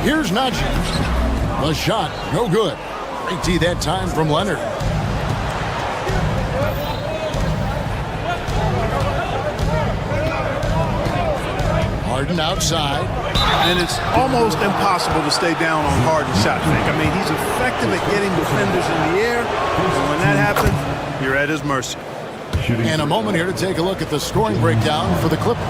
Here's Najee. The shot, no good. Great tee that time from Leonard. Harden outside. And it's almost impossible to stay down on Harden's shot fake. I mean, he's effective at getting defenders in the air. And when that happens, you're at his mercy. And a moment here to take a look at the scoring breakdown for the Clippers.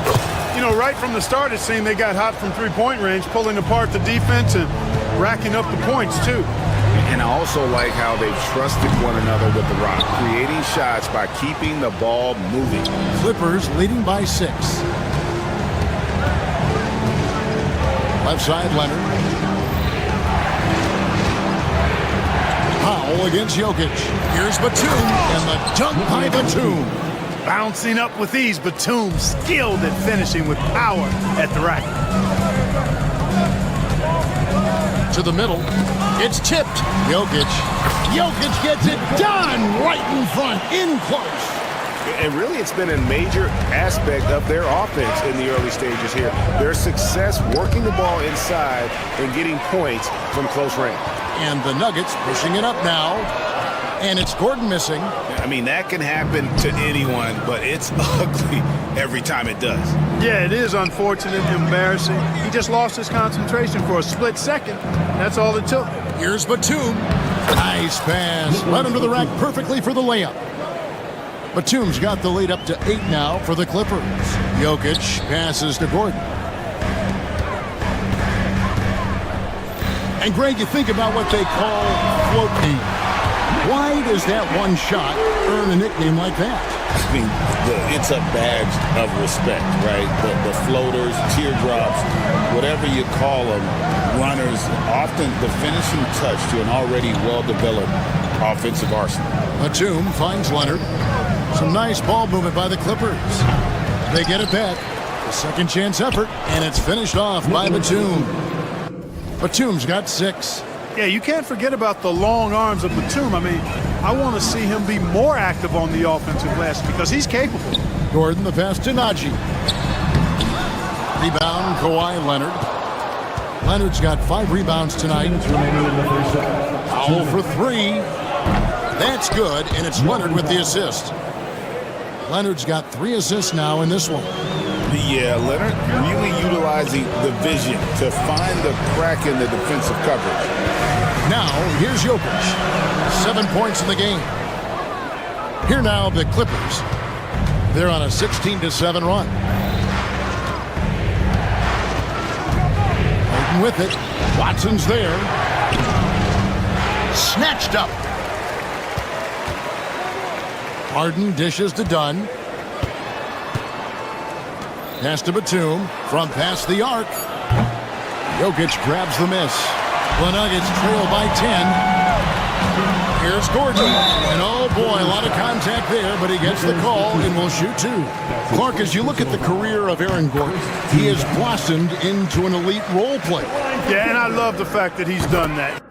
You know, right from the start, it seemed they got hot from three-point range, pulling apart the defense and racking up the points, too. And I also like how they've trusted one another with the rock, creating shots by keeping the ball moving. Clippers leading by 6. Left side, Leonard. Powell against Jokic. Here's Batum, and the dunk by Batum. Bouncing up with ease, Batum skilled at finishing with power at the rack. To the middle. It's tipped. Jokic gets it done right in front, in close. And really, it's been a major aspect of their offense in the early stages here. Their success working the ball inside and getting points from close range. And the Nuggets pushing it up now. And it's Gordon missing. I mean, that can happen to anyone, but it's ugly every time it does. Yeah, it is unfortunate, embarrassing. He just lost his concentration for a split second. That's all it took. Here's Batum. Nice pass. Led him to the rack perfectly for the layup. Batum's got the lead up to 8 now for the Clippers. Jokic passes to Gordon. And Greg, you think about what they call float deep. Why does that one shot earn a nickname like that? I mean, it's a badge of respect, right? The floaters, teardrops, whatever you call them, runners, often the finishing touch to an already well-developed offensive arsenal. Batum finds Leonard. Some nice ball movement by the Clippers. They get it back. A second chance effort, and it's finished off by Batum. Batum's got 6. Yeah, you can't forget about the long arms of Batum. I mean, I want to see him be more active on the offensive glass because he's capable. Gordon, the pass to Najee. Rebound, Kawhi Leonard. Leonard's got 5 rebounds tonight. Powell for 3. That's good, and it's Leonard with the assist. Leonard's got 3 assists now in this one. Yeah, Leonard really utilizing the vision to find the crack in the defensive coverage. Now, here's Jokic. 7 points in the game. Here now, the Clippers. They're on a 16-7 run. Harden with it. Watson's there. Snatched up. Harden dishes to Dunn. Pass to Batum from past the arc. Jokic grabs the miss. The Nuggets trail by 10. Here's Gordon. And oh boy, a lot of contact there, but he gets the call and will shoot two. Clark, as you look at the career of Aaron Gordon, he has blossomed into an elite role player. Yeah, and I love the fact that he's done that.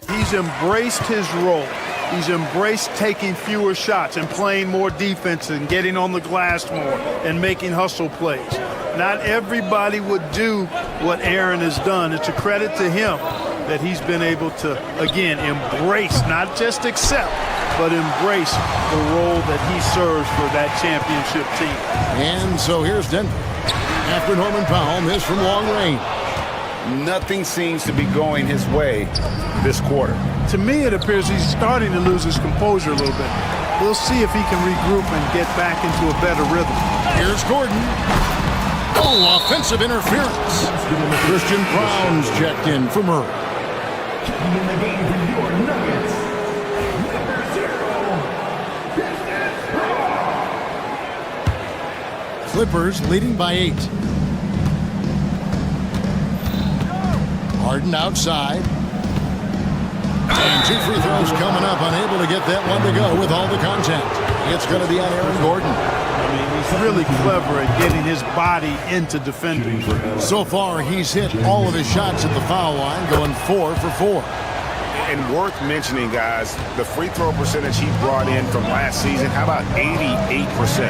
He's embraced his role. He's embraced taking fewer shots and playing more defense and getting on the glass more and making hustle plays. Not everybody would do what Aaron has done. It's a credit to him that he's been able to, again, embrace, not just accept, but embrace the role that he serves for that championship team. And so here's Denver. After Norman Powell missed from long range. Nothing seems to be going his way this quarter. To me, it appears he's starting to lose his composure a little bit. We'll see if he can regroup and get back into a better rhythm. Here's Gordon. Oh, offensive interference. Christian Brown's checked in for Murray. Checking in the game for your Nuggets, number 0, Clippers leading by 8. Harden outside. And 2 free throws coming up, unable to get that one to go with all the contact. It's going to be on Aaron Gordon. I mean, he's really clever at getting his body into defending. So far, he's hit all of his shots at the foul line, going 4 for 4. And worth mentioning, guys, the free throw percentage he brought in from last season, how about 88%?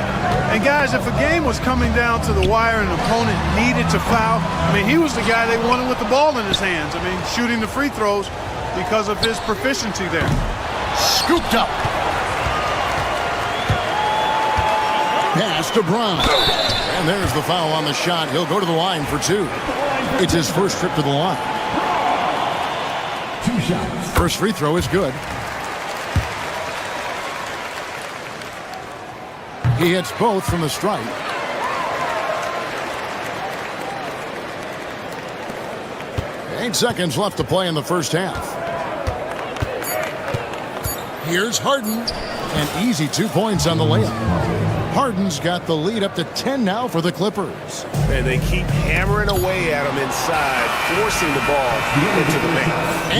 And guys, if a game was coming down to the wire and an opponent needed to foul, I mean, he was the guy they wanted with the ball in his hands. I mean, shooting the free throws because of his proficiency there. Scooped up. Pass to Brown. And there's the foul on the shot. He'll go to the line for 2. It's his first trip to the line. 2 shots. First free throw is good. He hits both from the stripe. Eight seconds left to play in the first half. Here's Harden. And easy 2 points on the layup. Harden's got the lead up to 10 now for the Clippers. And they keep hammering away at him inside, forcing the ball into the paint.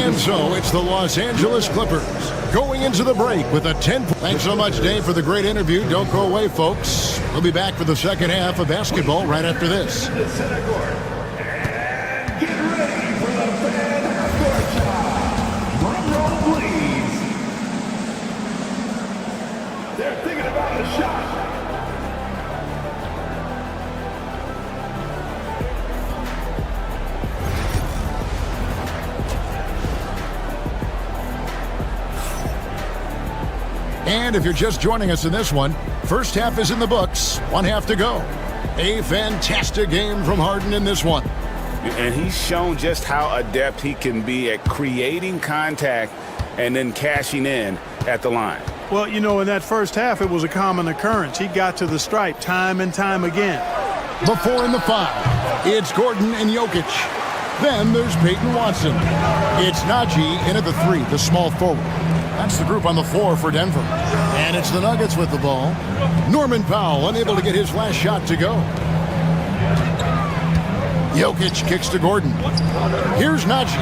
And so it's the Los Angeles Clippers going into the break with a 10. Thanks so much, Dave, for the great interview. Don't go away, folks. We'll be back for the second half of basketball right after this. The center court. And get ready for the fan half-court shot. Drum roll, please. They're thinking about the shot. And if you're just joining us in this one, first half is in the books, 1 half to go. A fantastic game from Harden in this one. And he's shown just how adept he can be at creating contact and then cashing in at the line. Well, you know, in that first half, it was a common occurrence. He got to the stripe time and time again. The 4 and the 5. It's Gordon and Jokic. Then there's Peyton Watson. It's Najee in at the 3, the small forward. That's the group on the floor for Denver. And it's the Nuggets with the ball. Norman Powell unable to get his last shot to go. Jokic kicks to Gordon. Here's Najee.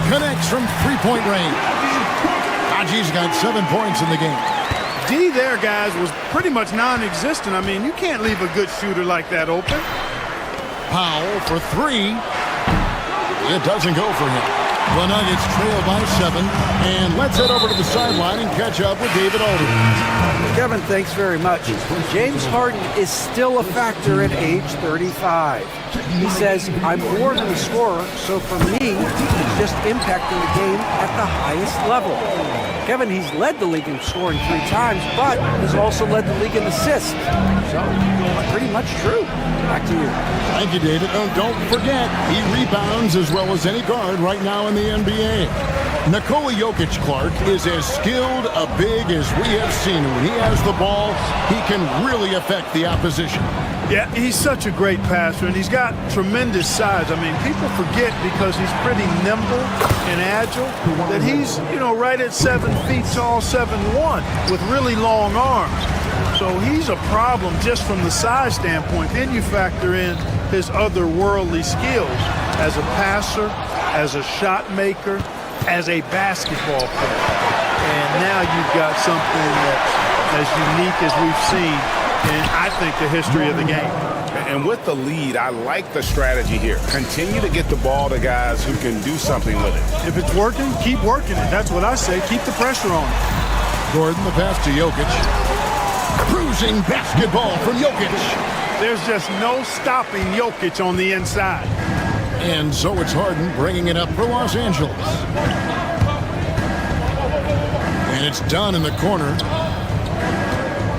Connects from three-point range. Najee's got 7 points in the game. D there, guys, was pretty much non-existent. I mean, you can't leave a good shooter like that open. Powell for 3. It doesn't go for him. The Nuggets trail by 7, and let's head over to the sideline and catch up with David Aldridge. Kevin, thanks very much. James Harden is still a factor at age 35. He says, I'm more than a scorer, so for me, he's just impacting the game at the highest level. Kevin, he's led the league in scoring 3 times, but has also led the league in assists. So, pretty much true. Back to you. Thank you, David. Oh, don't forget, he rebounds as well as any guard right now in the NBA. Nikola Jokic, Clark, is as skilled a big as we have seen. When he has the ball, he can really affect the opposition. Yeah, he's such a great passer, and he's got tremendous size. I mean, people forget because he's pretty nimble and agile that he's, right at 7 feet tall, 7'1", with really long arms. So he's a problem just from the size standpoint. Then you factor in his otherworldly skills as a passer, as a shot maker, as a basketball player. And now you've got something that's as unique as we've seen in, I think, the history of the game. And with the lead, I like the strategy here. Continue to get the ball to guys who can do something with it. If it's working, keep working it. That's what I say. Keep the pressure on it. Gordon, the pass to Jokic. Cruising basketball from Jokic. There's just no stopping Jokic on the inside. And so it's Harden bringing it up for Los Angeles. And it's done in the corner.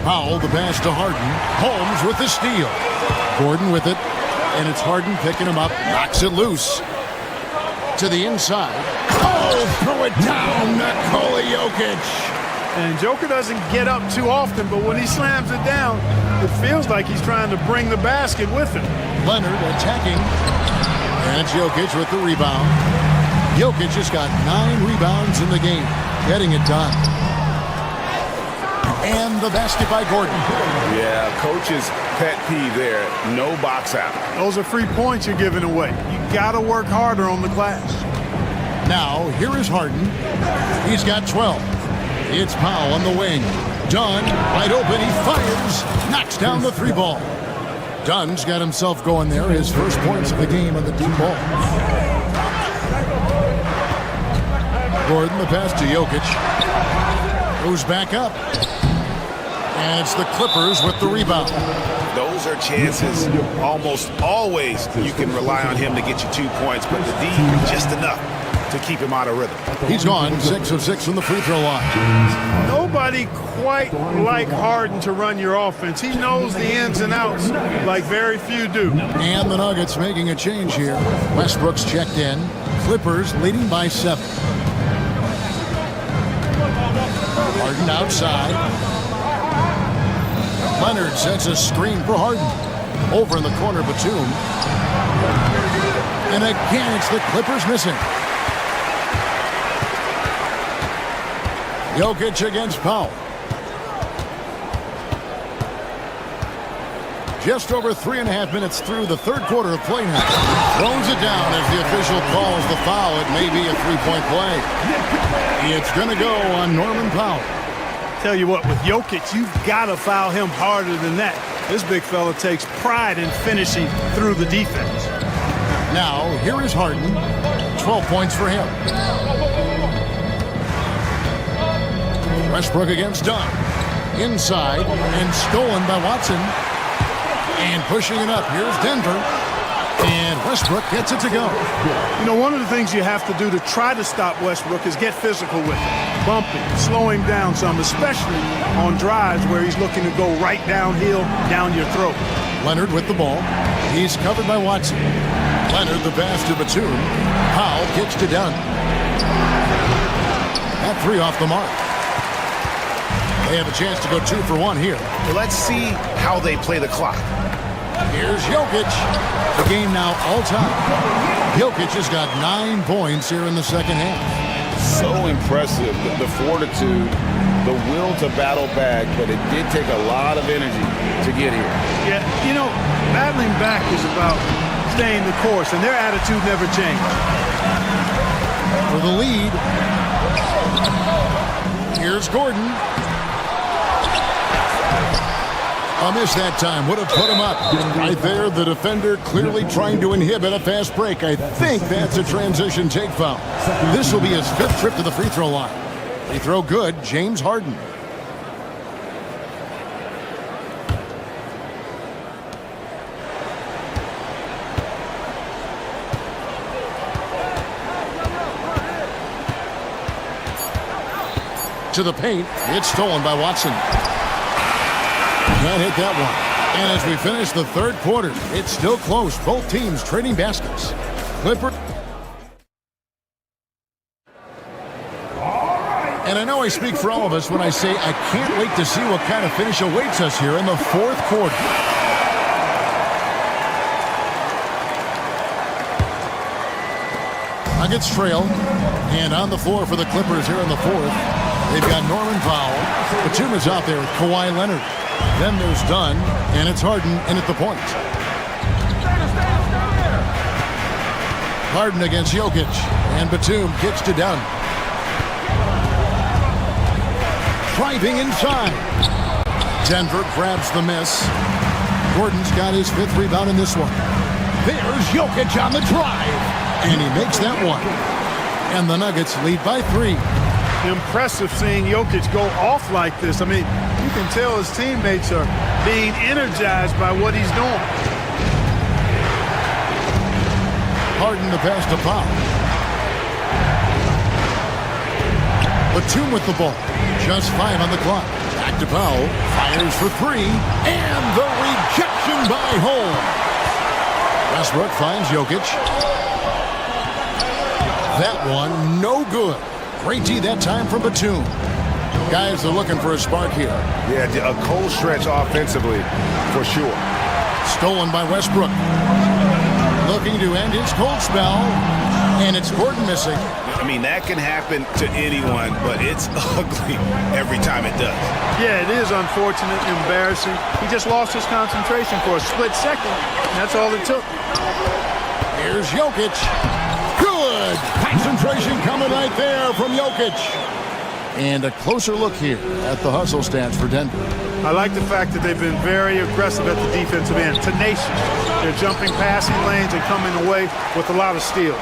Powell, the pass to Harden. Holmes with the steal. Gordon with it. And it's Harden picking him up. Knocks it loose. To the inside. Oh, throw it down. Nikola Jokic. And Joker doesn't get up too often, but when he slams it down, it feels like he's trying to bring the basket with him. Leonard attacking. And it's Jokic with the rebound. Jokic has got 9 rebounds in the game. Getting it done. And the basket by Gordon. Yeah, coach's pet peeve there. No box out. Those are free points you're giving away. You got to work harder on the glass. Now, here is Harden. He's got 12. It's Powell on the wing. Dunn, wide open, he fires. Knocks down the 3 ball. Dunn's got himself going there. His first points of the game on the deep ball. Gordon, the pass to Jokic. Goes back up. And it's the Clippers with the rebound. Those are chances almost always you can rely on him to get you 2 points, but the D, just enough to keep him out of rhythm. He's gone 6 of 6 from the free throw line. Nobody quite like Harden to run your offense. He knows the ins and outs like very few do. And the Nuggets making a change here. Westbrook's checked in. Clippers leading by 7. Harden outside. Leonard sets a screen for Harden. Over in the corner, Batum. And again, it's the Clippers missing. Jokic against Powell. Just over 3.5 minutes through the third quarter of play now. Throws it down as the official calls the foul. It may be a 3-point play. It's going to go on Norman Powell. Tell you what, with Jokic, you've got to foul him harder than that. This big fella takes pride in finishing through the defense. Now, here is Harden. 12 points for him. Westbrook against Dunn. Inside and stolen by Watson. And pushing it up. Here's Denver. And Westbrook gets it to go. You know, one of the things you have to do to try to stop Westbrook is get physical with him. Bump him, slow him down some, especially on drives where he's looking to go right downhill, down your throat. Leonard with the ball. He's covered by Watson. Leonard the pass to Batum. Powell kicks to Dunn. That 3 off the mark. They have a chance to go 2 for 1 here. Well, let's see how they play the clock. Here's Jokic. The game now all-time. Jokic has got 9 points here in the second half. So impressive, the fortitude, the will to battle back, but it did take a lot of energy to get here. Yeah, you know, battling back is about staying the course, and their attitude never changed. For the lead, here's Gordon. A miss that time would have put him up. Right there, the defender clearly trying to inhibit a fast break. I think that's a transition take foul. This will be his 5th trip to the free throw line. Free throw good, James Harden. To the paint, it's stolen by Watson. Can't hit that one. And as we finish the 3rd quarter, it's still close. Both teams trading baskets. Clipper. And I know I speak for all of us when I say I can't wait to see what kind of finish awaits us here in the 4th quarter. Nuggets trail. And on the floor for the Clippers here in the 4th. They've got Norman Powell. Batum is out there with Kawhi Leonard. Then there's Dunn, and it's Harden in at the point. Harden against Jokic, and Batum kicks to Dunn. Driving inside. Denver grabs the miss. Gordon's got his 5th rebound in this one. There's Jokic on the drive, and he makes that one. And the Nuggets lead by 3. Impressive seeing Jokic go off like this. I mean, you can tell his teammates are being energized by what he's doing. Harden to pass to Powell. Batum with the ball. Just 5 on the clock. Back to Powell. Fires for 3. And the rejection by Holmes. Westbrook finds Jokic. That one, no good. Great D that time from Batum. Guys are looking for a spark here. Yeah, a cold stretch offensively, for sure. Stolen by Westbrook. Looking to end his cold spell. And it's Gordon missing. I mean, that can happen to anyone, but it's ugly every time it does. Yeah, it is unfortunate, embarrassing. He just lost his concentration for a split second. And that's all it took. Here's Jokic. Good concentration coming right there from Jokic. And a closer look here at the hustle stats for Denver. I like the fact that they've been very aggressive at the defensive end, tenacious. They're jumping passing lanes and coming away with a lot of steals.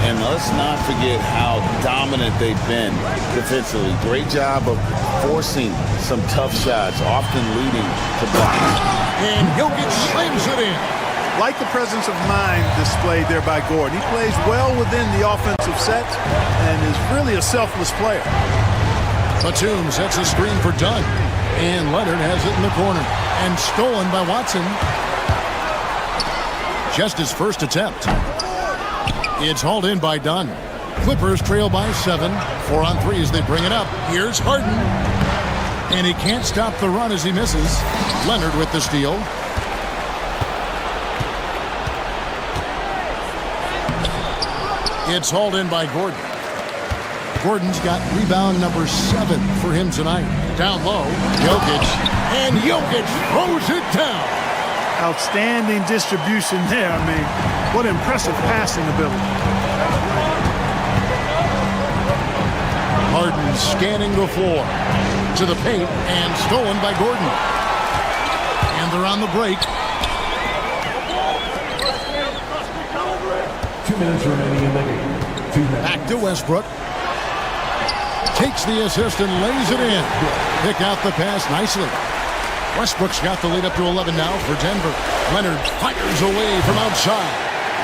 And let's not forget how dominant they've been defensively. Great job of forcing some tough shots, often leading to blocks. And Jokic slams it in. Like the presence of mind displayed there by Gordon. He plays well within the offensive set and is really a selfless player. Batum sets a screen for Dunn. And Leonard has it in the corner. And stolen by Watson. Just his first attempt. It's hauled in by Dunn. Clippers trail by 7. 4 on 3 as they bring it up. Here's Harden. And he can't stop the run as he misses. Leonard with the steal. It's hauled in by Gordon. Gordon's got rebound number 7 for him tonight. Down low, Jokic. And Jokic throws it down. Outstanding distribution there. I mean, what impressive passing ability. Harden scanning the floor. To the paint and stolen by Gordon. And they're on the break. 2 minutes remaining in the game. Back to Westbrook. Takes the assist and lays it in. Pick out the pass nicely. Westbrook's got the lead up to 11 now for Denver. Leonard fires away from outside.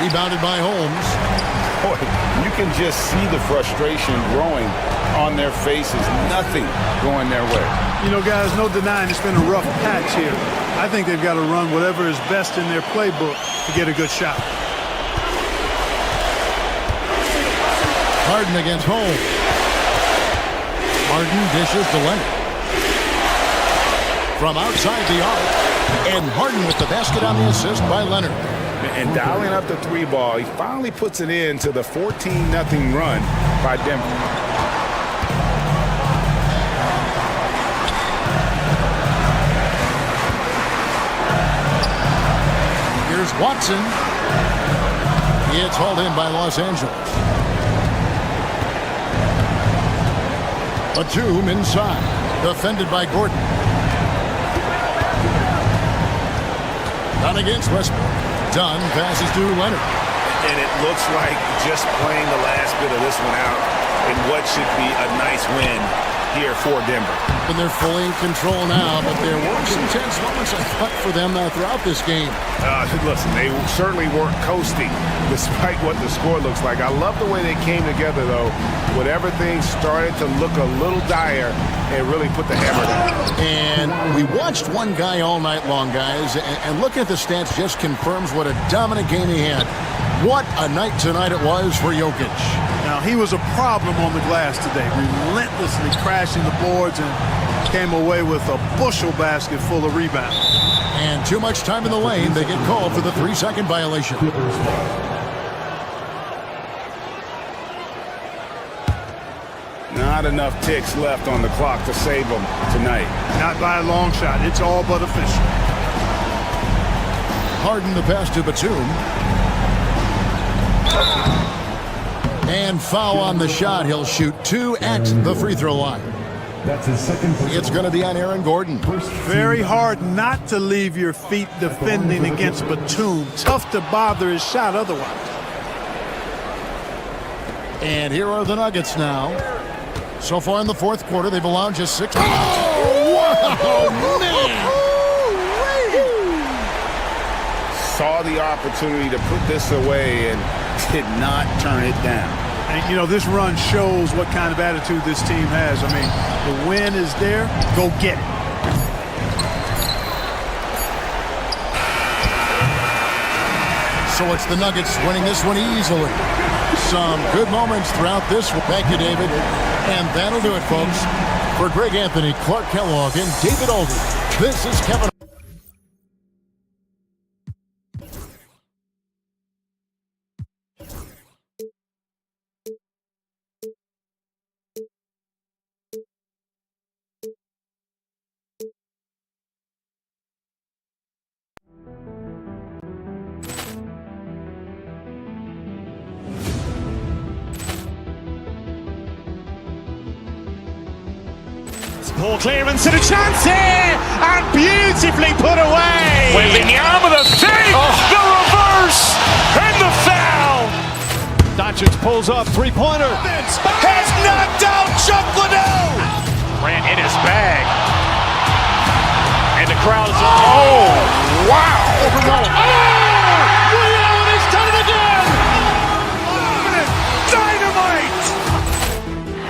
Rebounded by Holmes. Boy, you can just see the frustration growing on their faces. Nothing going their way. You know, guys, no denying it's been a rough patch here. I think they've got to run whatever is best in their playbook to get a good shot. Harden against Holmes. Harden dishes to Leonard. From outside the arc. And Harden with the basket on the assist by Leonard. And dialing up the 3 ball, he finally puts it in to the 14-0 run by Denver. Here's Watson. It's hauled in by Los Angeles. Batum inside. Defended by Gordon. Not against Westbrook. Dunn passes to Leonard. And it looks like just playing the last bit of this one out in what should be a nice win here for Denver. And they're fully in control now, but there were some tense moments, I thought, for them throughout this game. Listen, they certainly weren't coasting despite what the score looks like. I love the way they came together, though. Whenever things started to look a little dire, it really put the hammer down. And we watched one guy all night long, guys, and looking at the stats just confirms what a dominant game he had. What a night tonight it was for Jokic. Now, he was a problem on the glass today, relentlessly crashing the boards and came away with a bushel basket full of rebounds. And too much time in the lane, they get called for the 3-second violation. Not enough ticks left on the clock to save them tonight. Not by a long shot. It's all but official. Harden the pass to Batum. And foul on the shot. He'll shoot 2 at the free throw line. That's his second. It's going to be on Aaron Gordon. Very hard not to leave your feet defending against Batum. Tough to bother his shot otherwise. And here are the Nuggets now. So far in the fourth quarter, they've allowed just 6. Oh, man! Saw the opportunity to put this away and did not turn it down. And, you know, this run shows what kind of attitude this team has. I mean, the win is there. Go get it. So it's the Nuggets winning this one easily. Some good moments throughout this one. Thank you, David. And that'll do it, folks. For Greg Anthony, Clark Kellogg, and David Aldridge, this is Kevin. Poor clearance and a chance here, and beautifully put away. Wembanyama the fake, the reverse, and the foul. Doncic pulls up, three-pointer. Has knocked out Chuck Liddell. Grant in his bag, and the crowd is. Oh, wow! Liddell has done it again. Dynamite.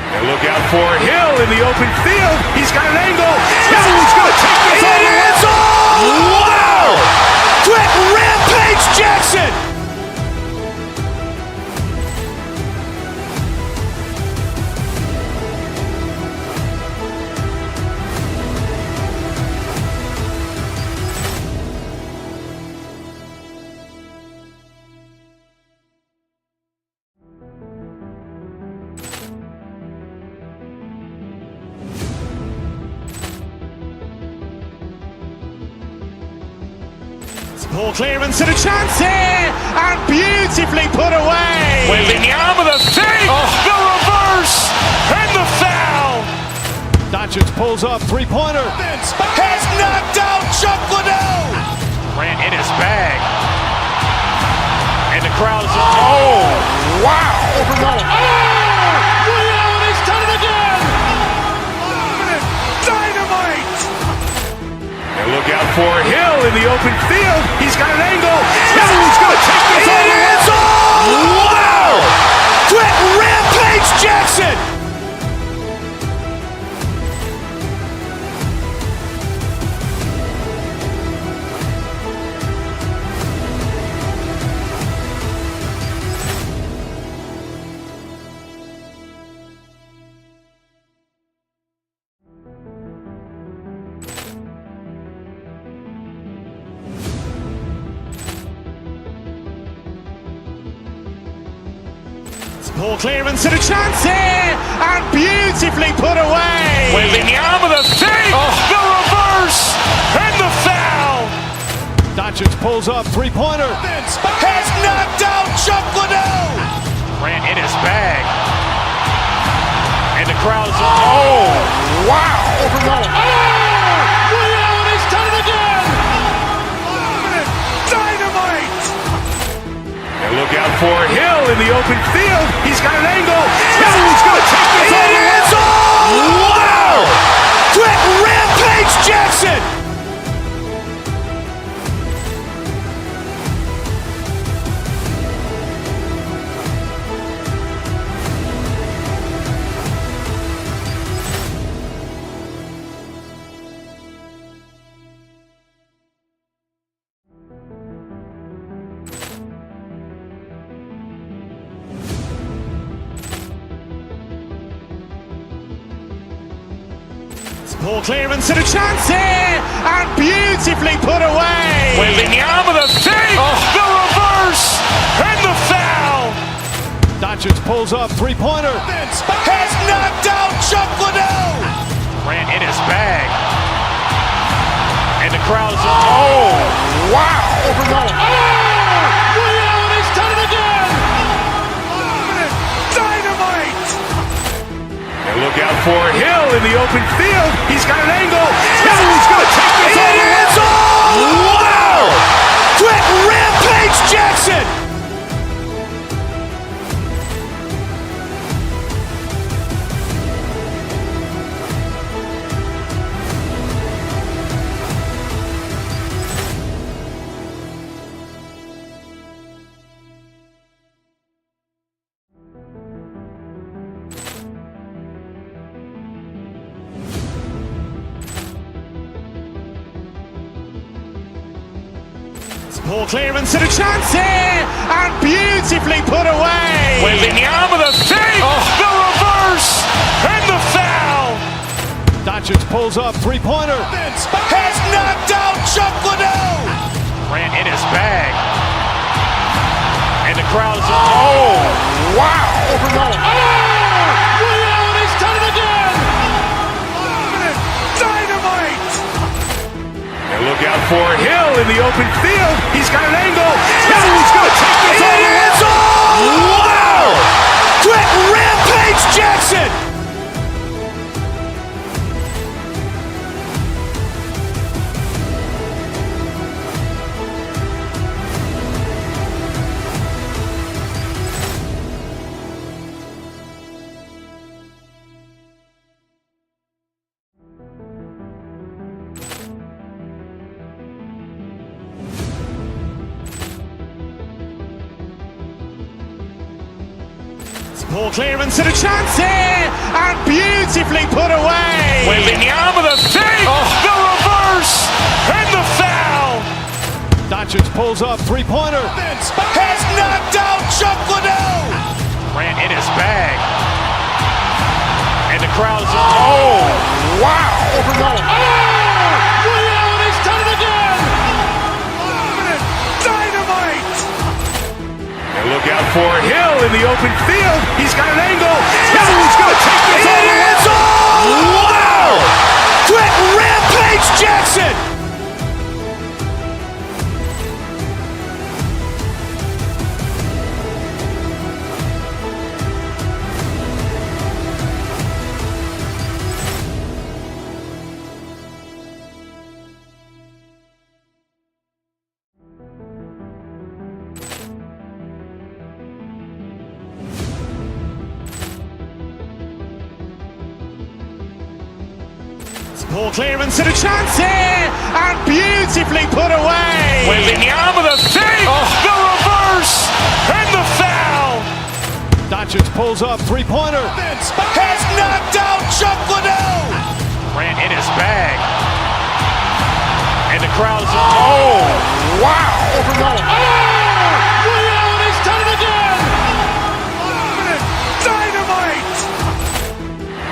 And look out for Hill in the open field. He's got an angle. Hill's going to take this all the way. Wow! Quick rampage Jackson. Poor clearance and a chance here, and beautifully put away. Wembanyama the fake, the reverse, and the foul. Doncic pulls up, three-pointer. Has knocked out Chuck Liddell. Grant in his bag, and the crowd is. Oh, wow! Liddell has done it again. Dynamite. And look out for Hill in the open field. He's got an angle. Hill's going to take this all the way. Wow! Quick rampage Jackson. Poor clearance and a chance here, and beautifully put away. Wembanyama the fake, the reverse, and the foul. Doncic pulls up, three-pointer. Has knocked out Chuck Liddell. Grant in his bag, and the crowd is. Oh, wow! Liddell has done it again. out for Hill in the open field. He's got an angle. Hill's going to take this all the way. Wow! Quick rampage Jackson! Ball clearance and a chance here, and beautifully put away. Waving the arm of the fake, the reverse, and the foul. Doncic pulls up, three-pointer. Has knocked out Chuck Liddell. Grant in his bag. And the crowd is, oh, wow. He's done it again. Dynamite. And look out for Hill in the open field. He's got an angle. Hill's going to take this all the way. Wow! Quick rampage Jackson. Ball clearance and a chance here, and beautifully put away. Waving the arm of the fake, the reverse, and the foul. Doncic pulls up, three-pointer. Has knocked out Chuck Liddell. Grant in his bag. And the crowd is, oh, wow. He's done it again. Dynamite. And look out for Hill in the open field. He's got an angle. Hill's going to take this all the way. Wow. Quick rampage Jackson. Ball clearance and a chance here, and beautifully put away. Waving the arm of the fake, the reverse, and the foul. Doncic pulls up, three-pointer. Has knocked out Chuck Liddell. Grant in his bag. And the crowd is, oh, wow. He's done it again. Dynamite. And look out for Hill in the open field. He's got an angle. Hill's going to take this all the way. Wow. Quick rampage Jackson. Ball clearance and a chance here, and beautifully put away. Waving the arm of the fake, the reverse, and the foul. Doncic pulls up, three-pointer. Has knocked out Chuck Liddell. Grant in his bag. And the crowd is, oh, wow. He's done it again. Dynamite.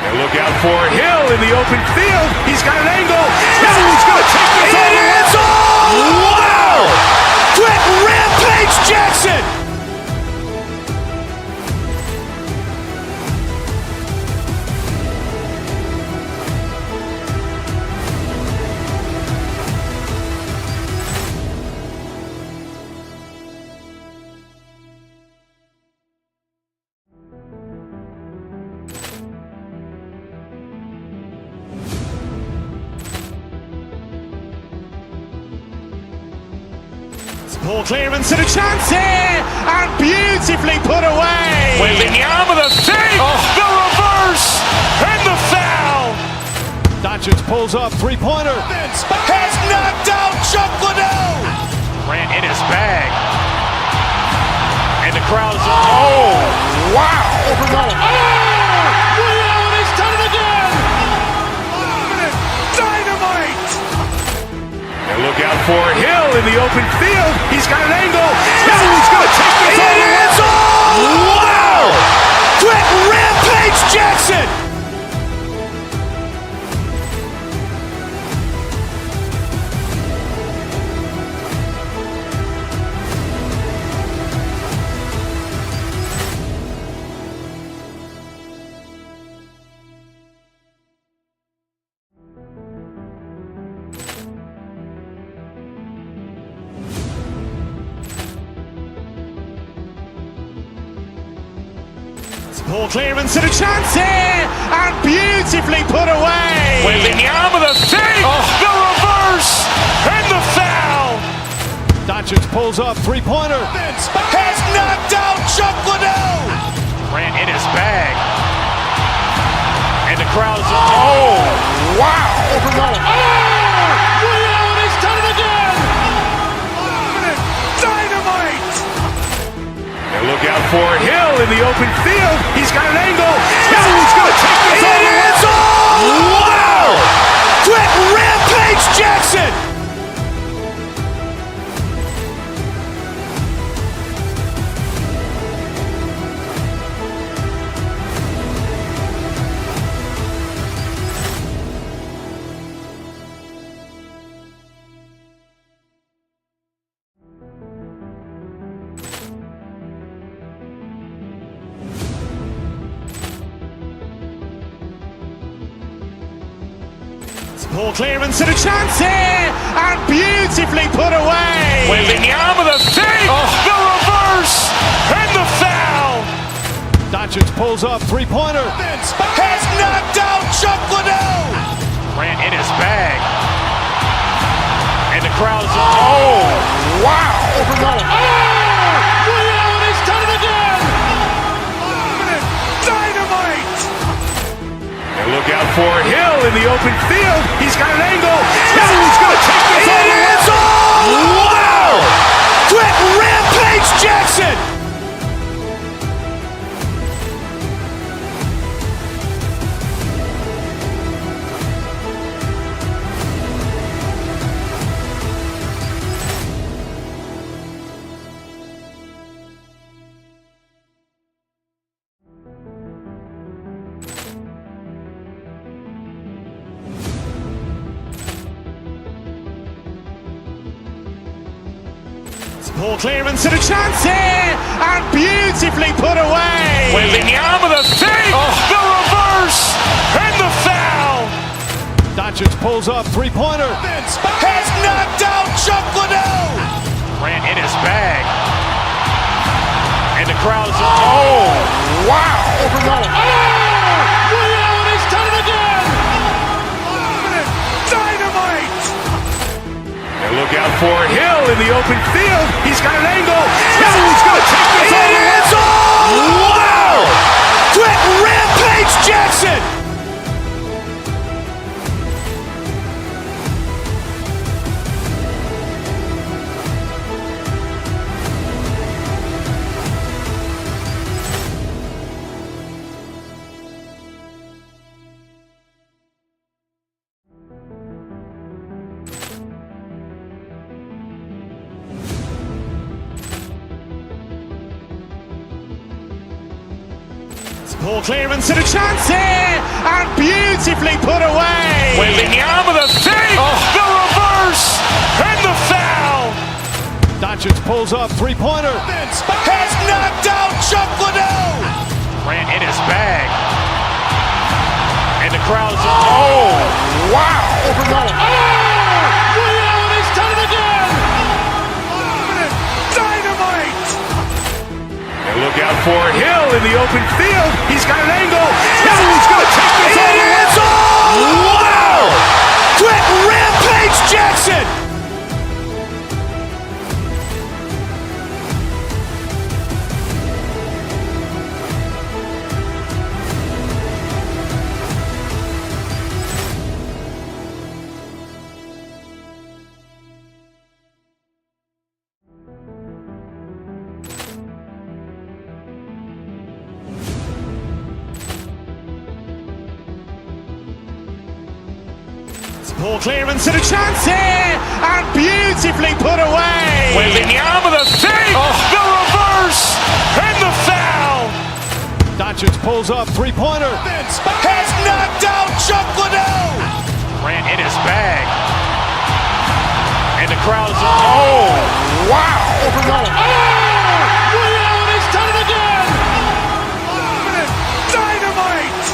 And look out for Hill in the open field. He's got an angle. Hill's going to take this all the way. Wow. Quick rampage Jackson. Ball clearance and a chance here, and beautifully put away. Wembanyama the save, the reverse, and the foul. Doncic pulls up, three-pointer, has knocked out Chuck Liddell. Grant in his bag, and the crowd is wow! He's done it again! Dynamite! And look out for Hill in the open field. He's got an angle. He's going to take this all the way. Wow! Quick Rampage Jackson! Ball clearance and a chance here, and beautifully put away. Wembanyama the save, the reverse, and the foul. Doncic pulls up, three-pointer, has knocked out Chuck Liddell. Grant in his bag, and the crowd is wow! He's done it again! Dynamite! And look out for Hill in the open field. He's got an angle. He's going to take this all the way. Wow! Quick Rampage Jackson! Ball clearance and a chance here, and beautifully put away. Wembanyama the save, the reverse, and the foul. Doncic pulls up, three-pointer, has knocked out Chuck Liddell. Grant in his bag, and the crowd is wow! He's done it again! Dynamite! And look out for Hill in the open field. He's got an angle. He's going to take this all the way. Wow! Quick Rampage Jackson! Ball clearance and a chance here, and beautifully put away. Wembanyama the save, the reverse, and the foul. Doncic pulls up, three-pointer, has knocked out Chuck Liddell. Grant in his bag, and the crowd is wow! He's done it again! Dynamite! And look out for Hill in the open field. He's got an angle. He's going to take this all the way. Wow! Quick Rampage Jackson! Ball clearance and a chance here, and beautifully put away. Wembanyama the save, the reverse, and the foul. Doncic pulls up, three-pointer, has knocked out Chuck Liddell. Grant in his bag, and the crowd is wow! He's done it again! Dynamite! And look out for Hill in the open field. He's got an angle. He's going to take this all the way. Wow! Quick Rampage Jackson! Ball clearance and a chance here, and beautifully put away. Wembanyama the save, the reverse, and the foul. Doncic pulls up, three-pointer, has knocked out Chuck Liddell. Grant in his bag, and the crowd is, oh, wow. Ray Allen has done it again. Dynamite.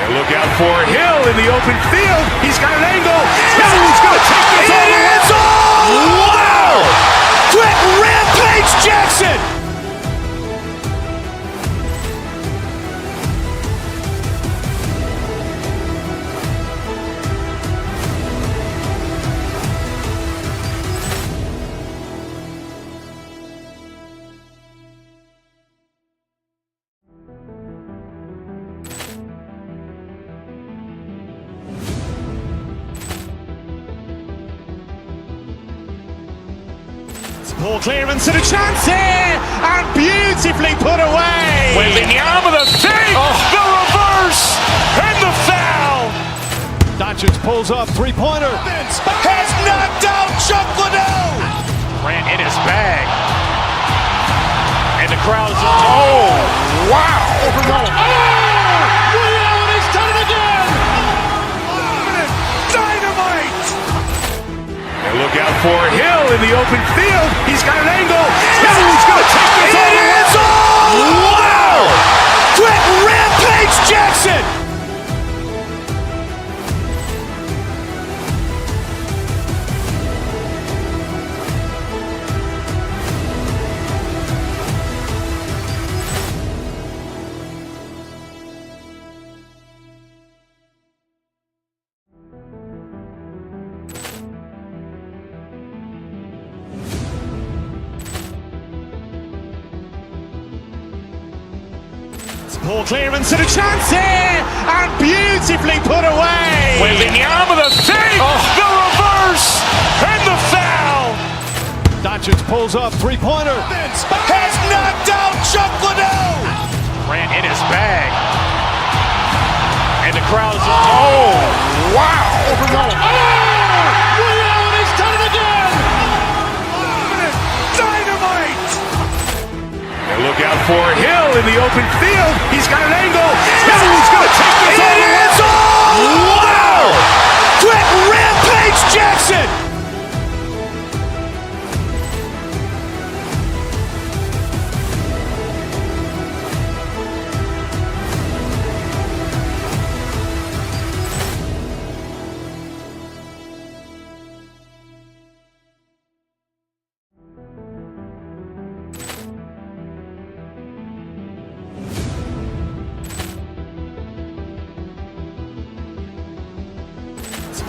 And look out for Hill in the open field. He's got an angle. He's going to take this all the way. Wow! Quick Rampage Jackson. Ball clearance and a chance here, and beautifully put away. Wembanyama the save, the reverse, and the foul. Doncic pulls up, three-pointer, has knocked out Chuck Liddell. Grant in his bag, and the crowd is, oh, wow. Ray Allen has done it again. Dynamite. And look out for Hill in the open field. He's got an angle. He's going to take this all the way. Wow! Quick Rampage Jackson. Ball clearance and a chance here, and beautifully put away. Wembanyama the save, the reverse, and the foul. Doncic pulls up, three-pointer, has knocked out Chuck Liddell. Grant in his bag, and the crowd is, oh, wow. Ray Allen has done it again. Dynamite. And look out for Hill in the open field. He's got an angle. He's going to take this all the way. Wow! Quick Rampage Jackson.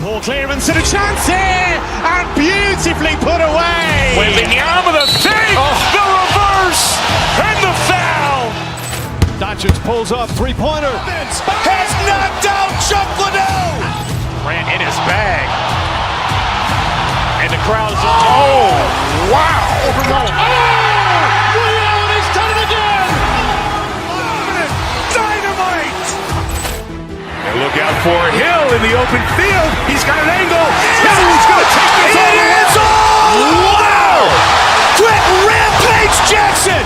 Ball clearance and a chance here, and beautifully put away. Wembanyama the save, the reverse, and the foul. Doncic pulls up, three-pointer, has knocked out Chuck Liddell. Grant in his bag, and the crowd is, oh, wow. Ray Allen has done it again. Dynamite. And look out for Hill in the open field. He's got an angle. He's going to take this all the way. Wow! Quick Rampage Jackson.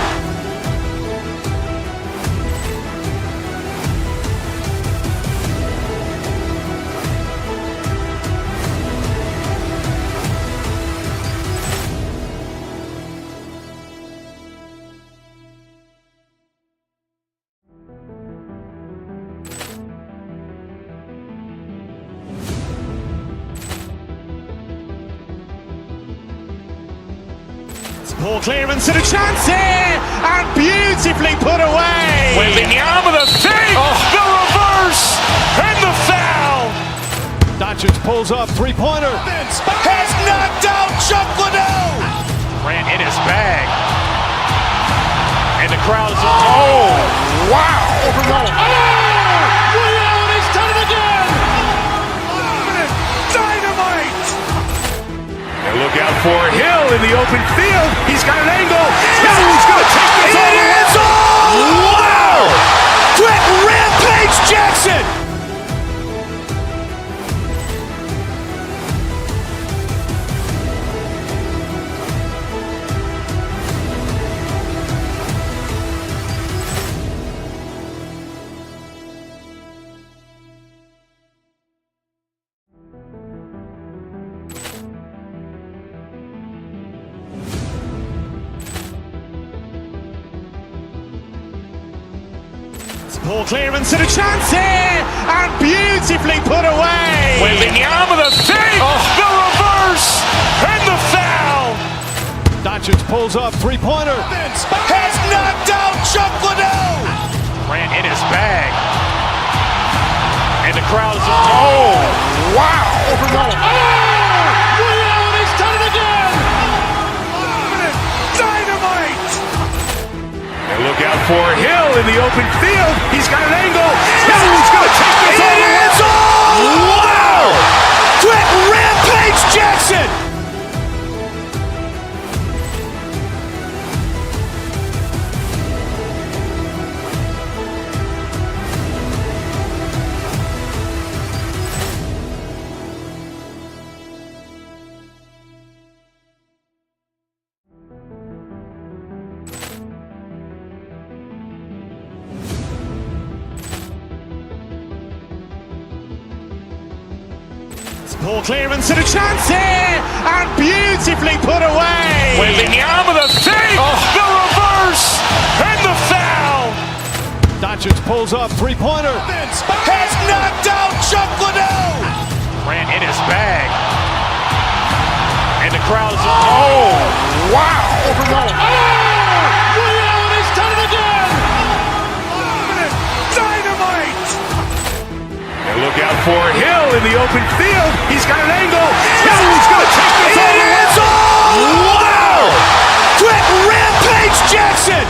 Ball clearance and a chance here, and beautifully put away. Wembanyama the save, the reverse, and the foul. Doncic pulls up, three-pointer, has knocked out Chuck Liddell. Grant in his bag, and the crowd is, oh, wow. Ray Allen has done it again. Dynamite. And look out for Hill in the open field. He's got an angle. He's going to take this all the way. Wow! Quick Rampage Jackson. Ball clearance and a chance here, and beautifully put away. Wembanyama the save, the reverse, and the foul. Doncic pulls up, three-pointer, has knocked out Chuck Liddell. Grant in his bag, and the crowd is, oh, wow. He's done it again. Dynamite. And look out for Hill in the open field. He's got an angle. Hill's going to take this all the way. Wow! Quick rampage Jackson. Ball clearance and a chance here, and beautifully put away. Wembanyama the save, the reverse, and the foul. Doncic pulls up, three-pointer, has knocked out Chuck Liddell. Grant in his bag, and the crowd is, oh, wow. He's done it again. Dynamite. And look out for Hill in the open field. He's got an angle. Hill's going to take this all the way. Wow! Quick rampage Jackson.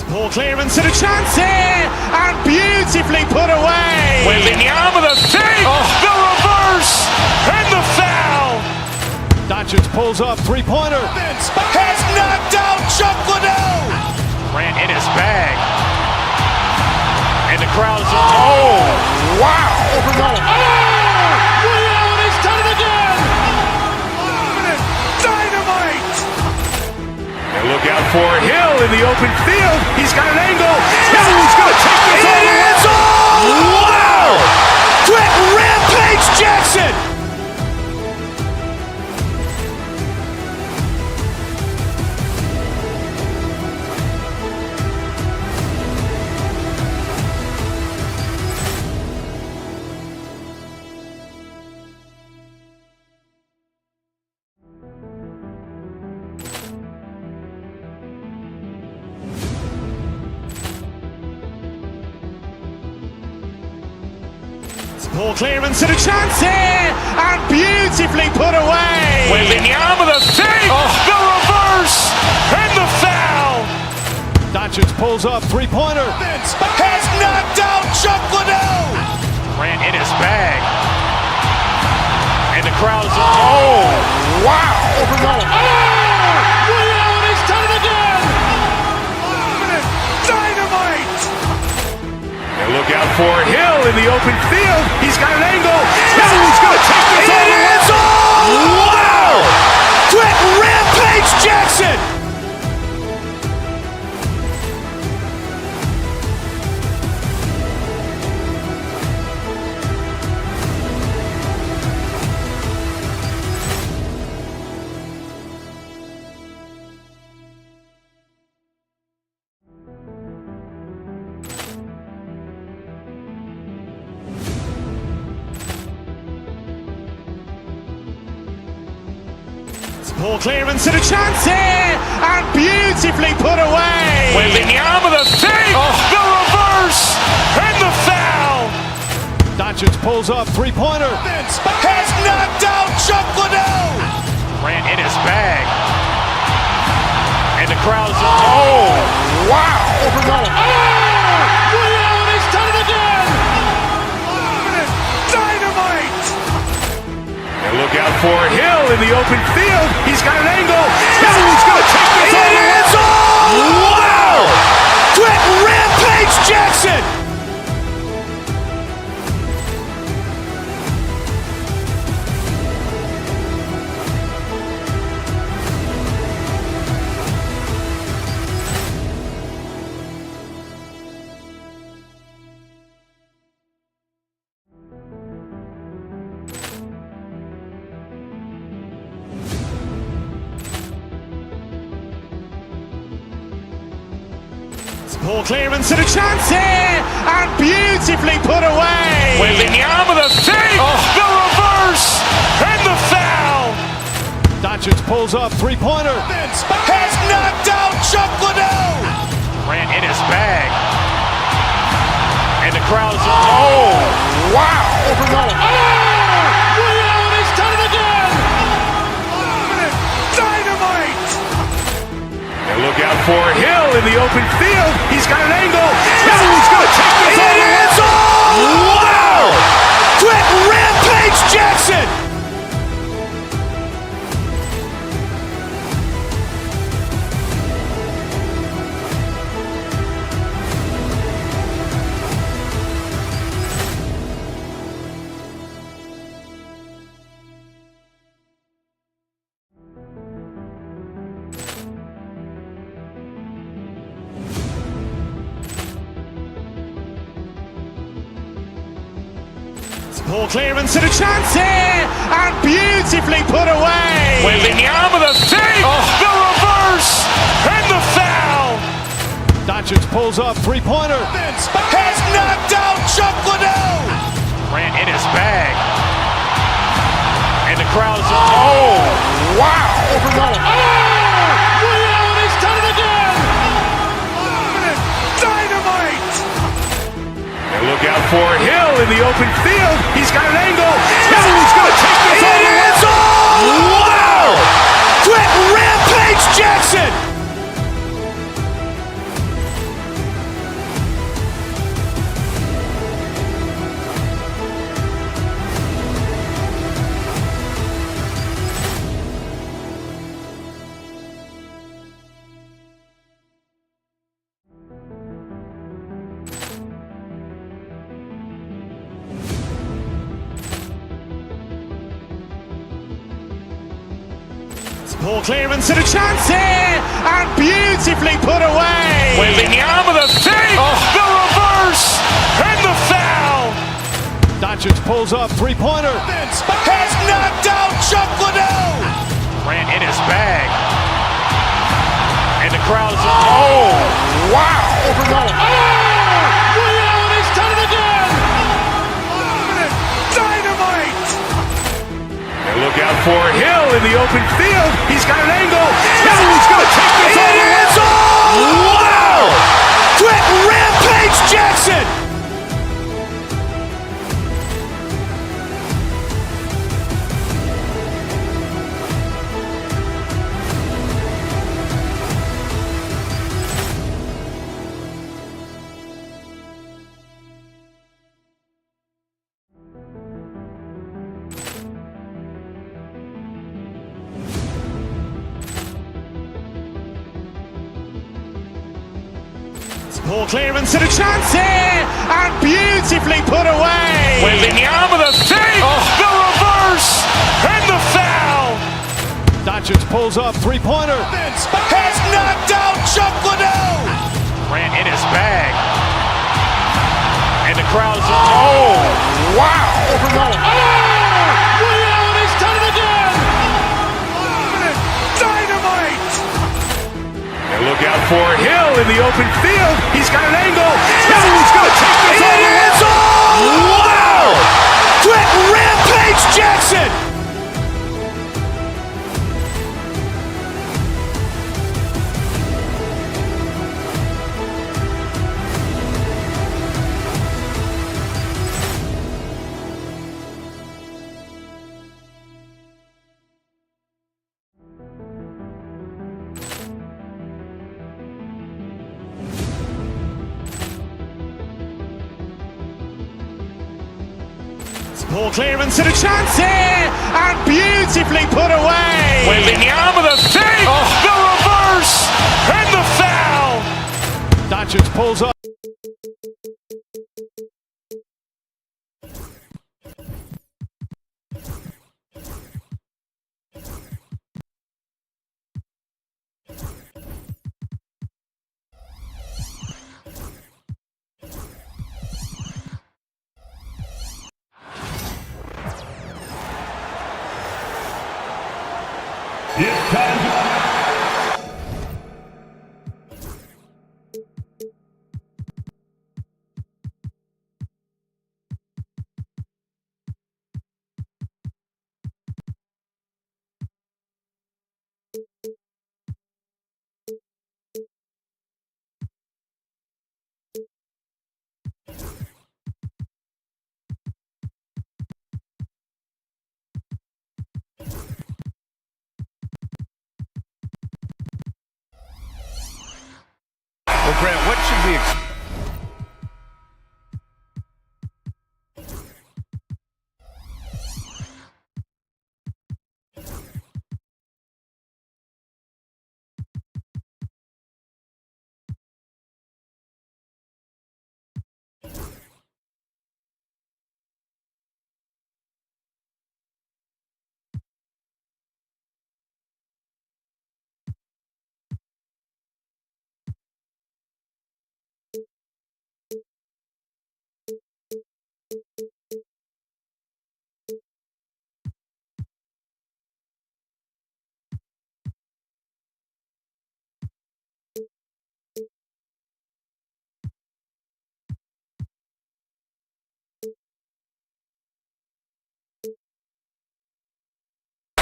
Ball clearance and a chance here, and beautifully put away. Wembanyama the save, the reverse, and the foul. Doncic pulls up, three-pointer, has knocked out Chuck Liddell. Grant in his bag, and the crowd is, oh, wow. He's done it again. Dynamite. And look out for Hill in the open field. He's got an angle. Hill's going to take this all the way. Wow! Quick rampage Jackson. Ball clearance and a chance here, and beautifully put away. Wembanyama the save, the reverse, and the foul. Doncic pulls up, three-pointer, has knocked out Chuck Liddell. Grant in his bag, and the crowd is, oh, wow. He's done it again. Dynamite. And look out for Hill in the open field. He's got an angle. Hill's going to take this all the way. Wow! Quick rampage Jackson. Ball clearance and a chance here, and beautifully put away. Wembanyama the save, the reverse, and the foul. Doncic pulls up, three-pointer, has knocked out Chuck Liddell. Grant in his bag, and the crowd is, oh, wow. He's done it again. Dynamite. And look out for Hill in the open field. He's got an angle. Hill's going to take this all the way. Wow! Quick rampage Jackson. Ball clearance and a chance here, and beautifully put away. Wembanyama the fake, the reverse, and the foul. Doncic pulls up, three-pointer, has knocked out Chuck Liddell. Grant in his bag, and the crowd is, oh, wow. Liddell, and he's done it again. Dynamite. And look out for Hill in the open field. He's got an angle. He's going to take this all the way. Wow! Quick Rampage Jackson! Ball clearance and a chance here, and beautifully put away. Wembanyama the fake, the reverse, and the foul. Doncic pulls up, three-pointer, has knocked out Chuck Liddell. Grant in his bag, and the crowd is, oh, wow. Liddell, and he's done it again. Dynamite. And look out for Hill in the open field. He's got an angle. He's going to take this all the way. Wow! Quick Rampage Jackson! Ball clearance and a chance here, and beautifully put away. Wembanyama the fake, the reverse, and the foul. Doncic pulls up, three-pointer, has knocked out Chuck Liddell. Grant in his bag, and the crowd is, oh, wow. Liddell, and he's done it again. Dynamite. And look out for Hill in the open field. He's got an angle. He's going to take this all the way. Wow! Quick Rampage Jackson! Ball clearance and a chance here, and beautifully put away. Wembanyama the fake, the reverse, and the foul. Doncic pulls up, three-pointer, has knocked out Chuck Liddell. Grant in his bag, and the crowd is, oh, wow. Liddell, and he's done it again. Dynamite. And look out for Hill in the open field. He's got an angle. He's going to take this all the way. Wow! Quick Rampage Jackson! Ball clearance and a chance here, and beautifully put away. Wembanyama the fake, the reverse, and the foul. Doncic pulls up. It's time. Well, Grant, what should we expect?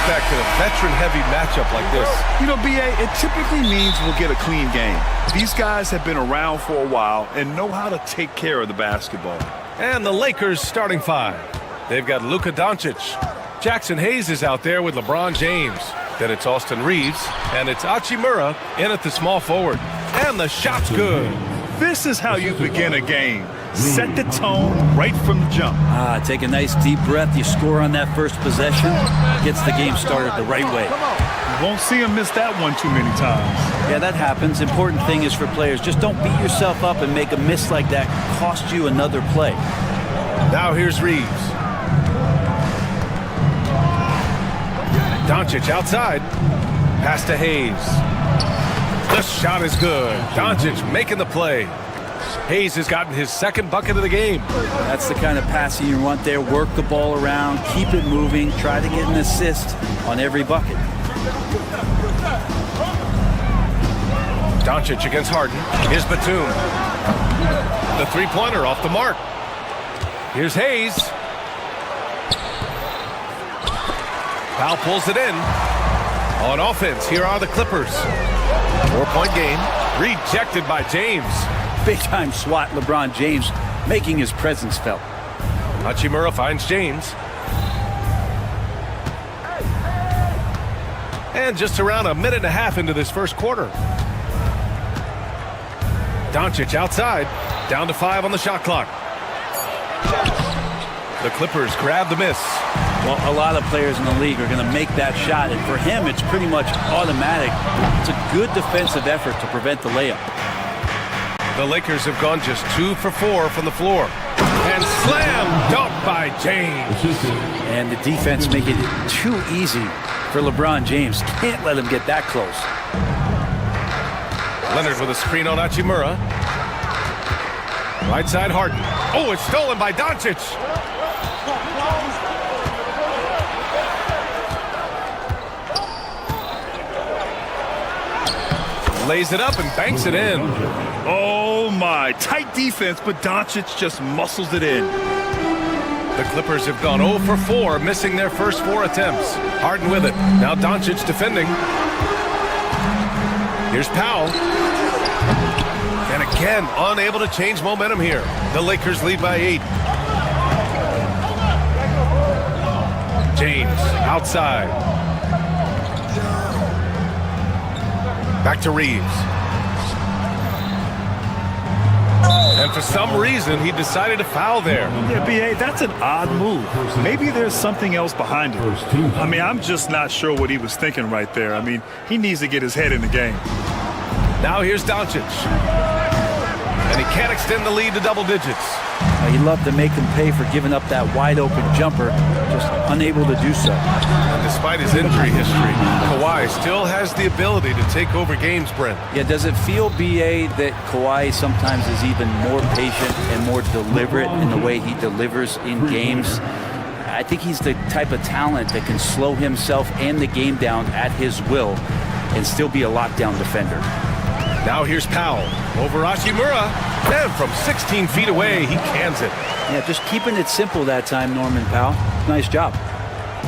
Back to a veteran-heavy matchup like this. You know, B.A., it typically means we'll get a clean game. These guys have been around for a while and know how to take care of the basketball. And the Lakers starting five. They've got Luka Doncic. Jackson Hayes is out there with LeBron James. Then it's Austin Reeves, and it's Hachimura in at the small forward. And the shot's good. This is how you begin a game. Set the tone right from the jump. Take a nice deep breath. You score on that first possession. Gets the game started the right way. You won't see him miss that one too many times. Yeah, that happens. Important thing is for players, just don't beat yourself up and make a miss like that cost you another play. Now here's Reeves. Doncic outside. Pass to Hayes. The shot is good. Doncic making the play. Hayes has gotten his second bucket of the game. That's the kind of passing you want there. Work the ball around, keep it moving, try to get an assist on every bucket. Doncic against Harden. Here's Batum. The three-pointer off the mark. Here's Hayes. Powell pulls it in. On offense, here are the Clippers. 4-point game. Rejected by James. Big-time swat, LeBron James making his presence felt. Hachimura finds James. And just around a minute and a half into this first quarter. Doncic outside. Down to 5 on the shot clock. The Clippers grab the miss. Well, a lot of players in the league are going to make that shot, and for him, it's pretty much automatic. It's a good defensive effort to prevent the layup. The Lakers have gone just 2 for 4 from the floor. And slam dunk by James. And the defense making it too easy for LeBron James. Can't let him get that close. Leonard with a screen on Hachimura. Right side Harden. Oh, it's stolen by Doncic. Lays it up and banks it in. Oh, my. Tight defense, but Doncic just muscles it in. The Clippers have gone 0 for 4, missing their first 4 attempts. Harden with it. Now Doncic defending. Here's Powell. And again, unable to change momentum here. The Lakers lead by 8. James outside. Back to Reeves. And for some reason, he decided to foul there. Yeah, B.A., that's an odd move. Maybe there's something else behind it. I mean, I'm just not sure what he was thinking right there. I mean, he needs to get his head in the game. Now here's Doncic. And he can't extend the lead to double digits. He'd love to make him pay for giving up that wide-open jumper, just unable to do so. And despite his injury history, Kawhi still has the ability to take over games, Brent. Yeah, does it feel, B.A., that Kawhi sometimes is even more patient and more deliberate in the way he delivers in games? I think he's the type of talent that can slow himself and the game down at his will and still be a lockdown defender. Now here's Powell over Hachimura. And from 16 feet away, he cans it. Yeah, just keeping it simple that time, Norman Powell. Nice job.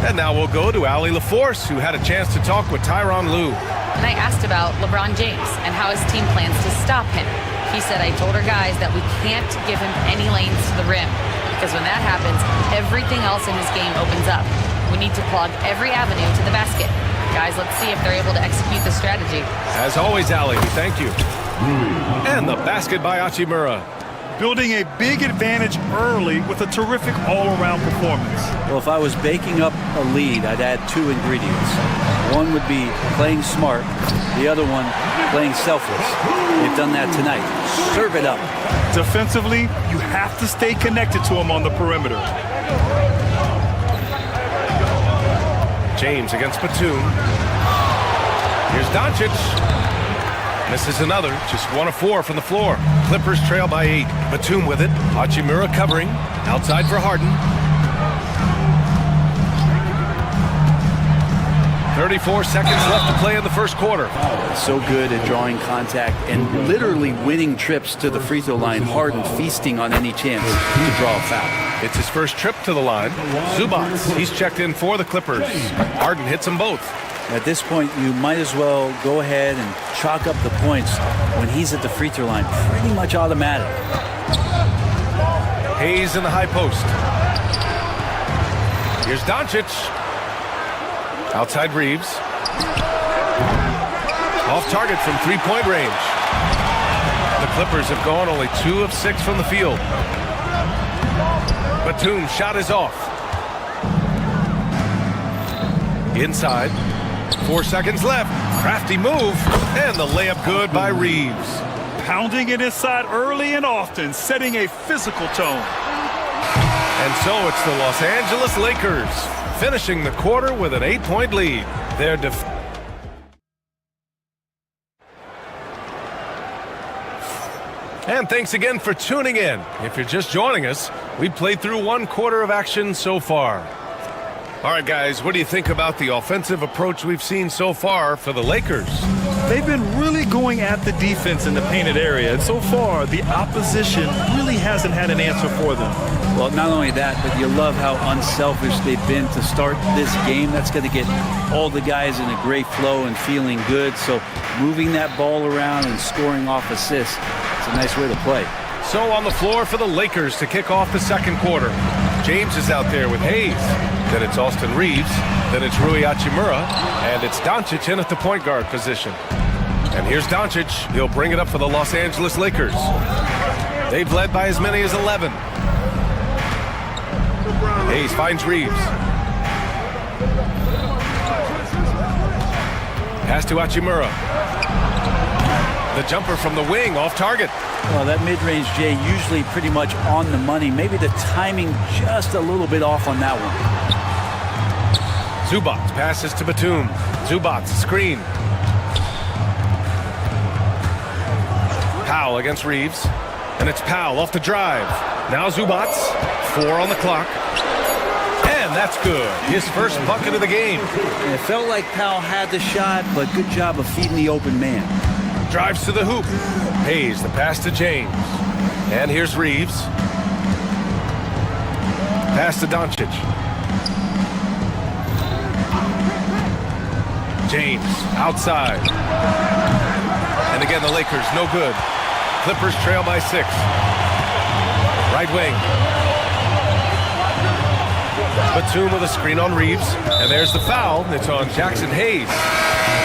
And now we'll go to Allie LaForce, who had a chance to talk with Tyronn Lue. And I asked about LeBron James and how his team plans to stop him. He said, I told our guys that we can't give him any lanes to the rim, because when that happens, everything else in his game opens up. We need to plug every avenue to the basket. Guys, let's see if they're able to execute the strategy. As always, Allie, we thank you. And the basket by Hachimura. Building a big advantage early with a terrific all-around performance. Well, if I was baking up a lead, I'd add two ingredients. One would be playing smart. The other one, playing selfless. They've done that tonight. Serve it up. Defensively, you have to stay connected to him on the perimeter. James against Batum. Here's Doncic. Misses another, just 1 of 4 from the floor. Clippers trail by 8. Batum with it. Hachimura covering. Outside for Harden. 34 seconds left to play in the first quarter. So good at drawing contact and literally winning trips to the free throw line. Harden feasting on any chance to draw a foul. It's his first trip to the line. Zubac, he's checked in for the Clippers. Harden hits them both. At this point, you might as well go ahead and chalk up the points when he's at the free throw line. Pretty much automatic. Hayes in the high post. Here's Doncic. Outside Reeves. Off target from three-point range. The Clippers have gone only 2 of 6 from the field. Batum's shot is off. Inside. 4 seconds left. Crafty move. And the layup good by Reeves. Pounding it inside early and often, setting a physical tone. And so it's the Los Angeles Lakers finishing the quarter with an 8-point lead. And thanks again for tuning in. If you're just joining us, we played through 1 quarter of action so far. All right, guys, what do you think about the offensive approach we've seen so far for the Lakers? They've been really going at the defense in the painted area, and so far, the opposition really hasn't had an answer for them. Well, not only that, but you love how unselfish they've been to start this game. That's going to get all the guys in a great flow and feeling good. So moving that ball around and scoring off assists, it's a nice way to play. So on the floor for the Lakers to kick off the second quarter. James is out there with Hayes. Then it's Austin Reeves. Then it's Rui Hachimura. And it's Doncic in at the point guard position. And here's Doncic. He'll bring it up for the Los Angeles Lakers. They've led by as many as 11. Hayes finds Reeves. Pass to Hachimura. The jumper from the wing off target. Well, that mid-range, Jay, usually pretty much on the money. Maybe the timing just a little bit off on that one. Zubac passes to Batum. Zubac screen. Powell against Reeves. And it's Powell off the drive. Now Zubac. 4 on the clock. And that's good. His first bucket of the game. And it felt like Powell had the shot, but good job of feeding the open man. Drives to the hoop. Hayes, the pass to James. And here's Reeves. Pass to Doncic. James, outside. And again, the Lakers, no good. Clippers trail by 6. Right wing. Batum with a screen on Reeves. And there's the foul. It's on Jackson Hayes.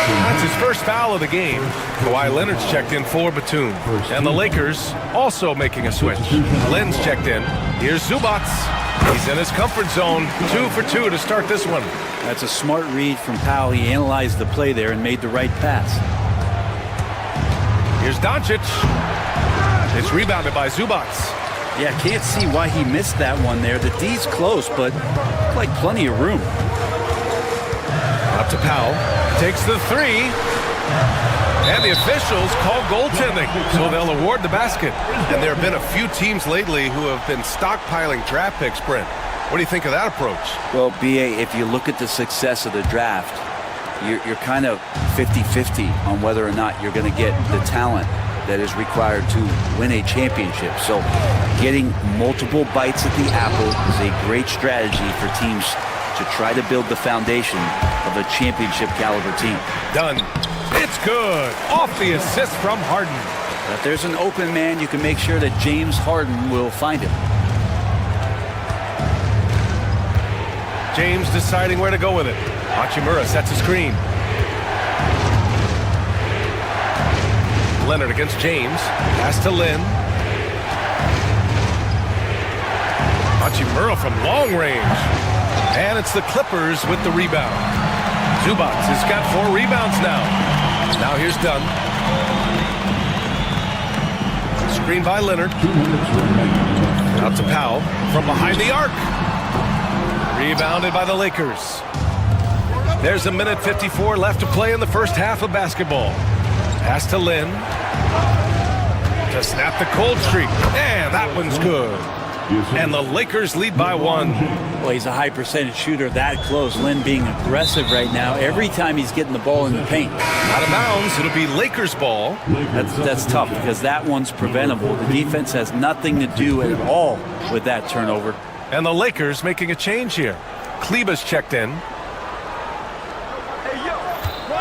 That's his first foul of the game. Kawhi Leonard's checked in for Batum. And the Lakers also making a switch. Lynn's checked in. Here's Zubac. He's in his comfort zone. 2 for 2 to start this one. That's a smart read from Powell. He analyzed the play there and made the right pass. Here's Doncic. It's rebounded by Zubac. Yeah, can't see why he missed that one there. The D's close, but like plenty of room. Up to Powell. Takes the 3. And the officials call goaltending, so they'll award the basket. And there have been a few teams lately who have been stockpiling draft picks, Brent. What do you think of that approach? Well, B.A., if you look at the success of the draft, you're kind of 50-50 on whether or not you're going to get the talent that is required to win a championship. So getting multiple bites at the apple is a great strategy for teams to try to build the foundation of a championship caliber team. Done. It's good. Off the assist from Harden. If there's an open man, you can make sure that James Harden will find him. James deciding where to go with it. Hachimura sets a screen. Leonard against James. Pass to Lin. Hachimura from long range. And it's the Clippers with the rebound. Zubac has got 4 rebounds now. Now here's Dunn. Screen by Leonard. Out to Powell from behind the arc. Rebounded by the Lakers. There's a minute 54 left to play in the first half of basketball. Pass to Lin. To snap the cold streak. And that one's good. And the Lakers lead by 1. Well, he's a high percentage shooter that close. Lin being aggressive right now. Every time he's getting the ball in the paint. Out of bounds, it'll be Lakers ball. That's tough because that one's preventable. The defense has nothing to do at all with that turnover. And the Lakers making a change here. Kleba's checked in.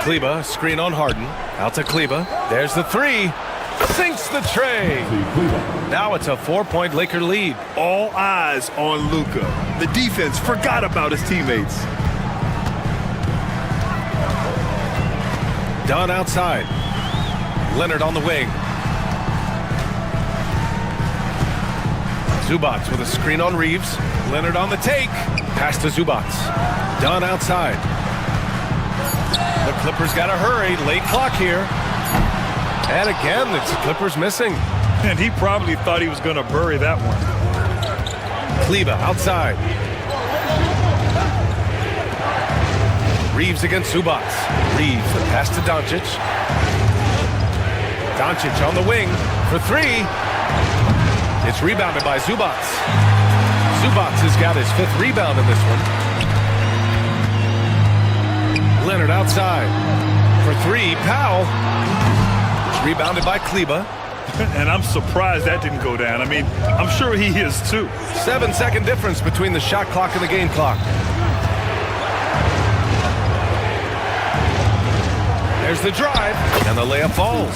Kleba, screen on Harden. Out to Kleba. There's the 3. Sinks the tray. Now it's a 4-point Laker lead. All eyes on Luka. The defense forgot about his teammates. Dunn outside. Leonard on the wing. Zubac with a screen on Reeves. Leonard on the take. Pass to Zubac. Dunn outside. The Clippers got to hurry. Late clock here. And again, it's Clippers missing. And he probably thought he was going to bury that one. Kleba outside. Reeves against Zubac. Reeves, the pass to Doncic. Doncic on the wing for 3. It's rebounded by Zubac. Zubac has got his 5th rebound in this one. Leonard outside for 3. Powell. It's rebounded by Kleba. And I'm surprised that didn't go down. I mean, I'm sure he is too. 7-second difference between the shot clock and the game clock. There's the drive, and the layup falls.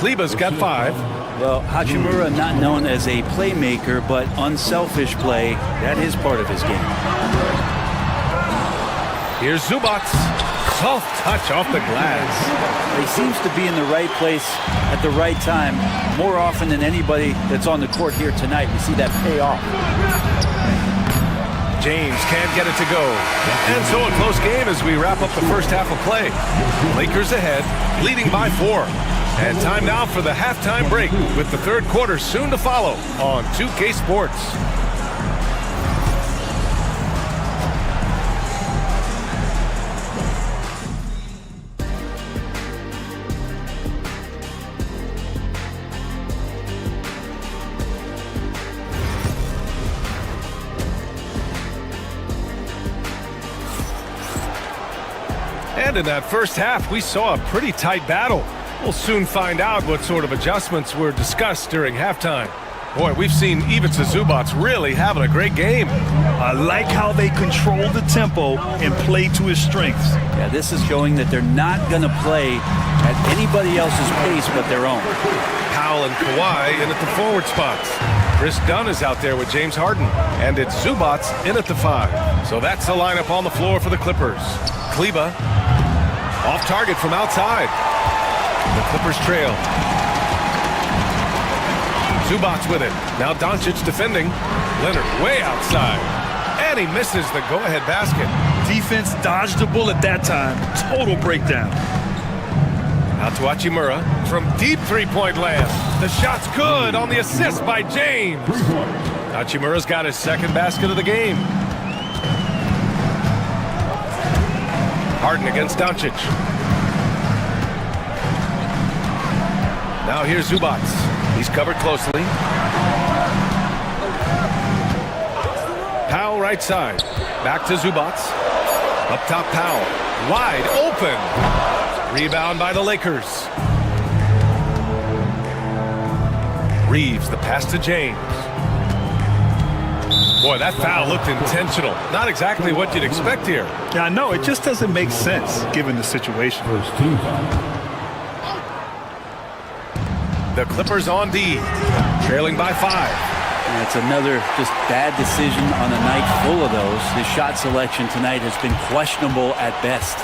Kleba's got 5. Well, Hachimura not known as a playmaker, but unselfish play. That is part of his game. Here's Zubac. Soft touch off the glass. He seems to be in the right place at the right time more often than anybody that's on the court here tonight. We see that pay off. James can't get it to go. And so a close game as we wrap up the first half of play. Lakers ahead, leading by 4. And time now for the halftime break with the third quarter soon to follow on 2K Sports. And in that first half, we saw a pretty tight battle. We'll soon find out what sort of adjustments were discussed during halftime. Boy, we've seen Ivica Zubac really having a great game. I like how they control the tempo and play to his strengths. Yeah, this is showing that they're not going to play at anybody else's pace but their own. Powell and Kawhi in at the forward spots. Chris Dunn is out there with James Harden. And it's Zubac in at the 5. So that's the lineup on the floor for the Clippers. Kleba off target from outside. The Clippers trail. Zubac with it. Now Doncic defending. Leonard way outside. And he misses the go-ahead basket. Defense dodged the bullet that time. Total breakdown. Out to Hachimura from deep three-point land. The shot's good on the assist by James. Hachimura's got his 2nd basket of the game. Harden against Doncic. Now here's Zubac. He's covered closely. Powell right side. Back to Zubac. Up top Powell. Wide open. Rebound by the Lakers. Reeves, the pass to James. Boy, that foul looked intentional. Not exactly what you'd expect here. Yeah, I know. It just doesn't make sense given the situation. The Clippers on D, trailing by 5. And it's another just bad decision on a night full of those. His shot selection tonight has been questionable at best.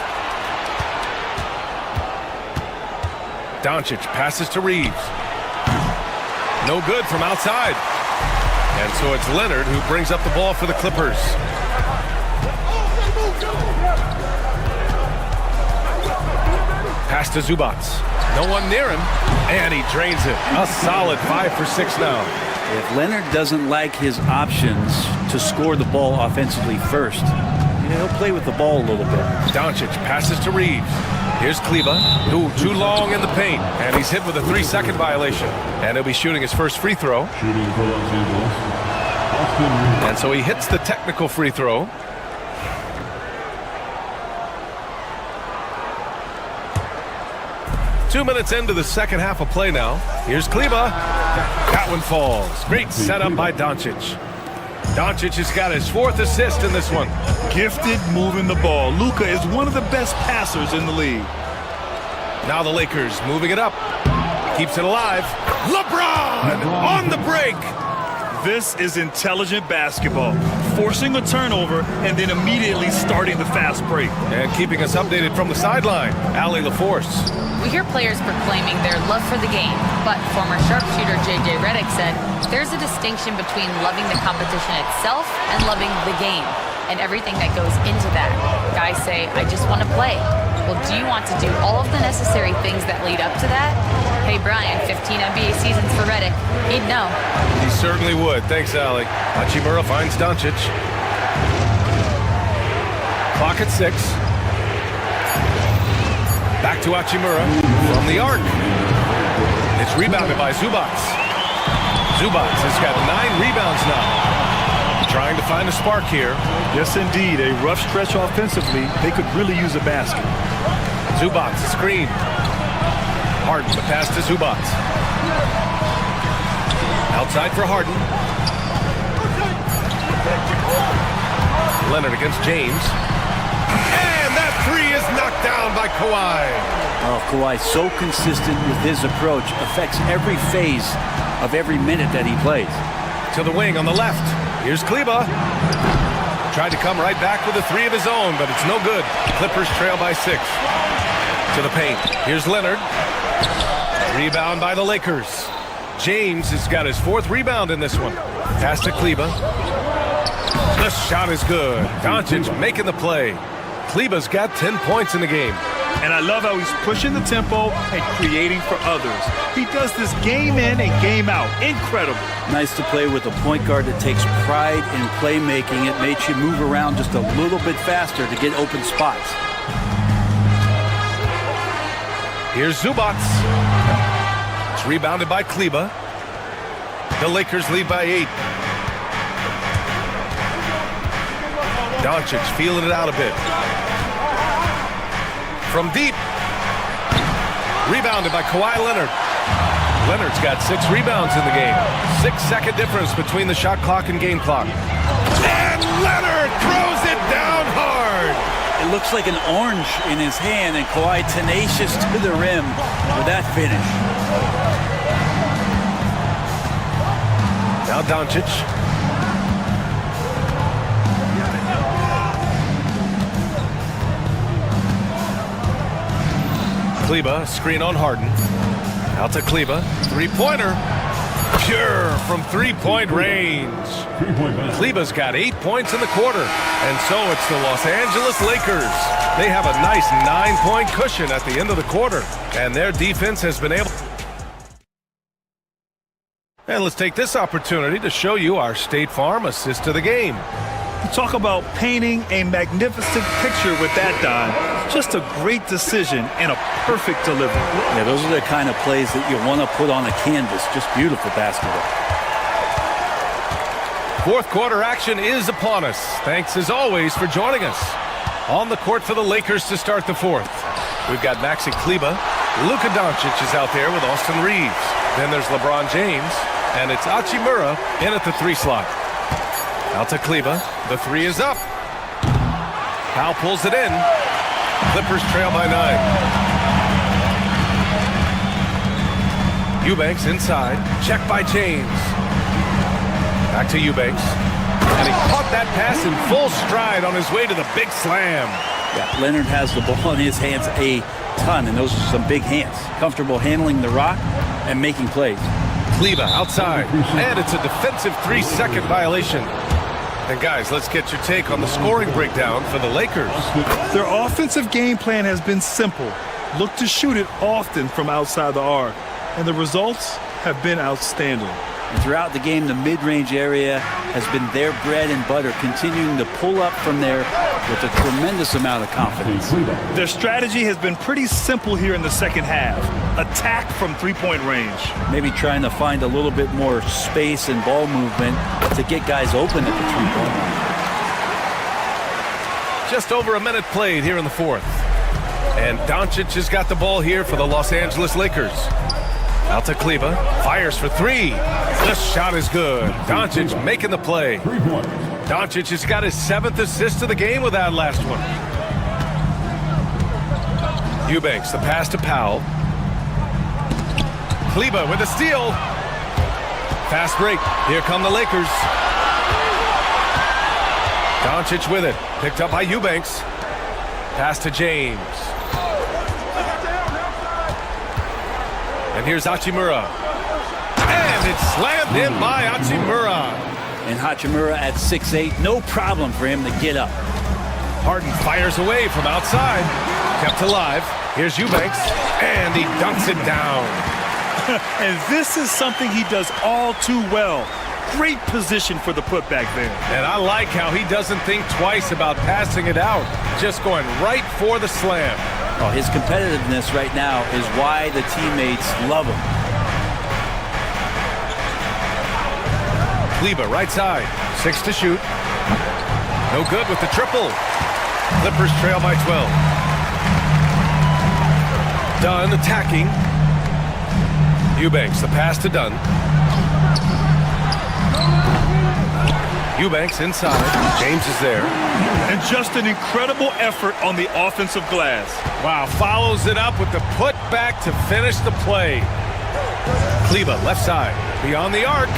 Doncic passes to Reeves. No good from outside. And so it's Leonard who brings up the ball for the Clippers. Pass to Zubac. No one near him, and he drains it. A solid 5 for 6 now. If Leonard doesn't like his options to score the ball offensively first, he'll play with the ball a little bit. Doncic passes to Reeves. Here's Kleba, who too long in the paint, and he's hit with a 3-second violation. And he'll be shooting his first free throw. And so he hits the technical free throw. Two minutes into the second half of play now. Here's Kleba. That one falls. Great setup by Doncic. Doncic has got his 4th assist in this one. Gifted moving the ball. Luka is one of the best passers in the league. Now the Lakers moving it up. Keeps it alive. LeBron on the break. This is intelligent basketball. Forcing a turnover and then immediately starting the fast break. And keeping us updated from the sideline, Allie LaForce. We hear players proclaiming their love for the game, but former sharpshooter J.J. Redick said there's a distinction between loving the competition itself and loving the game and everything that goes into that. Guys say, I just want to play. Well, do you want to do all of the necessary things that lead up to that? Hey, Brian, 15 NBA seasons for Redick. He'd know. He certainly would. Thanks, Allie. Hachimura finds Doncic. Clock at 6. Back to Hachimura from the arc. It's rebounded by Zubac. Zubac has got 9 rebounds now. Trying to find a spark here. Yes, indeed. A rough stretch offensively. They could really use a basket. Zubac, screen. Harden, the pass to Zubac. Outside for Harden. Leonard against James. And that 3 is knocked down by Kawhi. Oh, Kawhi, so consistent with his approach. Affects every phase of every minute that he plays. To the wing on the left. Here's Kleba. Tried to come right back with a 3 of his own, but it's no good. Clippers trail by 6. To the paint. Here's Leonard. Rebound by the Lakers. James has got his 4th rebound in this one. Pass to Kleba. The shot is good. Doncic making the play. Kleba's got 10 points in the game. And I love how he's pushing the tempo and creating for others. He does this game in and game out. Incredible. Nice to play with a point guard that takes pride in playmaking. It makes you move around just a little bit faster to get open spots. Here's Zubac. It's rebounded by Kleba. The Lakers lead by 8. Doncic feeling it out a bit. From deep. Rebounded by Kawhi Leonard. Leonard's got 6 rebounds in the game. 6-second difference between the shot clock and game clock. And Leonard throws it down hard. It looks like an orange in his hand, and Kawhi tenacious to the rim with that finish. Now Doncic. Kleba, screen on Harden. Out to Kleba. 3-pointer. Pure from 3-point range. Kleba's got 8 points in the quarter. And so it's the Los Angeles Lakers. They have a nice 9-point cushion at the end of the quarter. And their defense has been able... And let's take this opportunity to show you our State Farm assist to the game. You talk about painting a magnificent picture with that, Don. Just a great decision and a perfect delivery. Yeah, those are the kind of plays that you want to put on a canvas. Just beautiful basketball. 4th quarter action is upon us. Thanks as always for joining us. On the court for the Lakers to start the 4th. We've got Maxi Kleba. Luka Doncic is out there with Austin Reeves. Then there's LeBron James. And it's Hachimura in at the 3 slot. Out to Kleba. The three is up. Powell pulls it in. Clippers trail by 9. Eubanks inside. Check by James. Back to Eubanks. And he caught that pass in full stride on his way to the big slam. Yeah, Leonard has the ball in his hands a ton, and those are some big hands. Comfortable handling the rock and making plays. Kleba outside. And it's a defensive 3-second violation. And guys, let's get your take on the scoring breakdown for the Lakers. Their offensive game plan has been simple. Look to shoot it often from outside the arc. And the results have been outstanding. And throughout the game, the mid-range area has been their bread and butter, continuing to pull up from there with a tremendous amount of confidence. Their strategy has been pretty simple here in the second half. Attack from three-point range. Maybe trying to find a little bit more space and ball movement to get guys open at the three-point line. Just over a minute played here in the fourth. And Doncic has got the ball here for the Los Angeles Lakers. Out to Kleba, fires for three. This shot is good. Doncic making the play. Doncic has got his 7th assist of the game with that last one. Eubanks, the pass to Powell. Kleba with a steal. Fast break. Here come the Lakers. Doncic with it. Picked up by Eubanks. Pass to James. And here's Hachimura. And it's slammed in by Hachimura. And Hachimura at 6'8", no problem for him to get up. Harden fires away from outside. Kept alive. Here's Eubanks. And he dunks it down. And this is something he does all too well. Great position for the putback there. And I like how he doesn't think twice about passing it out. Just going right for the slam. Oh, his competitiveness right now is why the teammates love him. Kleba right side. 6 to shoot. No good with the triple. Clippers trail by 12. Dunn attacking. Eubanks, the pass to Dunn. Eubanks inside. James is there. And just an incredible effort on the offensive glass. Wow, follows it up with the putback to finish the play. Kleba, left side, beyond the arc.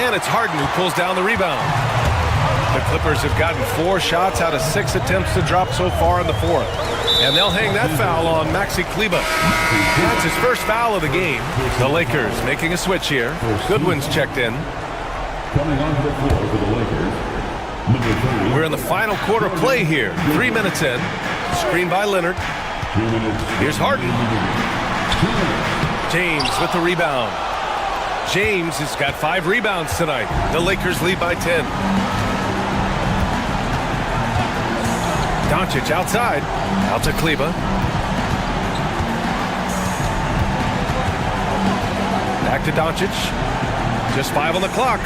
And it's Harden who pulls down the rebound. The Clippers have gotten 4 shots out of 6 attempts to drop so far in the fourth. And they'll hang that foul on Maxi Kleba. That's his first foul of the game. The Lakers making a switch here. Goodwin's checked in. Coming onto the floor for the Lakers, number 30. We're in the final quarter play here. 3 minutes in. Screen by Leonard. 2 minutes. Here's Harden. James with the rebound. James has got 5 rebounds tonight. The Lakers lead by 10. Doncic outside. Out to Kleba. Back to Doncic. Just 5 on the clock.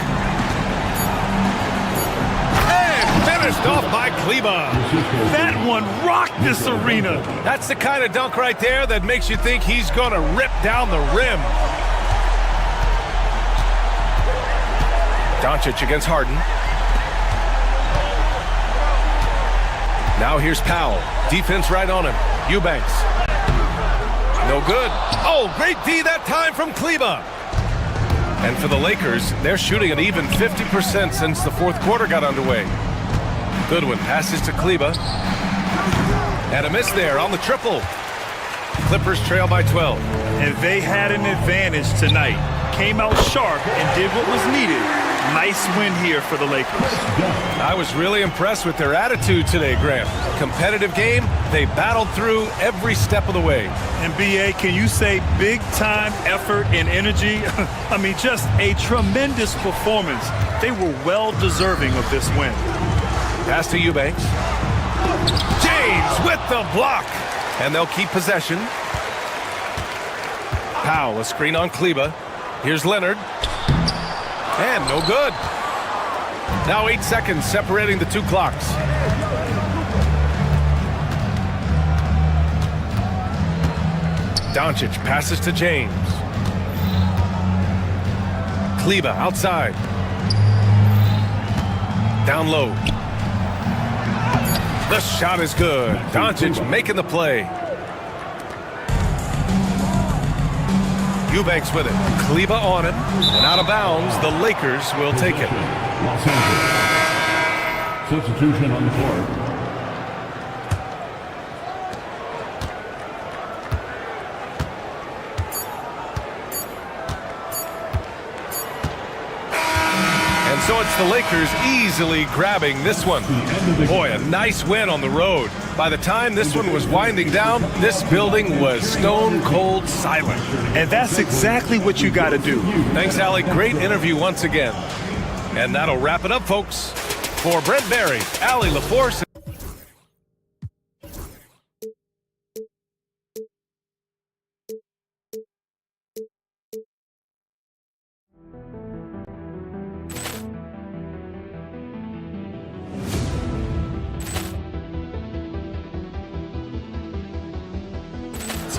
Finished off by Kleba. That one rocked this arena. That's the kind of dunk right there that makes you think he's going to rip down the rim. Doncic against Harden. Now here's Powell. Defense right on him. Eubanks. No good. Oh, great D that time from Kleba. And for the Lakers, they're shooting an even 50% since the fourth quarter got underway. Goodwin passes to Kleba. And a miss there on the triple. Clippers trail by 12. And they had an advantage tonight. Came out sharp and did what was needed. Nice win here for the Lakers. I was really impressed with their attitude today, Graham. Competitive game. They battled through every step of the way. And B.A., can you say big-time effort and energy? I mean, just a tremendous performance. They were well deserving of this win. Pass to Eubanks. James with the block. And they'll keep possession. Powell, a screen on Kleba. Here's Leonard. And no good. Now 8 seconds separating the 2 clocks. Doncic passes to James. Kleba outside. Down low. The shot is good. Doncic making the play. Eubanks with it. Kleba on him. And out of bounds, the Lakers will take it. Los Angeles. Substitution on the court. So it's the Lakers easily grabbing this one. Boy, a nice win on the road. By the time this one was winding down, this building was stone cold silent. And that's exactly what you got to do. Thanks, Allie. Great interview once again. And that'll wrap it up, folks. For Brent Barry, Allie LaForce.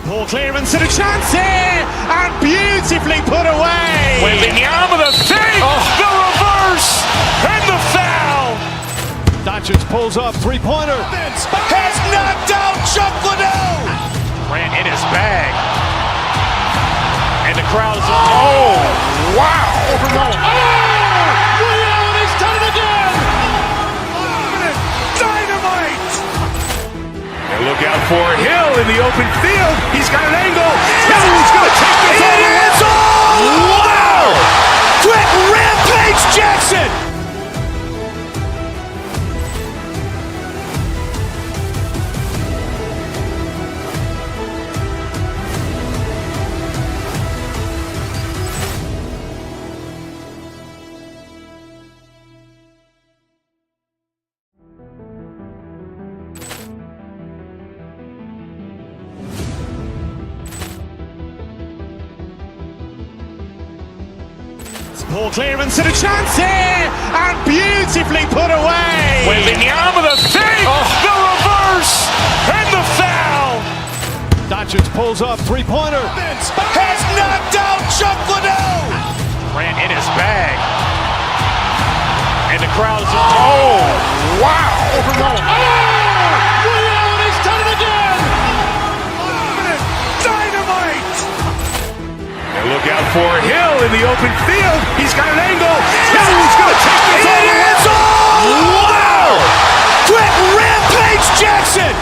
Ball clearance and a chance here, and beautifully put away. Wembanyama the fake, the reverse, and the foul. Doncic pulls up, three-pointer. Has knocked out Chuck Liddell. Grant in his bag, and the crowd is. Oh, wow! Liddell has done it again. Dynamite. And look out for Hill in the open field. He's got an angle. Hill's going to take this all the way. Wow! Quick rampage Jackson. Ball clearance and a chance here, and beautifully put away. Wembanyama the fake, the reverse, and the foul. Doncic pulls up, three-pointer. Has knocked out Chuck Liddell. Grant in his bag, and the crowd is. Oh, wow! Liddell has done it again. Dynamite. And look out for Hill in the open field. He's got an angle. Hill's going to take this all the way. Wow! Quick rampage Jackson.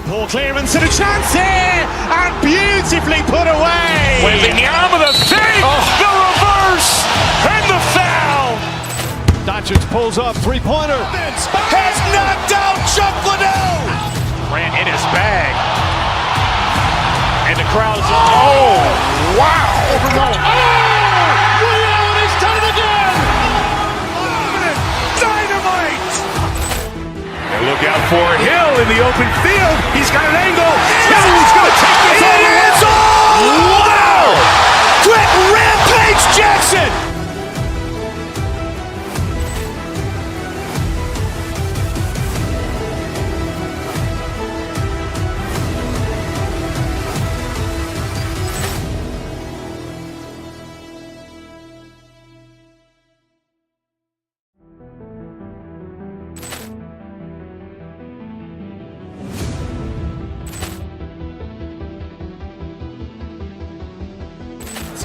Ball clearance and a chance here, and beautifully put away. Wembanyama the fake, the reverse, and the foul. Doncic pulls up, three-pointer. Has knocked out Chuck Liddell. Grant in his bag, and the crowd is. Oh, wow! Liddell has done it again. Dynamite. And look out for Hill in the open field. He's got an angle. Hill's going to take this all the way. Wow! Quick rampage Jackson.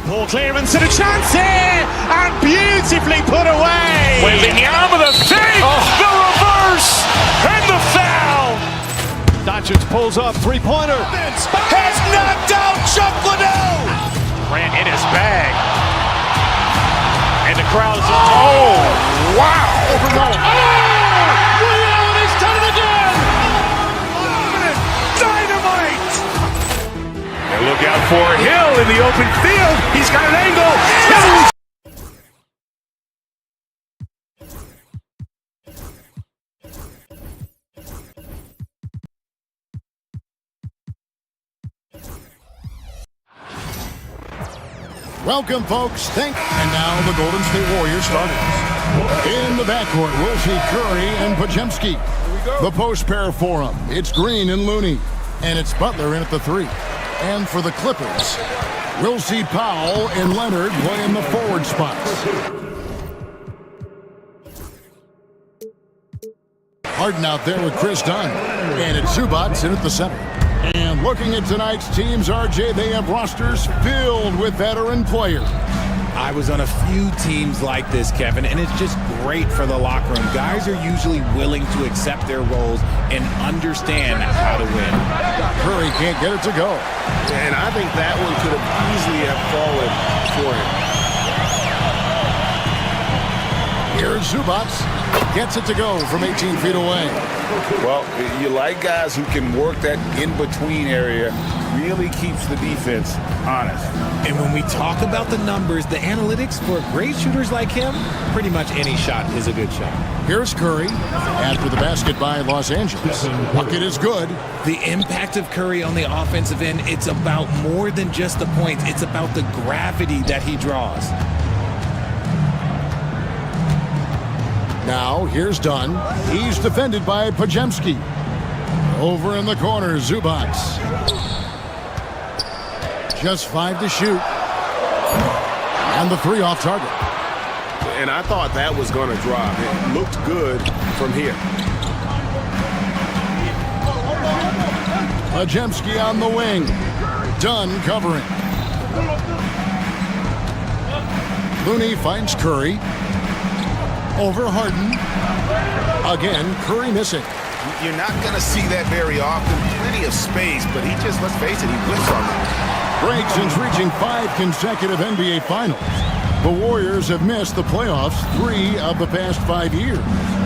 Ball clearance and a chance here, and beautifully put away. Wembanyama the fake, the reverse, and the foul. Doncic pulls up, three-pointer. Has knocked out Chuck Liddell. Grant in his bag, and the crowd is. Oh, wow! Liddell has done it again. Dynamite. And look out for Hill in the open field. He's got an angle. Hill's Welcome, folks. And now the Golden State Warriors starters. In the backcourt, we'll see Curry and Podziemski. The post pair for them, it's Green and Looney. And it's Butler in at the 3. And for the Clippers, we'll see Powell and Leonard playing the forward spots. Harden out there with Chris Dunn. And it's Zubats in at the center. And looking at tonight's teams, RJ, they have rosters filled with veteran players. I was on a few teams like this, Kevin, and it's just great for the locker room. Guys are usually willing to accept their roles and understand how to win. Curry can't get it to go. And I think that one could have easily have fallen for him. Here's Zubats. Gets it to go from 18 feet away. Well, you like guys who can work that in-between area, really keeps the defense honest. And when we talk about the numbers, the analytics for great shooters like him, pretty much any shot is a good shot. Here's Curry after the basket by Los Angeles. Bucket is good. The impact of Curry on the offensive end, it's about more than just the points. It's about the gravity that he draws. Now, here's Dunn. He's defended by Podziemski. Over in the corner, Zubats. Just 5 to shoot. And the 3 off target. And I thought that was going to drop. It looked good from here. Podziemski on the wing. Dunn covering. Looney finds Curry. Over Harden. Again, Curry missing. You're not going to see that very often. Plenty of space, but he just, let's face it, he whiffs on them. Since reaching 5 consecutive NBA Finals, the Warriors have missed the playoffs 3 of the past 5 years.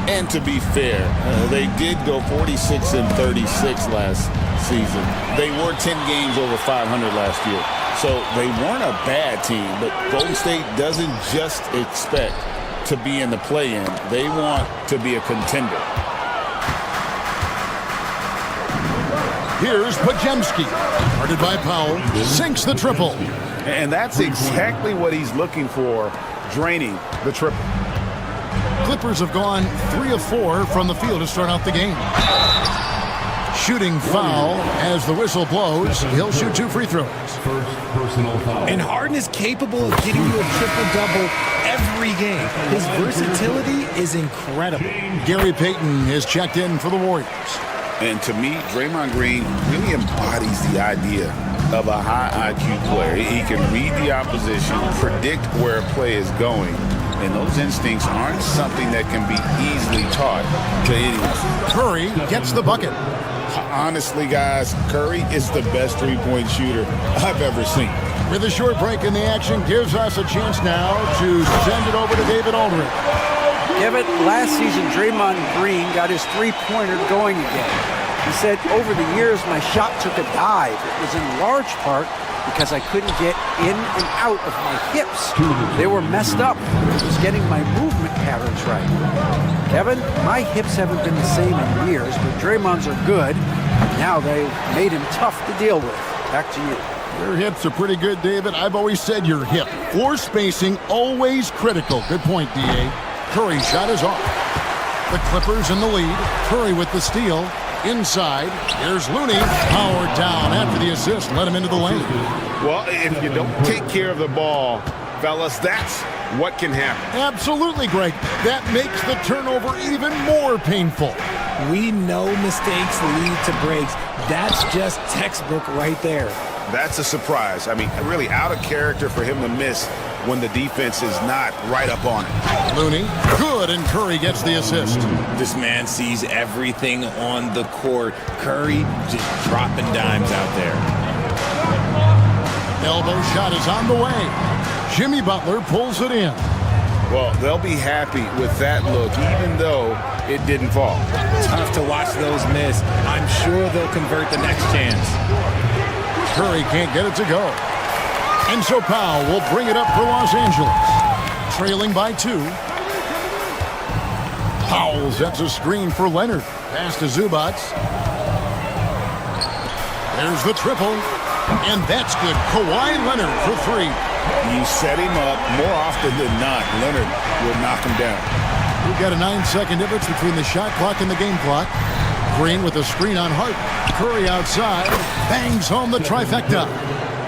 And to be fair, they did go 46 and 36 last season. They were 10 games over 500 last year. So they weren't a bad team, but Golden State doesn't just expect to be in the play-in. They want to be a contender. Here's Podziemski. Guarded by Powell. Sinks the triple. And that's exactly what he's looking for, draining the triple. Clippers have gone 3 of 4 from the field to start out the game. Shooting foul as the whistle blows. He'll shoot 2 free throws. First personal foul. And Harden is capable of getting you a triple-double every game. His versatility is incredible. Gary Payton has checked in for the Warriors. And to me, Draymond Green really embodies the idea of a high IQ player. He can read the opposition, predict where a play is going, and those instincts aren't something that can be easily taught to anyone. Curry gets the bucket. Honestly, guys, Curry is the best three-point shooter I've ever seen. With a short break in the action, gives us a chance now to send it over to David Aldridge. Kevin, last season, Draymond Green got his three-pointer going again. He said, over the years, my shot took a dive. It was in large part because I couldn't get in and out of my hips. They were messed up. I was getting my movement patterns right. Kevin, my hips haven't been the same in years, but Draymond's are good. Now they've made him tough to deal with. Back to you. Your hips are pretty good, David. I've always said your hip. Floor spacing, always critical. Good point, D.A. Curry's shot is off. The Clippers in the lead. Curry with the steal. Inside, here's Looney, powered down after the assist, let him into the lane. Well, if you don't take care of the ball, fellas, that's what can happen. Absolutely, Greg. That makes the turnover even more painful. We know mistakes lead to breaks. That's just textbook right there. That's a surprise. I mean, really out of character for him to miss when the defense is not right up on it. Looney, good, and Curry gets the assist. This man sees everything on the court. Curry just dropping dimes out there. Elbow shot is on the way. Jimmy Butler pulls it in. Well, they'll be happy with that look, even though it didn't fall. Tough to watch those miss. I'm sure they'll convert the next chance. Curry can't get it to go. And so Powell will bring it up for Los Angeles. Trailing by 2. Powell sets a screen for Leonard. Pass to Zubats. There's the triple. And that's good. Kawhi Leonard for 3. You set him up, more often than not, Leonard will knock him down. We've got a 9-second difference between the shot clock and the game clock. Green with a screen on Hart. Curry outside, bangs home the trifecta.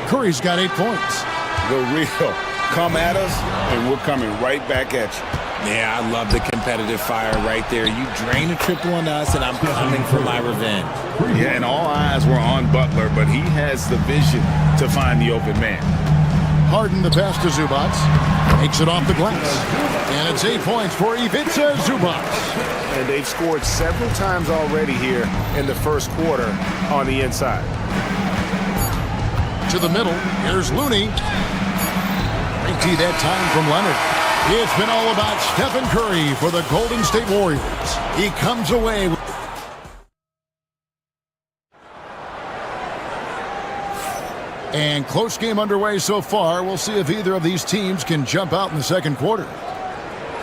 Curry's got 8 points. The real. Come at us, and we're coming right back at you. Yeah, I love the competitive fire right there. You drain a triple on us, and I'm coming for my revenge. Yeah, and all eyes were on Butler, but he has the vision to find the open man. Harden the pass to Zubac. Takes it off the glass. And it's 8 points for Ivica Zubac. And they've scored several times already here in the first quarter on the inside. To the middle, here's Looney. Great D that time from Leonard. It's been all about Stephen Curry for the Golden State Warriors. He comes away with... And close game underway so far. We'll see if either of these teams can jump out in the second quarter.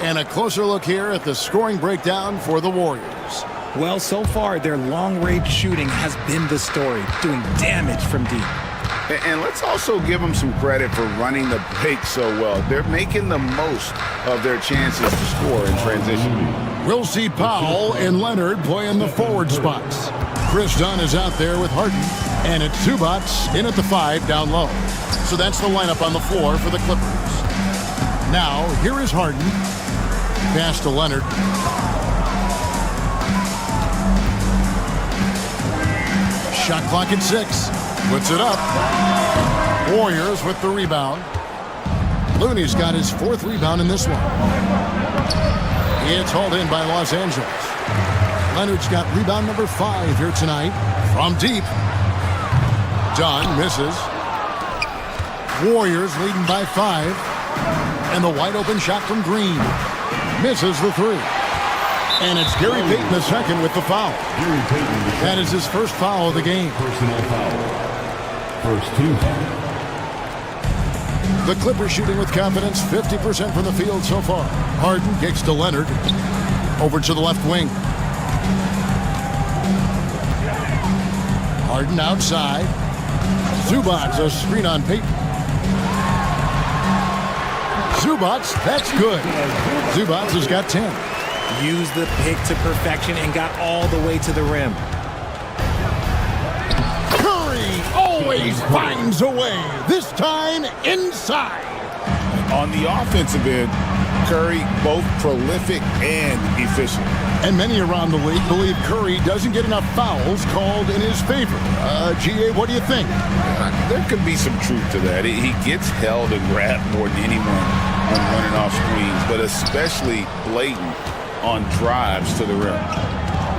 And a closer look here at the scoring breakdown for the Warriors. Well, so far, their long-range shooting has been the story, doing damage from deep. And let's also give them some credit for running the break so well. They're making the most of their chances to score in transition. We'll see Powell and Leonard play in the forward spots. Chris Dunn is out there with Harden. And it's Zubac in at the 5 down low. So that's the lineup on the floor for the Clippers. Now, here is Harden. Pass to Leonard. Shot clock at 6. Puts it up. Warriors with the rebound. Looney's got his 4th rebound in this one. It's hauled in by Los Angeles. Leonard's got rebound number 5 here tonight. From deep. Dunn misses. Warriors leading by 5. And the wide open shot from Green. Misses the 3. And it's Gary Payton the second with the foul. That is his first foul of the game. Personal foul. First 2. The Clippers shooting with confidence, 50% from the field so far. Harden kicks to Leonard. Over to the left wing. Harden outside. Zubac, a screen on Payton. Zubac, that's good. Zubac has got 10. Used the pick to perfection and got all the way to the rim. Curry always finds a way, this time inside. On the offensive end, Curry both prolific and efficient. And many around the league believe Curry doesn't get enough fouls called in his favor. GA, what do you think? There could be some truth to that. He gets held and grabbed more than anyone when running off screens, but especially blatant on drives to the rim.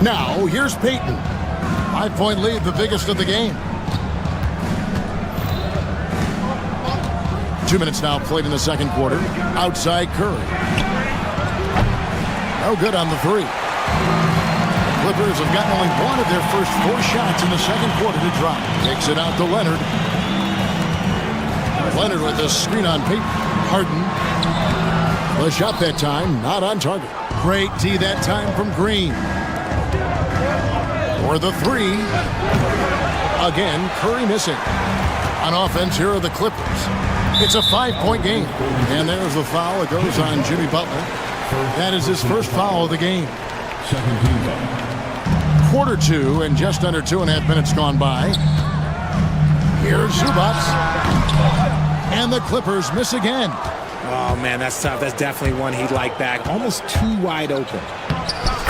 Now, here's Payton. 5-point lead, the biggest of the game. 2 minutes now played in the second quarter. Outside Curry. No good on the 3. Clippers have gotten only one of their first 4 shots in the second quarter to drop. Takes it out to Leonard. Leonard with a screen on Payton. Harden. The shot that time, not on target. Great D that time from Green. For the 3. Again, Curry missing. On offense, here are the Clippers. It's a 5-point game. And there's the foul. It goes on Jimmy Butler. That is his first foul of the game. Second team foul. Quarter 2 and just under 2.5 minutes gone by. Here's Zubac. And the Clippers miss again. Oh, man, that's tough. That's definitely one he'd like back. Almost too wide open.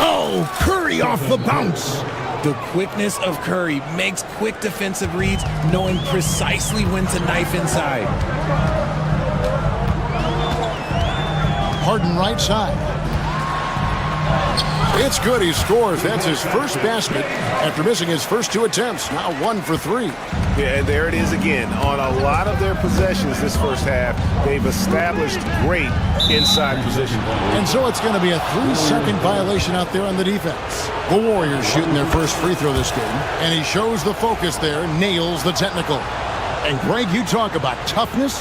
Oh, Curry off the bounce. The quickness of Curry makes quick defensive reads, knowing precisely when to knife inside. Harden right side. It's good. He scores. That's his first basket after missing his first 2 attempts. Now 1 for 3. Yeah, and there it is again. On a lot of their possessions this first half, they've established great inside position. And so it's going to be a 3-second violation out there on the defense. The Warriors shooting their first free throw this game, and he shows the focus there, nails the technical. And Greg, you talk about toughness,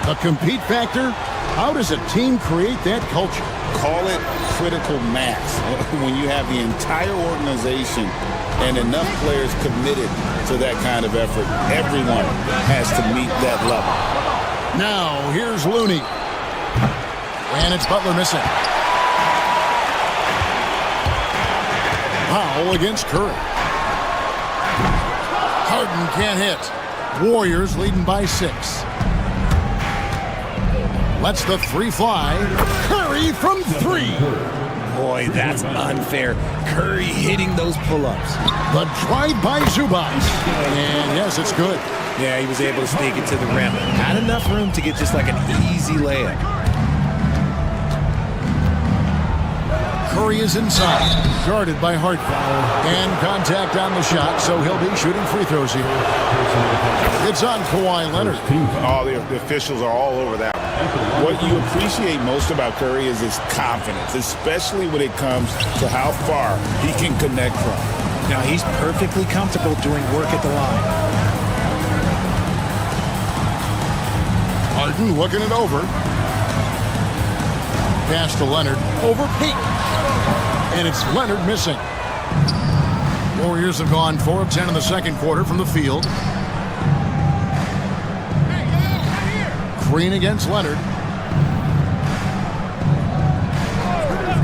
the compete factor. How does a team create that culture? Call it critical mass. When you have the entire organization and enough players committed to that kind of effort, everyone has to meet that level. Now, here's Looney. And it's Butler missing. Powell against Curry. Harden can't hit. Warriors leading by 6. Lets the three fly. Curry from 3. Boy, that's unfair. Curry hitting those pull-ups. The drive by Zubac. And yes, it's good. Yeah, he was able to sneak it to the rim. Had enough room to get just like an easy layup. Curry is inside, guarded by Harden. And contact on the shot, so he'll be shooting free throws here. It's on Kawhi Leonard. All the officials are all over that. What you appreciate most about Curry is his confidence, especially when it comes to how far he can connect from. Now, he's perfectly comfortable doing work at the line. Harden looking it over. Pass to Leonard. Over Pete. And it's Leonard missing. Warriors have gone 4 of 10 in the second quarter from the field. Green against Leonard.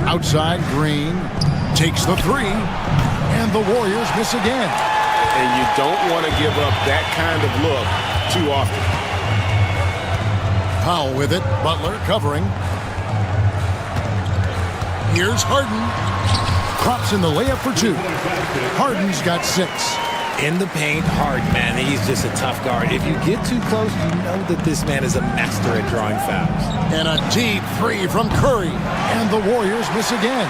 Outside, Green takes the 3. And the Warriors miss again. And you don't want to give up that kind of look too often. Powell with it. Butler covering. Here's Harden. Drops in the layup for 2. Harden's got 6. In the paint, Harden, man, he's just a tough guard. If you get too close, you know that this man is a master at drawing fouls. And a deep 3 from Curry. And the Warriors miss again.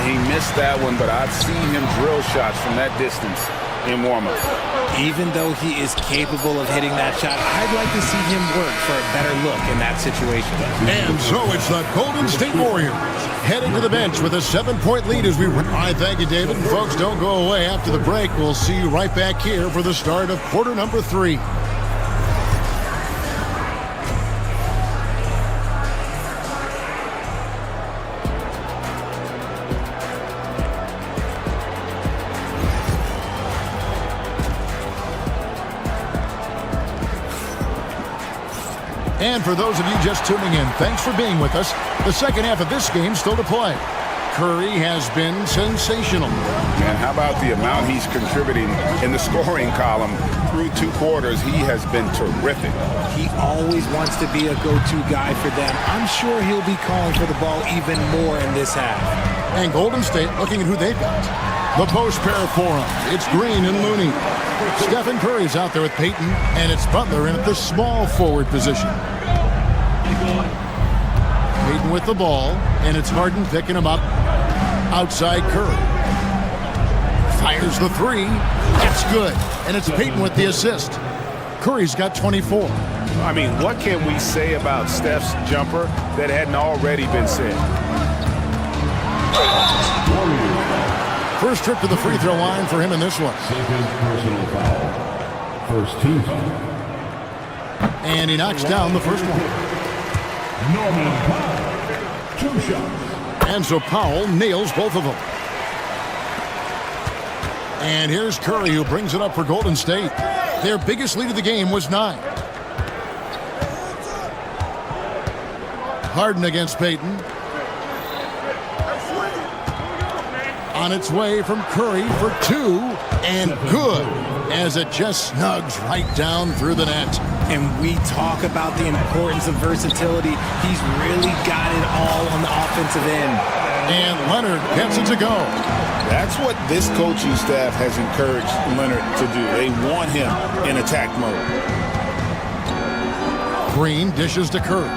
He missed that one, but I've seen him drill shots from that distance in warm-up. Even though he is capable of hitting that shot, I'd like to see him work for a better look in that situation. And so it's the Golden State Warriors heading to the bench with a 7-point lead as we... I thank you, David. And folks, don't go away after the break. We'll see you right back here for the start of quarter number 3. And for those of you just tuning in, thanks for being with us. The second half of this game still to play. Curry has been sensational. And how about the amount he's contributing in the scoring column through 2 quarters? He has been terrific. He always wants to be a go-to guy for them. I'm sure he'll be calling for the ball even more in this half. And Golden State looking at who they've got. The post pair for him. It's Green and Looney. Stephen Curry's out there with Peyton, and it's Butler in at the small forward position. Peyton with the ball, and it's Harden picking him up. Outside Curry. Fires the 3. That's good. And it's Peyton with the assist. Curry's got 24. I mean, what can we say about Steph's jumper that hadn't already been said? First trip to the free throw line for him in this one. Second personal foul. First team foul. And he knocks down the first one. Norman Powell. 2 shots. And so Powell nails both of them. And here's Curry, who brings it up for Golden State. Their biggest lead of the game was 9. Harden against Peyton. On its way from Curry for 2. And good, as it just snugs right down through the net. And we talk about the importance of versatility. He's really got it all on the offensive end. And Leonard gets it to go. That's what this coaching staff has encouraged Leonard to do. They want him in attack mode. Green dishes to Curry.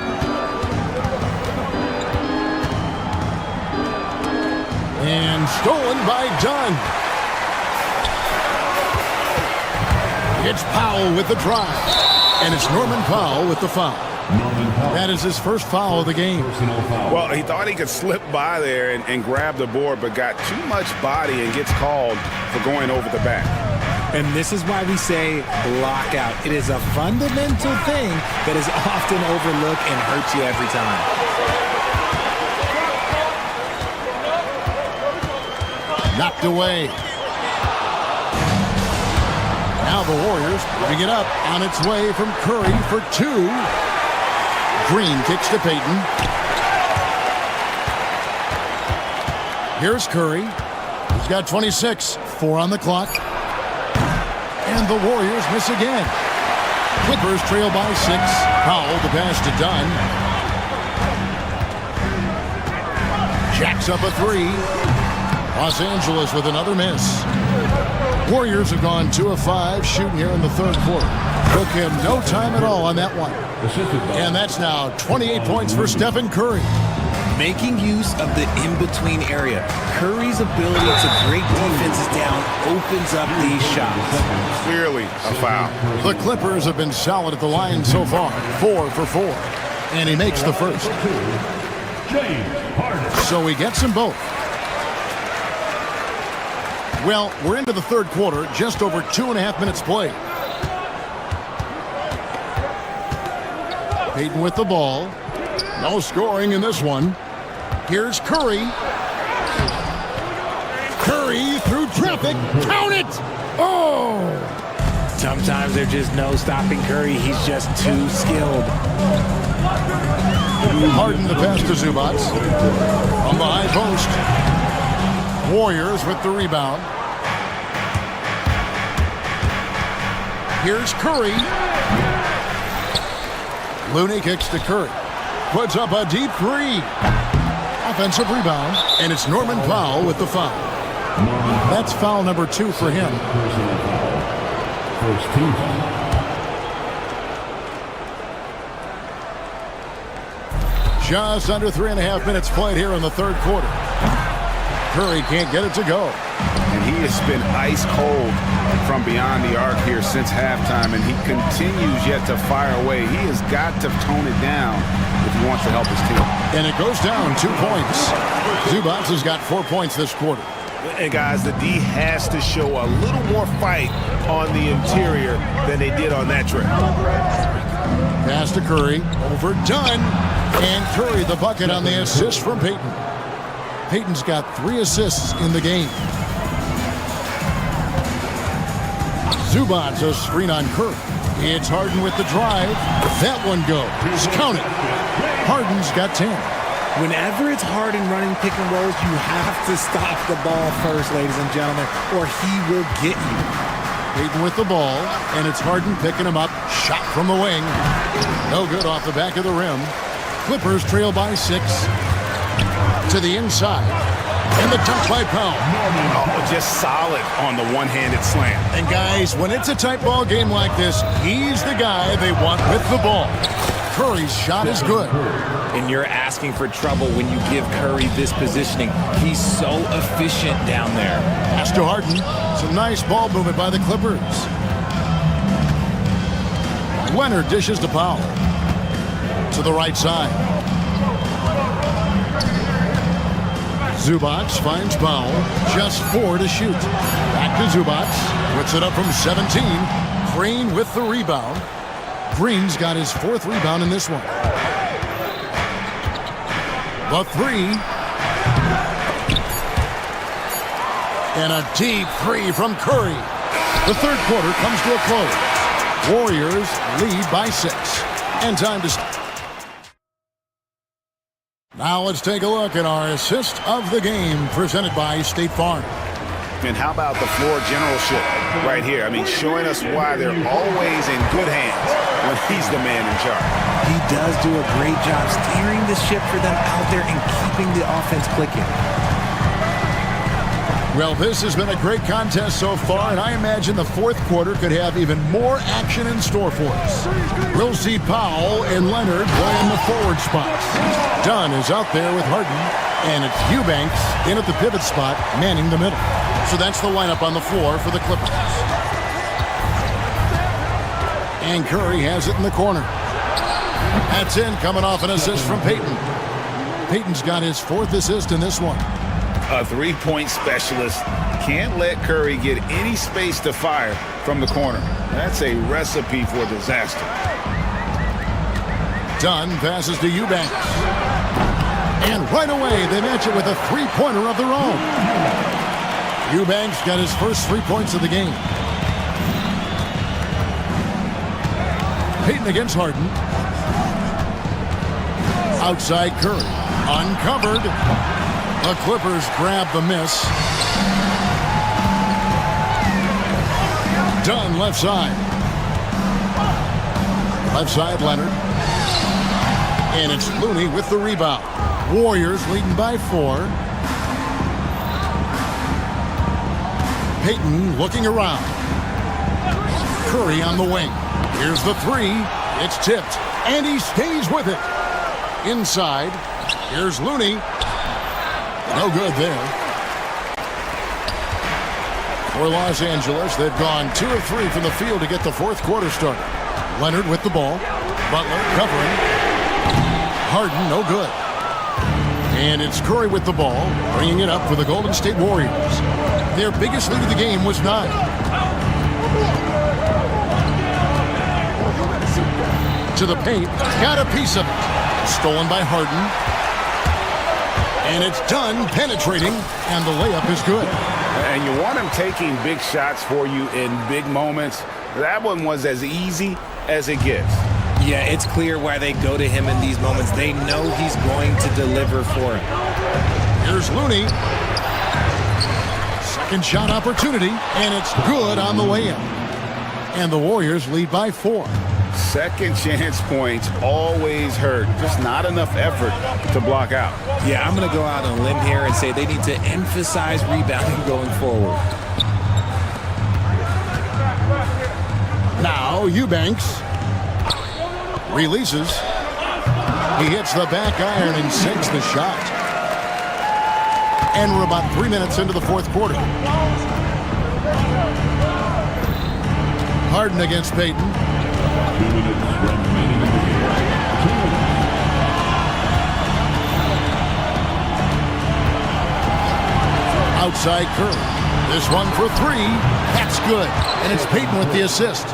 And stolen by Dunn. It's Powell with the drive. And it's Norman Powell with the foul. That is his first foul of the game. Well, he thought he could slip by there and grab the board, but got too much body and gets called for going over the back. And this is why we say block out. It is a fundamental thing that is often overlooked and hurts you every time. Knocked away. Now the Warriors moving it up on its way from Curry for 2. Green kicks to Payton. Here's Curry. He's got 26. 4 on the clock. And the Warriors miss again. Clippers trail by 6. Powell, the pass to Dunn. Jacks up a 3. Los Angeles with another miss. Warriors have gone 2 of 5 shooting here in the third quarter. Took him no time at all on that one. And that's now 28 points for Stephen Curry. Making use of the in-between area. Curry's ability to break defenses down opens up these shots. Clearly a foul. The Clippers have been solid at the line so far. 4 for 4. And he makes the first. So he gets them both. Well, we're into the third quarter, just over 2.5 minutes played. Payton with the ball. No scoring in this one. Here's Curry. Curry through traffic. Count it! Oh! Sometimes there's just no stopping Curry. He's just too skilled. Harden the pass to Zubac. From the high post. Warriors with the rebound. Here's Curry. Looney kicks to Curry. Puts up a deep 3. Offensive rebound. And it's Norman Powell with the foul. That's foul number 2 for him. First team. Just under 3.5 minutes played here in the third quarter. Curry can't get it to go. And he has been ice cold from beyond the arc here since halftime, and he continues yet to fire away. He has got to tone it down if he wants to help his team. And it goes down 2 points. Zubac has got 4 points this quarter. And guys, the D has to show a little more fight on the interior than they did on that trip. Pass to Curry. Overdone. And Curry the bucket on the assist from Payton. Payton's got 3 assists in the game. Zubac a screen on Curry. It's Harden with the drive. That one goes. Count it. Harden's got 10. Whenever it's Harden running pick and rolls, you have to stop the ball first, ladies and gentlemen, or he will get you. Payton with the ball, and it's Harden picking him up. Shot from the wing. No good off the back of the rim. Clippers trail by 6. To the inside. And the dunk by Powell. Oh, just solid on the one-handed slam. And guys, when it's a tight ball game like this, he's the guy they want with the ball. Curry's shot is good. And you're asking for trouble when you give Curry this positioning. He's so efficient down there. Pass to Harden. Some nice ball movement by the Clippers. Leonard dishes to Powell. To the right side. Zubac finds Powell. Just 4 to shoot. Back to Zubac. Puts it up from 17. Green with the rebound. Green's got his 4th rebound in this one. The 3. And a deep 3 from Curry. The third quarter comes to a close. Warriors lead by 6. And time to start. Now let's take a look at our assist of the game presented by State Farm. And how about the floor generalship right here? I mean, showing us why they're always in good hands when he's the man in charge. He does do a great job steering the ship for them out there and keeping the offense clicking. Well, this has been a great contest so far, and I imagine the fourth quarter could have even more action in store for us. We'll see Powell and Leonard playing the forward spots. Dunn is out there with Harden, and it's Eubanks in at the pivot spot, manning the middle. So that's the lineup on the floor for the Clippers. And Curry has it in the corner. That's in, coming off an assist from Payton. Payton's got his 4th assist in this one. A 3-point specialist can't let Curry get any space to fire from the corner. That's a recipe for disaster. Dunn passes to Eubanks. And right away, they match it with a 3-pointer of their own. Eubanks got his first 3 points of the game. Payton against Harden. Outside Curry. Uncovered. The Clippers grab the miss. Dunn left side. Left side Leonard. And it's Looney with the rebound. Warriors leading by 4. Payton looking around. Curry on the wing. Here's the 3. It's tipped. And he stays with it. Inside. Here's Looney. No good there. For Los Angeles, they've gone 2 of 3 from the field to get the fourth quarter started. Leonard with the ball. Butler covering. Harden, no good. And it's Curry with the ball, bringing it up for the Golden State Warriors. Their biggest lead of the game was 9. To the paint, got a piece of it. Stolen by Harden. And it's done, penetrating, and the layup is good. And you want him taking big shots for you in big moments. That one was as easy as it gets. Yeah, it's clear why they go to him in these moments. They know he's going to deliver for him. Here's Looney. Second shot opportunity, and it's good on the way in. And the Warriors lead by 4. Second chance points always hurt. Just not enough effort to block out. Yeah, I'm going to go out on a limb here and say they need to emphasize rebounding going forward. Now Eubanks releases. He hits the back iron and sinks the shot. And we're about 3 minutes into the fourth quarter. Harden against Payton. Outside Curry. This one for 3. That's good. And it's Payton with the assist.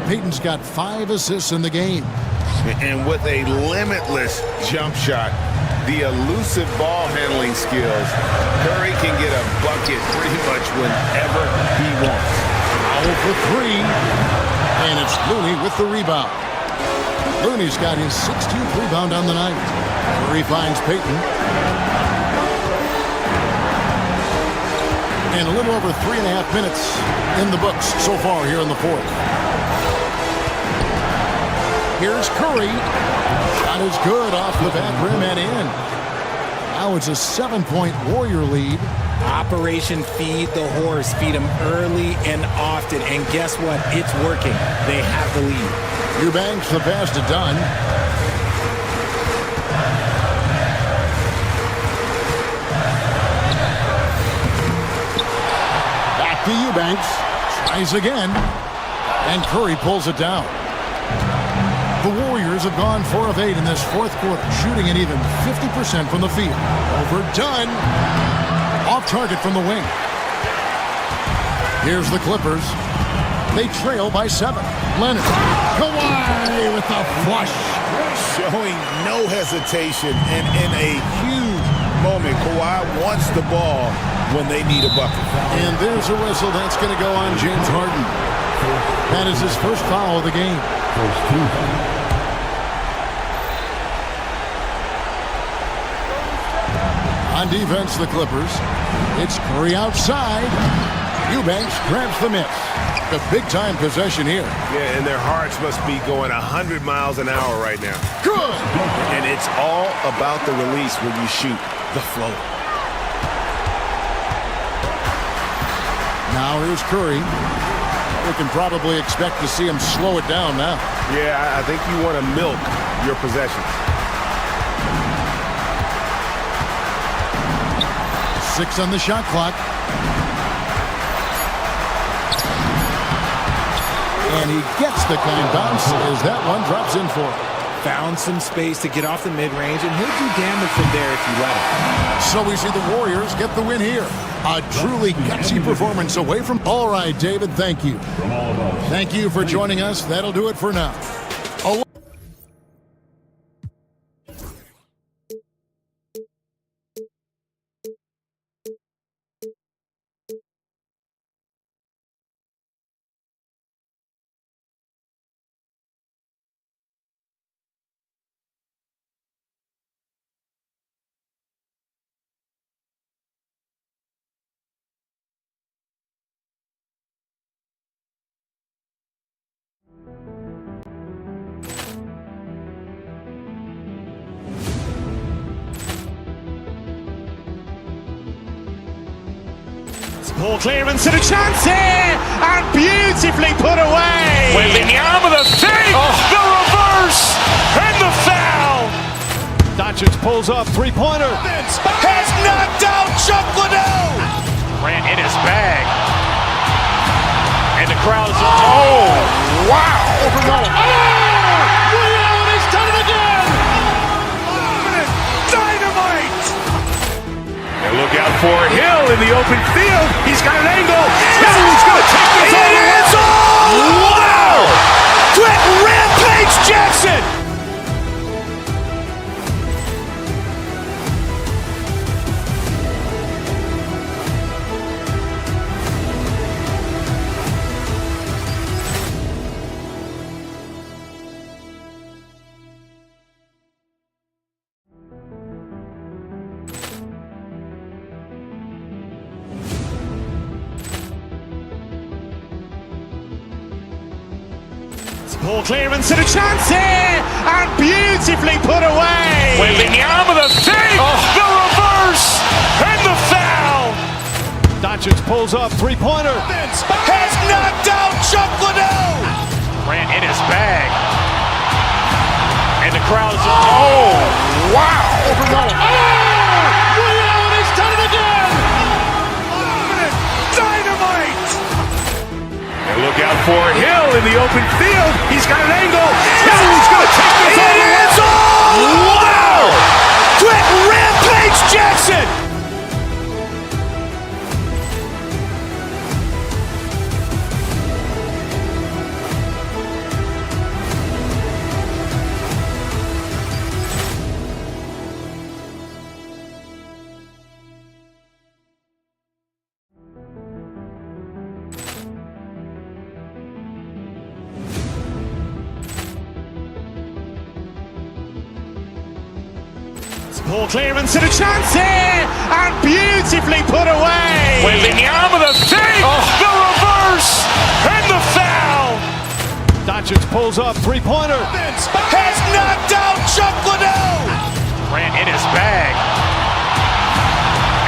Payton's got 5 assists in the game. And with a limitless jump shot, the elusive ball handling skills, Curry can get a bucket pretty much whenever he wants. Foul for 3. And it's Looney with the rebound. Looney's got his 16th rebound on the night. Curry finds Payton. And a little over 3.5 minutes in the books so far here in the fourth. Here's Curry. Shot is good off the back rim and in. Now it's a 7-point Warrior lead. Operation Feed the Horse. Feed him early and often. And guess what? It's working. They have the lead. Eubanks the pass to Dunn. Back to Eubanks. Tries again. And Curry pulls it down. The Warriors have gone 4 of 8 in this fourth quarter, shooting an even 50% from the field. Over Dunn. Off target from the wing. Here's the Clippers. They trail by 7. Leonard. Kawhi with the flush. Showing no hesitation, and in a huge moment, Kawhi wants the ball when they need a bucket. And there's a whistle that's going to go on James Harden. That is his first foul of the game. On defense, the Clippers. It's Curry outside. Eubanks grabs the miss. A big-time possession here. Yeah, and their hearts must be going 100 miles an hour right now. Good! And it's all about the release when you shoot the flow. Now here's Curry. We can probably expect to see him slow it down now. Yeah, I think you want to milk your possessions. 6 on the shot clock. And he gets the kind bounce as that one drops in for him. Found some space to get off the mid-range, and he'll do damage from there if you let him. So we see the Warriors get the win here. A truly gutsy performance away from... All right, David, thank you. Thank you for joining us. That'll do it for now. Ball clearance and a chance here, and beautifully put away. Wembanyama the save, the reverse, and the foul. Doncic pulls up, three-pointer, has knocked out Chuck Liddell. Grant in his bag, and the crowd is, oh, wow. Allen has done it again. Dynamite. And look out for Hill in the open field. He's got an angle. He's going to take this all the way. Wow! Quick Rampage Jackson. Ball clearance and a chance here, and beautifully put away. Wembanyama the save, the reverse, and the foul. Doncic pulls up, three-pointer, has knocked out Chuck Liddell. Grant in his bag, and the crowd is, oh, wow. Allen has done it again. Dynamite. And look out for Hill in the open field. He's got an angle. He's going to take this all the way. Wow! Quick Rampage Jackson. Ball clearance and a chance here, and beautifully put away. Wembanyama the save, the reverse, and the foul. Doncic pulls up, three-pointer, has knocked out Chuck Liddell. Grant in his bag,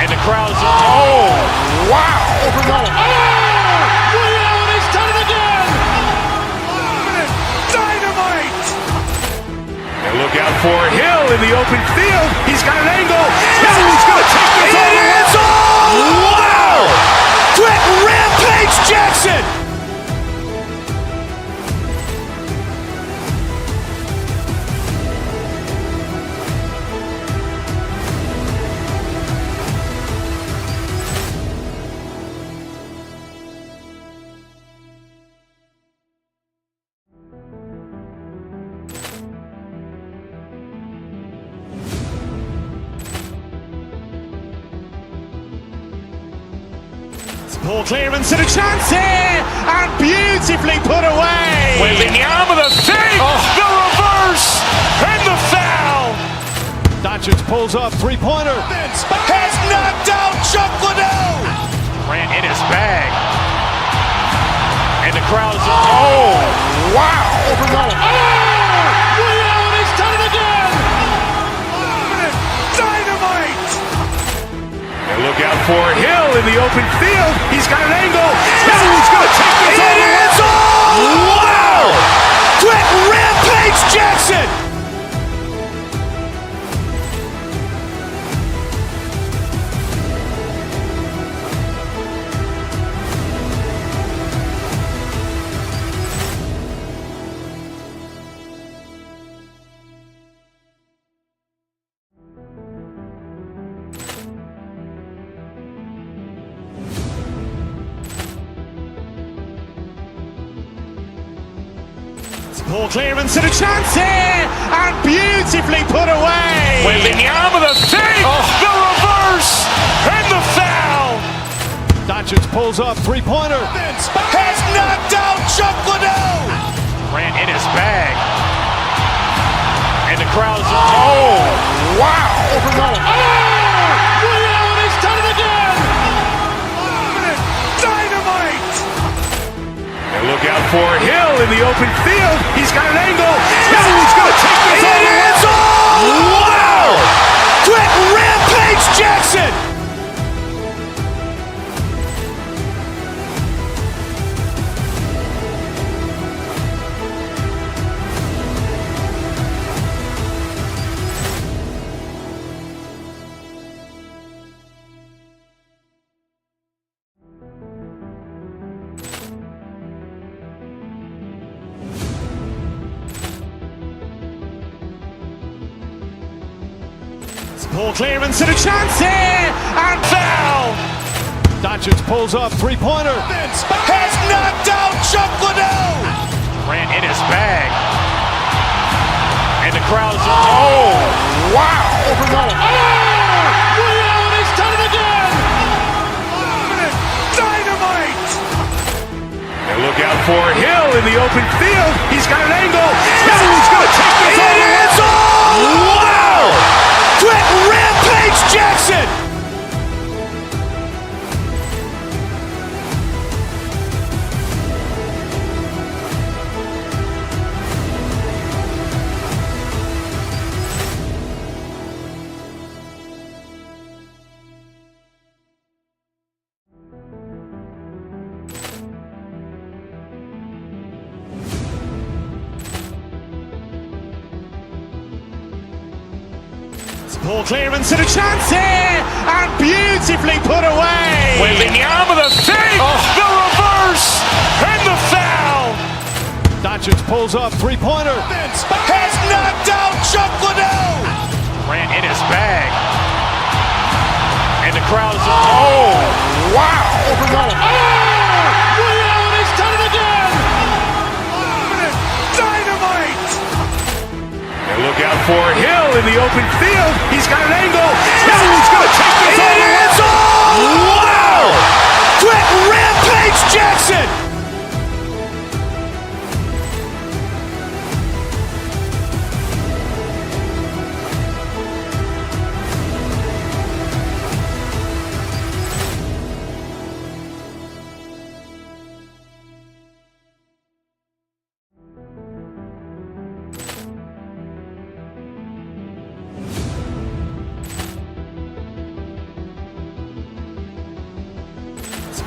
and the crowd is, oh, wow. Allen has done it again. Dynamite. And look out for Hill in the open field. He's got an angle. He's going to take this all the way. Wow! Quick Rampage Jackson. Ball clearance and a chance here, and beautifully put away. Wembanyama the save, the reverse, and the foul. Doncic pulls up, three-pointer, has knocked out Chuck Liddell. Grant in his bag, and the crowd is, oh, wow. Allen has done it again. Dynamite. And look out for Hill in the open field. He's got an angle. He's going to take this all the way. Wow! Quick Rampage Jackson. Ball clearance and a chance here, and beautifully put away. Wembanyama the save, the reverse, and the foul. Doncic pulls up, three-pointer, has knocked out Chuck Liddell. Grant in his bag, and the crowd is, oh, wow. Allen has done it again. Dynamite. And look out for Hill in the open field. He's got an angle. He's going to take this all the way. Wow! Quick Rampage Jackson. Ball clearance and a chance here, and foul! Doncic pulls up, three-pointer. Has knocked out Chuck Liddell! Grant in his bag. And the crowd is, oh, wow! Leon has done it again! Dynamite! And look out for Hill in the open field. He's got an angle. Hill is going to take this all the way. Wow! Quick Rampage Jackson! Ball clearance and a chance here, and beautifully put away. Wembanyama the fake, the reverse, and the foul. Doncic pulls up, three-pointer. Has knocked out Chuck Liddell. Grant in his bag. And the crowd is, oh, wow. Leon has done it again! Dynamite! And look out for Hill in the open field. He's got an angle. Hill is going to take this all the way. Wow! Quick Rampage Jackson!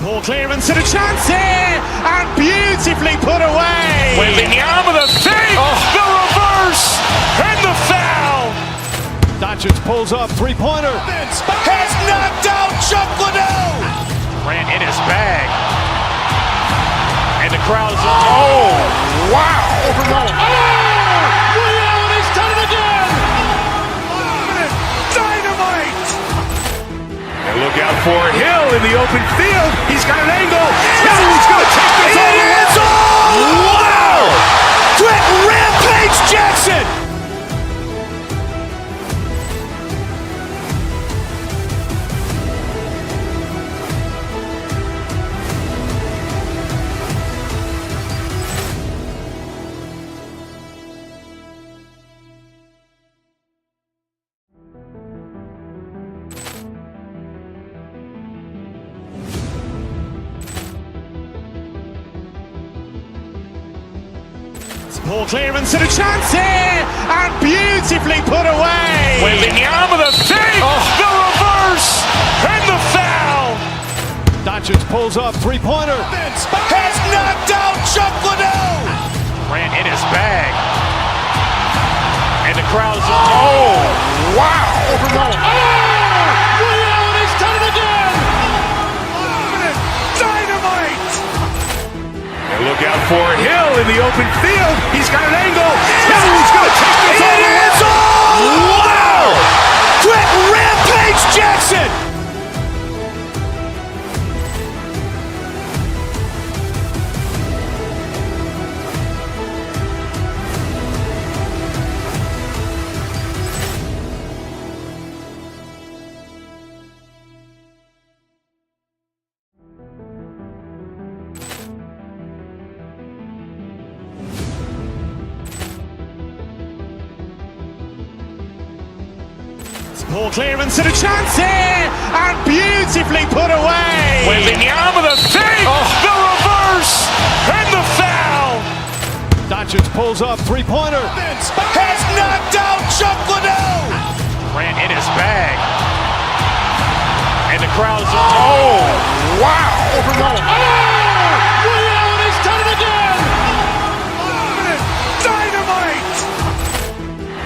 Ball clearance and a chance here, and beautifully put away. Wembanyama the fake, the reverse, and the foul. Doncic pulls up, three-pointer. Has knocked out Chuck Liddell. Grant in his bag. And the crowd is, oh, wow. Leon has done it again! Dynamite! And look out for Hill in the open field. He's got an angle. Hill is going to take this all the way. Wow! Quick Rampage Jackson! Ball clearance and a chance here, and beautifully put away. Wembanyama the fake, the reverse, and the foul. Doncic pulls up, three-pointer. Has knocked out Chuck Liddell. Grant in his bag. And the crowd is, oh, wow. Leon has done it again! Dynamite! And look out for Hill in the open field. He's got an angle. Hill is going to take this all the way. Wow! Quick Rampage Jackson! Ball clearance and a chance here, and beautifully put away. Wembanyama the fake, the reverse, and the foul. Doncic pulls up, three-pointer. Has knocked out Chuck Liddell. Grant in his bag. And the crowd is, oh, wow. Leon has done it again! Dynamite!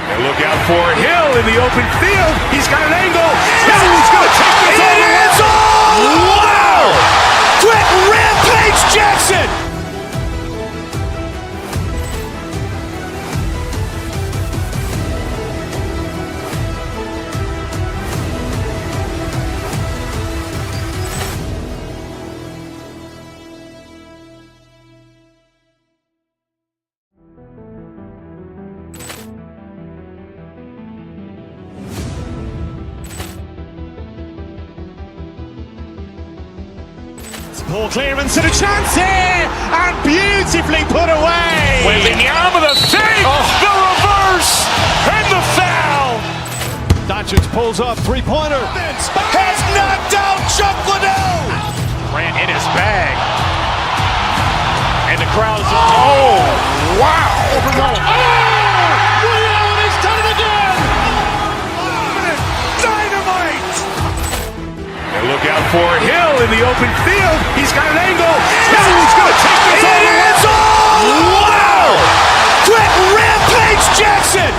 And look out for Hill in the open field. He's got an angle. Hill is going to take this all the way. Wow! Quick Rampage Jackson! Ball clearance and a chance here, and beautifully put away. Wembanyama the fake, the reverse, and the foul. Doncic pulls up, three-pointer, has knocked out Chuck Liddell. Grant in his bag, and the crowd is, oh, wow. Ray Allen has done it again. Dynamite. And look out for Hill in the open field. He's got an angle. Hill's going to take this all the way. Wow! Quick Rampage Jackson.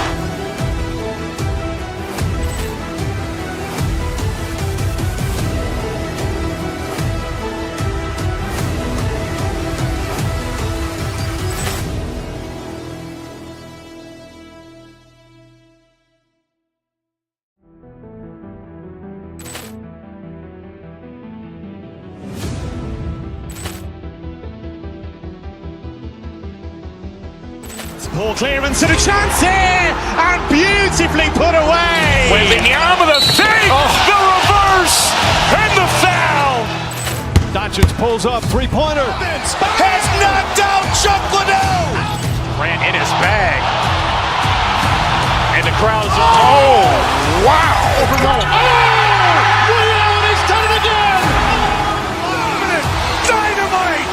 Ball clearance and a chance here, and beautifully put away. Wembanyama the fake, the reverse, and the foul. Doncic pulls up, three-pointer, has knocked out Chuck Liddell. Grant in his bag, and the crowd is, oh, wow. Ray Allen has done it again. Dynamite.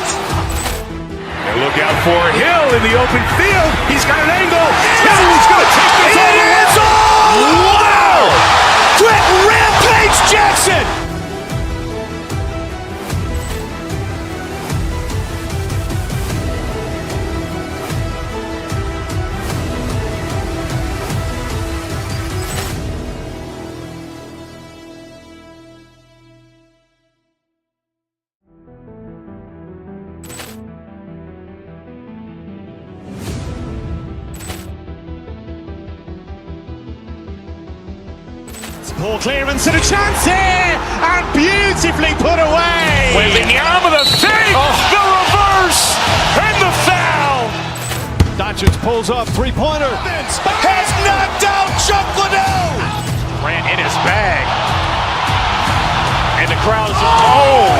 And look out for Hill in the open field. He's got an angle. Hill's going to take this all the way. Wow! Quick Rampage Jackson. Ball clearance and a chance here, and beautifully put away. Wembanyama the fake, the reverse, and the foul. Doncic pulls up, three-pointer, has knocked out Chuck Liddell. Grant in his bag, and the crowd is, oh,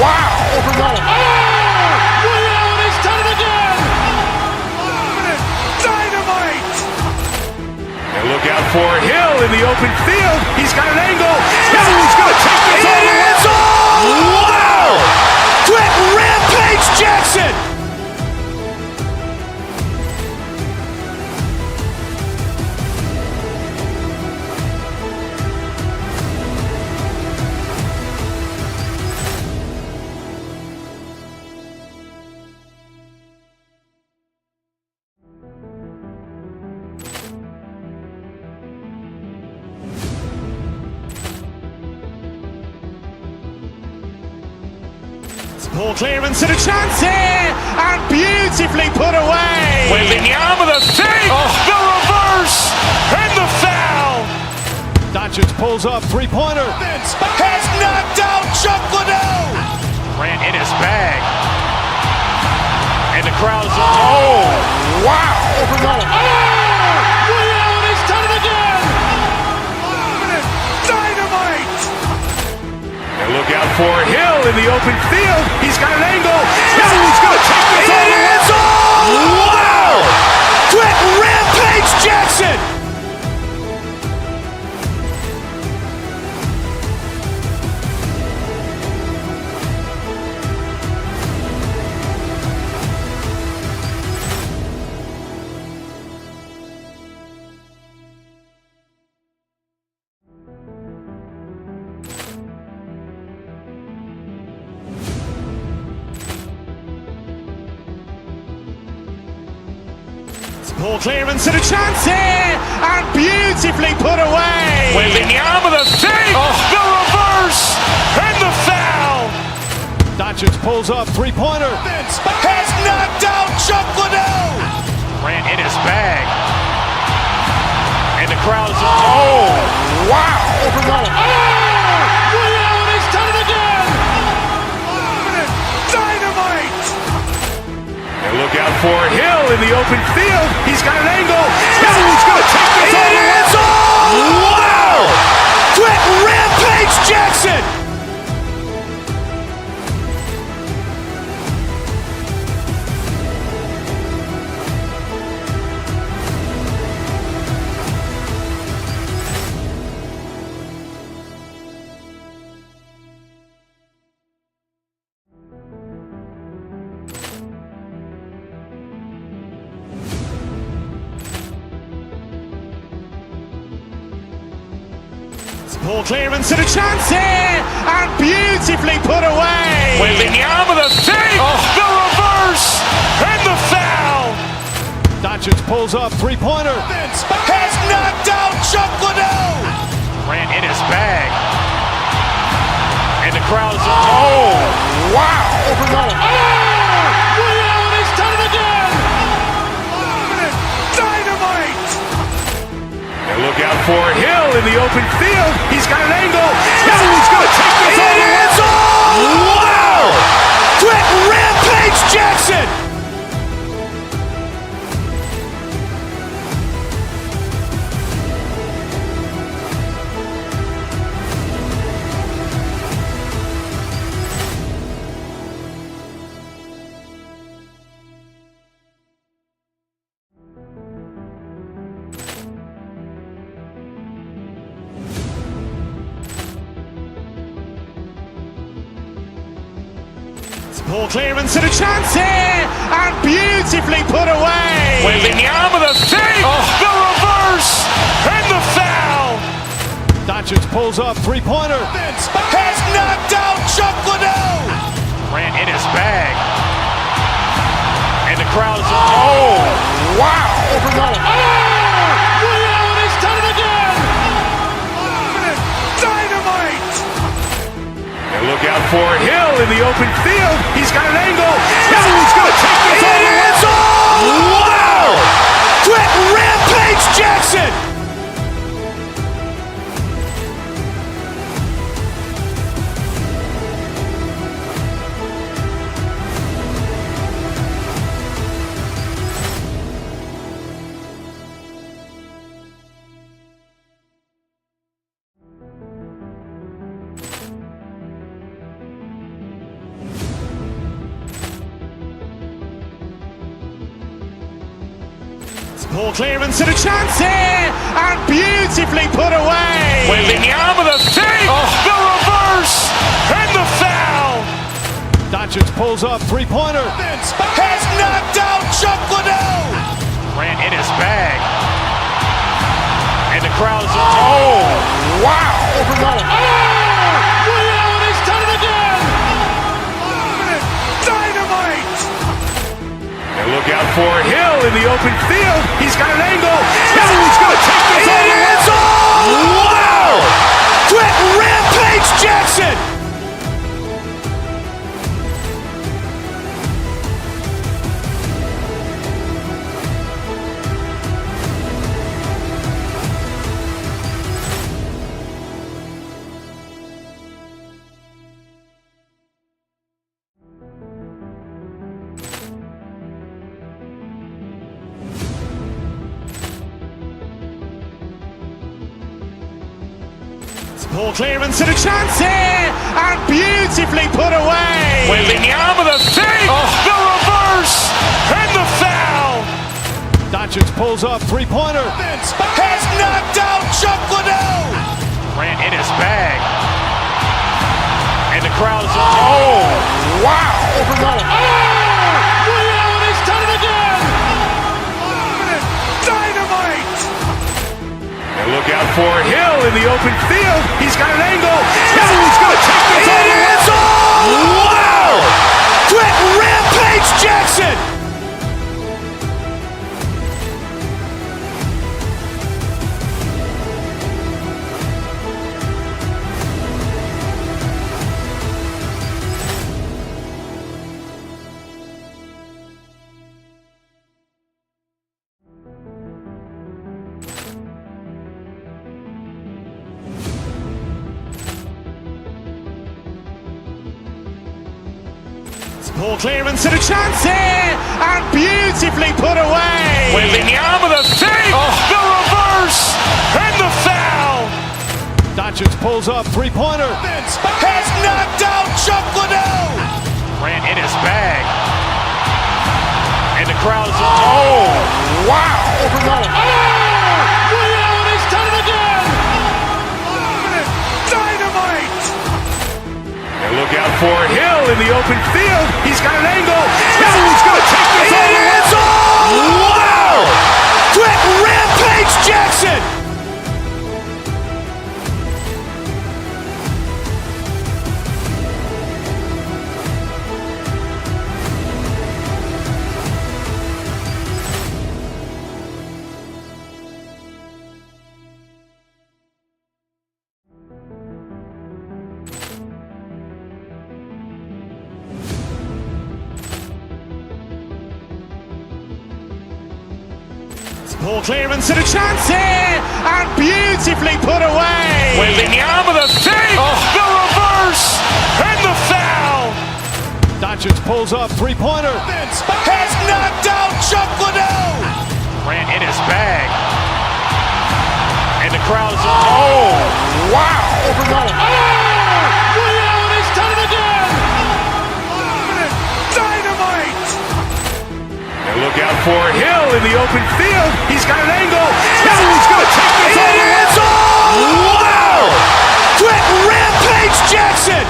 wow. Ray Allen has done it again. Dynamite. And look out for Hill in the open field. He's got an angle. Hill's going to take this all the way. Wow! Quick Rampage Jackson. Ball clearance and a chance here, and beautifully put away. Wembanyama the fake, the reverse, and the foul. Doncic pulls up, three-pointer, has knocked out Chuck Liddell. Grant in his bag, and the crowd is, oh, wow. Ray Allen has done it again. Dynamite. And look out for Hill in the open field. He's got an angle. Hill's going to take this all the way. Wow! Quick Rampage Jackson. Ball clearance and a chance here, and beautifully put away. Wembanyama the fake, the reverse, and the foul. Doncic pulls up, three-pointer, has knocked out Chuck Liddell. Grant in his bag, and the crowd is, oh, wow. Ray Allen has done it again. Dynamite. And look out for Hill in the open field. He's got an angle. Hill's going to take this all the way. Wow! Quick Rampage Jackson. Ball clearance and a chance here, and beautifully put away. Wembanyama the fake, the reverse, and the foul. Doncic pulls up, three-pointer. Has knocked out Chuck Liddell. Grant in his bag. And the crowd is, oh, wow. He's done it again. Dynamite. And look out for Hill in the open field. He's got an angle. He's going to take this all the way. Wow. Quick Rampage Jackson. Ball clearance and a chance here, and beautifully put away. Wembanyama the fake, the reverse, and the foul. Doncic pulls up, three-pointer. Has knocked out Chuck Liddell. Grant in his bag. And the crowd is, oh, wow. He's done it again. Dynamite. And look out for Hill in the open field. He's got an angle. He's going to take this all the way. Wow. Quick Rampage Jackson. Ball clearance and a chance here, and beautifully put away. Wembanyama the fake, the reverse, and the foul. Doncic pulls up, three-pointer. Has knocked out Chuck Liddell. Grant in his bag. And the crowd is, oh, wow. He's done it again. Dynamite. And look out for Hill in the open field. He's got an angle. He's going to take this all the way. Wow. Quick Rampage Jackson. Ball clearance and a chance here, and beautifully put away. Wembanyama the fake, the reverse, and the foul. Doncic pulls up, three-pointer. Has knocked out Chuck Liddell. Grant in his bag. And the crowd is, oh, wow. He's done it again. Dynamite. And look out for Hill in the open field. He's got an angle. He's going to take this all the way. Wow. Quick Rampage Jackson. Ball clearance and a chance here, and beautifully put away. Wembanyama the fake, the reverse, and the foul. Doncic pulls up, three-pointer. Has knocked out Chuck Liddell. Grant in his bag. And the crowd is, oh, wow. He's done it again. Dynamite. And look out for Hill in the open field. He's got an angle. He's going to take this all the way. Wow. Quick Rampage Jackson. Ball clearance and a chance here, and beautifully put away. Wembanyama the save, the reverse, and the foul. Doncic pulls up, three-pointer, has knocked out Chuck Liddell. Grant in his bag, and the crowd is, wow. Liddell has done it again. Dynamite. And look out for Hill in the open field. He's got an angle. Hill's going to take this all the way. Wow! Quick Rampage Jackson.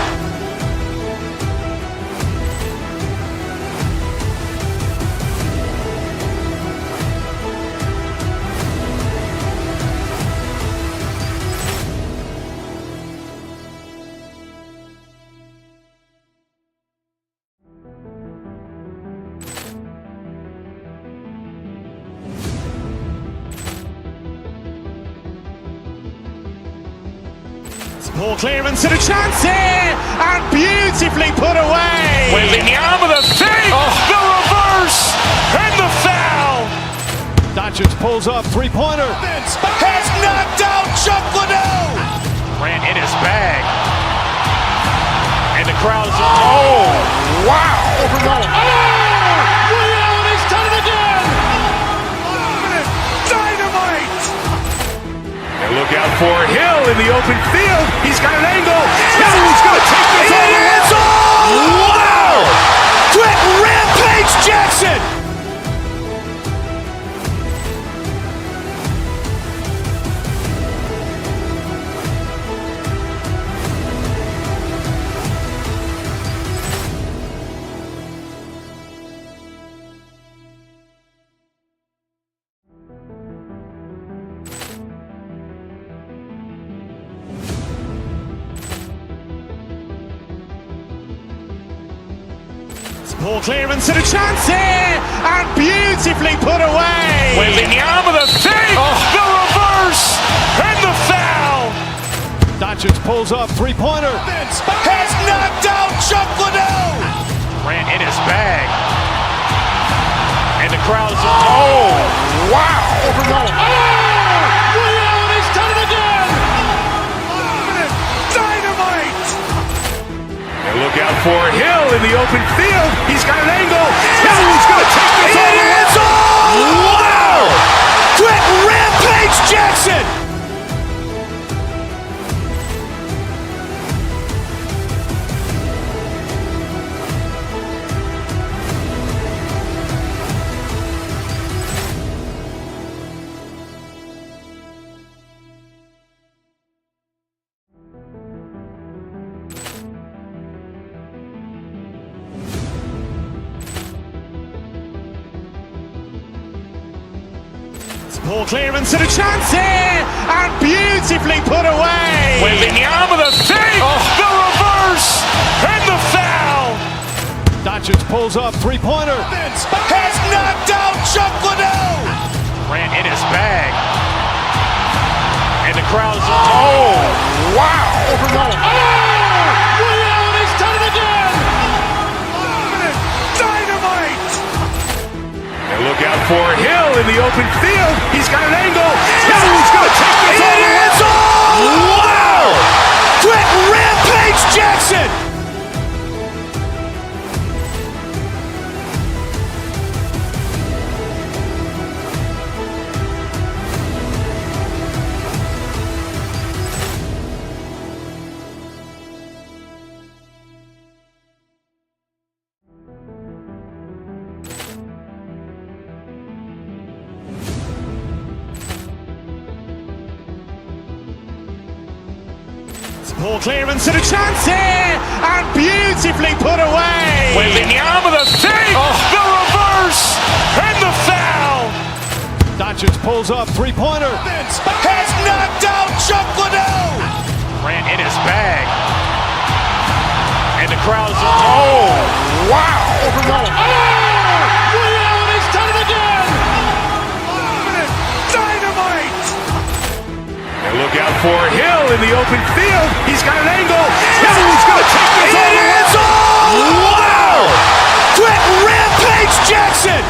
Ball clearance and a chance here, and beautifully put away. Wembanyama the save, the reverse, and the foul. Doncic pulls up, three-pointer, has knocked out Chuck Liddell. Grant in his bag, and the crowd is, wow. Liddell has done it again. Dynamite. And look out for Hill in the open field. He's got an angle. Hill's going to take this all the way. Wow! Quick Rampage Jackson. Ball clearance and a chance here, and beautifully put away. Wembanyama the save, the reverse, and the foul. Doncic pulls up, three-pointer, has knocked out Chuck Liddell. Grant in his bag, and the crowd is, wow. Liddell has done it again. Dynamite. And look out for Hill in the open field. He's got an angle. Hill's going to take this all the way. Wow! Quick Rampage Jackson. Ball clearance and a chance here, and beautifully put away. Wembanyama the save, the reverse, and the foul. Doncic pulls up, three-pointer, has knocked out Chuck Liddell. Grant in his bag, and the crowd is, wow. Liddell has done it again. Dynamite. And look out for Hill in the open field. He's got an angle. Hill's going to take this all the way. Wow! Quick Rampage Jackson. Ball clearance and a chance here, and beautifully put away. Wembanyama the save, the reverse, and the foul. Doncic pulls up, three-pointer, has knocked out Chuck Liddell. Grant in his bag, and the crowd is, wow. Liddell has done it again. Dynamite. And look out for Hill in the open field. He's got an angle. Hill's going to take this all the way. Wow! Quick Rampage Jackson.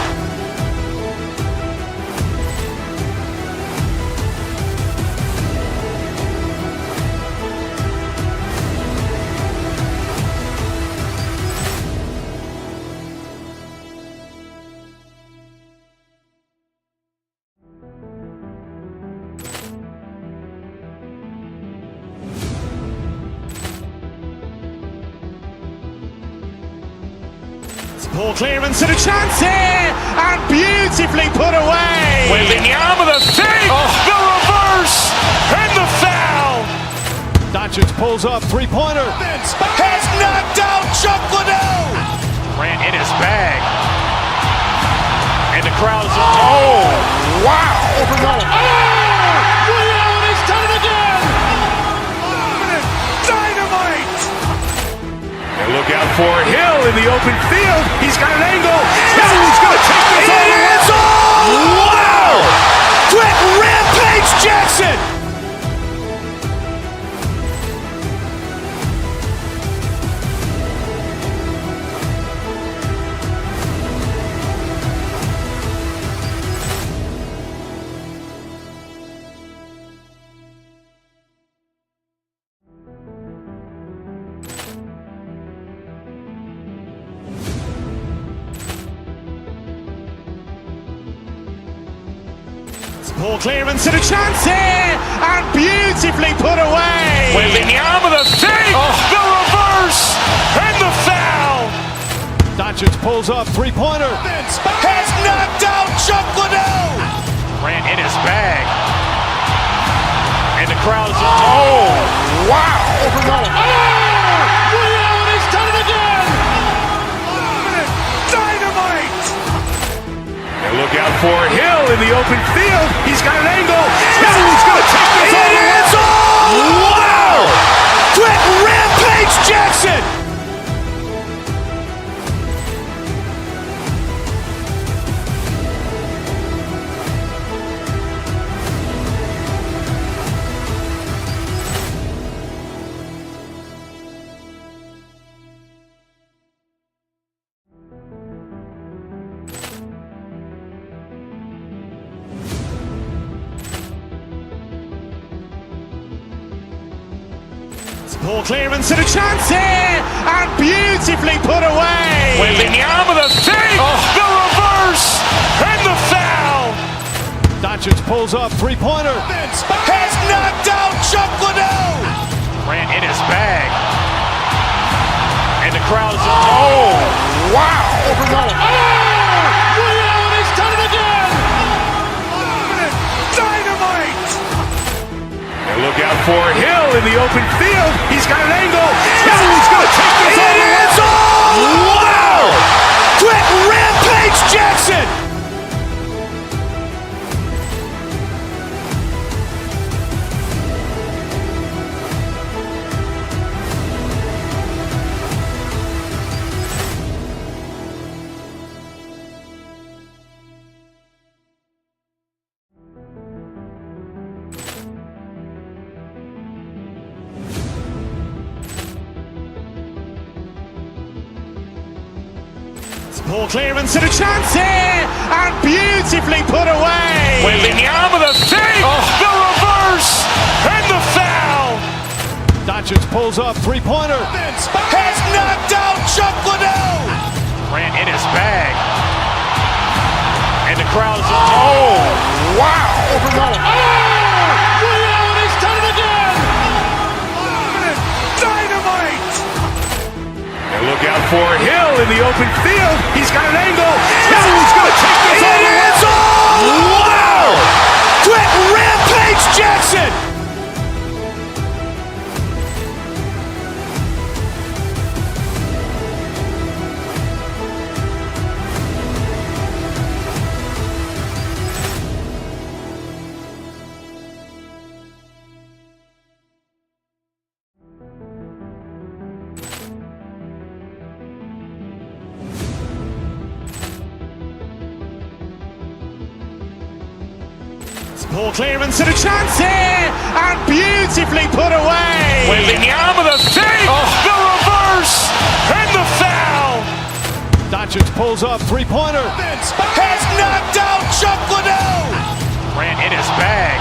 Ball clearance and a chance here, and beautifully put away. Wembanyama with a fake, the reverse, and the foul. Doncic pulls up, three-pointer, has knocked out Chuck Liddell. Grant in his bag, and the crowd is, oh, wow. Liddell, and he's done it again. Dynamite. And look out for Hill in the open field. He's got an angle. Hill's going to take this all the way. Wow! Quick Rampage Jackson! Ball clearance and a chance here, and beautifully put away. Wembanyama with a fake, the reverse, and the foul. Doncic pulls up, three-pointer, has knocked out Chuck Liddell. Grant in his bag, and the crowd is, oh, wow. Liddell, and he's done it again. Dynamite. And look out for Hill in the open field. He's got an angle. Hill's going to take this all the way. Wow! Quick Rampage Jackson! Ball clearance and a chance here, and beautifully put away. Wembanyama with a fake, the reverse, and the foul. Doncic pulls up, three-pointer, has knocked out Chuck Liddell. Grant in his bag, and the crowd is, oh, wow. Liddell, and he's done it again. Dynamite. And look out for Hill in the open field. He's got an angle. Hill's going to take this all the way. Wow! Quick Rampage Jackson! Ball clearance and a chance here, and beautifully put away. Wembanyama with a fake, the reverse, and the foul. Doncic pulls up, three-pointer, has knocked out Chuck Liddell. Grant in his bag, and the crowd is, oh, wow. Liddell, and he's done it again. Dynamite. And look out for Hill in the open field. He's got an angle. Hill's going to take this all the way. Wow! Quick Rampage Jackson! Ball clearance and a chance here, and beautifully put away. Wembanyama with a fake, the reverse, and the foul. Doncic pulls up, three-pointer, has knocked out Chuck Liddell. Grant in his bag,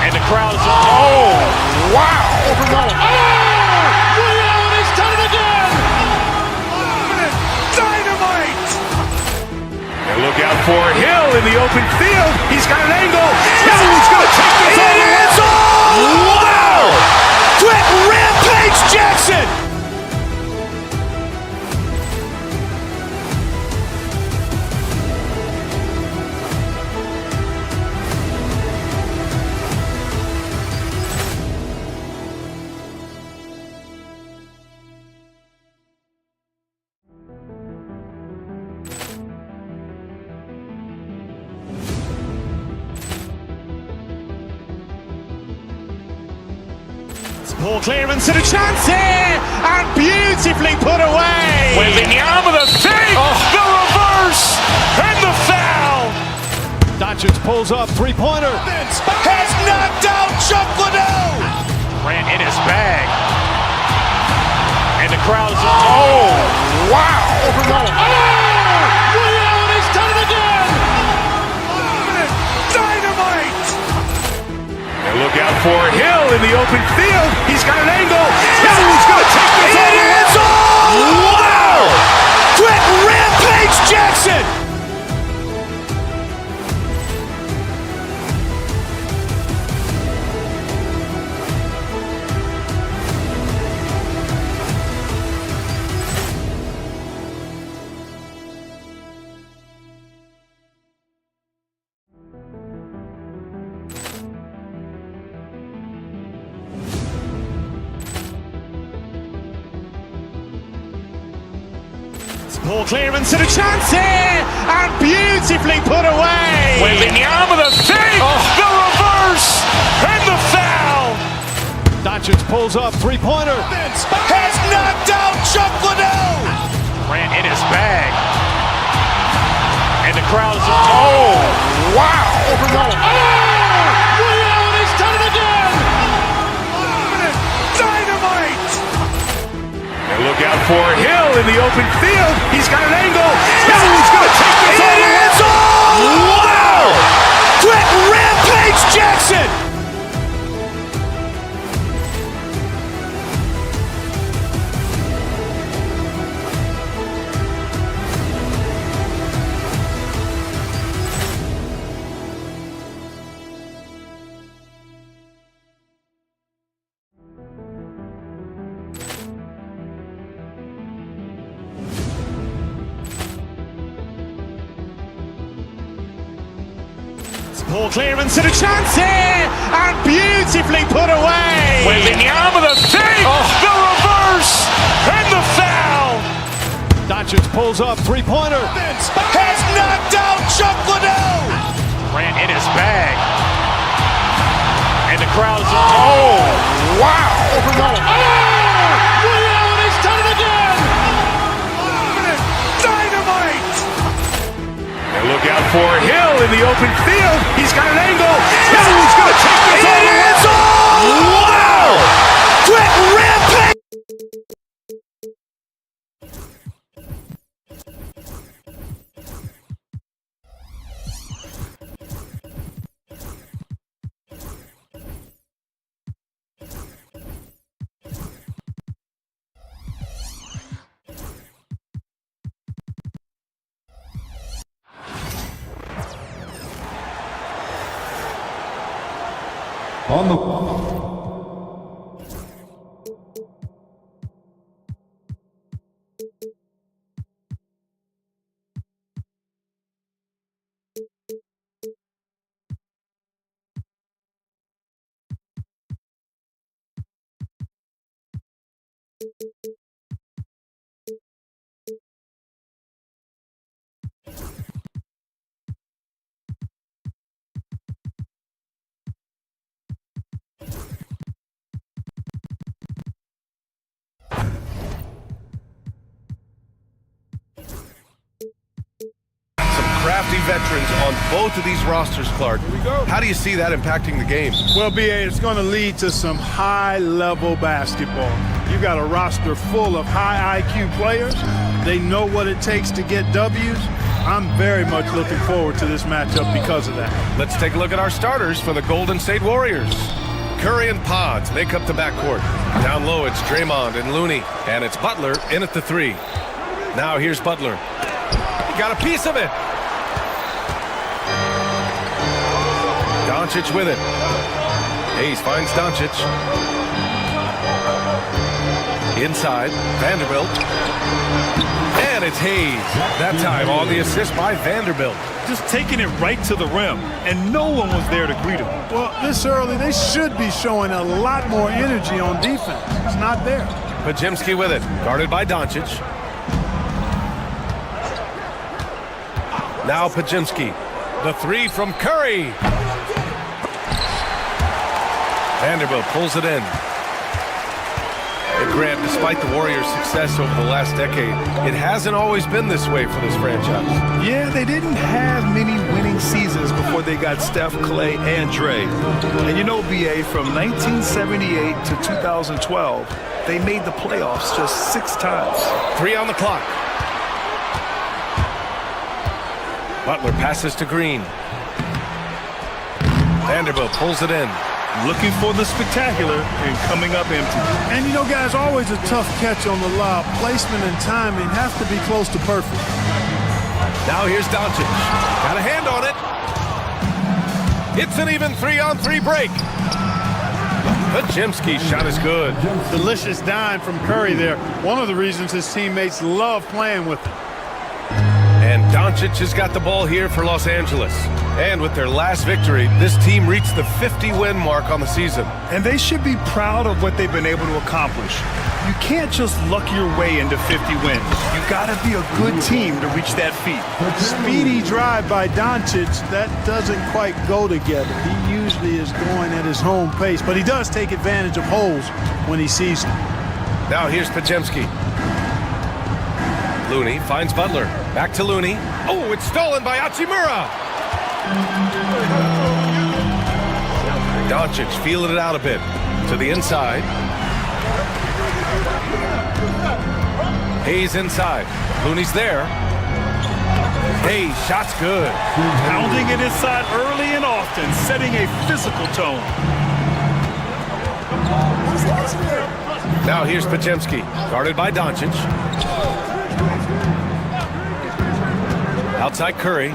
and the crowd is, oh, wow. Liddell, and he's done it again. Dynamite. And look out for Hill in the open field. He's got an angle. Hill's going to take this all the way. Wow! Quick Rampage Jackson! Ball clearance and a chance here, and beautifully put away. Wembanyama the save, the reverse, and the foul. Doncic pulls up, three-pointer, has knocked out Chuck Liddell. Grant in his bag, and the crowd is, oh, wow. Ray Allen has done it again. Dynamite. And look out for Hill in the open field. He's got an angle. Hill's going to take this all the way. Wow! Quick Rampage Jackson. Ball clearance and a chance here, and beautifully put away. Wembanyama the save, the reverse, and the foul. Doncic pulls up, three-pointer, has knocked out Chuck Liddell. Grant in his bag, and the crowd is, oh, wow. Ray Allen has done it again. Dynamite. And look out for Hill in the open field. He's got an angle. Hill's going to take this all the way. Wow! Quick Rampage Jackson. Ball clearance and a chance here, and beautifully put away. Wembanyama the save, the reverse, and the foul. Doncic pulls up, three-pointer, has knocked out Chuck Liddell. Grant in his bag, and the crowd is, oh, wow. Ray Allen has done it again. Dynamite. And look out for Hill in the open field. He's got an angle. Hill's going to take this all the way. Wow! Quick Rampage. On the Crafty veterans on both of these rosters, Clark. How do you see that impacting the game? Well, B.A., it's going to lead to some high-level basketball. You got a roster full of high IQ players. They know what it takes to get W's. I'm very much looking forward to this matchup because of that. Let's take a look at our starters for the Golden State Warriors. Curry and Pods make up the backcourt. Down low, it's Draymond and Looney, and it's Butler in at the three. Now here's Butler. He got a piece of it. Doncic with it. Hayes finds Doncic. Inside, Vanderbilt. And it's Hayes. That time on the assist by Vanderbilt. Just taking it right to the rim, and no one was there to greet him. Well, this early, they should be showing a lot more energy on defense. It's not there. Podziemski with it, guarded by Doncic. Now Podziemski. The three from Curry. Vanderbilt pulls it in. Grant, despite the Warriors' success over the last decade, it hasn't always been this way for this franchise. Yeah, they didn't have many winning seasons before they got Steph, Clay, and Dre. And you know, BA, from 1978 to 2012, they made the playoffs just 6 times. 3 on the clock. Butler passes to Green. Vanderbilt pulls it in. Looking for the spectacular and coming up empty. And you know, guys, always a tough catch on the lob. Placement and timing have to be close to perfect. Now here's Doncic. Got a hand on it. It's an even 3-on-3 break. Podziemski's shot is good. Delicious dime from Curry there. One of the reasons his teammates love playing with him. And Doncic has got the ball here for Los Angeles. And with their last victory, this team reached the 50-win mark on the season. And they should be proud of what they've been able to accomplish. You can't just luck your way into 50 wins. You gotta be a good team to reach that feat. Speedy drive by Doncic, that doesn't quite go together. He usually is going at his home pace, but he does take advantage of holes when he sees them. Now here's Podziemski. Looney finds Butler. Back to Looney. Oh, it's stolen by Hachimura. Doncic feeling it out a bit. To the inside. Hayes inside. Looney's there. Hayes, shot's good. Pounding it inside early and often, setting a physical tone. Now here's Podziemski, guarded by Doncic. Outside Curry.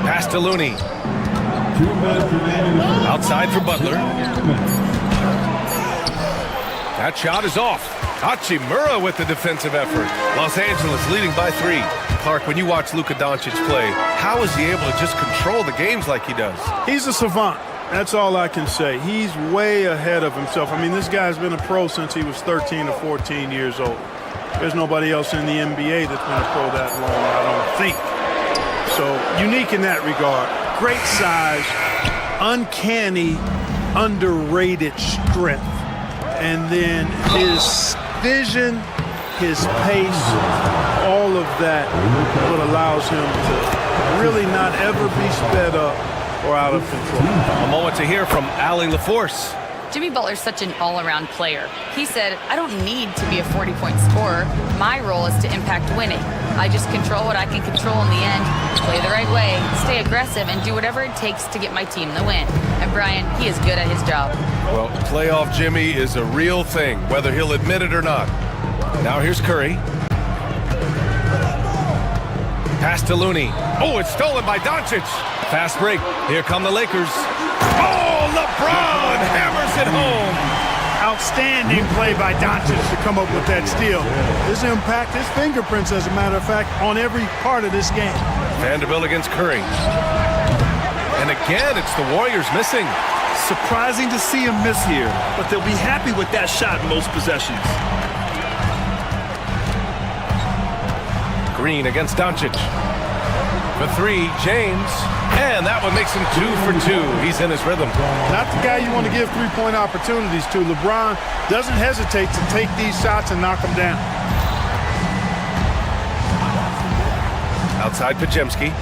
Pass to Looney. Outside for Butler. That shot is off. Hachimura with the defensive effort. Los Angeles leading by 3. Clark, when you watch Luka Doncic play, how is he able to just control the games like he does? He's a savant. That's all I can say. He's way ahead of himself. I mean, this guy's been a pro since he was 13 or 14 years old. There's nobody else in the NBA that's been a pro that long, I don't think. So, unique in that regard. Great size, uncanny, underrated strength. And then his vision, his pace, all of that what allows him to really not ever be sped up or out of control. A moment to hear from Allie LaForce. Jimmy Butler's such an all-around player. He said, I don't need to be a 40-point scorer. My role is to impact winning. I just control what I can control in the end, play the right way, stay aggressive, and do whatever it takes to get my team the win. And Brian, he is good at his job. Well, playoff Jimmy is a real thing, whether he'll admit it or not. Now here's Curry. Pass to Looney. Oh, it's stolen by Doncic. Fast break. Here come the Lakers. Oh, LeBron hammers it home. Outstanding play by Doncic to come up with that steal. His impact, his fingerprints, as a matter of fact, on every part of this game. Vanderbilt against Curry. And again, it's the Warriors missing. Surprising to see him miss here, but they'll be happy with that shot in most possessions. Green against Doncic. For 3, James. And that one makes him 2 for 2. He's in his rhythm. Not the guy you want to give three-point opportunities to. LeBron doesn't hesitate to take these shots and knock them down. Outside Podziemski.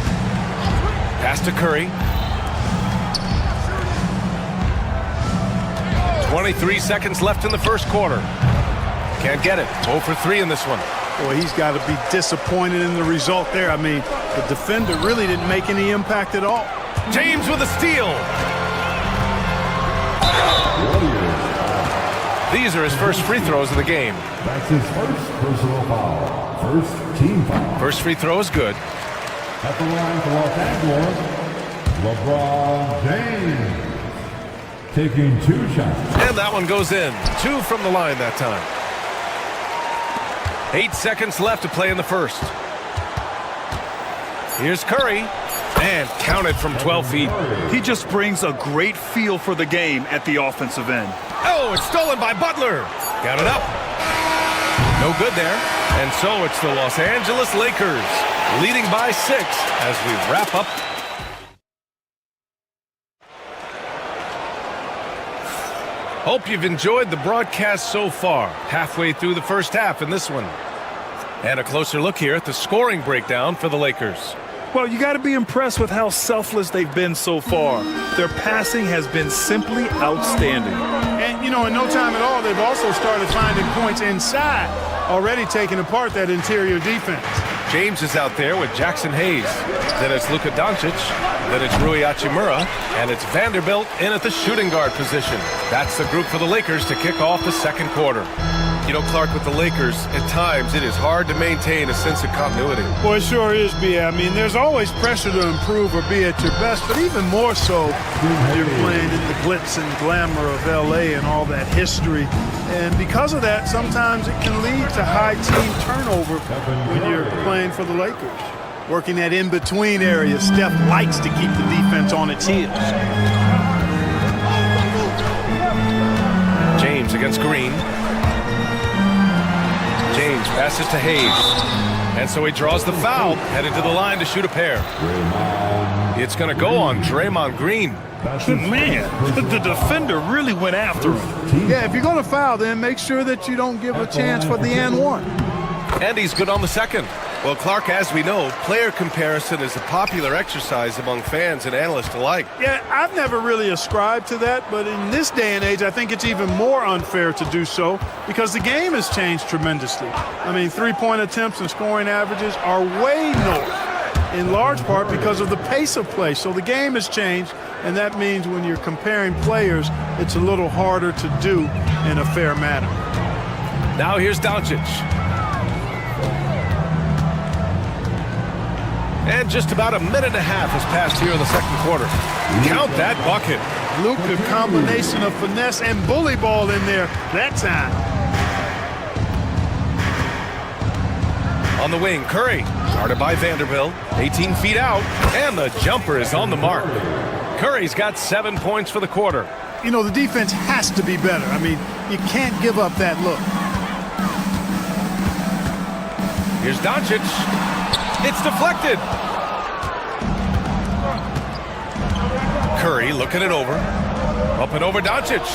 Pass to Curry. 23 seconds left in the first quarter. Can't get it. 0 for 3 in this one. Boy, he's got to be disappointed in the result there. I mean, the defender really didn't make any impact at all. James with a steal. These are his first free throws of the game. That's his first personal foul. First team foul. First free throw is good. At the line for Los Angeles, LeBron James. Taking 2 shots. And that one goes in. 2 from the line that time. 8 seconds left to play in the first. Here's Curry. And counted from 12 feet. He just brings a great feel for the game at the offensive end. Oh, it's stolen by Butler. Got it up. No good there. And so it's the Los Angeles Lakers leading by 6 as we wrap up. Hope you've enjoyed the broadcast so far. Halfway through the first half in this one. And a closer look here at the scoring breakdown for the Lakers. Well, you got to be impressed with how selfless they've been so far. Their passing has been simply outstanding. And, in no time at all, they've also started finding points inside, already taking apart that interior defense. James is out there with Jackson Hayes. Then it's Luka Doncic. Then it's Rui Hachimura. And it's Vanderbilt in at the shooting guard position. That's the group for the Lakers to kick off the second quarter. Clark, with the Lakers, at times it is hard to maintain a sense of continuity. Well, it sure is, B.A. I mean, there's always pressure to improve or be at your best, but even more so when you're playing in the glitz and glamour of L.A. and all that history. And because of that, sometimes it can lead to high team turnover when you're playing for the Lakers. Working that in-between area, Steph likes to keep the defense on its heels. James against Green. James passes to Hayes. And so he draws the foul, headed to the line to shoot a pair. It's going to go on Draymond Green. Man, the defender really went after him. Yeah, if you're going to foul, then make sure that you don't give a chance for the and one. And he's good on the second. Well, Clark, as we know, player comparison is a popular exercise among fans and analysts alike. Yeah, I've never really ascribed to that, but in this day and age, I think it's even more unfair to do so because the game has changed tremendously. I mean, three-point attempts and scoring averages are way north, in large part because of the pace of play. So the game has changed, and that means when you're comparing players, it's a little harder to do in a fair manner. Now here's Doncic. And just about a minute and a half has passed here in the second quarter. Count that bucket. Luka, combination of finesse and bully ball in there that time. On the wing, Curry, guarded by Vanderbilt, 18 feet out, and the jumper is on the mark. Curry's got 7 points for the quarter. The defense has to be better. I mean, you can't give up that look. Here's Doncic. It's deflected. Curry looking it over. Up and over Doncic.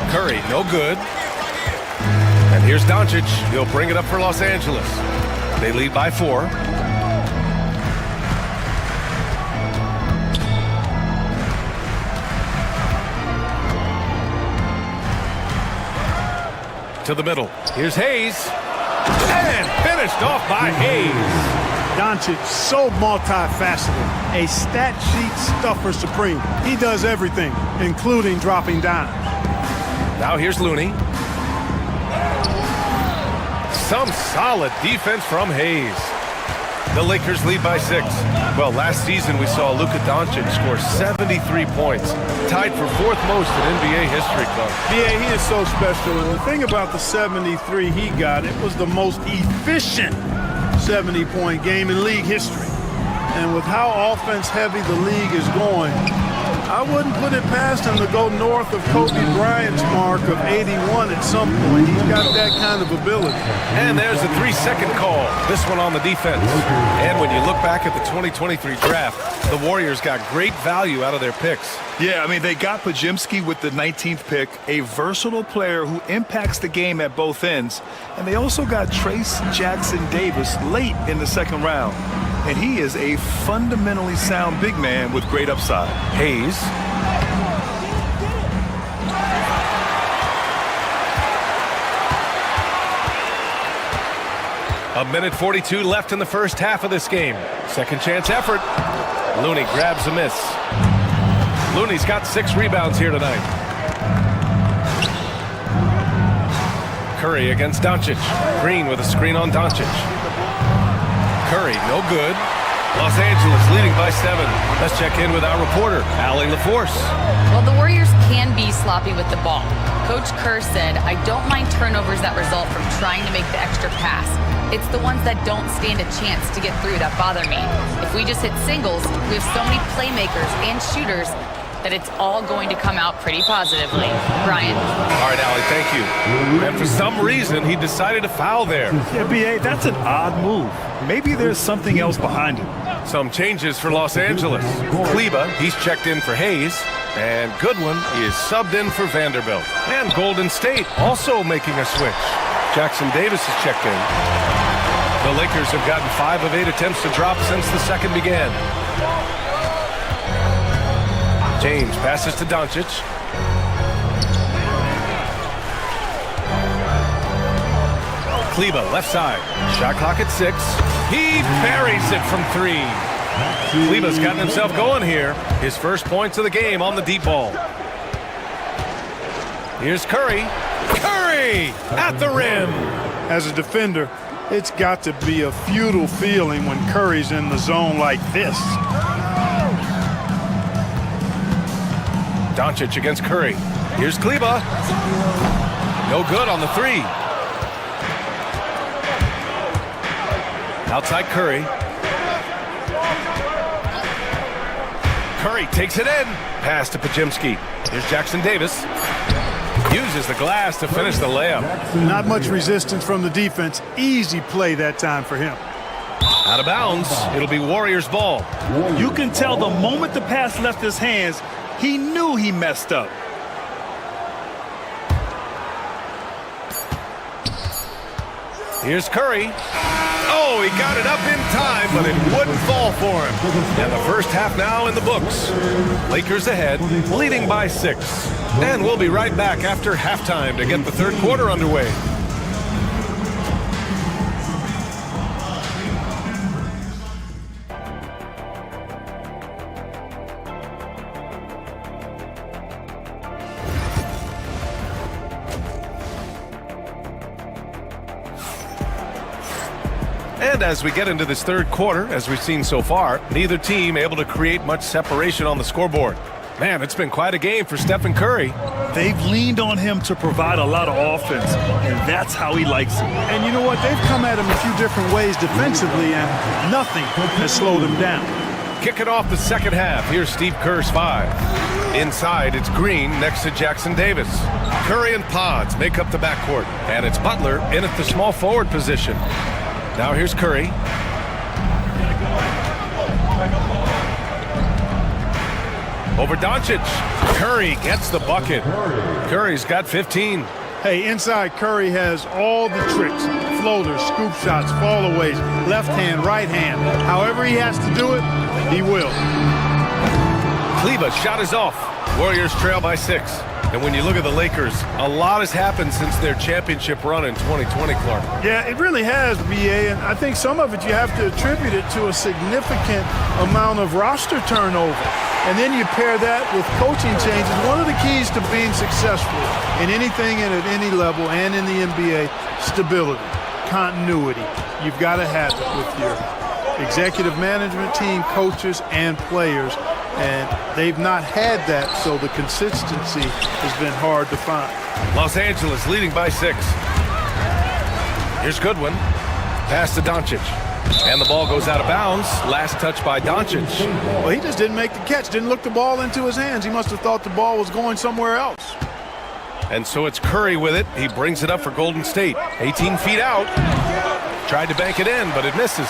Curry, no good. And here's Doncic. He'll bring it up for Los Angeles. They lead by 4. To the middle. Here's Hayes. And finished off by Hayes. Doncic, so multifaceted, a stat sheet stuffer supreme. He does everything, including dropping dimes. Now here's Looney. Some solid defense from Hayes. The Lakers lead by 6. Well, last season we saw Luka Doncic score 73 points, tied for 4th most in NBA history, Club. Yeah, he is so special. And the thing about the 73 he got, it was the most efficient 70-point game in league history. And with how offense-heavy the league is going, I wouldn't put it past him to go north of Kobe Bryant's mark of 81 at some point. He's got that kind of ability. And there's a 3-second call, this one on the defense. And when you look back at the 2023 draft, the Warriors got great value out of their picks. Yeah, I mean, they got Podziemski with the 19th pick, a versatile player who impacts the game at both ends. And they also got Trace Jackson Davis late in the second round. And he is a fundamentally sound big man with great upside. Hayes. A minute 42 left in the first half of this game. Second chance effort. Looney grabs a miss. Looney's got 6 rebounds here tonight. Curry against Doncic. Green with a screen on Doncic. Curry, no good. Los Angeles leading by 7. Let's check in with our reporter, Allie LaForce. Well, the Warriors can be sloppy with the ball. Coach Kerr said, I don't mind turnovers that result from trying to make the extra pass. It's the ones that don't stand a chance to get through that bother me. If we just hit singles, we have so many playmakers and shooters that it's all going to come out pretty positively. Brian? All right, Allie, thank you. And for some reason, he decided to foul there. Yeah, B.A., that's an odd move. Maybe there's something else behind it. Some changes for Los Angeles. Kleba, he's checked in for Hayes. And Goodwin is subbed in for Vanderbilt. And Golden State also making a switch. Jackson Davis is checked in. The Lakers have gotten 5 of 8 attempts to drop since the second began. James passes to Doncic. Kleba, left side. Shot clock at 6. He buries it from 3. Kleba's gotten himself going here. His first points of the game on the deep ball. Here's Curry. Curry at the rim. As a defender, it's got to be a futile feeling when Curry's in the zone like this. Doncic against Curry. Here's Kleba. No good on the 3. Outside Curry. Curry takes it in. Pass to Pajemski. Here's Jackson Davis. Uses the glass to finish the layup. Not much resistance from the defense. Easy play that time for him. Out of bounds. It'll be Warriors ball. You can tell the moment the pass left his hands, he knew he messed up. Here's Curry. Oh, he got it up in time, but it wouldn't fall for him. And the first half now in the books. Lakers ahead, leading by 6. And we'll be right back after halftime to get the third quarter underway. And as we get into this third quarter, as we've seen so far, neither team able to create much separation on the scoreboard. Man, it's been quite a game for Stephen Curry. They've leaned on him to provide a lot of offense, and that's how he likes it. And you know what? They've come at him a few different ways defensively, and nothing has slowed him down. Kicking off the second half, here's Steve Kerr's 5. Inside, it's Green next to Jackson Davis. Curry and Pods make up the backcourt, and it's Butler in at the small forward position. Now here's Curry. Over Doncic. Curry gets the bucket. Curry's got 15. Hey, inside Curry has all the tricks. Floaters, scoop shots, fallaways, left hand, right hand. However he has to do it, he will. Kleba's shot is off. Warriors trail by 6. And when you look at the Lakers, a lot has happened since their championship run in 2020, Clark. Yeah, it really has, BA, and I think some of it you have to attribute it to a significant amount of roster turnover. And then you pair that with coaching changes. One of the keys to being successful in anything and at any level and in the NBA, stability, continuity. You've got to have it with your executive management team, coaches, and players. And they've not had that, so the consistency has been hard to find. Los Angeles leading by 6. Here's Goodwin. Pass to Doncic. And the ball goes out of bounds. Last touch by Doncic. Well, he just didn't make the catch, didn't look the ball into his hands. He must have thought the ball was going somewhere else. And so it's Curry with it. He brings it up for Golden State. 18 feet out. Tried to bank it in, but it misses.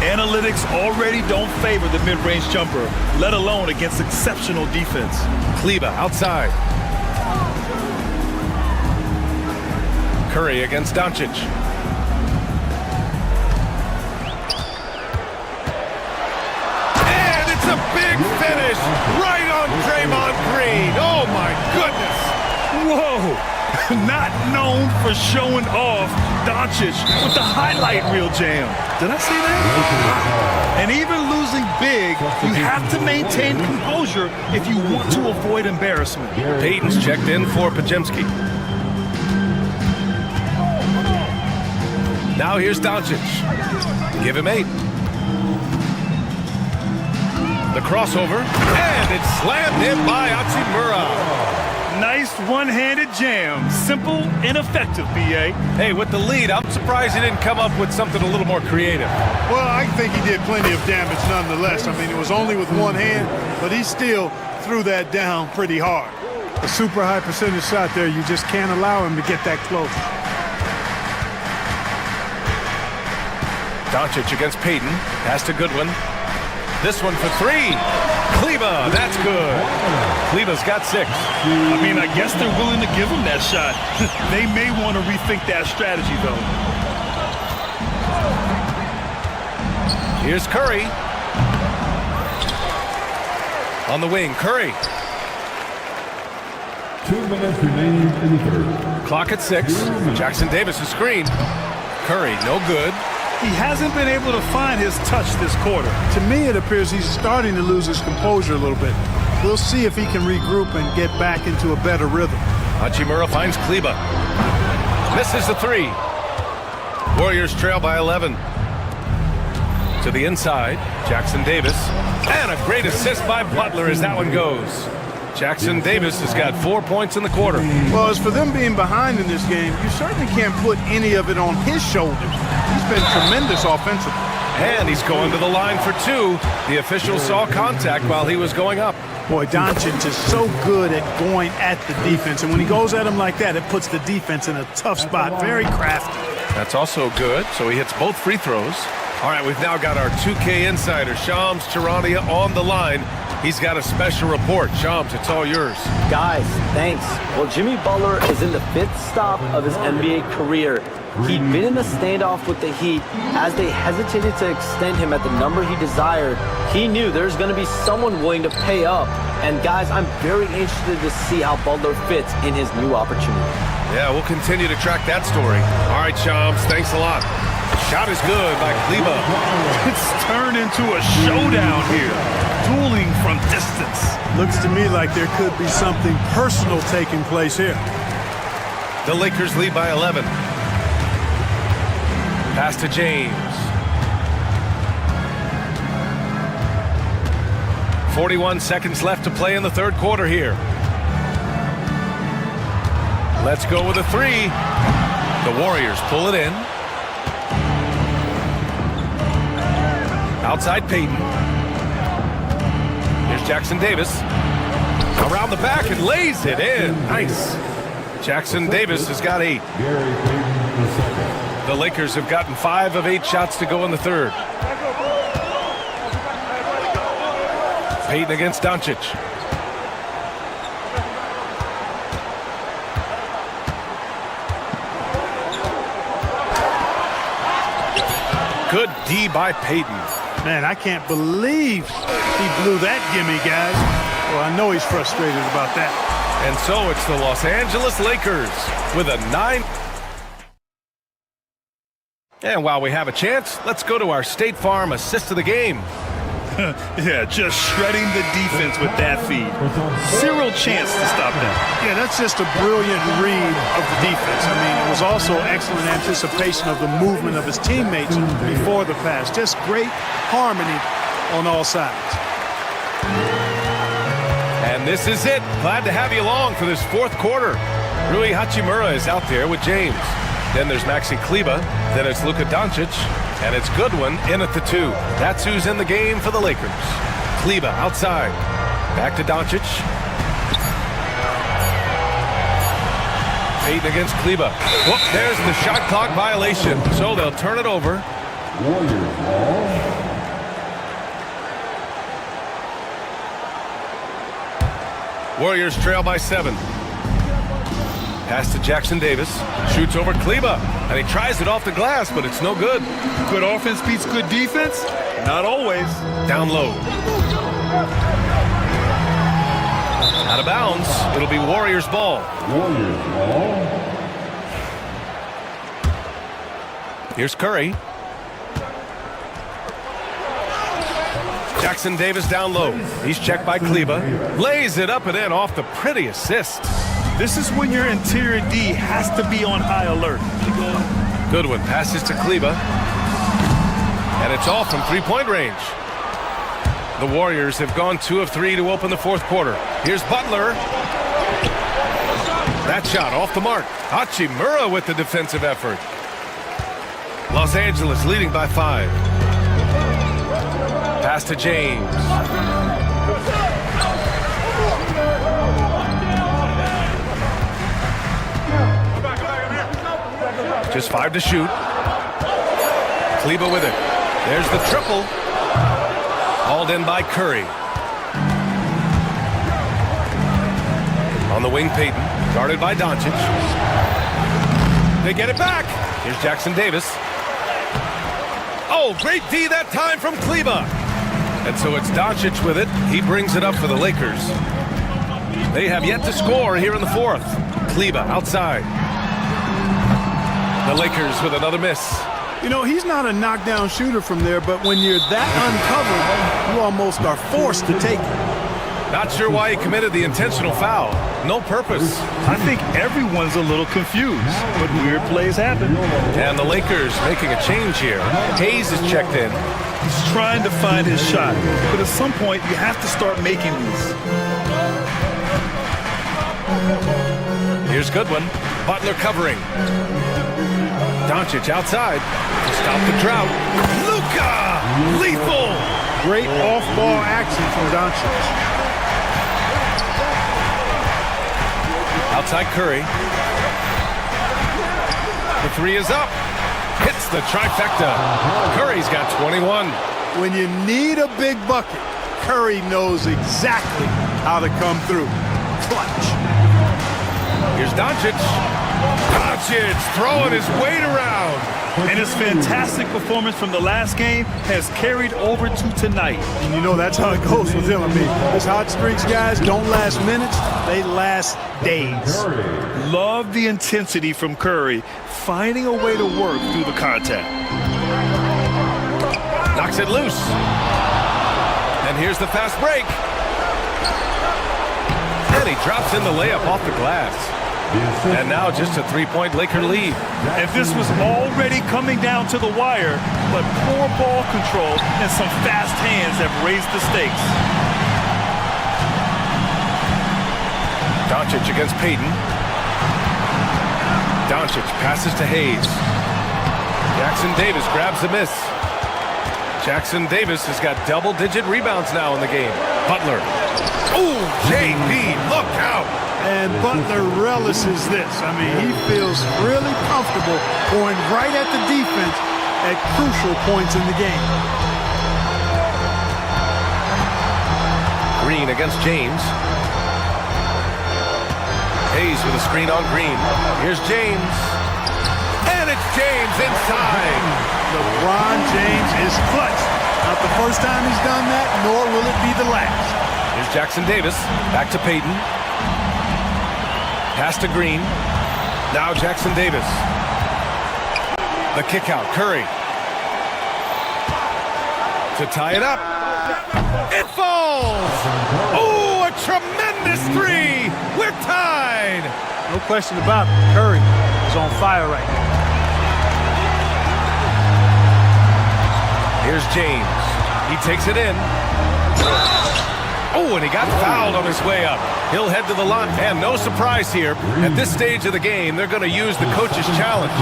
Analytics already don't favor the mid-range jumper, let alone against exceptional defense. Kleba outside. Curry against Doncic. And it's a big finish right on Draymond Green. Oh, my goodness. Whoa! Not known for showing off, Doncic with the highlight reel jam. Did I say that? And even losing big, you have to maintain composure if you want to avoid embarrassment. Payton's checked in for Pajemski. Now here's Doncic. Give him 8. The crossover, and it's slammed in by Hachimura. Nice one-handed jam. Simple and effective, B.A. Hey, with the lead, I'm surprised he didn't come up with something a little more creative. Well, I think he did plenty of damage nonetheless. I mean, it was only with one hand, but he still threw that down pretty hard. A super high percentage shot there. You just can't allow him to get that close. Doncic against Payton. Pass to Goodwin. This one for 3. Kleba, that's good. Kleba's got 6. I mean, I guess they're willing to give him that shot. They may want to rethink that strategy, though. Here's Curry. On the wing, Curry. 2 minutes remaining in the third. Clock at 6. Jackson Davis' screen. Curry, no good. He hasn't been able to find his touch this quarter. To me, it appears he's starting to lose his composure a little bit. We'll see if he can regroup and get back into a better rhythm. Hachimura finds Kleba. Misses the 3. Warriors trail by 11. To the inside, Jackson Davis. And a great assist by Butler as that one goes. Jackson Davis has got 4 points in the quarter. Well, as for them being behind in this game, you certainly can't put any of it on his shoulders. He's been tremendous offensively. And he's going to the line for 2. The official saw contact while he was going up. Boy, Doncic is so good at going at the defense. And when he goes at him like that, it puts the defense in a tough spot. Very crafty. That's also good. So he hits both free throws. All right, we've now got our 2K insider, Shams Charania, on the line. He's got a special report. Shams, it's all yours. Guys, thanks. Well, Jimmy Butler is in the 5th stop of his NBA career. He'd been in a standoff with the Heat. As they hesitated to extend him at the number he desired, he knew there's going to be someone willing to pay up. And guys, I'm very interested to see how Butler fits in his new opportunity. Yeah, we'll continue to track that story. All right, Shams, thanks a lot. Shot is good by Kleba. It's turned into a showdown here. Dueling from distance. Looks to me like there could be something personal taking place here. The Lakers lead by 11. Pass to James. 41 seconds left to play in the third quarter here. Let's go with a 3. The Warriors pull it in. Outside Payton. Here's Jackson Davis. Around the back and lays it in. Nice. Jackson Davis has got 8. The Lakers have gotten 5 of 8 shots to go in the third. Payton against Doncic. Good D by Payton. Man, I can't believe he blew that gimme, guys. Well, I know he's frustrated about that. And so it's the Los Angeles Lakers with a 9. And while we have a chance, let's go to our State Farm assist of the game. Yeah, just shredding the defense with that feed. Zero chance to stop that. Yeah, that's just a brilliant read of the defense. I mean, it was also excellent anticipation of the movement of his teammates before the pass. Just great harmony on all sides. And this is it. Glad to have you along for this fourth quarter. Rui Hachimura is out there with James. Then there's Maxi Kleba. Then it's Luka Doncic. And it's Goodwin in at the 2. That's who's in the game for the Lakers. Kleba outside. Back to Doncic. Payton against Kleba. Whoop, there's the shot clock violation. So they'll turn it over. Warriors ball. Warriors trail by 7. Pass to Jackson Davis. Shoots over Kleba. And he tries it off the glass, but it's no good. Good offense beats good defense? Not always. Down low. Out of bounds. It'll be Warriors ball. Warriors ball. Here's Curry. Jackson Davis down low. He's checked by Kleba. Lays it up and in off the pretty assist. This is when your interior D has to be on high alert. Goodwin passes to Kleba. And it's off from three-point range. The Warriors have gone 2 of 3 to open the fourth quarter. Here's Butler. That shot off the mark. Hachimura with the defensive effort. Los Angeles leading by 5. Pass to James. Just 5 to shoot. Kleba with it. There's the triple. Hauled in by Curry. wing, Peyton, guarded by Doncic. They get it back. Here's Jackson Davis. Oh, great D that time from Kleba. And so it's Doncic with it. He brings it up for the Lakers. They have yet to score here in the fourth. Kleba outside. The Lakers with another miss. You know, he's not a knockdown shooter from there, but when you're that uncovered, you almost are forced to take it. Not sure why he committed the intentional foul. No purpose. I think everyone's a little confused, but weird plays happen. And the Lakers making a change here. Hayes is checked in. He's trying to find his shot, but at some point you have to start making these. Here's Goodwin. Butler covering. Doncic outside to stop the drought. Luka! Lethal! Great off-ball action from Doncic. Outside Curry. The three is up. Hits the trifecta. Curry's got 21. When you need a big bucket, Curry knows exactly how to come through. Clutch. Here's Doncic. Doncic throwing his weight around. And his fantastic performance from the last game has carried over to tonight. And you know that's how it goes with him. I mean, his hot streaks, guys, don't last minutes. They last days. Love the intensity from Curry, finding a way to work through the contact. Knocks it loose. And here's the fast break. And he drops in the layup off the glass. And now just a three-point Laker lead. And this was already coming down to the wire, but poor ball control and some fast hands have raised the stakes. Doncic against Peyton. Doncic passes to Hayes. Jackson Davis grabs the miss. Jackson Davis has got double-digit rebounds now in the game. Butler. Ooh, JB, look out. And Butler relishes this. I mean, he feels really comfortable going right at the defense at crucial points in the game. Green against James. Hayes with a screen on Green. Here's James. And it's James inside. LeBron James is clutch. Not the first time he's done that, nor will it be the last. Here's Jackson Davis. Back to Peyton. Pass to Green. Now Jackson Davis. The kick out. Curry. To tie it up. It falls! Oh, a tremendous three! We're tied! No question about it. Curry is on fire right now. Here's James. He takes it in. Oh, and he got fouled on his way up. He'll head to the line. And no surprise here. At this stage of the game, they're going to use the coach's challenge.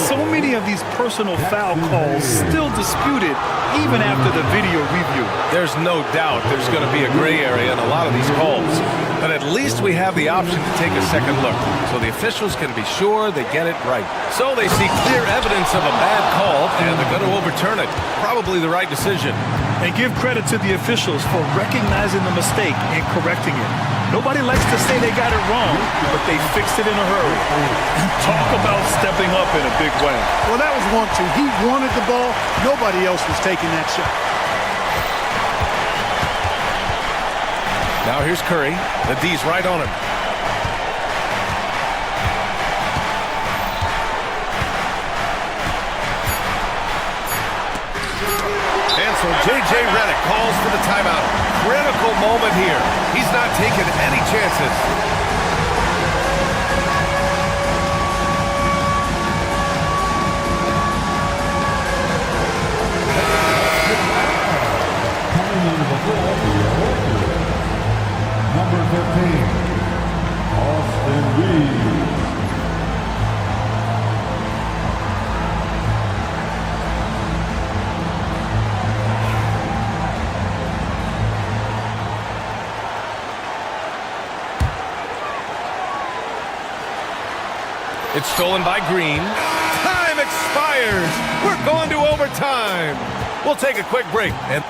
So many of these personal foul calls still disputed even after the video review. There's no doubt there's going to be a gray area in a lot of these calls. But at least we have the option to take a second look, so the officials can be sure they get it right. So they see clear evidence of a bad call, and they're going to overturn it. Probably the right decision. And give credit to the officials for recognizing the mistake and correcting it. Nobody likes to say they got it wrong, but they fixed it in a hurry. Talk about stepping up in a big way. Well, that was 1-2. He wanted the ball. Nobody else was taking that shot. Now here's Curry. The D's right on him. And so J.J. Redick calls for the timeout. Critical moment here. He's not taking any chances. Number 15, Austin Reeves. It's stolen by Green. Time expires. We're going to overtime. We'll take a quick break. And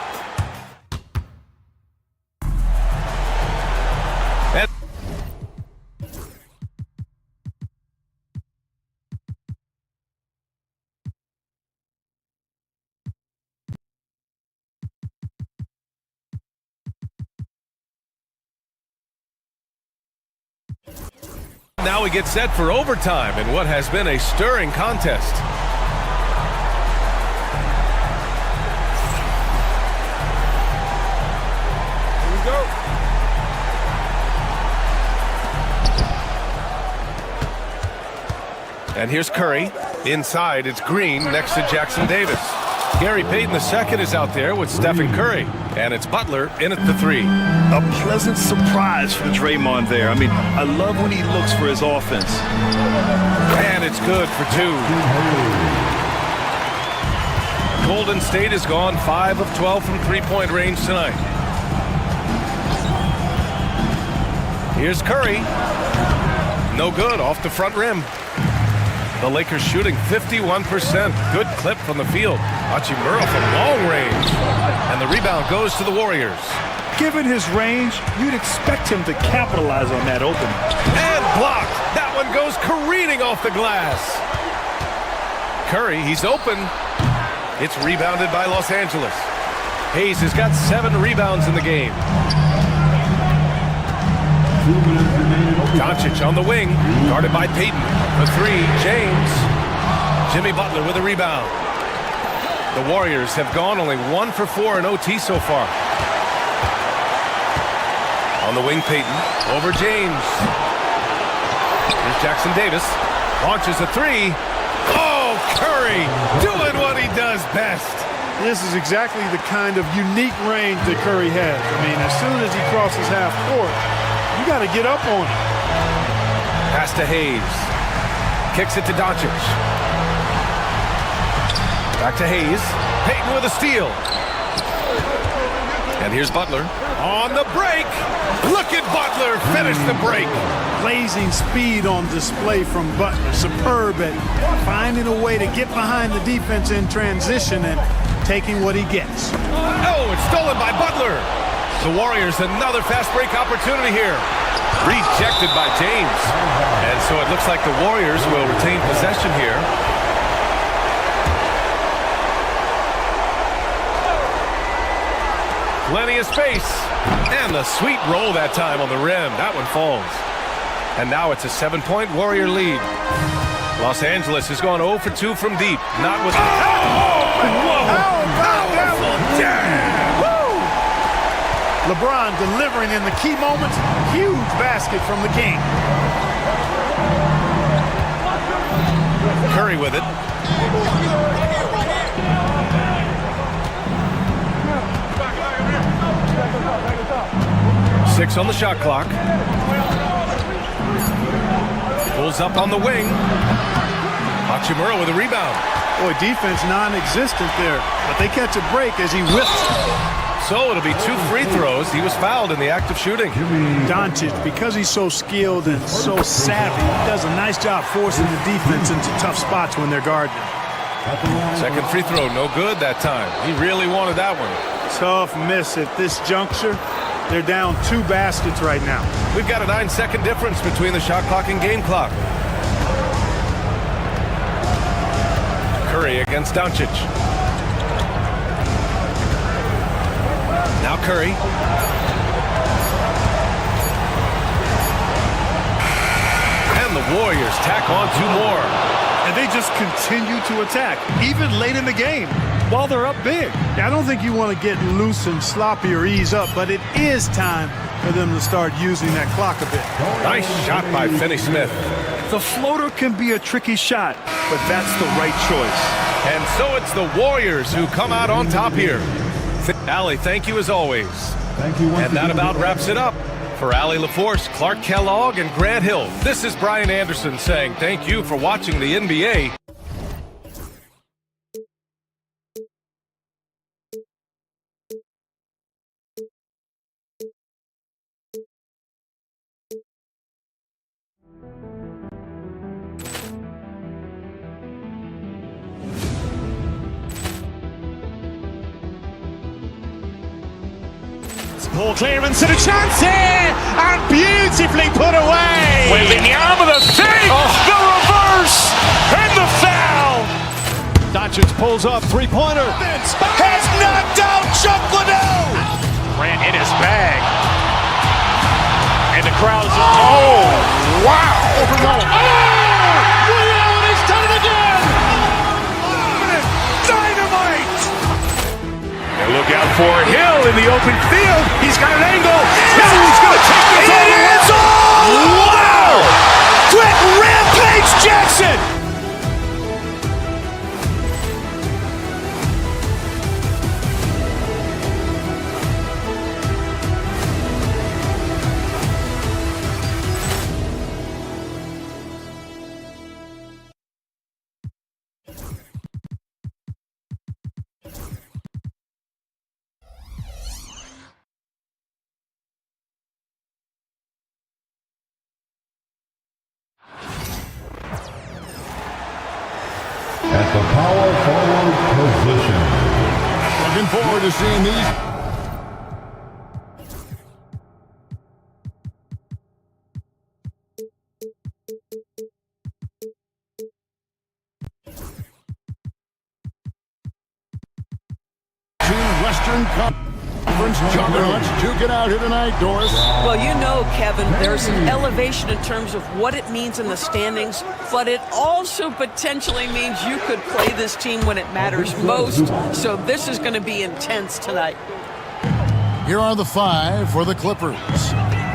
Now we get set for overtime in what has been a stirring contest. Here we go. And here's Curry. Inside, it's Green next to Jackson Davis. Gary Payton II is out there with Stephen Curry. And it's Butler in at the 3. A pleasant surprise for Draymond there. I mean, I love when he looks for his offense. And it's good for 2. Golden State has gone 5 of 12 from three-point range tonight. Here's Curry. No good, off the front rim. The Lakers shooting 51%. Good clip from the field. Hachimura from long range. And the rebound goes to the Warriors. Given his range, you'd expect him to capitalize on that opening. And blocked. That one goes careening off the glass. Curry, he's open. It's rebounded by Los Angeles. Hayes has got 7 rebounds in the game. Doncic on the wing, guarded by Payton. The 3, James. Jimmy Butler with a rebound. The Warriors have gone only 1 for 4 in OT so far. On the wing, Payton. Over James. Here's Jackson Davis. Launches a 3. Oh, Curry doing what he does best. This is exactly the kind of unique range that Curry has. I mean, as soon as he crosses half court, you got to get up on it. Pass to Hayes. Kicks it to Doncic. Back to Hayes. Payton with a steal. And here's Butler. On the break. Look at Butler finish the break. Blazing speed on display from Butler. Superb at finding a way to get behind the defense in transition and taking what he gets. Oh, it's stolen by Butler. The Warriors, another fast break opportunity here. Rejected by James. And so it looks like the Warriors will retain possession here. Plenty of space. And the sweet roll that time on the rim. That one falls. And now it's a 7-point Warrior lead. Los Angeles has gone 0 for 2 from deep. Not with... Powerful jam! LeBron delivering in the key moments. Huge basket from the King. Curry with it. Six on the shot clock. Pulls up on the wing. Hachimura with a rebound. Boy, defense non-existent there, but they catch a break as he whips. So it'll be 2 free throws. He was fouled in the act of shooting. Doncic, because he's so skilled and so savvy, does a nice job forcing the defense into tough spots when they're guarding. Second free throw, no good that time. He really wanted that one. Tough miss at this juncture. They're down 2 baskets right now. We've got a 9-second difference between the shot clock and game clock. Curry against Doncic. Now Curry. And the Warriors tack on 2 more. And they just continue to attack, even late in the game, while they're up big. I don't think you want to get loose and sloppy or ease up, but it is time for them to start using that clock a bit. Nice shot by Finney-Smith. The floater can be a tricky shot, but that's the right choice. And so it's the Warriors who come out on top here. Allie, thank you as always. Thank you. And that about wraps it up. For Allie LaForce, Clark Kellogg, and Grant Hill, this is Brian Anderson saying thank you for watching the NBA. Ball clearance and a chance here, and beautifully put away. Wembanyama the save, the reverse, and the foul. Doncic pulls up, 3-pointer. Has knocked out Chuck Liddell. Grant in his bag, and the crowd is, oh wow. out for Hill in the open field. He's got an angle. Now he's going to take this all the way. It's all! Wow! Quick Rampage Jackson! At the power forward position. Looking forward to seeing these. Two Western Conference juggernauts duke it out here tonight, Doris. Well, you know, Kevin, there's an elevation in terms of what it means in the standings, but it also potentially means you could play this team when it matters most. So this is going to be intense tonight. Here are the five for the Clippers.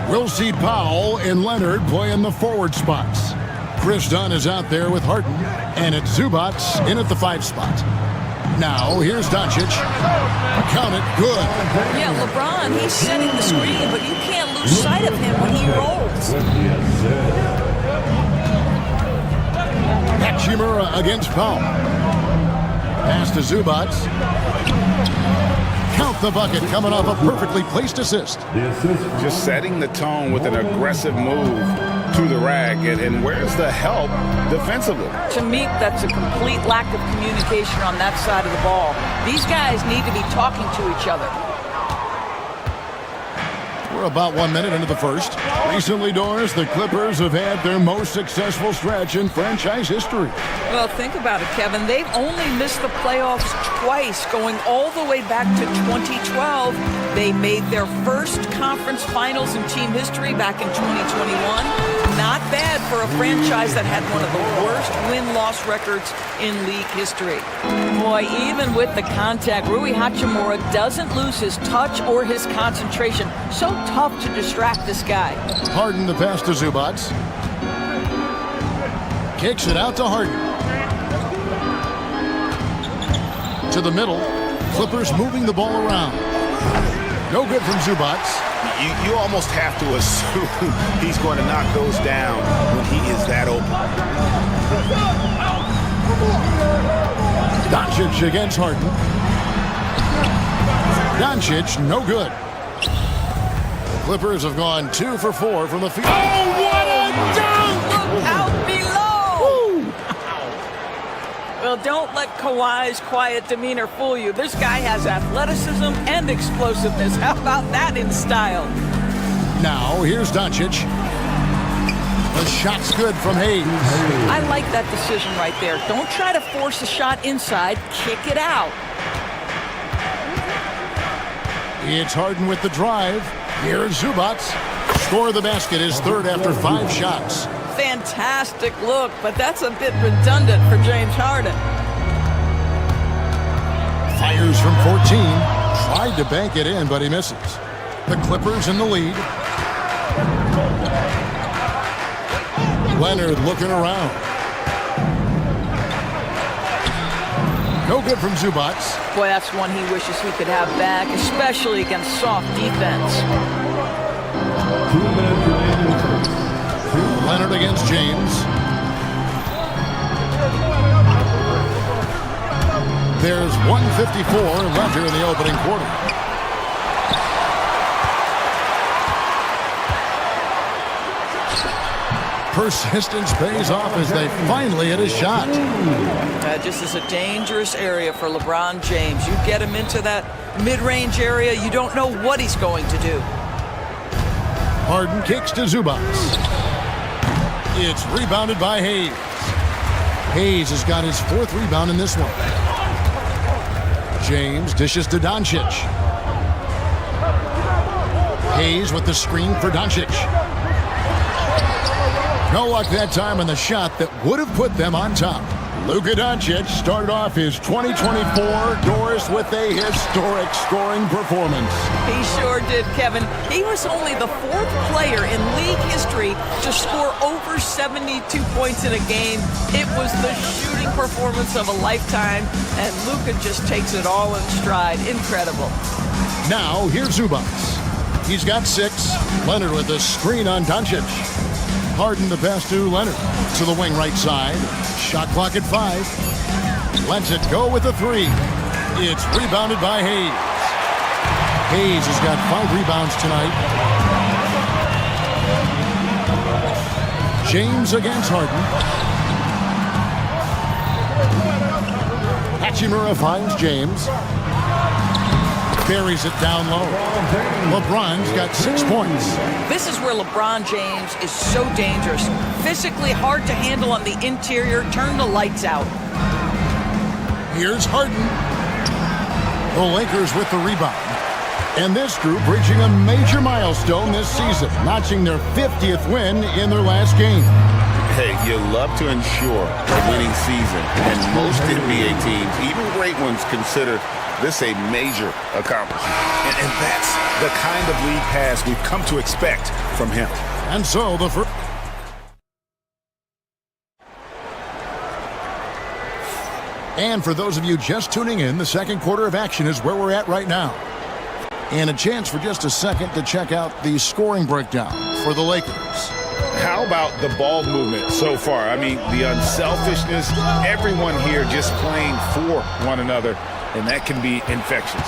Wilsie Powell and Leonard play in the forward spots. Chris Dunn is out there with Harden, and it's Zubats in at the 5 spot. Now, here's Doncic. Count it, good. Yeah, LeBron, he's setting the screen, but you can't lose sight of him when he rolls. Hachimura against Powell. Pass to Zubats. Count the bucket, coming off a perfectly placed assist. Just setting the tone with an aggressive move to the rack. And where's the help defensively? To me, that's a complete lack of communication on that side of the ball. These guys need to be talking to each other. We're about 1 minute into the first. Recently, Doris, the Clippers have had their most successful stretch in franchise history. Well, think about it, Kevin. They've only missed the playoffs twice, going all the way back to 2012. They made their first conference finals in team history back in 2021. Not bad for a franchise that had one of the worst win-loss records in league history. Boy, even with the contact, Rui Hachimura doesn't lose his touch or his concentration. So tough to distract this guy. Harden the pass to Zubats. Kicks it out to Harden. To the middle. Clippers moving the ball around. No good from Zubats. You almost have to assume he's going to knock those down when he is that open. Doncic against Harden. Doncic, no good. Clippers have gone 2 for 4 from the field. Oh, what a dunk! Look out below! Well, don't let Kawhi's quiet demeanor fool you. This guy has athleticism and explosiveness. How about that in style? Now, here's Doncic. The shot's good from Hayes. I like that decision right there. Don't try to force a shot inside. Kick it out. It's Harden with the drive. Here's Zubats. Score the basket, his third after 5 shots. Fantastic look, but that's a bit redundant for James Harden. Fires from 14. Tried to bank it in, but he misses. The Clippers in the lead. Leonard looking around. No good from Zubats. Boy, that's one he wishes he could have back, especially against soft defense. Leonard against James. There's 1:54 left here in the opening quarter. Persistence pays off as they finally hit a shot. This is a dangerous area for LeBron James. You get him into that mid-range area, you don't know what he's going to do. Harden kicks to Zubats. It's rebounded by Hayes. Hayes has got his 4th rebound in this one. James dishes to Doncic. Hayes with the screen for Doncic. No luck that time on the shot that would have put them on top. Luka Doncic started off his 2024 Doris with a historic scoring performance. He sure did, Kevin. He was only the 4th player in league history to score over 72 points in a game. It was the shooting performance of a lifetime, and Luka just takes it all in stride. Incredible. Now, here's Zubac. He's got 6. Leonard with a screen on Doncic. Harden the pass to Leonard. To the wing right side. Shot clock at 5. Lets it go with a 3. It's rebounded by Hayes. Hayes has got 5 rebounds tonight. James against Harden. Hachimura finds James. Buries it down low. LeBron's got 6 points. This is where LeBron James is so dangerous. Physically hard to handle on the interior. Turn the lights out. Here's Harden. The Lakers with the rebound. And this group reaching a major milestone this season, notching their 50th win in their last game. Hey, you love to ensure a winning season, and most NBA teams, even great ones, consider this a major accomplishment. And that's the kind of league pass we've come to expect from him. And so the first. And for those of you just tuning in, the second quarter of action is where we're at right now. And a chance for just a second to check out the scoring breakdown for the Lakers. How about the ball movement so far? I mean, the unselfishness, everyone here just playing for one another, and that can be infectious.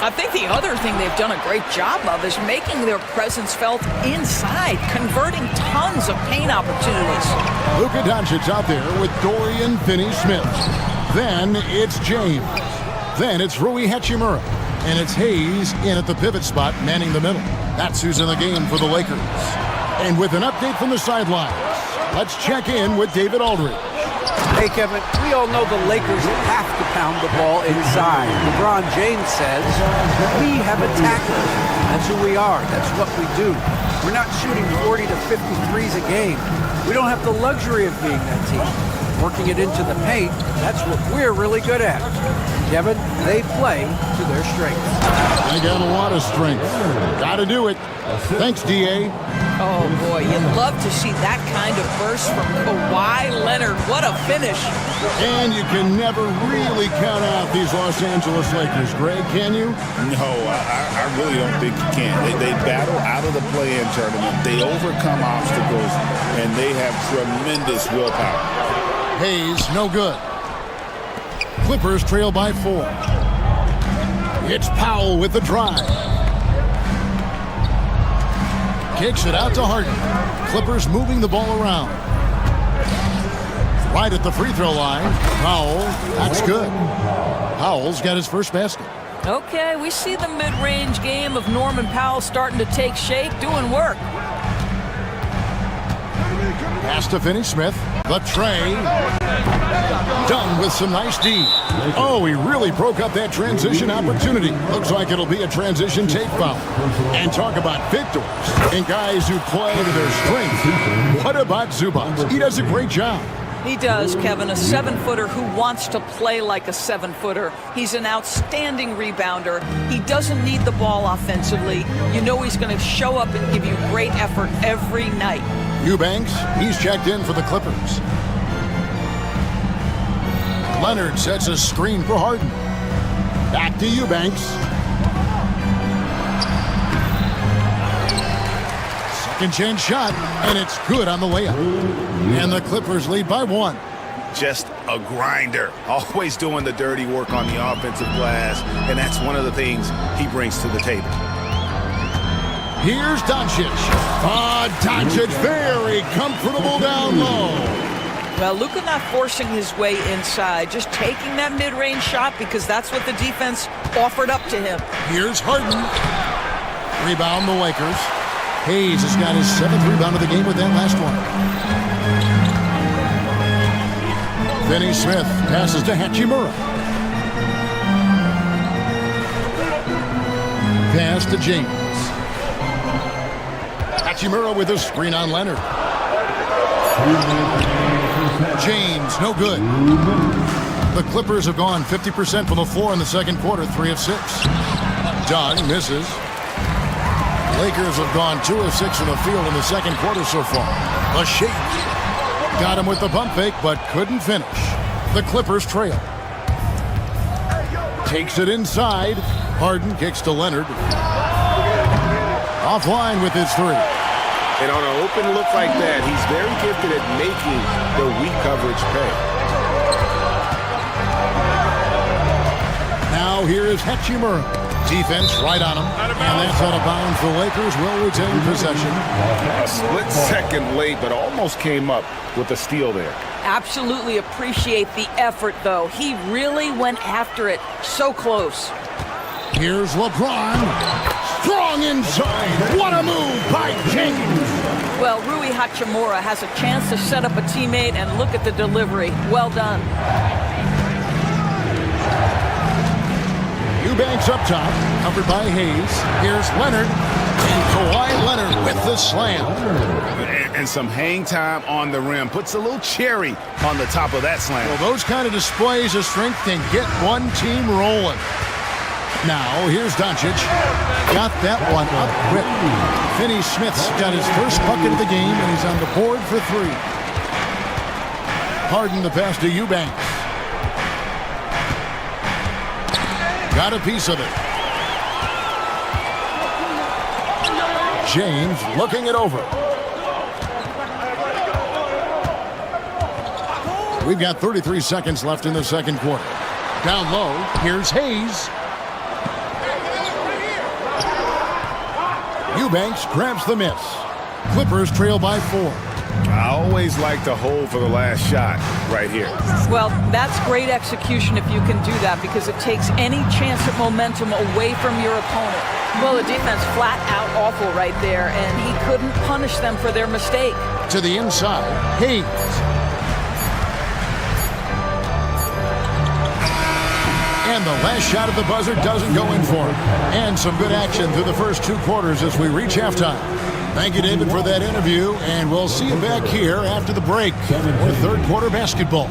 I think the other thing they've done a great job of is making their presence felt inside, converting tons of paint opportunities. Luka Doncic out there with Dorian Finney-Smith. Then it's James. Then it's Rui Hachimura. And it's Hayes in at the pivot spot, manning the middle. That's who's in the game for the Lakers. And with an update from the sidelines, let's check in with David Aldridge. Hey, Kevin, we all know the Lakers have to pound the ball inside. LeBron James says, we have attackers. That's who we are. That's what we do. We're not shooting 40 to 50 threes a game. We don't have the luxury of being that team. Working it into the paint, that's what we're really good at. Kevin, they play to their strengths. They got a lot of strength. Got to do it. Thanks, D.A. Oh, boy, you'd love to see that kind of burst from Kawhi Leonard. What a finish. And you can never really count out these Los Angeles Lakers, Greg, can you? No, I really don't think you can. They battle out of the play-in tournament. They overcome obstacles, and they have tremendous willpower. Hayes, no good. Clippers trail by 4. It's Powell with the drive. Kicks it out to Harden. Clippers moving the ball around. Right at the free throw line. Powell, that's good. Powell's got his first basket. Okay, we see the mid-range game of Norman Powell starting to take shape, doing work. Pass to Finney-Smith. The tray. Done with some nice D. Oh, he really broke up that transition opportunity. Looks like it'll be a transition take foul. And talk about victors and guys who play to their strength. What about Zubac? He does a great job. He does, Kevin. A 7-footer who wants to play like a 7-footer. He's an outstanding rebounder. He doesn't need the ball offensively. You know he's going to show up and give you great effort every night. Eubanks, he's checked in for the Clippers. Leonard sets a screen for Harden. Back to Eubanks. Second chance shot, and it's good on the layup. And the Clippers lead by 1. Just a grinder, always doing the dirty work on the offensive glass, and that's one of the things he brings to the table. Here's Doncic. Doncic very comfortable down low. Well, Luka not forcing his way inside, just taking that mid-range shot because that's what the defense offered up to him. Here's Harden. Rebound the Lakers. Hayes has got his 7th rebound of the game with that last one. Finney-Smith passes to Hachimura. Pass to James. Hachimura with a screen on Leonard. James, no good. The Clippers have gone 50% from the floor in the second quarter, 3 of 6. Dunn misses. Lakers have gone 2 of 6 from the field in the second quarter so far. A shake. Got him with the pump fake, but couldn't finish. The Clippers trail. Takes it inside. Harden kicks to Leonard. Offline with his 3. And on an open look like that, he's very gifted at making the weak coverage pay. Now here is Hachimura. Defense right on him. And that's out of bounds. The Lakers will retain possession. A split second late, but almost came up with a steal there. Absolutely appreciate the effort, though. He really went after it. So close. Here's LeBron. Strong inside. What a move by James. Well, Rui Hachimura has a chance to set up a teammate, and look at the delivery. Well done. Eubanks up top, covered by Hayes. Here's Leonard. And Kawhi Leonard with the slam. And some hang time on the rim. Puts a little cherry on the top of that slam. Well, those kind of displays of strength can get one team rolling. Now, here's Doncic. Got that one up quick. Finney-Smith's got his first bucket of the game, and he's on the board for 3. Harden the pass to Eubanks. Got a piece of it. James looking it over. We've got 33 seconds left in the second quarter. Down low, here's Hayes. Eubanks grabs the miss. Clippers trail by 4. I always like to hold for the last shot right here. Well, that's great execution if you can do that, because it takes any chance at momentum away from your opponent. Well, the defense flat out awful right there, and he couldn't punish them for their mistake. To the inside, Hayes. And the last shot at the buzzer doesn't go in for him. And some good action through the first 2 quarters as we reach halftime. Thank you, David, for that interview, and we'll see you back here after the break for third quarter basketball.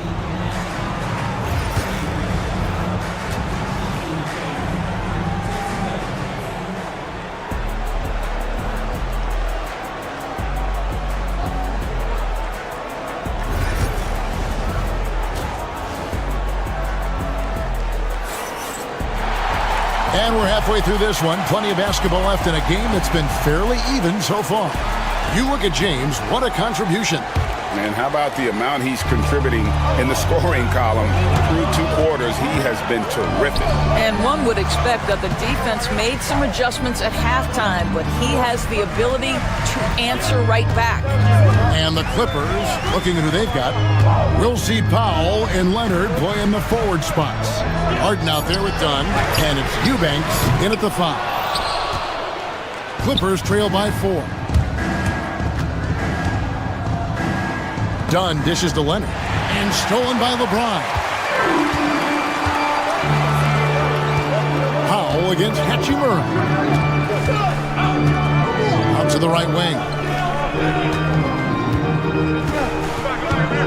And we're halfway through this one. Plenty of basketball left in a game that's been fairly even so far. You look at James, what a contribution. Man, how about the amount he's contributing in the scoring column? Through 2 quarters, he has been terrific. And one would expect that the defense made some adjustments at halftime, but he has the ability to answer right back. And the Clippers, looking at who they've got, we'll see Powell and Leonard play in the forward spots. Harden out there with Dunn, and it's Eubanks in at the 5. Clippers trail by 4. Dunn dishes to Leonard, and stolen by LeBron. Powell against Hachimura. Out to the right wing.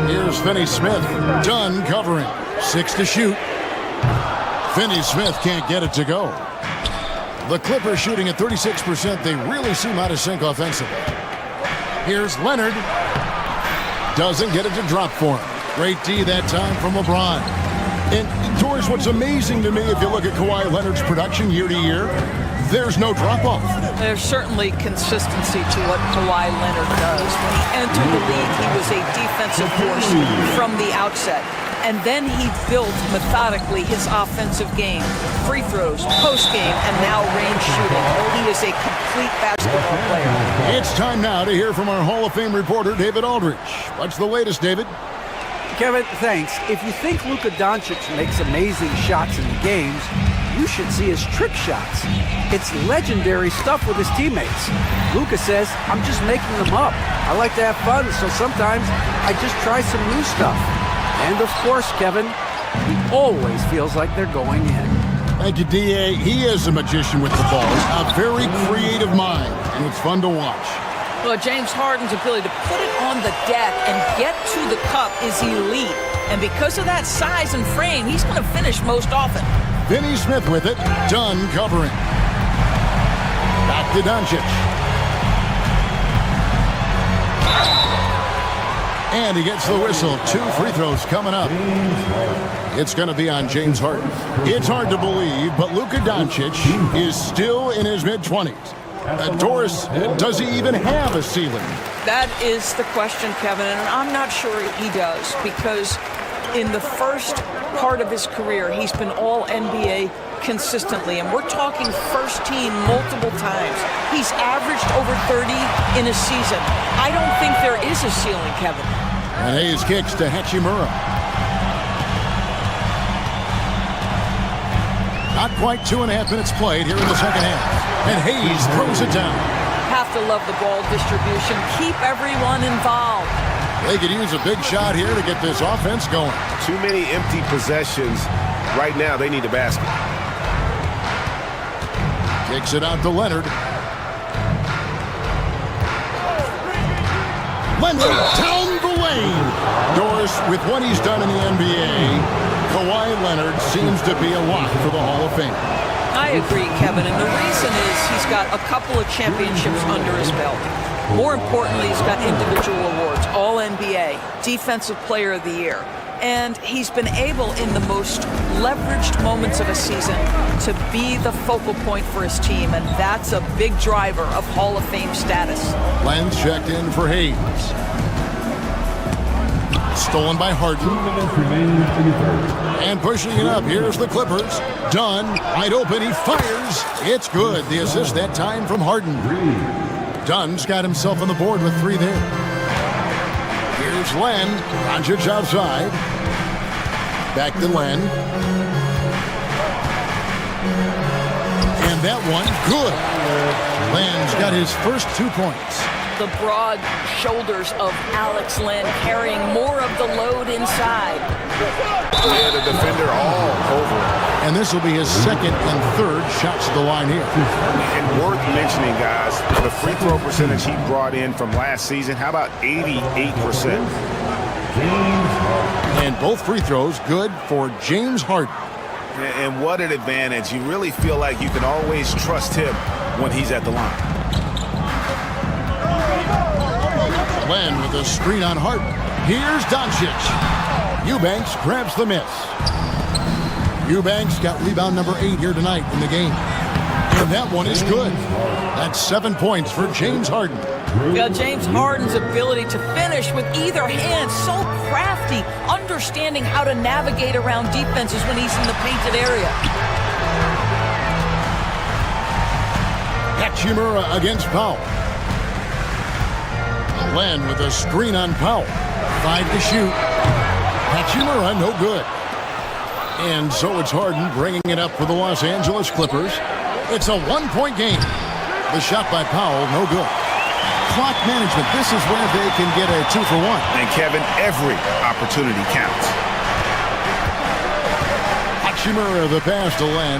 Here's Finney-Smith. Dunn covering. 6 to shoot. Finney-Smith can't get it to go. The Clippers shooting at 36%. They really seem out of sync offensively. Here's Leonard. Doesn't get it to drop for him. Great D that time from LeBron. And, George, what's amazing to me, if you look at Kawhi Leonard's production year to year, there's no drop-off. There's certainly consistency to what Kawhi Leonard does. When he entered the league, he was a defensive force from the outset. And then he built methodically his offensive game. Free throws, post-game, and now range shooting. He is a complete basketball player. It's time now to hear from our Hall of Fame reporter, David Aldridge. What's the latest, David? Kevin, thanks. If you think Luka Doncic makes amazing shots in the games, you should see his trick shots. It's legendary stuff with his teammates. Luka says, I'm just making them up. I like to have fun, so sometimes I just try some new stuff. And of course, Kevin, he always feels like they're going in. Thank you, D.A. He is a magician with the ball. A very creative mind, and it's fun to watch. Well, James Harden's ability to put it on the deck and get to the cup is elite. And because of that size and frame, he's going to finish most often. Vinny Smith with it. Dunn covering. Back to Doncic. And he gets the whistle. 2 free throws coming up. It's going to be on James Harden. It's hard to believe, but Luka Doncic is still in his mid-20s. Doris, does he even have a ceiling? That is the question, Kevin, and I'm not sure he does, because in the first part of his career, he's been all NBA consistently, and we're talking first team multiple times. He's averaged over 30 in a season. I don't think there is a ceiling, Kevin. And Hayes kicks to Hachimura. Not quite 2.5 minutes played here in the second half. And Hayes throws it down. Have to love the ball distribution. Keep everyone involved. They could use a big shot here to get this offense going. Too many empty possessions. Right now, they need a basket. Kicks it out to Leonard. Leonard down the lane. Doris, with what he's done in the NBA, Kawhi Leonard seems to be a lock for the Hall of Fame. I agree, Kevin, and the reason is he's got a couple of championships under his belt. More importantly, he's got individual awards, All-NBA, Defensive Player of the Year. And he's been able, in the most leveraged moments of a season, to be the focal point for his team, and that's a big driver of Hall of Fame status. Lenz checked in for Hayes. Stolen by Harden. And pushing it up, here's the Clippers. Dunn, wide open, he fires. It's good. The assist that time from Harden. Dunn's got himself on the board with 3 there. Here's Len. Doncic outside. Back to Len. And that one, good. Len's got his first 2 points. The broad shoulders of Alex Len carrying more of the load inside. Yeah, the defender all over. And this will be his second and third shots to the line here. And worth mentioning, guys, the free throw percentage he brought in from last season, how about 88%? And both free throws good for James Harden. And what an advantage. You really feel like you can always trust him when he's at the line. Len with a screen on Harden. Here's Doncic. Eubanks grabs the miss. Eubanks got rebound number 8 here tonight in the game. And that one is good. That's 7 points for James Harden. Yeah, James Harden's ability to finish with either hand, so crafty, understanding how to navigate around defenses when he's in the painted area. Hachimura against Powell. Len with a screen on Powell. 5 to shoot. Hachimura, no good. And so it's Harden bringing it up for the Los Angeles Clippers. It's a 1-point game. The shot by Powell, no good. Clock management, this is where they can get a 2 for 1. And Kevin, every opportunity counts. Hachimura, the pass to Len.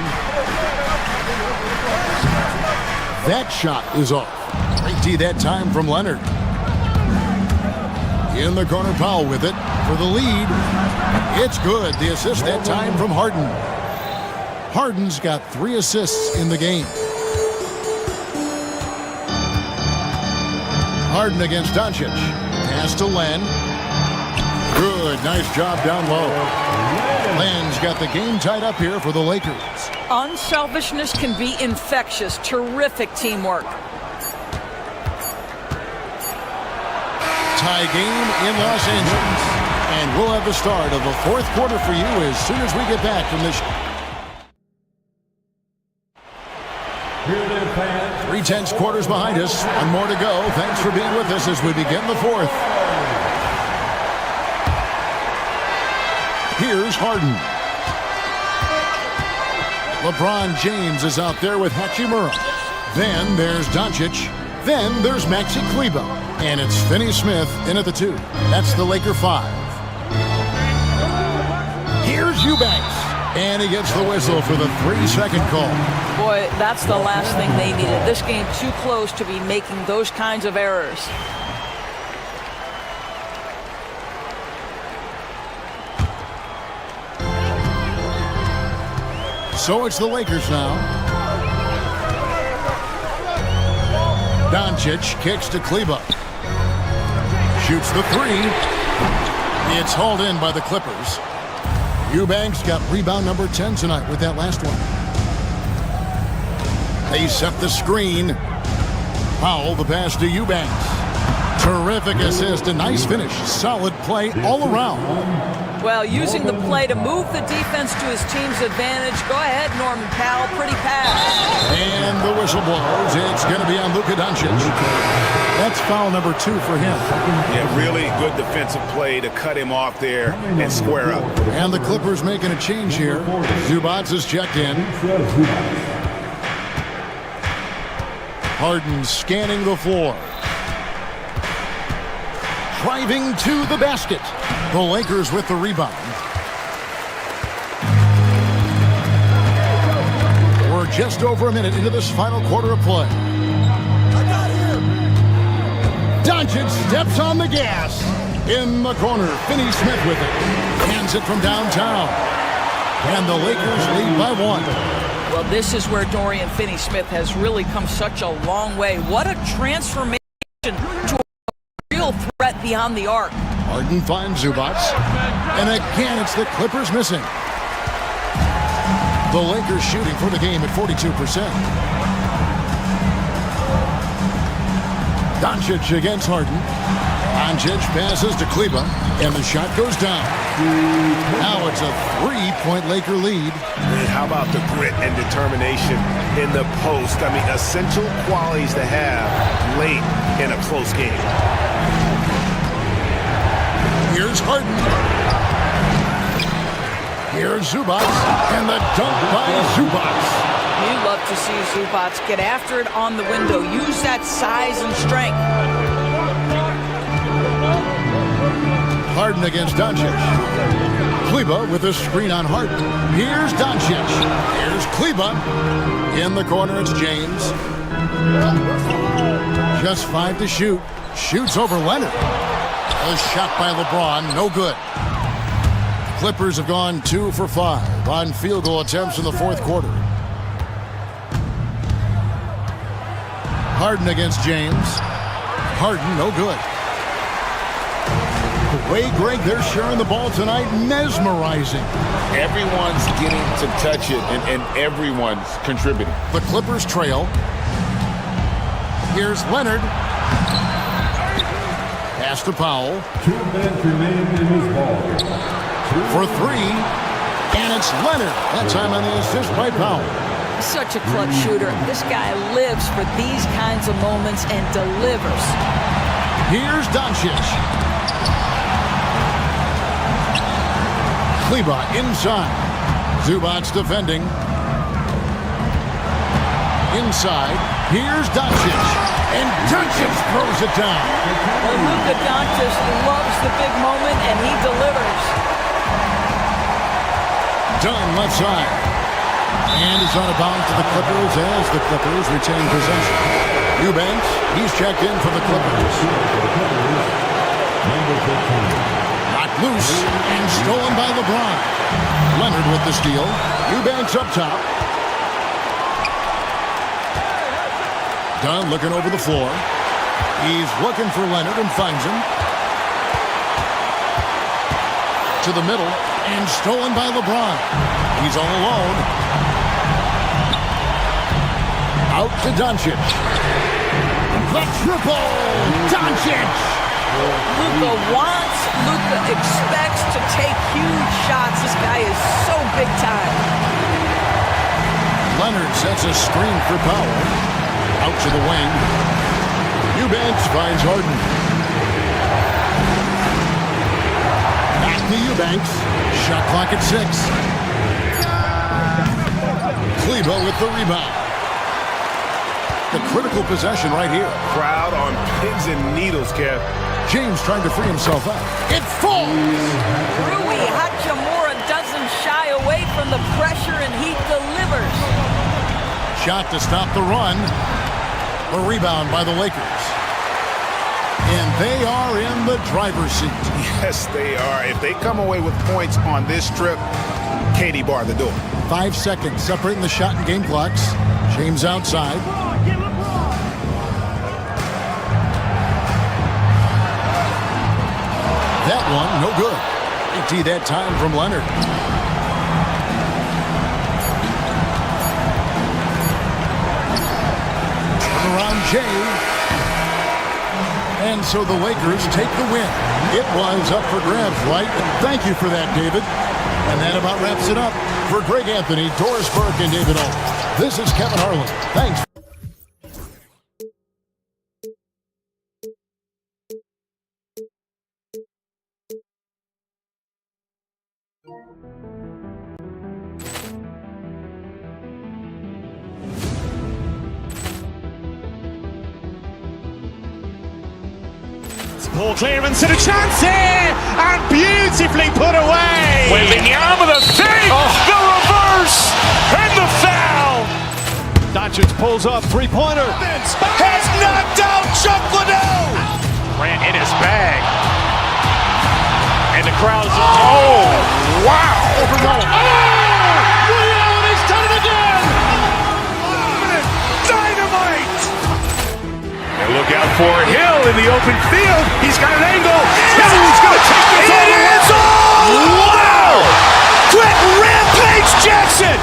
That shot is off. Great D that time from Leonard. In the corner, Powell with it for the lead. It's good. The assist that time from Harden. Harden's got 3 assists in the game. Harden against Doncic. Pass to Len. Good. Nice job down low. Len's got the game tied up here for the Lakers. Unselfishness can be infectious. Terrific teamwork. Tie game in Los Angeles. And we'll have the start of the 4th quarter for you as soon as we get back from this. 3/10 quarters behind us. 1 more to go. Thanks for being with us as we begin the 4th. Here's Harden. LeBron James is out there with Hachimura. Then there's Doncic. Then there's Maxi Kleber. And it's Finney Smith in at the 2. That's the Laker 5. Here's Eubanks. And he gets the whistle for the 3-second call. Boy, that's the last thing they needed. This game too close to be making those kinds of errors. So it's the Lakers now. Doncic kicks to Kleber. Shoots the 3. It's hauled in by the Clippers. Eubanks got rebound number 10 tonight with that last one. They set the screen. Powell the pass to Eubanks. Terrific assist, a nice finish. Solid play all around. Well, using the play to move the defense to his team's advantage. Go ahead, Norman Powell. Pretty pass. And the whistle blows. It's going to be on Luka Doncic. That's foul number 2 for him. Yeah, really good defensive play to cut him off there and square up. And the Clippers making a change here. Zubac is checked in. Harden scanning the floor. Driving to the basket. The Lakers with the rebound. We're just over a minute into this final quarter of play. Doncic steps on the gas. In the corner, Finney-Smith with it. Hands it from downtown. And the Lakers lead by 1. Well, this is where Dorian Finney-Smith has really come such a long way. What a transformation to a real threat beyond the arc. Harden finds Zubac. And again, it's the Clippers missing. The Lakers shooting for the game at 42%. Doncic against Harden. Doncic passes to Kleber, and the shot goes down. Now it's a 3-point Laker lead. And how about the grit and determination in the post? I mean, essential qualities to have late in a close game. Here's Harden. Here's Zubac, and the dunk by Zubac. You love to see Zubac get after it on the window. Use that size and strength. Harden against Doncic. Kleber with a screen on Harden. Here's Doncic. Here's Kleber. In the corner, it's James. Just 5 to shoot. Shoots over Leonard. A shot by LeBron, no good. Clippers have gone 2 for 5 on field goal attempts in the fourth quarter. Harden against James. Harden, no good. The way, Greg, they're sharing the ball tonight, mesmerizing. Everyone's getting to touch it, and everyone's contributing. The Clippers trail. Here's Leonard. Pass to Powell. 2 minutes remain in this ball. For 3, and it's Leonard. That time on the assist by Powell. Such a clutch shooter. This guy lives for these kinds of moments and delivers. Here's Doncic. Kleber inside. Zubac defending. Inside. Here's Doncic. And Doncic throws it down. Well, Luka Doncic loves the big moment, and he delivers. Dunn left side. And it's out of bounds to the Clippers as the Clippers retain possession. Eubanks, he's checked in for the Clippers. Knocked loose and stolen by LeBron. Leonard with the steal. Eubanks up top. Dunn looking over the floor. He's looking for Leonard and finds him. To the middle and stolen by LeBron. He's all alone. Out to Doncic. The triple! Doncic! Luka wants, Luka expects to take huge shots. This guy is so big time. Leonard sets a screen for Powell. Out to the wing. Eubanks finds Harden. Back to Eubanks. Shot clock at 6. Kleber with the rebound. The critical possession right here. Crowd on pins and needles, Kev. James trying to free himself up. It falls! Rui Hachimura doesn't shy away from the pressure, and he delivers. Shot to stop the run. A rebound by the Lakers. And they are in the driver's seat. Yes, they are. If they come away with points on this trip, Katie bar the door. 5 seconds separating the shot and game clocks. James outside. That one, no good. AT that time from Leonard. Turnaround Jay. And so the Lakers take the win. It was up for grabs, right? Thank you for that, David. And that about wraps it up. For Greg Anthony, Doris Burke, and David Owen, this is Kevin Harlan. Thanks. Ball clearance and a chance here, and beautifully put away. Wembanyama the fake, the reverse, and the foul. Doncic pulls up, three-pointer. Has knocked out Chuck Liddell. Grant in his bag. And the crowd is, oh, wow. Liddell, and he's done it again. Dynamite. And look out for Hill in the open field. He's got an angle. He's going to take this all the way. Wow! Quick Rampage Jackson!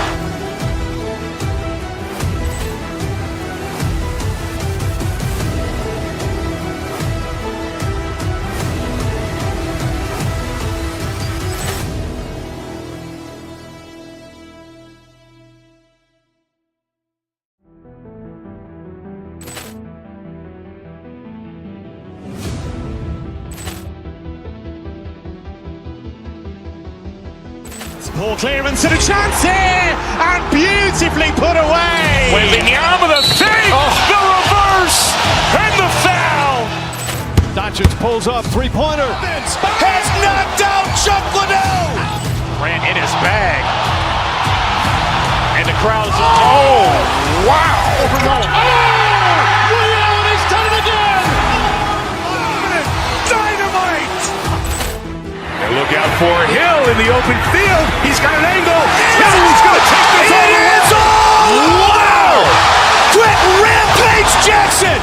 Ball clearance and a chance here, and beautifully put away. Wembanyama the fake, the reverse, and the foul. Doncic pulls up, three-pointer. Has knocked out Chuck Liddell. Grant in his bag. And the crowd is, oh, wow. Liddell, and he's done it again. Dynamite. And look out for Hill in the open field. He's got an angle. He's going to take this all the way. Wow! Quick Rampage Jackson!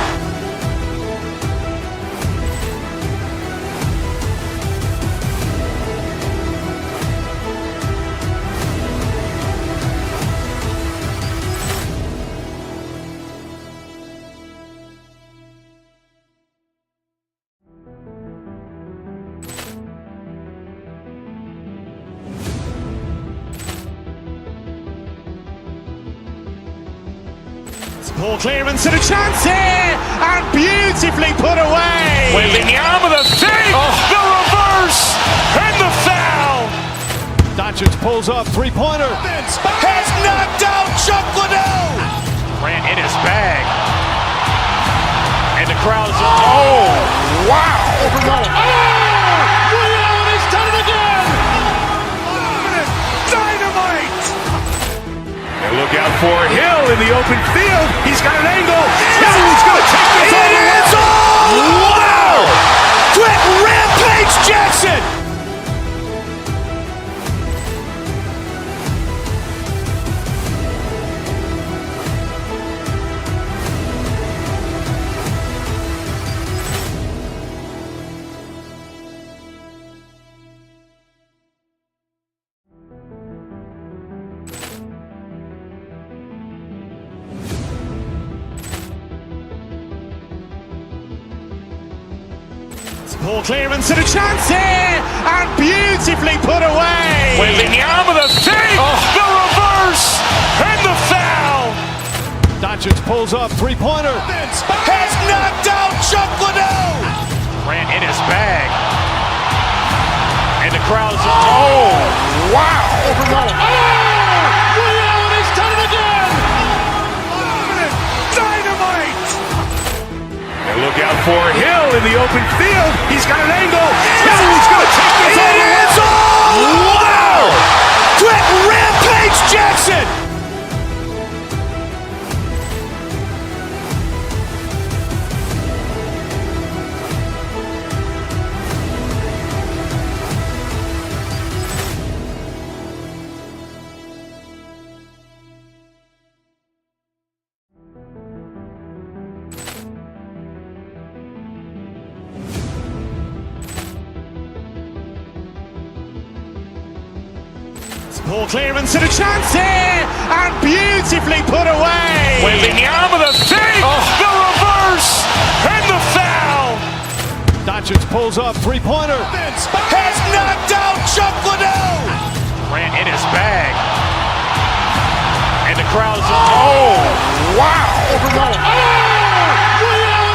Ball clearance and a chance here, and beautifully put away. Wembanyama the fake, the reverse, and the foul. Doncic pulls up, three-pointer. Has knocked out Chuck Liddell. Grant in his bag. And the crowd is, oh, wow. Liddell, and he's done it again. Dynamite. And look out for Hill in the open field. He's got an angle. He's going to take this all the way. Wow! Quick Rampage Jackson! Ball clearance and a chance here, and beautifully put away. Wembanyama the fake, the reverse, and the foul. Doncic pulls up, three-pointer. Has knocked out Chuck Liddell. Grant in his bag. And the crowd is, oh, wow. Liddell, and he's done it again. Dynamite. And look out for Hill in the open field. He's got an angle. He's going to take this all the way. Wow! Quick Rampage Jackson! Poor clearance and a chance here, and beautifully put away. Wembanyama the save, the reverse, and the foul. Doncic pulls up, three-pointer. Has knocked out Chuck Liddell. Grant in his bag. And the crowd is, oh, wow.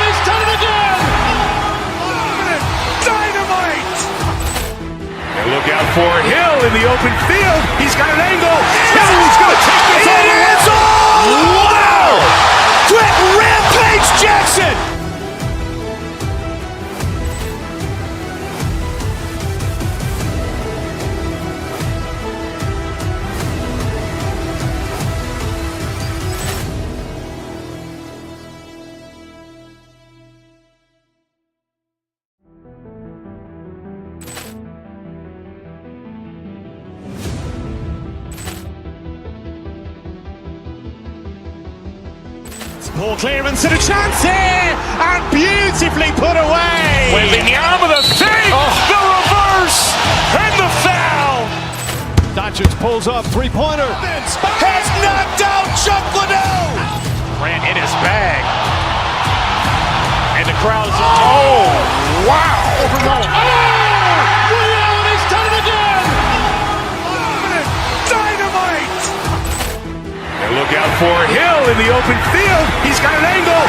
He's done it again. Dynamite. And look out for Hill in the open field. He's got an angle. Hill's going to take this all the way. Wow! Quick Rampage Jackson! Poor clearance and a chance here, and beautifully put away. Wembanyama the save, the reverse, and the foul. Doncic pulls up, three-pointer. Has knocked out Chuck Liddell. Grant in his bag. And the crowd is, oh, wow. He's done it again. Dynamite. And look out for Hill in the open field. He's got an angle.